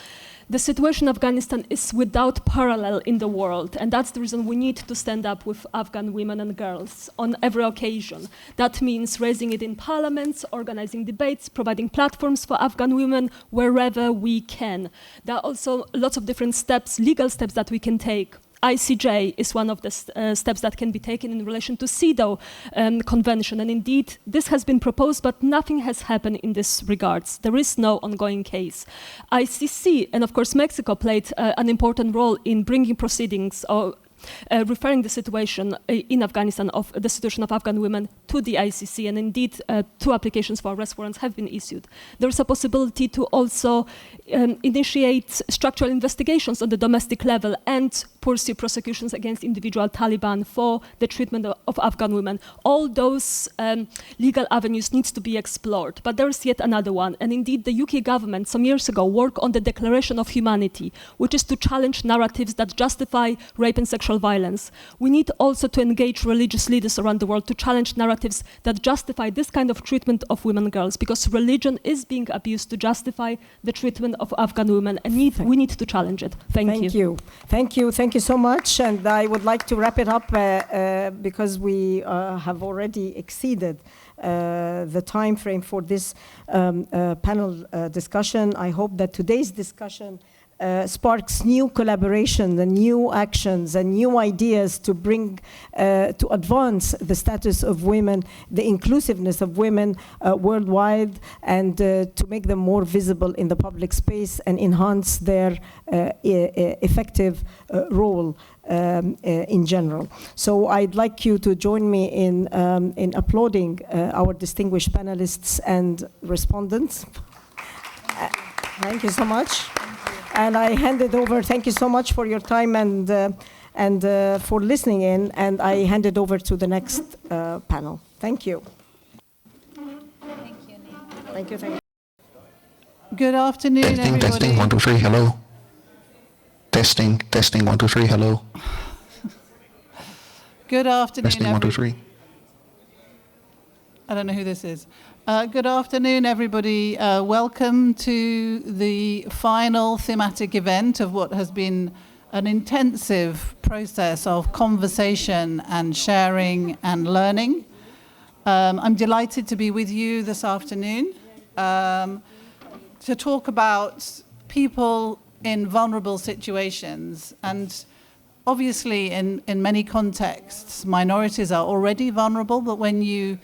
the situation in Afghanistan is without parallel in the world, and that's the reason we need to stand up with Afghan women and girls on every occasion. That means raising it in parliaments, organizing debates, providing platforms for Afghan women wherever we can. There are also lots of different steps, legal steps that we can take. ICJ is one of the steps that can be taken in relation to CEDAW convention, and indeed this has been proposed, but nothing has happened in this regards. There is no ongoing case. ICC and of course Mexico played an important role in bringing proceedings or referring the situation in Afghanistan of the situation of Afghan women to the ICC, and indeed 2 applications for arrest warrants have been issued. There is a possibility to also initiate structural investigations on the domestic level and pursue prosecutions against individual Taliban for the treatment of Afghan women. All those legal avenues need to be explored. But there is yet another one. And indeed, the UK government some years ago worked on the Declaration of Humanity, which is to challenge narratives that justify rape and sexual violence. We need also to engage religious leaders around the world to challenge narratives that justify this kind of treatment of women and girls, because religion is being abused to justify the treatment of Afghan women, and we need to challenge it. Thank you. Thank you so much. And I would like to wrap it up because we have already exceeded the time frame for this panel discussion. I hope that today's discussion sparks new collaboration and new actions and new ideas to bring, to advance the status of women, the inclusiveness of women worldwide, and to make them more visible in the public space and enhance their effective role in general. So I'd like you to join me in applauding our distinguished panelists and respondents. Thank you so much. And I hand it over. Thank you so much for your time and for listening in. And I hand it over to the next panel. Thank you. Thank you. Thank you. Good afternoon, everybody. Testing, 1, 2, 3, hello. Testing, 1, 2, 3, hello. Good afternoon, Testing, 1, 2, 3. I don't know who this is. Good afternoon, everybody. Welcome to the final thematic event of what has been an intensive process of conversation and sharing and learning. I'm delighted to be with you this afternoon to talk about people in vulnerable situations. And obviously, in many contexts, minorities are already vulnerable, but when you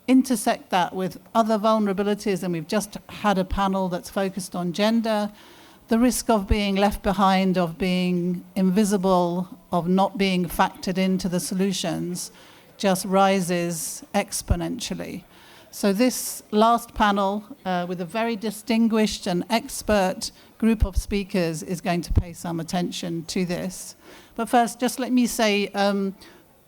intersect that with other vulnerabilities, and we've just had a panel that's focused on gender, the risk of being left behind, of being invisible, of not being factored into the solutions just rises exponentially. So this last panel, with a very distinguished and expert group of speakers, is going to pay some attention to this. But first, just let me say,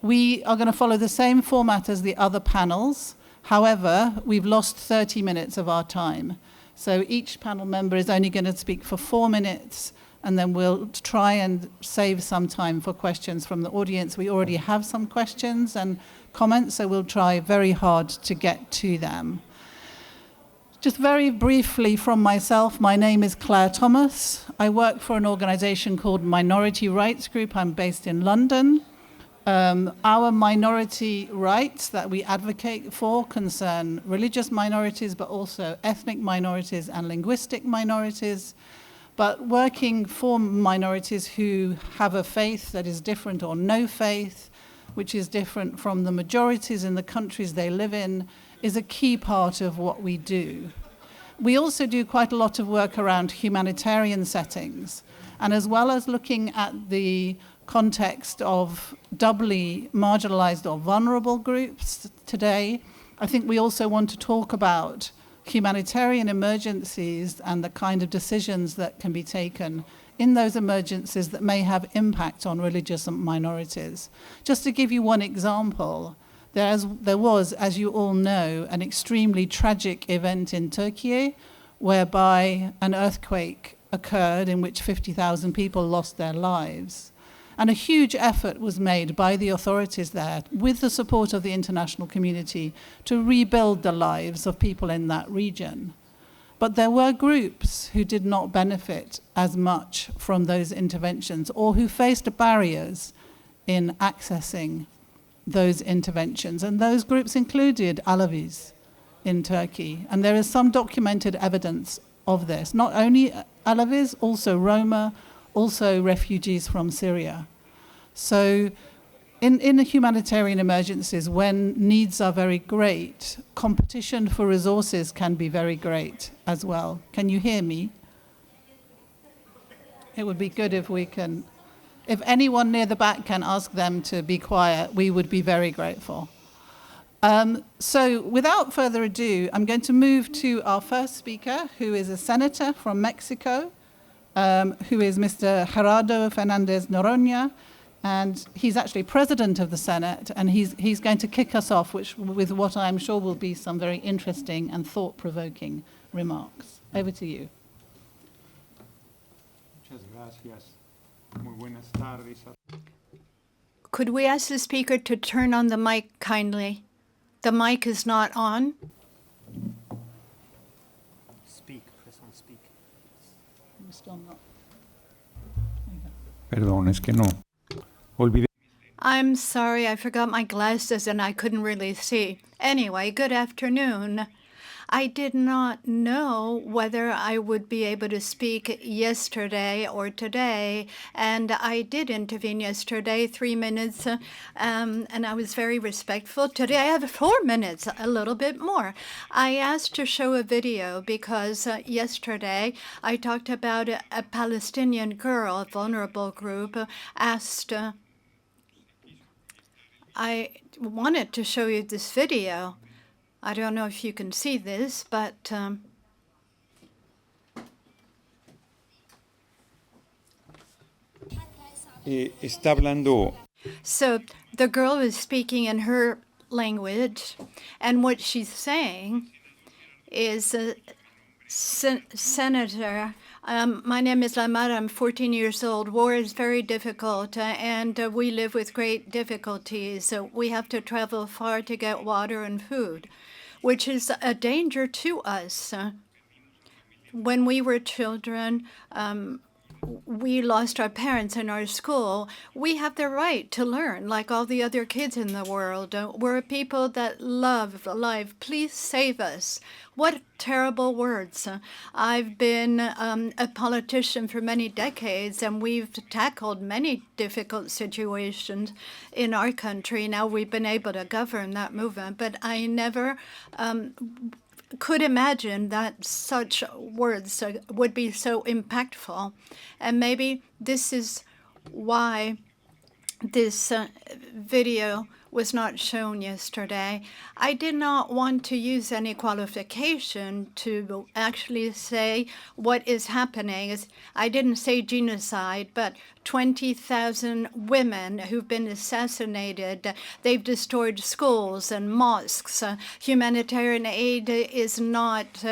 we are going to follow the same format as the other panels. However, we've lost 30 minutes of our time. So each panel member is only going to speak for 4 minutes, and then we'll try and save some time for questions from the audience. We already have some questions and comments, so we'll try very hard to get to them. Just very briefly from myself, my name is Claire Thomas. I work for an organization called Minority Rights Group. I'm based in London. Our minority rights that we advocate for concern religious minorities, but also ethnic minorities and linguistic minorities. But working for minorities who have a faith that is different or no faith, which is different from the majorities in the countries they live in, is a key part of what we do. We also do quite a lot of work around humanitarian settings. And as well as looking at the context of doubly marginalized or vulnerable groups today, I think we also want to talk about humanitarian emergencies and the kind of decisions that can be taken in those emergencies that may have impact on religious minorities. Just to give you one example, there was, as you all know, an extremely tragic event in Turkey whereby an earthquake occurred in which 50,000 people lost their lives. And a huge effort was made by the authorities there, with the support of the international community, to rebuild the lives of people in that region. But there were groups who did not benefit as much from those interventions, or who faced barriers in accessing those interventions. And those groups included Alevis in Turkey. And there is some documented evidence of this. Not only Alevis, also Roma, also refugees from Syria. So in humanitarian emergencies, when needs are very great, competition for resources can be very great as well. Can you hear me? It would be good if we can if anyone near the back can ask them to be quiet, we would be very grateful. So without further ado, I'm going to move to our first speaker, who is a senator from Mexico, who is Mr. Gerardo Fernandez Noroña, and he's actually president of the Senate, and he's going to kick us off with what I'm sure will be some very interesting and thought-provoking remarks. Over to you. Muchas gracias. Muy buenas tardes. Could we ask the speaker to turn on the mic kindly? The mic is not on. Speak, press on speak. Still not. Perdón, es que no. Olvidé. I'm sorry, I forgot my glasses and I couldn't really see. Anyway, good afternoon. I did not know whether I would be able to speak yesterday or today, and I did intervene yesterday, 3 minutes, and I was very respectful. Today I have 4 minutes, a little bit more. I asked to show a video because yesterday I talked about a Palestinian girl, a vulnerable group, asked. I wanted to show you this video. I don't know if you can see this, but Está hablando. So the girl is speaking in her language, and what she's saying is, Senator, my name is Lamar, I'm 14 years old. War is very difficult, and we live with great difficulties. We have to travel far to get water and food, which is a danger to us. When we were children, we lost our parents in our school. We have the right to learn like all the other kids in the world. We're people that love life. Please save us. What terrible words. I've been a politician for many decades, and we've tackled many difficult situations in our country. Now we've been able to govern that movement, but I never could imagine that such words would be so impactful. And maybe this is why this video was not shown yesterday. I did not want to use any qualification to actually say what is happening. I didn't say genocide, but 20,000 women who've been assassinated. They've destroyed schools and mosques. Humanitarian aid is not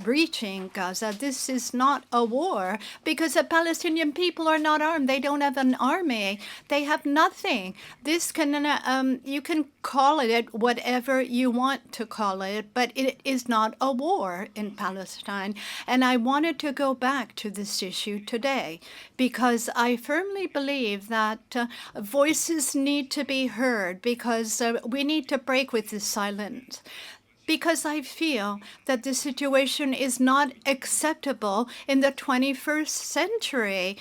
reaching Gaza. This is not a war because the Palestinian people are not armed. They don't have an army. They have nothing. This can, you can call it whatever you want to call it, but it is not a war in Palestine. And I wanted to go back to this issue today because I firmly believe that voices need to be heard because we need to break with this silence. Because I feel that the situation is not acceptable in the 21st century.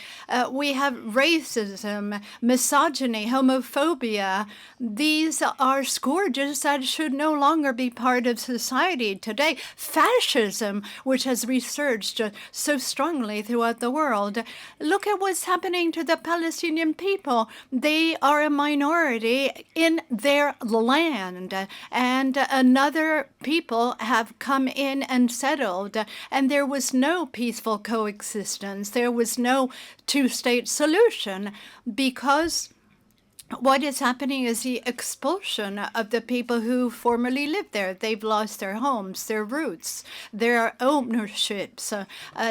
We have racism, misogyny, homophobia. These are scourges that should no longer be part of society today. Fascism, which has resurged so strongly throughout the world. Look at what's happening to the Palestinian people. They are a minority in their land, and another people have come in and settled, and there was no peaceful coexistence. There was no two-state solution because what is happening is the expulsion of the people who formerly lived there. They've lost their homes, their roots, their ownerships,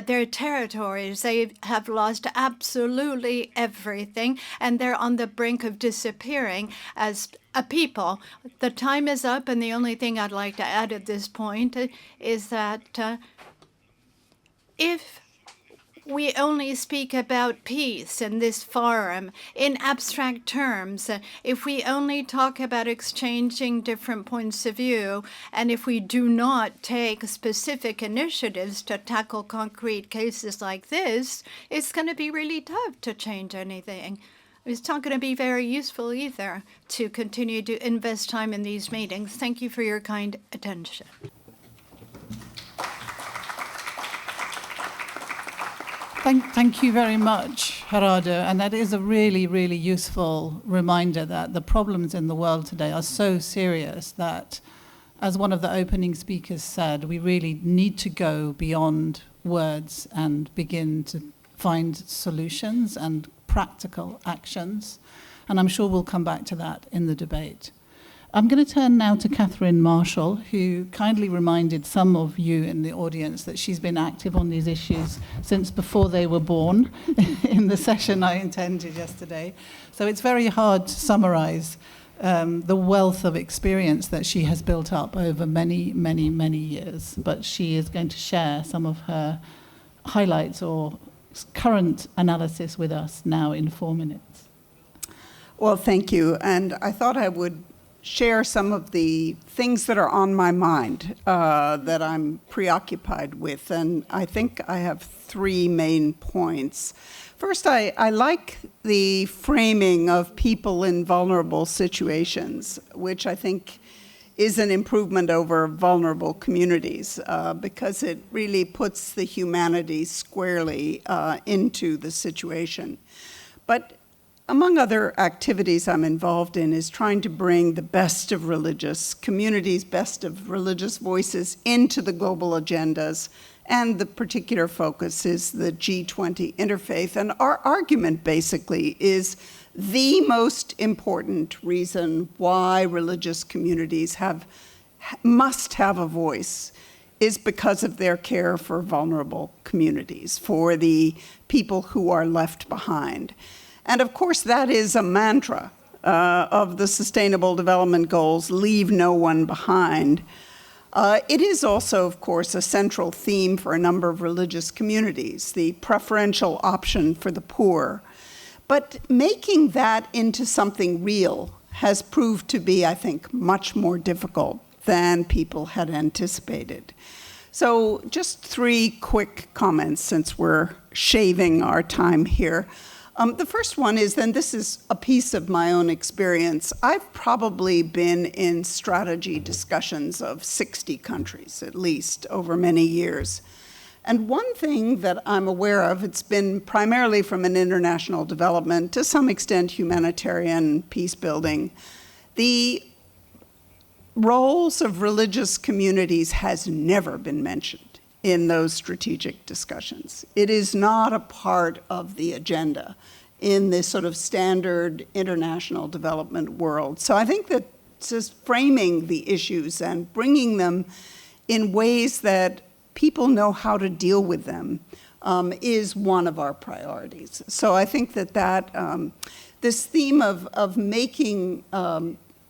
their territories. They have lost absolutely everything, and they're on the brink of disappearing as a people. The time is up, and the only thing I'd like to add at this point is that if we only speak about peace in this forum in abstract terms, if we only talk about exchanging different points of view, and if we do not take specific initiatives to tackle concrete cases like this, it's going to be really tough to change anything. It's not going to be very useful either to continue to invest time in these meetings. Thank you for your kind attention. Thank you very much. Gerardo, and that is a really, really useful reminder that the problems in the world today are so serious that, as one of the opening speakers said, we really need to go beyond words and begin to find solutions and practical actions. And I'm sure we'll come back to that in the debate. I'm going to turn now to Catherine Marshall, who kindly reminded some of you in the audience that she's been active on these issues since before they were born in the session I attended yesterday. So it's very hard to summarize the wealth of experience that she has built up over many, many, many years. But she is going to share some of her highlights or current analysis with us now in 4 minutes. Well, thank you. And I thought I would share some of the things that are on my mind that I'm preoccupied with. And I think I have 3 main points. First, I like the framing of people in vulnerable situations, which I think is an improvement over vulnerable communities because it really puts the humanities squarely into the situation. But among other activities I'm involved in is trying to bring the best of religious communities, best of religious voices into the global agendas. And the particular focus is the G20 interfaith. And our argument basically is the most important reason why religious communities must have a voice is because of their care for vulnerable communities, for the people who are left behind. And of course, that is a mantra of the Sustainable Development Goals, leave no one behind. It is also, of course, a central theme for a number of religious communities, the preferential option for the poor. But making that into something real has proved to be, I think, much more difficult than people had anticipated. So just 3 quick comments since we're shaving our time here. The first one is, and this is a piece of my own experience, I've probably been in strategy discussions of 60 countries, at least, over many years. And one thing that I'm aware of, it's been primarily from an international development, to some extent humanitarian peace building, the roles of religious communities has never been mentioned in those strategic discussions. It is not a part of the agenda in this sort of standard international development world. So I think that just framing the issues and bringing them in ways that people know how to deal with them is one of our priorities. So I think that this theme of making,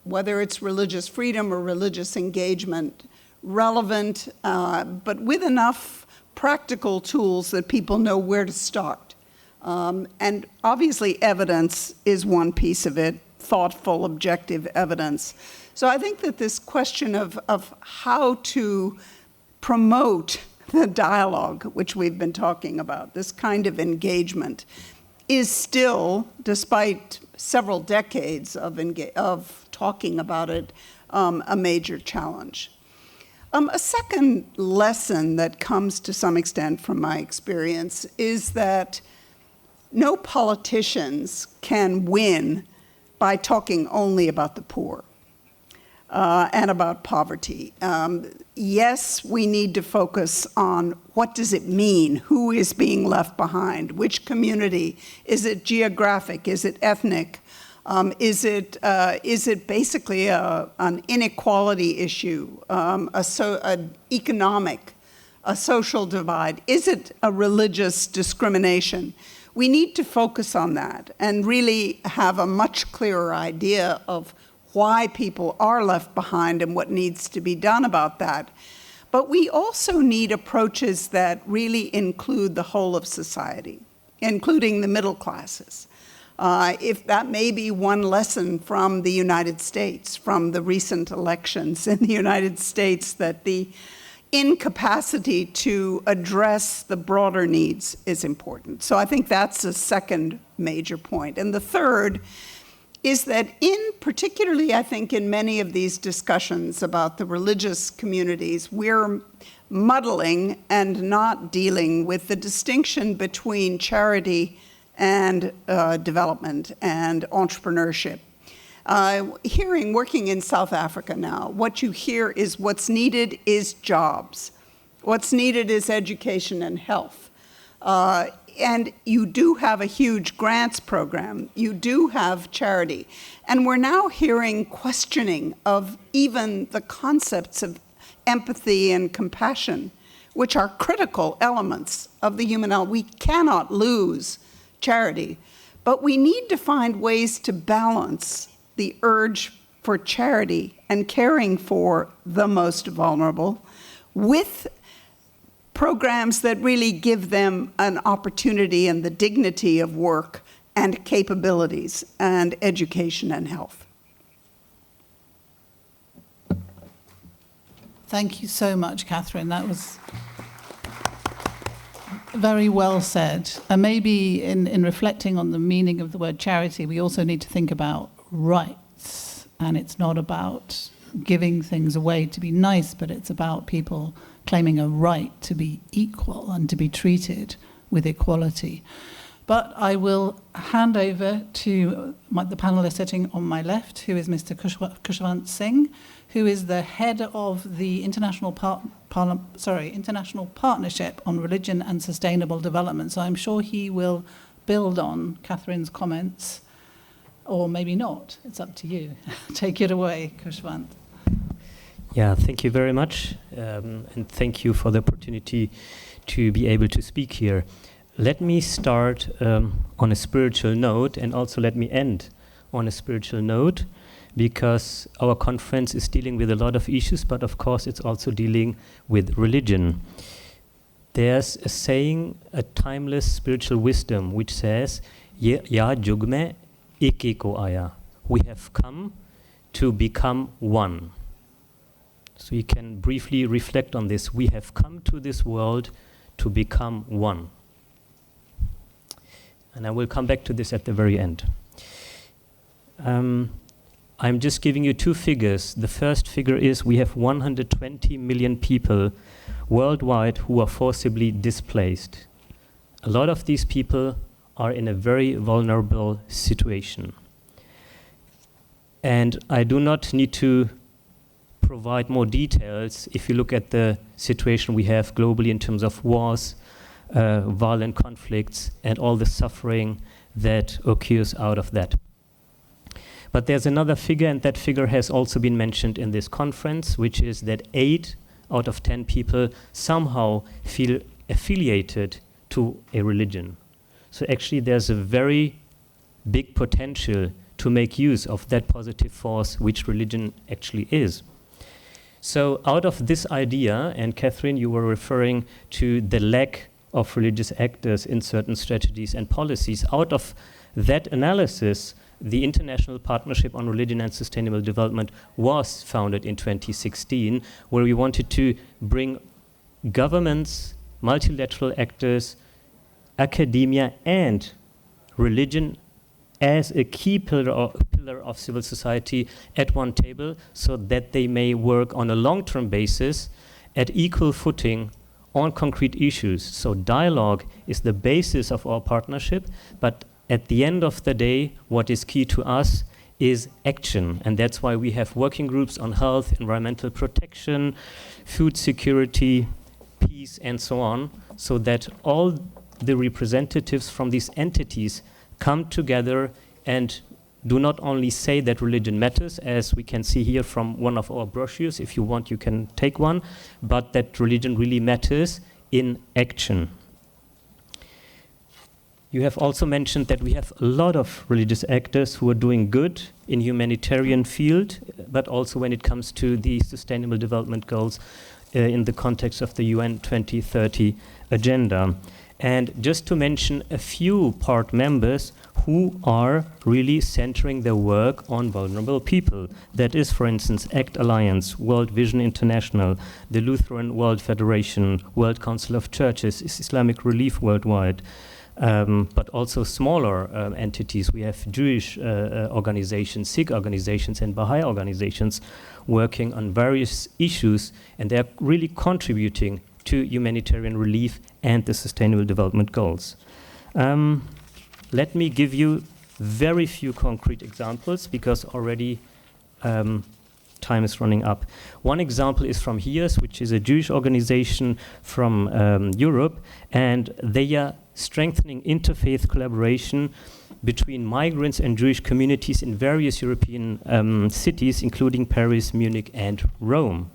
whether it's religious freedom or religious engagement, relevant, but with enough practical tools that people know where to start. And obviously evidence is one piece of it, thoughtful, objective evidence. So I think that this question of how to promote the dialogue, which we've been talking about, this kind of engagement, is still, despite several decades of talking about it, a major challenge. A second lesson that comes to some extent from my experience is that no politicians can win by talking only about the poor and about poverty. Yes, we need to focus on what does it mean, who is being left behind, which community, is it geographic, is it ethnic? Is it basically an inequality issue, an economic, a social divide? Is it a religious discrimination? We need to focus on that and really have a much clearer idea of why people are left behind and what needs to be done about that. But we also need approaches that really include the whole of society, including the middle classes. If that may be one lesson from the United States, from the recent elections in the United States, that the incapacity to address the broader needs is important. So I think that's a second major point. And the third is that particularly I think in many of these discussions about the religious communities, we're muddling and not dealing with the distinction between charity and development and entrepreneurship. Working in South Africa now, what you hear is what's needed is jobs. What's needed is education and health. And you do have a huge grants program. You do have charity. And we're now hearing questioning of even the concepts of empathy and compassion, which are critical elements of the human element. We cannot lose charity, but we need to find ways to balance the urge for charity and caring for the most vulnerable with programs that really give them an opportunity and the dignity of work and capabilities and education and health. Thank you so much, Catherine. That was very well said. And maybe in reflecting on the meaning of the word charity, we also need to think about rights. And it's not about giving things away to be nice, but it's about people claiming a right to be equal and to be treated with equality. But I will hand over to the panelist sitting on my left, who is Mr. Khushwant Singh, who is the head of the International Partnership on Religion and Sustainable Development. So I'm sure he will build on Catherine's comments, or maybe not. It's up to you. Take it away, Khushwant. Yeah, thank you very much, and thank you for the opportunity to be able to speak here. Let me start on a spiritual note, and also let me end on a spiritual note, because our conference is dealing with a lot of issues, but of course it's also dealing with religion. There's a saying, a timeless spiritual wisdom, which says, Ya jug mein ek ko aaya. We have come to become one. So you can briefly reflect on this. We have come to this world to become one. And I will come back to this at the very end. I'm just giving you two figures. The first figure is we have 120 million people worldwide who are forcibly displaced. A lot of these people are in a very vulnerable situation. And I do not need to provide more details if you look at the situation we have globally in terms of wars, violent conflicts, and all the suffering that occurs out of that. But there's another figure, and that figure has also been mentioned in this conference, which is that 8 out of 10 people somehow feel affiliated to a religion. So actually there's a very big potential to make use of that positive force which religion actually is. So out of this idea, and Catherine, you were referring to the lack of religious actors in certain strategies and policies, out of that analysis, the International Partnership on Religion and Sustainable Development was founded in 2016, where we wanted to bring governments, multilateral actors, academia, and religion as a key pillar of civil society at one table, so that they may work on a long-term basis at equal footing on concrete issues. So dialogue is the basis of our partnership, but at the end of the day, what is key to us is action. And that's why we have working groups on health, environmental protection, food security, peace, and so on, so that all the representatives from these entities come together and do not only say that religion matters, as we can see here from one of our brochures. If you want, you can take one, but that religion really matters in action. You have also mentioned that we have a lot of religious actors who are doing good in humanitarian field, but also when it comes to the Sustainable Development Goals in the context of the UN 2030 agenda. And just to mention a few part members who are really centering their work on vulnerable people. That is, for instance, ACT Alliance, World Vision International, the Lutheran World Federation, World Council of Churches, Islamic Relief Worldwide, but also smaller entities. We have Jewish organizations, Sikh organizations, and Baha'i organizations working on various issues, and they're really contributing to humanitarian relief and the Sustainable Development Goals. Let me give you very few concrete examples because already time is running up. One example is from HIAS, which is a Jewish organization from Europe, and they are strengthening interfaith collaboration between migrants and Jewish communities in various European cities, including Paris, Munich, and Rome.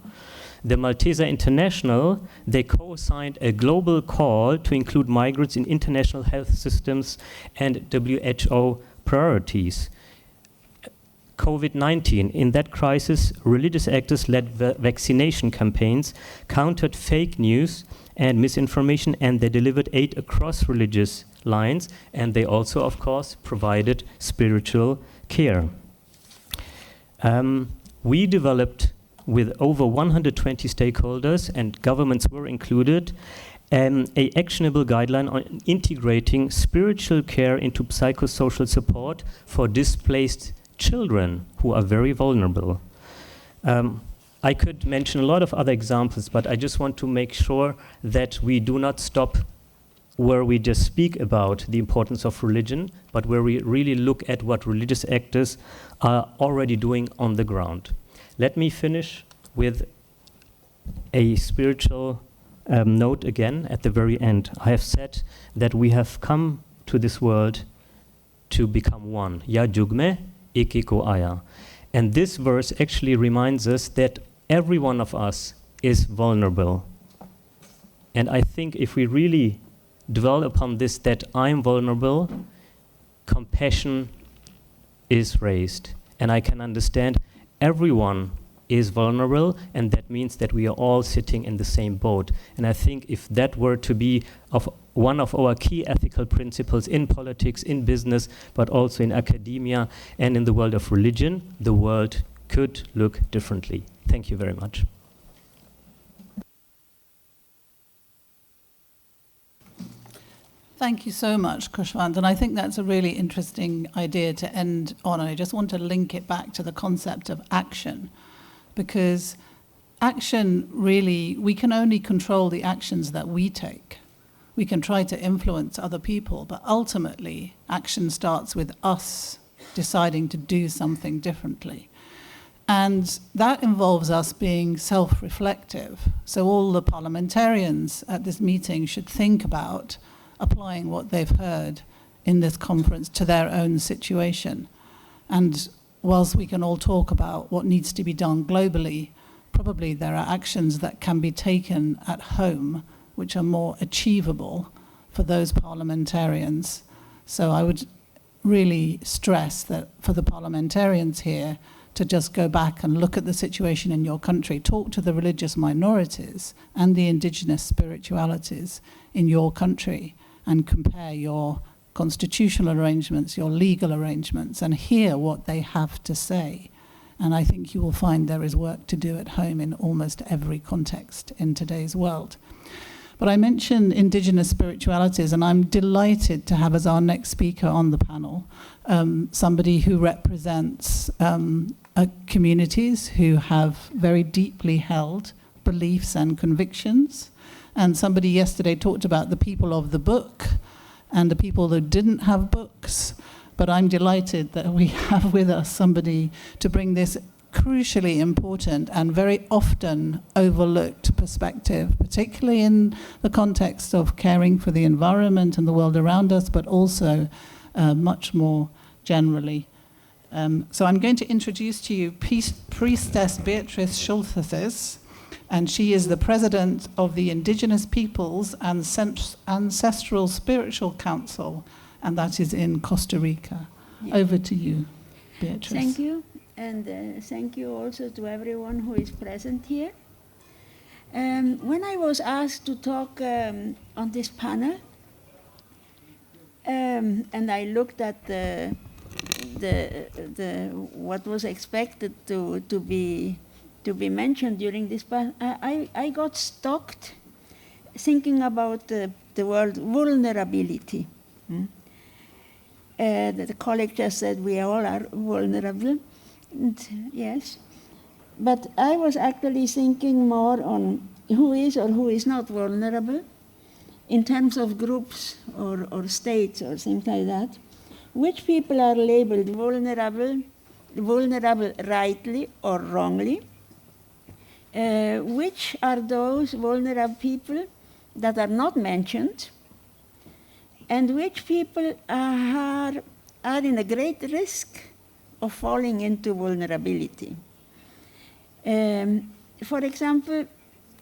The Malteser International, they co-signed a global call to include migrants in international health systems and WHO priorities. COVID-19, in that crisis, religious actors led vaccination campaigns, countered fake news and misinformation, and they delivered aid across religious lines, and they also, of course, provided spiritual care. We developed, with over 120 stakeholders, and governments were included, an actionable guideline on integrating spiritual care into psychosocial support for displaced children who are very vulnerable. I could mention a lot of other examples, but I just want to make sure that we do not stop where we just speak about the importance of religion, but where we really look at what religious actors are already doing on the ground. Let me finish with a spiritual note again at the very end. I have said that we have come to this world to become one. Ya jugme ikiko aya. And this verse actually reminds us that every one of us is vulnerable. And I think if we really dwell upon this, that I'm vulnerable, compassion is raised. And I can understand everyone is vulnerable, and that means that we are all sitting in the same boat. And I think if that were to be one of our key ethical principles in politics, in business, but also in academia and in the world of religion, the world could look differently. Thank you very much. Thank you so much, Khushwant. And I think that's a really interesting idea to end on. And I just want to link it back to the concept of action, because action really, we can only control the actions that we take. We can try to influence other people, but ultimately action starts with us deciding to do something differently. And that involves us being self-reflective. So all the parliamentarians at this meeting should think about applying what they've heard in this conference to their own situation. And whilst we can all talk about what needs to be done globally, probably there are actions that can be taken at home which are more achievable for those parliamentarians. So I would really stress that for the parliamentarians here to just go back and look at the situation in your country, talk to the religious minorities and the indigenous spiritualities in your country, and compare your constitutional arrangements, your legal arrangements, and hear what they have to say. And I think you will find there is work to do at home in almost every context in today's world. But I mentioned indigenous spiritualities, and I'm delighted to have as our next speaker on the panel somebody who represents communities who have very deeply held beliefs and convictions. And somebody yesterday talked about the people of the book and the people who didn't have books. But I'm delighted that we have with us somebody to bring this crucially important and very often overlooked perspective, particularly in the context of caring for the environment and the world around us, but also much more generally. So I'm going to introduce to you Priestess Beatrice Schulthess, and she is the president of the Indigenous Peoples and Ancestral Spiritual Council, and that is in Costa Rica. Yeah. Over to you, Beatrice. Thank you, and thank you also to everyone who is present here. When I was asked to talk on this panel, and I looked at what was expected to be mentioned during this panel, I got stuck thinking about the word vulnerability. The colleague just said we all are vulnerable, and yes. But I was actually thinking more on who is or who is not vulnerable in terms of groups or states or things like that. which people are labeled vulnerable rightly or wrongly, which are those vulnerable people that are not mentioned, and which people are in a great risk of falling into vulnerability. For example,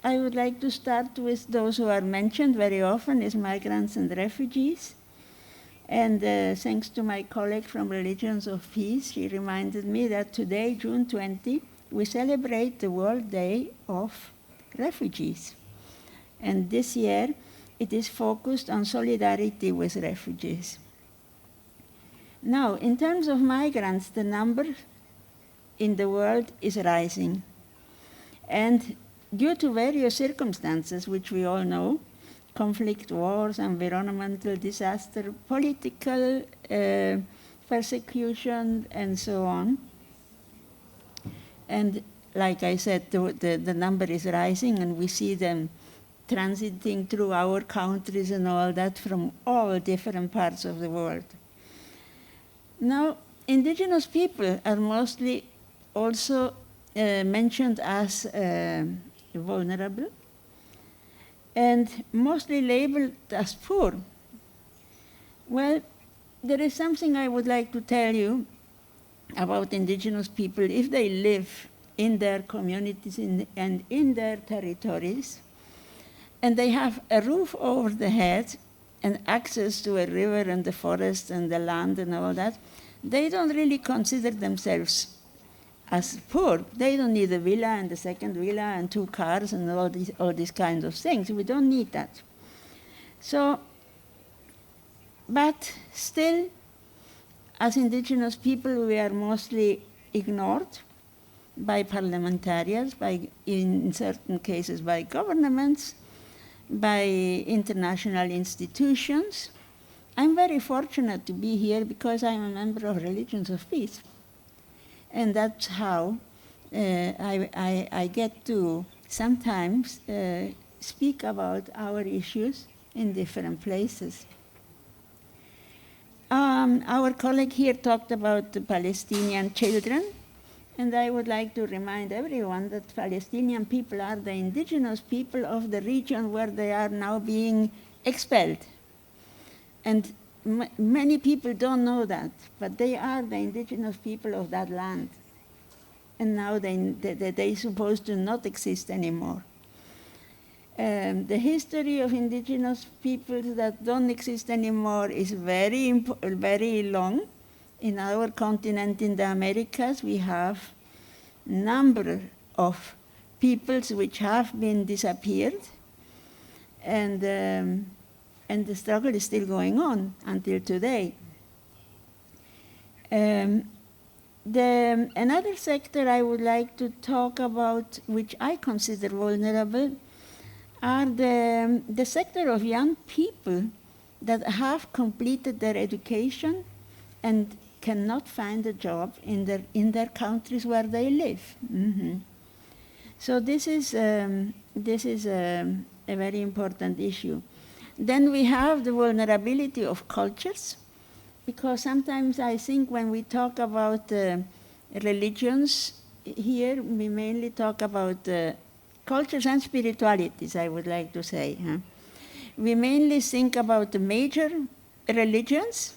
I would like to start with those who are mentioned very often as migrants and refugees. And thanks to my colleague from Religions of Peace, she reminded me that today, June 20, we celebrate the World Day of Refugees. And this year, it is focused on solidarity with refugees. Now, in terms of migrants, the number in the world is rising. And due to various circumstances, which we all know, conflict, wars, environmental disaster, political persecution, and so on. And like I said, the number is rising, and we see them transiting through our countries and all that from all different parts of the world. Now, indigenous people are mostly also mentioned as vulnerable, and mostly labeled as poor. Well, there is something I would like to tell you about indigenous people. If they live in their communities and in their territories, and they have a roof over the head and access to a river and the forest and the land and all that, they don't really consider themselves as poor. They don't need a villa and a second villa and 2 cars and all these kinds of things. We don't need that. So, but still, as indigenous people, we are mostly ignored by parliamentarians, in certain cases by governments, by international institutions. I'm very fortunate to be here because I'm a member of Religions of Peace. And that's how I get to sometimes speak about our issues in different places. Our colleague here talked about the Palestinian children, and I would like to remind everyone that Palestinian people are the indigenous people of the region where they are now being expelled. And many people don't know that, but they are the indigenous people of that land. And now they're supposed to not exist anymore. The history of indigenous peoples that don't exist anymore is very long. In our continent, in the Americas, we have a number of peoples which have been disappeared, and the struggle is still going on until today. Another sector I would like to talk about, which I consider vulnerable, are the sector of young people that have completed their education and cannot find a job in their countries where they live. Mm-hmm. So this is a very important issue. Then we have the vulnerability of cultures, because sometimes I think when we talk about religions here, we mainly talk about cultures and spiritualities, I would like to say. Huh? We mainly think about the major religions,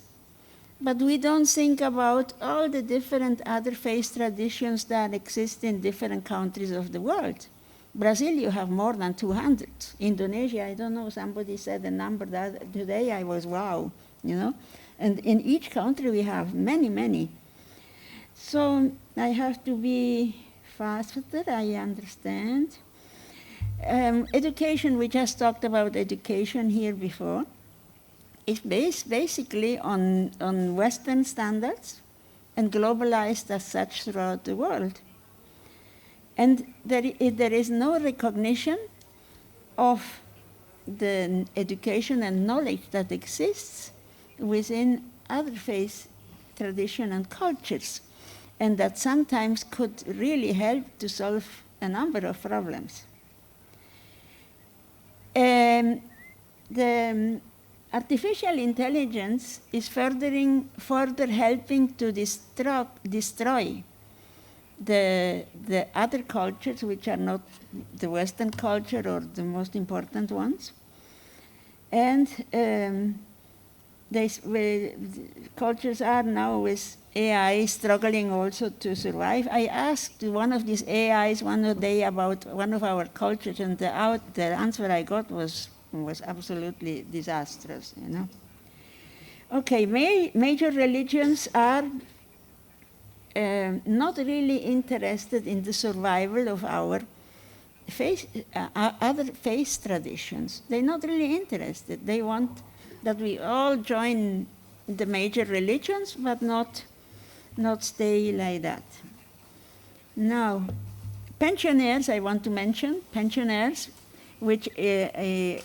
but we don't think about all the different other faith traditions that exist in different countries of the world. Brazil, you have more than 200. Indonesia, I don't know, somebody said a number that today, I was wow, you know. And in each country we have many, many. So I have to be faster, I understand. Education, we just talked about education here before. It's based basically on Western standards and globalized as such throughout the world. And there is no recognition of the education and knowledge that exists within other faith, tradition, and cultures, and that sometimes could really help to solve a number of problems. artificial intelligence is further helping to destroy the other cultures, which are not the Western culture or the most important ones. And cultures are now with AI struggling also to survive. I asked one of these AIs one day about one of our cultures, and the answer I got was absolutely disastrous, you know. Okay, major religions are not really interested in the survival of our other faith traditions. They're not really interested. They want that we all join the major religions, but not stay like that. Now, pensioners, I want to mention pensioners, which in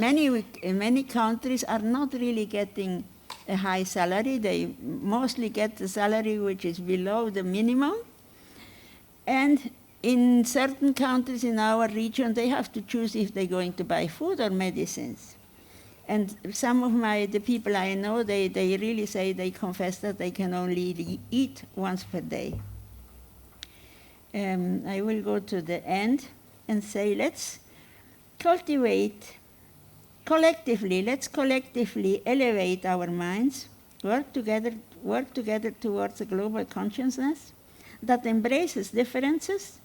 many countries are not really getting a high salary. They mostly get the salary which is below the minimum. And in certain countries in our region, they have to choose if they're going to buy food or medicines. And some of the people I know, they really say, they confess that they can only eat once per day. I will go to the end and say, let's collectively elevate our minds, work together towards a global consciousness that embraces differences,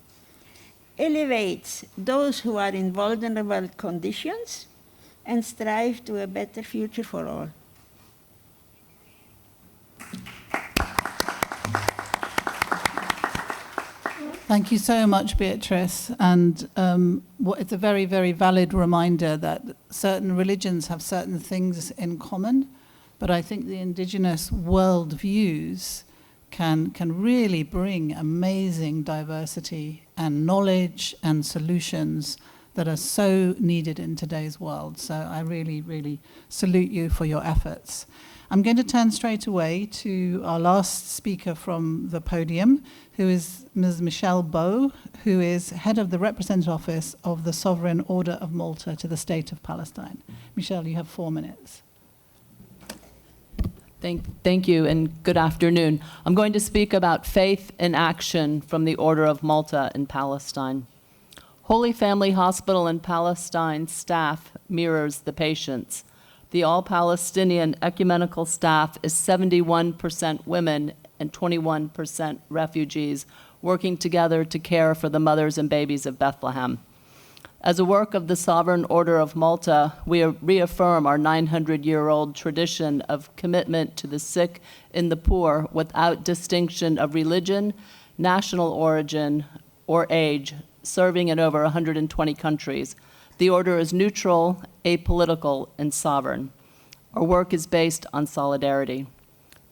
elevates those who are in vulnerable conditions, and strive to a better future for all. Thank you so much, Beatrice. And it's a very, very valid reminder that certain religions have certain things in common, but I think the indigenous worldviews can really bring amazing diversity and knowledge and solutions that are so needed in today's world. So I really, really salute you for your efforts. I'm going to turn straight away to our last speaker from the podium, who is Ms. Michelle Bowe, who is head of the Representative Office of the Sovereign Order of Malta to the State of Palestine. Michelle, you have 4 minutes. Thank you, and good afternoon. I'm going to speak about faith in action from the Order of Malta in Palestine. Holy Family Hospital in Palestine staff mirrors the patients. The all-Palestinian ecumenical staff is 71% women and 21% refugees, working together to care for the mothers and babies of Bethlehem. As a work of the Sovereign Order of Malta, we reaffirm our 900-year-old tradition of commitment to the sick and the poor without distinction of religion, national origin, or age, serving in over 120 countries. The order is neutral, apolitical, and sovereign. Our work is based on solidarity.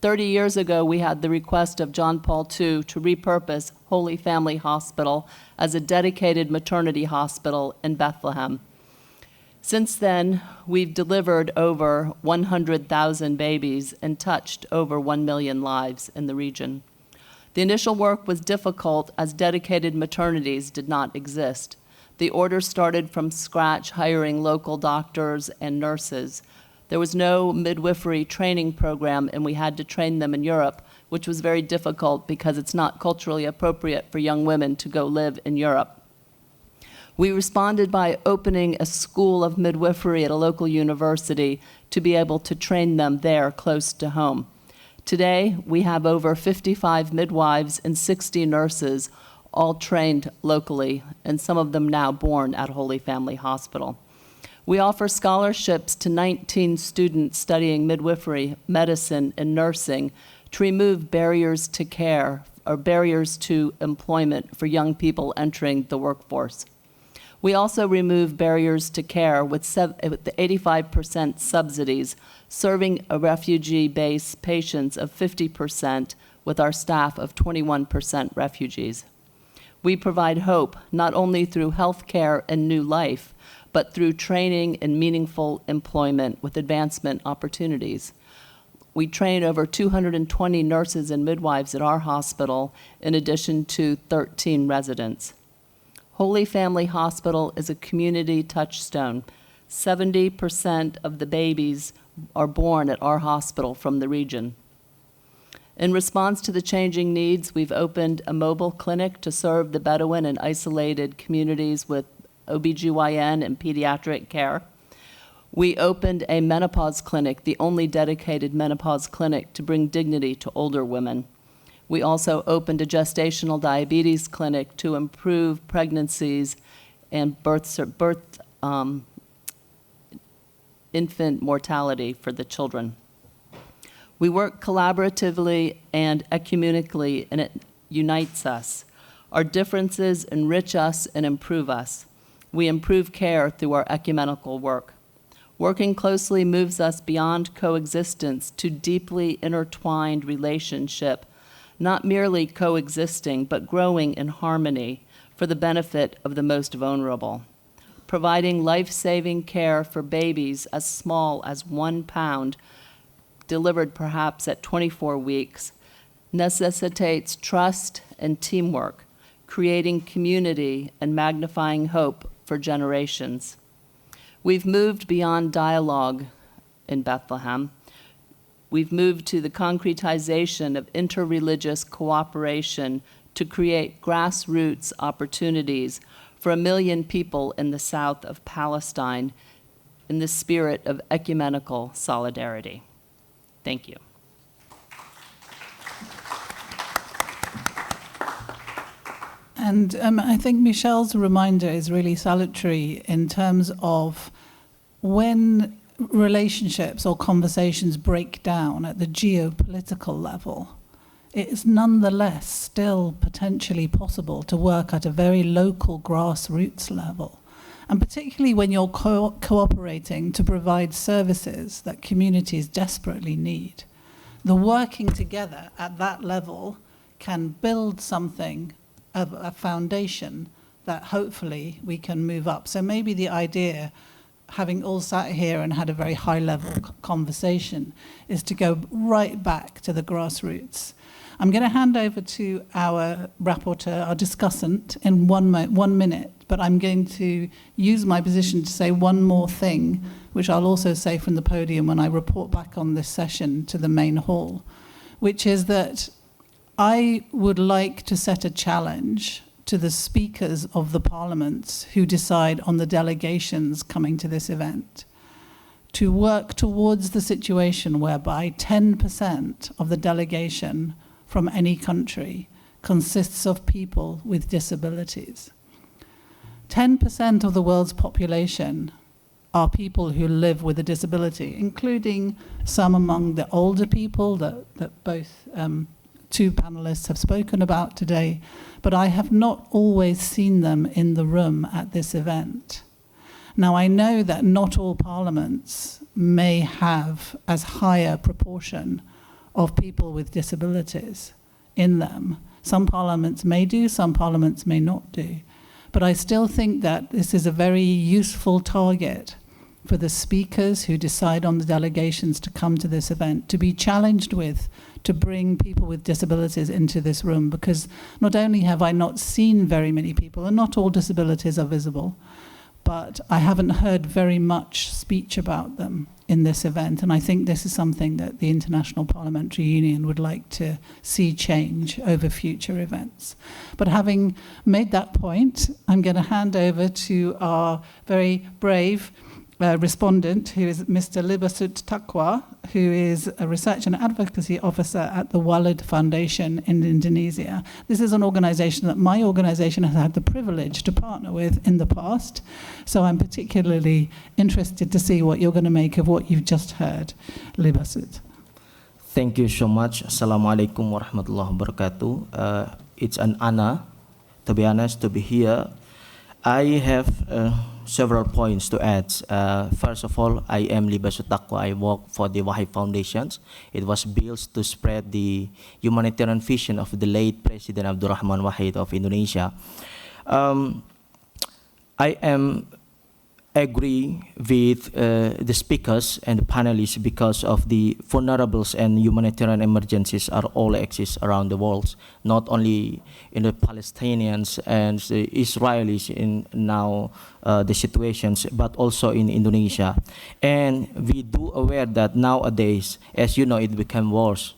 30 years ago, we had the request of John Paul II to repurpose Holy Family Hospital as a dedicated maternity hospital in Bethlehem. Since then, we've delivered over 100,000 babies and touched over 1 million lives in the region. The initial work was difficult as dedicated maternities did not exist. The order started from scratch, hiring local doctors and nurses. There was no midwifery training program, and we had to train them in Europe, which was very difficult because it's not culturally appropriate for young women to go live in Europe. We responded by opening a school of midwifery at a local university to be able to train them there close to home. Today, we have over 55 midwives and 60 nurses, all trained locally, and some of them now born at Holy Family Hospital. We offer scholarships to 19 students studying midwifery, medicine, and nursing to remove barriers to care or barriers to employment for young people entering the workforce. We also remove barriers to care with the 85% subsidies, serving a refugee-based patients of 50% with our staff of 21% refugees. We provide hope not only through health care and new life, but through training and meaningful employment with advancement opportunities. We train over 220 nurses and midwives at our hospital, in addition to 13 residents. Holy Family Hospital is a community touchstone. 70% of the babies are born at our hospital from the region. In response to the changing needs, we've opened a mobile clinic to serve the Bedouin and isolated communities with OBGYN and pediatric care. We opened a menopause clinic, the only dedicated menopause clinic to bring dignity to older women. We also opened a gestational diabetes clinic to improve pregnancies and infant mortality for the children. We work collaboratively and ecumenically, and it unites us. Our differences enrich us and improve us. We improve care through our ecumenical work. Working closely moves us beyond coexistence to deeply intertwined relationship, not merely coexisting, but growing in harmony for the benefit of the most vulnerable. Providing life-saving care for babies as small as 1 pound, delivered perhaps at 24 weeks, necessitates trust and teamwork, creating community and magnifying hope for generations. We've moved beyond dialogue in Bethlehem. We've moved to the concretization of interreligious cooperation to create grassroots opportunities for 1 million people in the south of Palestine in the spirit of ecumenical solidarity. Thank you. And I think Michelle's reminder is really salutary in terms of when relationships or conversations break down at the geopolitical level, it is nonetheless still potentially possible to work at a very local grassroots level. And particularly when you're cooperating to provide services that communities desperately need. The working together at that level can build something of a foundation that hopefully we can move up. So maybe the idea, having all sat here and had a very high-level conversation, is to go right back to the grassroots. I'm going to hand over to our rapporteur, our discussant, in 1 minute, but I'm going to use my position to say one more thing, which I'll also say from the podium when I report back on this session to the main hall, which is that I would like to set a challenge to the speakers of the parliaments who decide on the delegations coming to this event to work towards the situation whereby 10% of the delegation from any country consists of people with disabilities. 10% of the world's population are people who live with a disability, including some among the older people that both two panelists have spoken about today, but I have not always seen them in the room at this event. Now, I know that not all parliaments may have as high a proportion of people with disabilities in them. Some parliaments may do, some parliaments may not do. But I still think that this is a very useful target for the speakers who decide on the delegations to come to this event, to be challenged with, to bring people with disabilities into this room, because not only have I not seen very many people, and not all disabilities are visible, but I haven't heard very much speech about them in this event, and I think this is something that the International Parliamentary Union would like to see change over future events. But having made that point, I'm going to hand over to our very brave respondent, who is Mr. Libasut Takwa, who is a research and advocacy officer at the Walid Foundation in Indonesia. This is an organization that my organization has had the privilege to partner with in the past, so I'm particularly interested to see what you're going to make of what you've just heard. Libasut. Thank you so much. Assalamualaikum warahmatullahi wabarakatuh. It's an honor, to be honest, to be here. I have several points to add. First of all, I am Libasut Takwa. I work for the Wahid Foundations. It was built to spread the humanitarian vision of the late President Abdurrahman Wahid of Indonesia. I am agree with the speakers and the panelists because of the vulnerables and humanitarian emergencies are all exist around the world, not only in the Palestinians and the Israelis in now the situations, but also in Indonesia. And we do aware that nowadays, as you know, it became worse.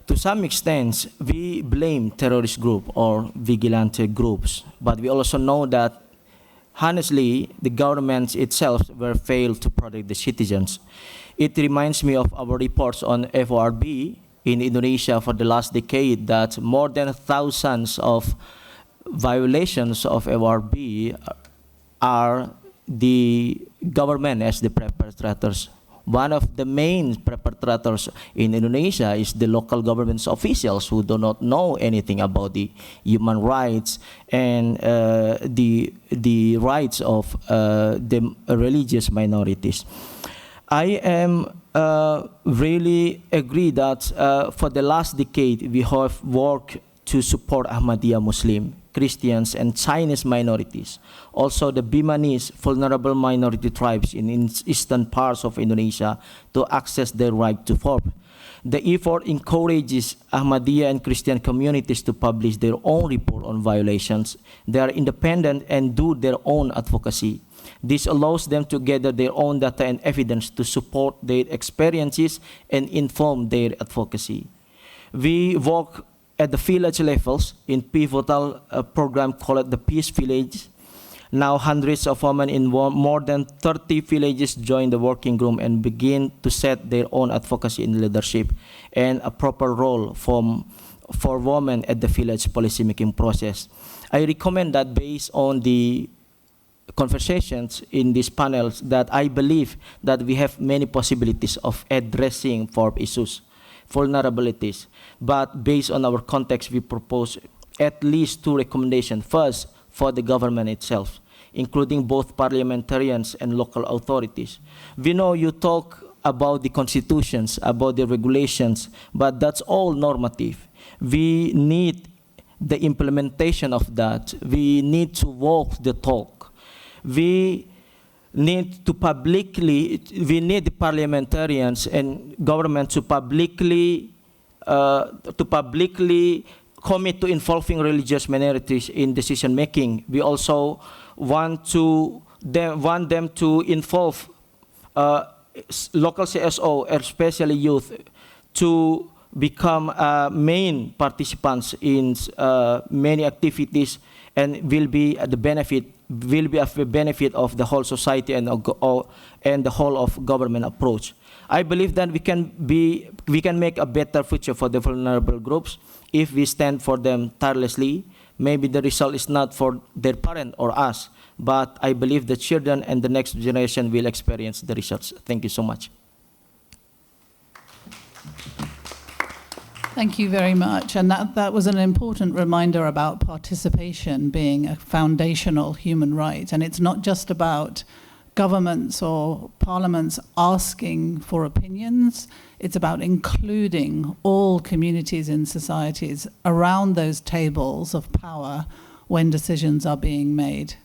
To some extent, we blame terrorist group or vigilante groups, but we also know that honestly, the governments itself were failed to protect the citizens. It reminds me of our reports on FoRB in Indonesia for the last decade that more than thousands of violations of FoRB are the government as the perpetrators. One of the main perpetrators in Indonesia is the local government's officials who do not know anything about the human rights and the rights of the religious minorities. I am really agree that for the last decade we have worked to support Ahmadiyya Muslim, Christians, and Chinese minorities. Also the Bimanese, vulnerable minority tribes in eastern parts of Indonesia to access their right to FoRB. The effort encourages Ahmadiyya and Christian communities to publish their own report on violations. They are independent and do their own advocacy. This allows them to gather their own data and evidence to support their experiences and inform their advocacy. We work at the village levels in pivotal program called the Peace Village. Now hundreds of women in more than 30 villages join the working group and begin to set their own advocacy in leadership and a proper role for women at the village policymaking process. I recommend that based on the conversations in these panels that I believe that we have many possibilities of addressing FoRB issues, vulnerabilities. But based on our context, we propose at least 2 recommendations. First, for the government itself, including both parliamentarians and local authorities. We know you talk about the constitutions, about the regulations, but that's all normative. We need the implementation of that. We need to walk the talk. We need the parliamentarians and government to publicly commit to involving religious minorities in decision making. We also want them to involve local CSO, especially youth, to become main participants in many activities and will be of the benefit of the whole society and the whole of government approach. I believe that we can make a better future for the vulnerable groups if we stand for them tirelessly. Maybe the result is not for their parent or us, but I believe the children and the next generation will experience the results. Thank you so much. Thank you very much. And that was an important reminder about participation being a foundational human right. And it's not just about governments or parliaments asking for opinions. It's about including all communities in societies around those tables of power when decisions are being made.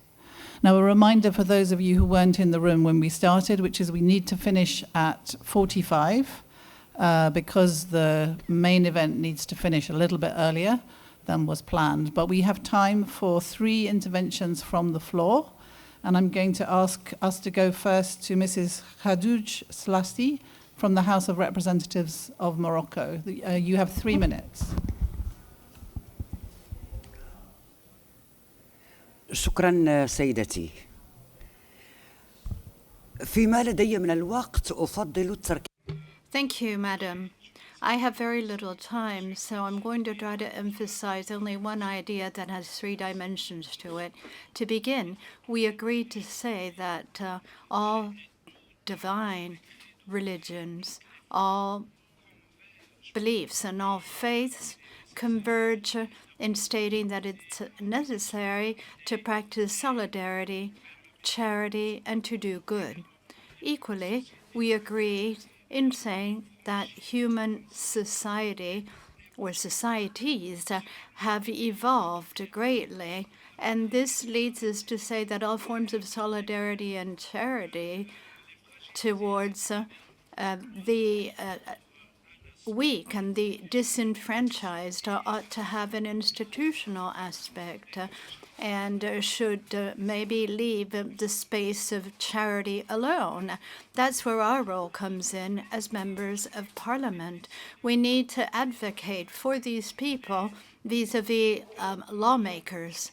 Now, a reminder for those of you who weren't in the room when we started, which is we need to finish at 45. Because the main event needs to finish a little bit earlier than was planned. But we have time for 3 interventions from the floor. And I'm going to ask us to go first to Mrs. Khadouj Slasti from the House of Representatives of Morocco. You have 3 minutes. شكرا سيدتي. فيما لدي من الوقت أفضل التركيز. Thank you, Madam. I have very little time, so I'm going to try to emphasize only one idea that has 3 dimensions to it. To begin, we agreed to say that all divine religions, all beliefs and all faiths converge in stating that it's necessary to practice solidarity, charity, and to do good. Equally, we agreed in saying that human society or societies have evolved greatly And this leads us to say that all forms of solidarity and charity towards the weak and the disenfranchised ought to have an institutional aspect and should maybe leave the space of charity alone. That's where our role comes in as members of parliament. We need to advocate for these people vis-a-vis lawmakers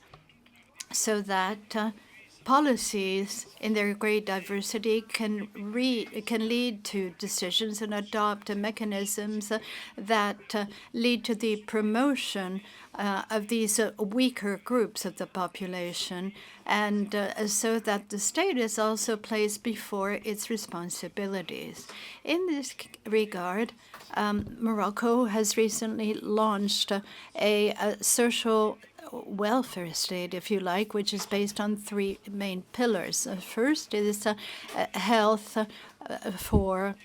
so that policies in their great diversity can lead to decisions and adopt mechanisms that lead to the promotion of these weaker groups of the population, and so that the state is also placed before its responsibilities. In this regard, Morocco has recently launched a social welfare state, if you like, which is based on three main pillars. First is health for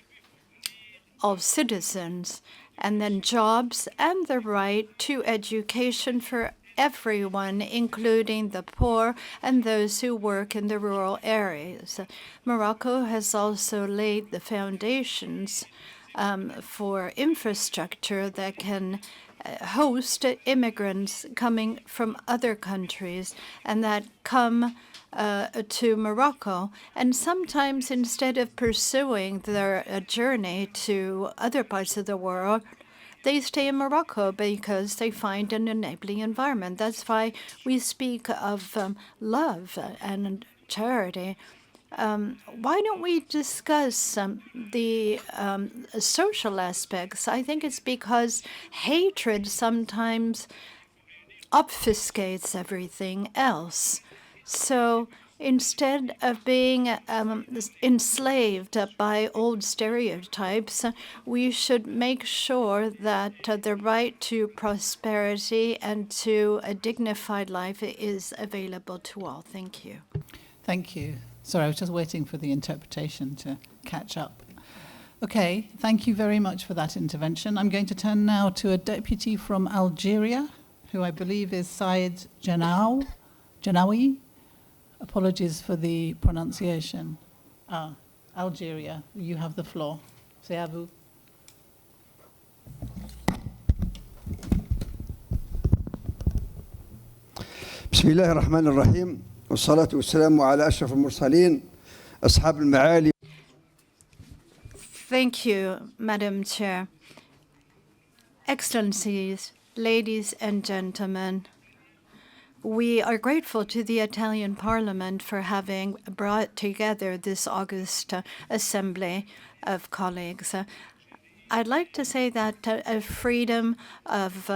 all citizens, and then jobs and the right to education for everyone, including the poor and those who work in the rural areas. Morocco has also laid the foundations for infrastructure that can host immigrants coming from other countries and that come to Morocco. And sometimes, instead of pursuing their journey to other parts of the world, they stay in Morocco because they find an enabling environment. That's why we speak of love and charity. Why don't we discuss the social aspects? I think it's because hatred sometimes obfuscates everything else. So instead of being enslaved by old stereotypes, we should make sure that the right to prosperity and to a dignified life is available to all. Thank you. Thank you. Sorry, I was just waiting for the interpretation to catch up. Okay, thank you very much for that intervention. I'm going to turn now to a deputy from Algeria, who I believe is Said Janawi. Apologies for the pronunciation. Algeria, you have the floor. C'est à vous. بسم الله الرحمن الرحيم والصلاة والسلام على أشرف المرسلين أصحاب المعالي. Thank you, Madam Chair. Excellencies, ladies and gentlemen, we are grateful to the Italian Parliament for having brought together this August assembly of colleagues. I'd like to say that freedom of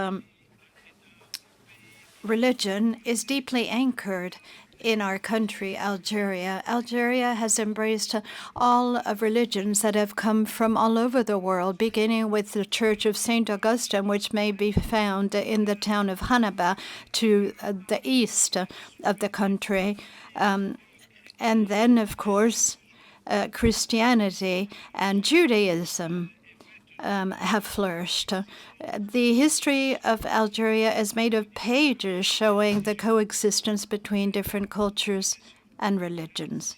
religion is deeply anchored in our country, Algeria. Algeria has embraced all of religions that have come from all over the world, beginning with the Church of St. Augustine, which may be found in the town of Hannaba to the east of the country. And then, of course, Christianity and Judaism have flourished. The history of Algeria is made of pages showing the coexistence between different cultures and religions.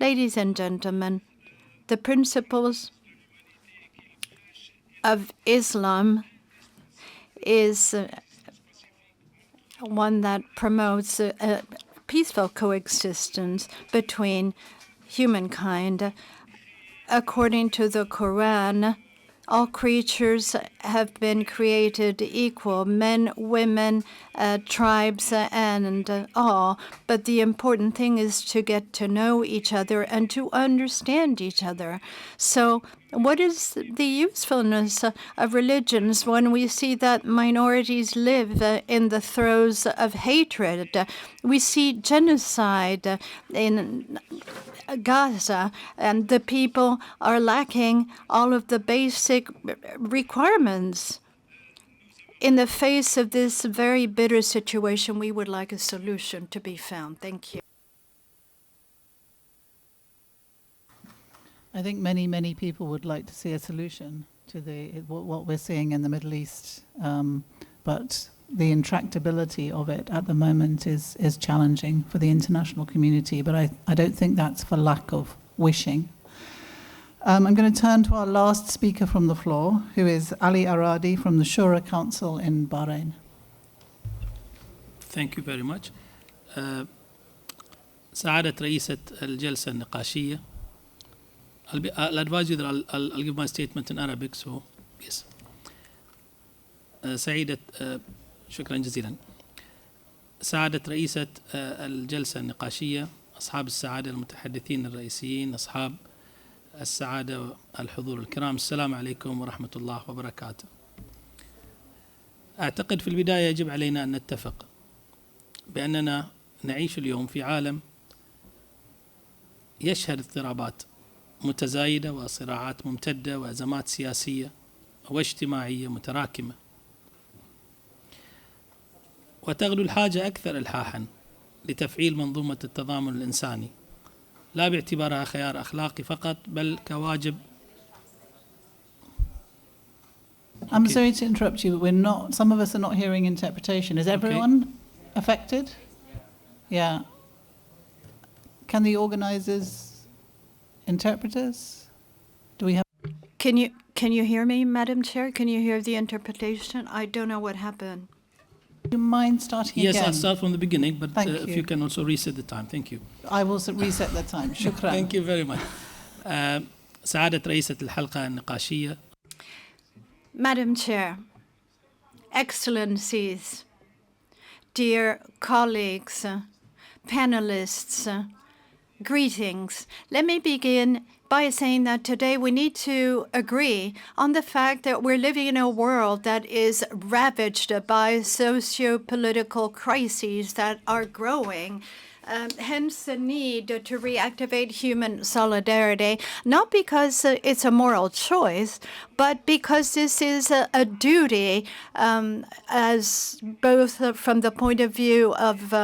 Ladies and gentlemen, the principles of Islam is one that promotes a peaceful coexistence between humankind. According to the Quran, all creatures have been created equal, men, women, tribes, and all. But the important thing is to get to know each other and to understand each other. So what is the usefulness of religions when we see that minorities live in the throes of hatred? We see genocide in Gaza, and the people are lacking all of the basic requirements. In the face of this very bitter situation, we would like a solution to be found. Thank you. I think many people would like to see a solution to what we're seeing in the Middle East. But the intractability of it at the moment is challenging for the international community, but I don't think that's for lack of wishing. I'm going to turn to our last speaker from the floor, who is Ali Aradi from the Shura Council in Bahrain. Thank you very much. سعادة رئيسة الجلسة النقاشية. I'll advise you that I'll give my statement in Arabic, so yes. سعيدة شكرا جزيلا. سعادة رئيسة الجلسة النقاشية، أصحاب السعادة المتحدثين الرئيسيين، أصحاب السعادة والحضور الكرام، السلام عليكم ورحمة الله وبركاته. أعتقد في البداية يجب علينا أن نتفق بأننا نعيش اليوم في عالم يشهد اضطرابات متزايدة وصراعات ممتدة وأزمات سياسية واجتماعية متراكمة، وتغلو الحاجة أكثر إلحاحا لتفعيل منظومة التضامن الإنساني، لا باعتبارها خيار أخلاقي فقط بل كواجب. I'm sorry to interrupt you, but some of us are not hearing interpretation. Is everyone affected? Yeah. Can the organizers, interpreters, do we have? Can you hear me, Madam Chair? Can you hear the interpretation? I don't know what happened. Do you mind starting again? Yes, I'll start from the beginning, but if you. you can also reset the time. Thank you. I will reset the time. Shukran. Thank you very much. سعادة رئيسة الحلقة النقاشية. Madam Chair, Excellencies, dear colleagues, panelists, greetings. Let me begin by saying that today we need to agree on the fact that we're living in a world that is ravaged by socio-political crises that are growing. Hence the need to reactivate human solidarity, not because it's a moral choice, but because this is a duty, as both from the point of view of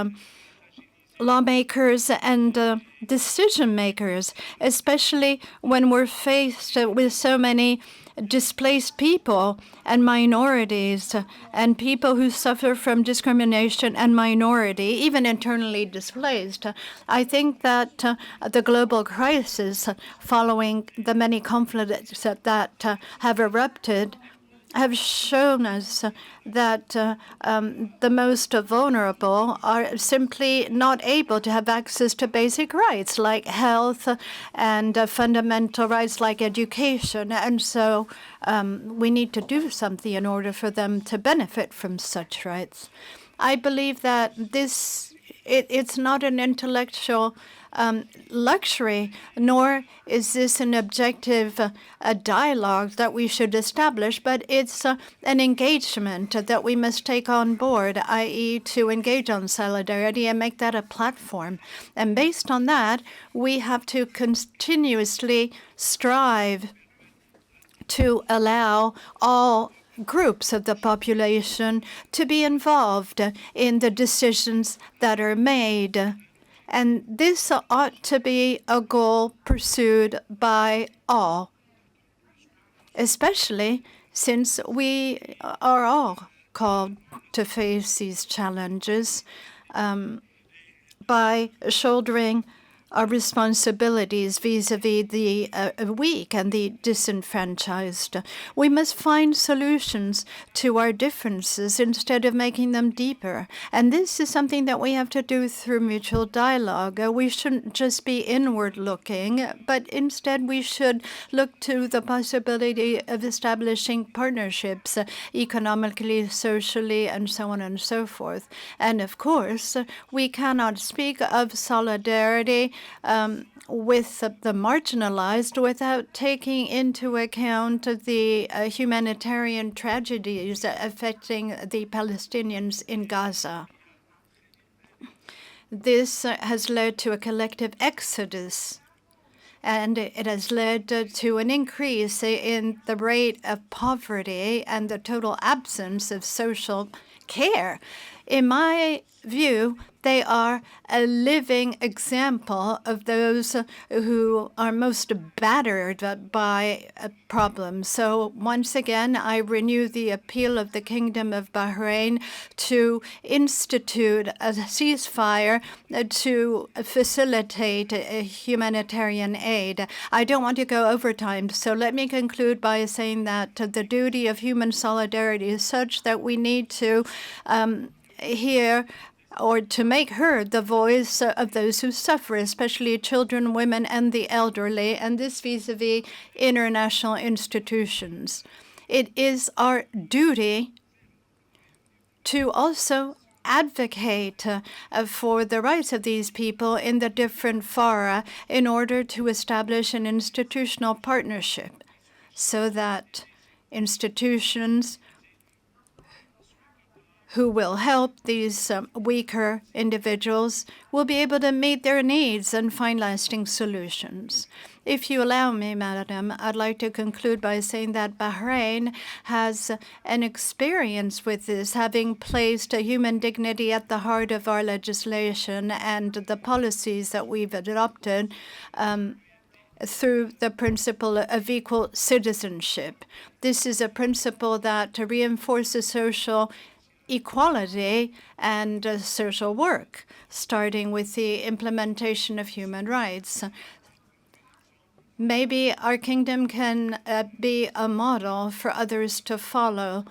lawmakers and decision makers, especially when we're faced with so many displaced people and minorities and people who suffer from discrimination and minority, even internally displaced. I think that the global crisis following the many conflicts that have erupted have shown us that the most vulnerable are simply not able to have access to basic rights like health and fundamental rights like education. And so we need to do something in order for them to benefit from such rights. I believe that it's not an intellectual luxury, nor is this an objective dialogue that we should establish, but it's an engagement that we must take on board, i.e. to engage on solidarity and make that a platform. And based on that, we have to continuously strive to allow all groups of the population to be involved in the decisions that are made. And this ought to be a goal pursued by all, especially since we are all called to face these challenges by shouldering our responsibilities vis-à-vis the weak and the disenfranchised. We must find solutions to our differences instead of making them deeper. And this is something that we have to do through mutual dialogue. We shouldn't just be inward-looking, but instead we should look to the possibility of establishing partnerships economically, socially, and so on and so forth. And of course, we cannot speak of solidarity with the marginalized without taking into account the humanitarian tragedies affecting the Palestinians in Gaza. This has led to a collective exodus, and it has led to an increase in the rate of poverty and the total absence of social care. In my view, they are a living example of those who are most battered by problems. So once again, I renew the appeal of the Kingdom of Bahrain to institute a ceasefire to facilitate humanitarian aid. I don't want to go over time, so let me conclude by saying that the duty of human solidarity is such that we need to hear or to make heard the voice of those who suffer, especially children, women, and the elderly, and this vis-a-vis international institutions. It is our duty to also advocate for the rights of these people in the different fora in order to establish an institutional partnership so that institutions who will help these weaker individuals will be able to meet their needs and find lasting solutions. If you allow me, Madam, I'd like to conclude by saying that Bahrain has an experience with this, having placed human dignity at the heart of our legislation and the policies that we've adopted through the principle of equal citizenship. This is a principle that reinforces social equality and social work, starting with the implementation of human rights. Maybe our kingdom can be a model for others to follow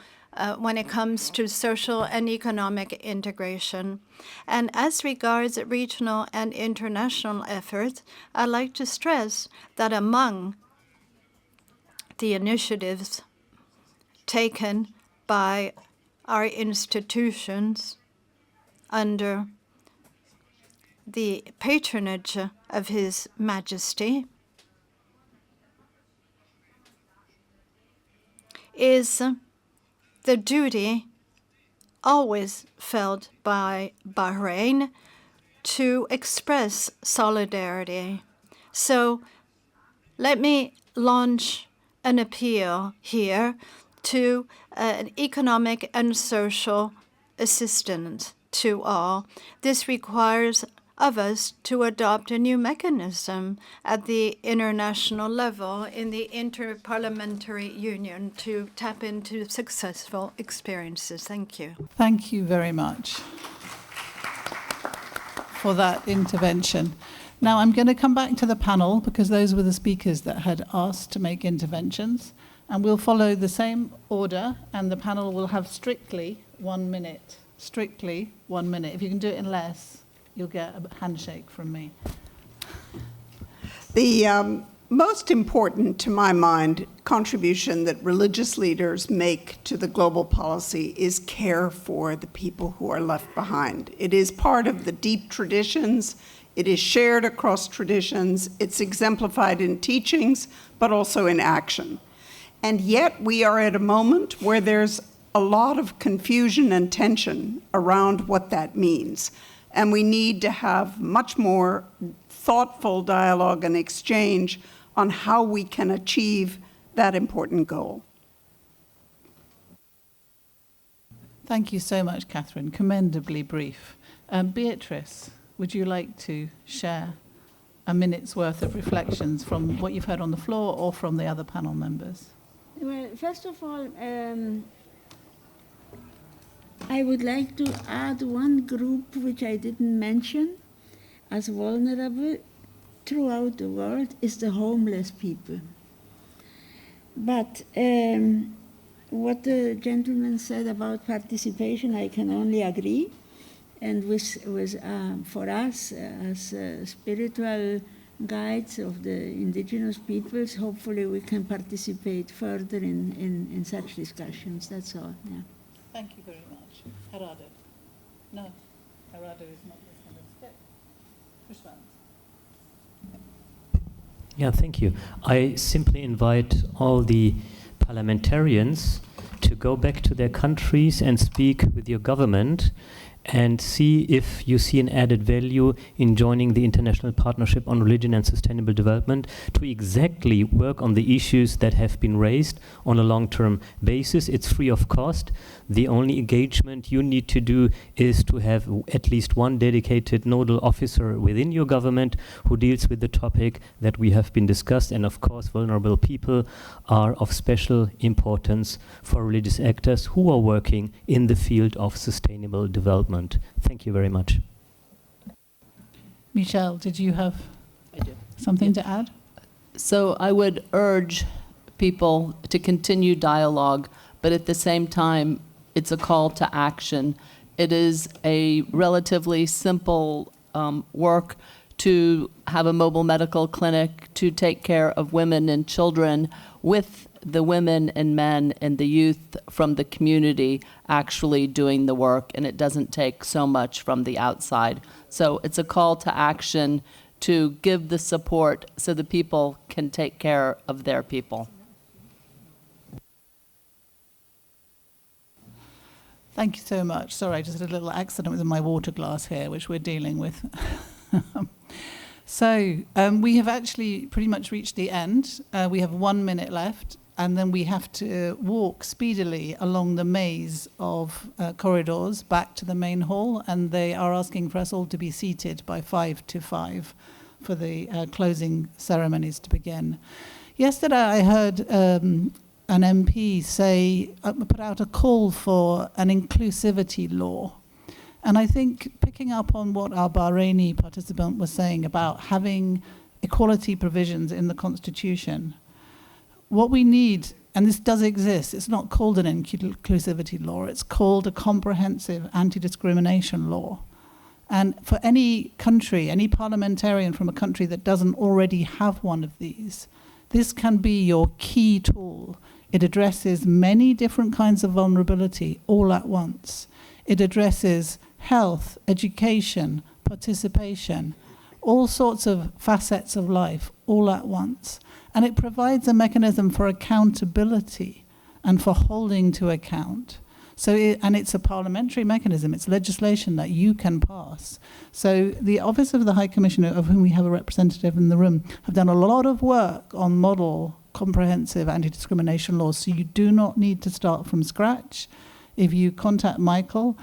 when it comes to social and economic integration. And as regards regional and international efforts, I'd like to stress that among the initiatives taken by our institutions under the patronage of His Majesty is the duty always felt by Bahrain to express solidarity. So let me launch an appeal here to an economic and social assistance to all. This requires of us to adopt a new mechanism at the international level in the Inter-Parliamentary Union to tap into successful experiences. Thank you. Thank you very much for that intervention. Now I'm going to come back to the panel because those were the speakers that had asked to make interventions. And we'll follow the same order, and the panel will have strictly 1 minute. Strictly 1 minute. If you can do it in less, you'll get a handshake from me. The most important, to my mind, contribution that religious leaders make to the global policy is care for the people who are left behind. It is part of the deep traditions. It is shared across traditions. It's exemplified in teachings, but also in action. And yet we are at a moment where there's a lot of confusion and tension around what that means. And we need to have much more thoughtful dialogue and exchange on how we can achieve that important goal. Thank you so much, Catherine. Commendably brief. Beatrice, would you like to share a minute's worth of reflections from what you've heard on the floor or from the other panel members? Well, first of all, I would like to add one group which I didn't mention as vulnerable throughout the world is the homeless people. But what the gentleman said about participation, I can only agree. And for us as spiritual guides of the indigenous peoples, hopefully we can participate further in such discussions. That's all. Yeah. Thank you very much. Harada. No, Harada is not this kind of step. Pushwant. Yeah, thank you. I simply invite all the parliamentarians to go back to their countries and speak with your government and see if you see an added value in joining the International Partnership on Religion and Sustainable Development to exactly work on the issues that have been raised on a long-term basis. It's free of cost. The only engagement you need to do is to have at least one dedicated nodal officer within your government who deals with the topic that we have been discussed. And of course, vulnerable people are of special importance for religious actors who are working in the field of sustainable development. Thank you very much. Michelle, did you have something to add? So I would urge people to continue dialogue, but at the same time, it's a call to action. It is a relatively simple work to have a mobile medical clinic to take care of women and children with the women and men and the youth from the community actually doing the work, and it doesn't take so much from the outside. So it's a call to action to give the support so the people can take care of their people. Thank you so much. Sorry, I just had a little accident with my water glass here, which we're dealing with. So we have actually pretty much reached the end. We have 1 minute left, and then we have to walk speedily along the maze of corridors back to the main hall, and they are asking for us all to be seated by 5 to 5 for the closing ceremonies to begin. Yesterday I heard an MP put out a call for an inclusivity law. And I think picking up on what our Bahraini participant was saying about having equality provisions in the Constitution, what we need, and this does exist, it's not called an inclusivity law, it's called a comprehensive anti-discrimination law. And for any country, any parliamentarian from a country that doesn't already have one of these, this can be your key tool. It addresses many different kinds of vulnerability all at once. It addresses health, education, participation, all sorts of facets of life all at once. And it provides a mechanism for accountability and for holding to account. And it's a parliamentary mechanism, it's legislation that you can pass. So the Office of the High Commissioner, of whom we have a representative in the room, have done a lot of work on model comprehensive anti-discrimination laws, so you do not need to start from scratch. If you contact Michael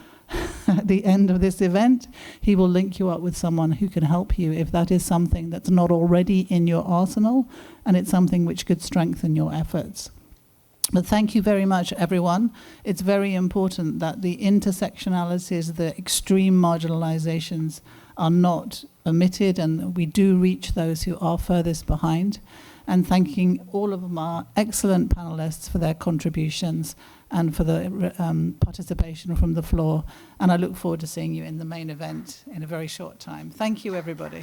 at the end of this event, he will link you up with someone who can help you if that is something that's not already in your arsenal, and it's something which could strengthen your efforts. But thank you very much, everyone. It's very important that the intersectionalities, the extreme marginalizations are not omitted, and we do reach those who are furthest behind. And thanking all of our excellent panelists for their contributions and for the participation from the floor. And I look forward to seeing you in the main event in a very short time. Thank you, everybody.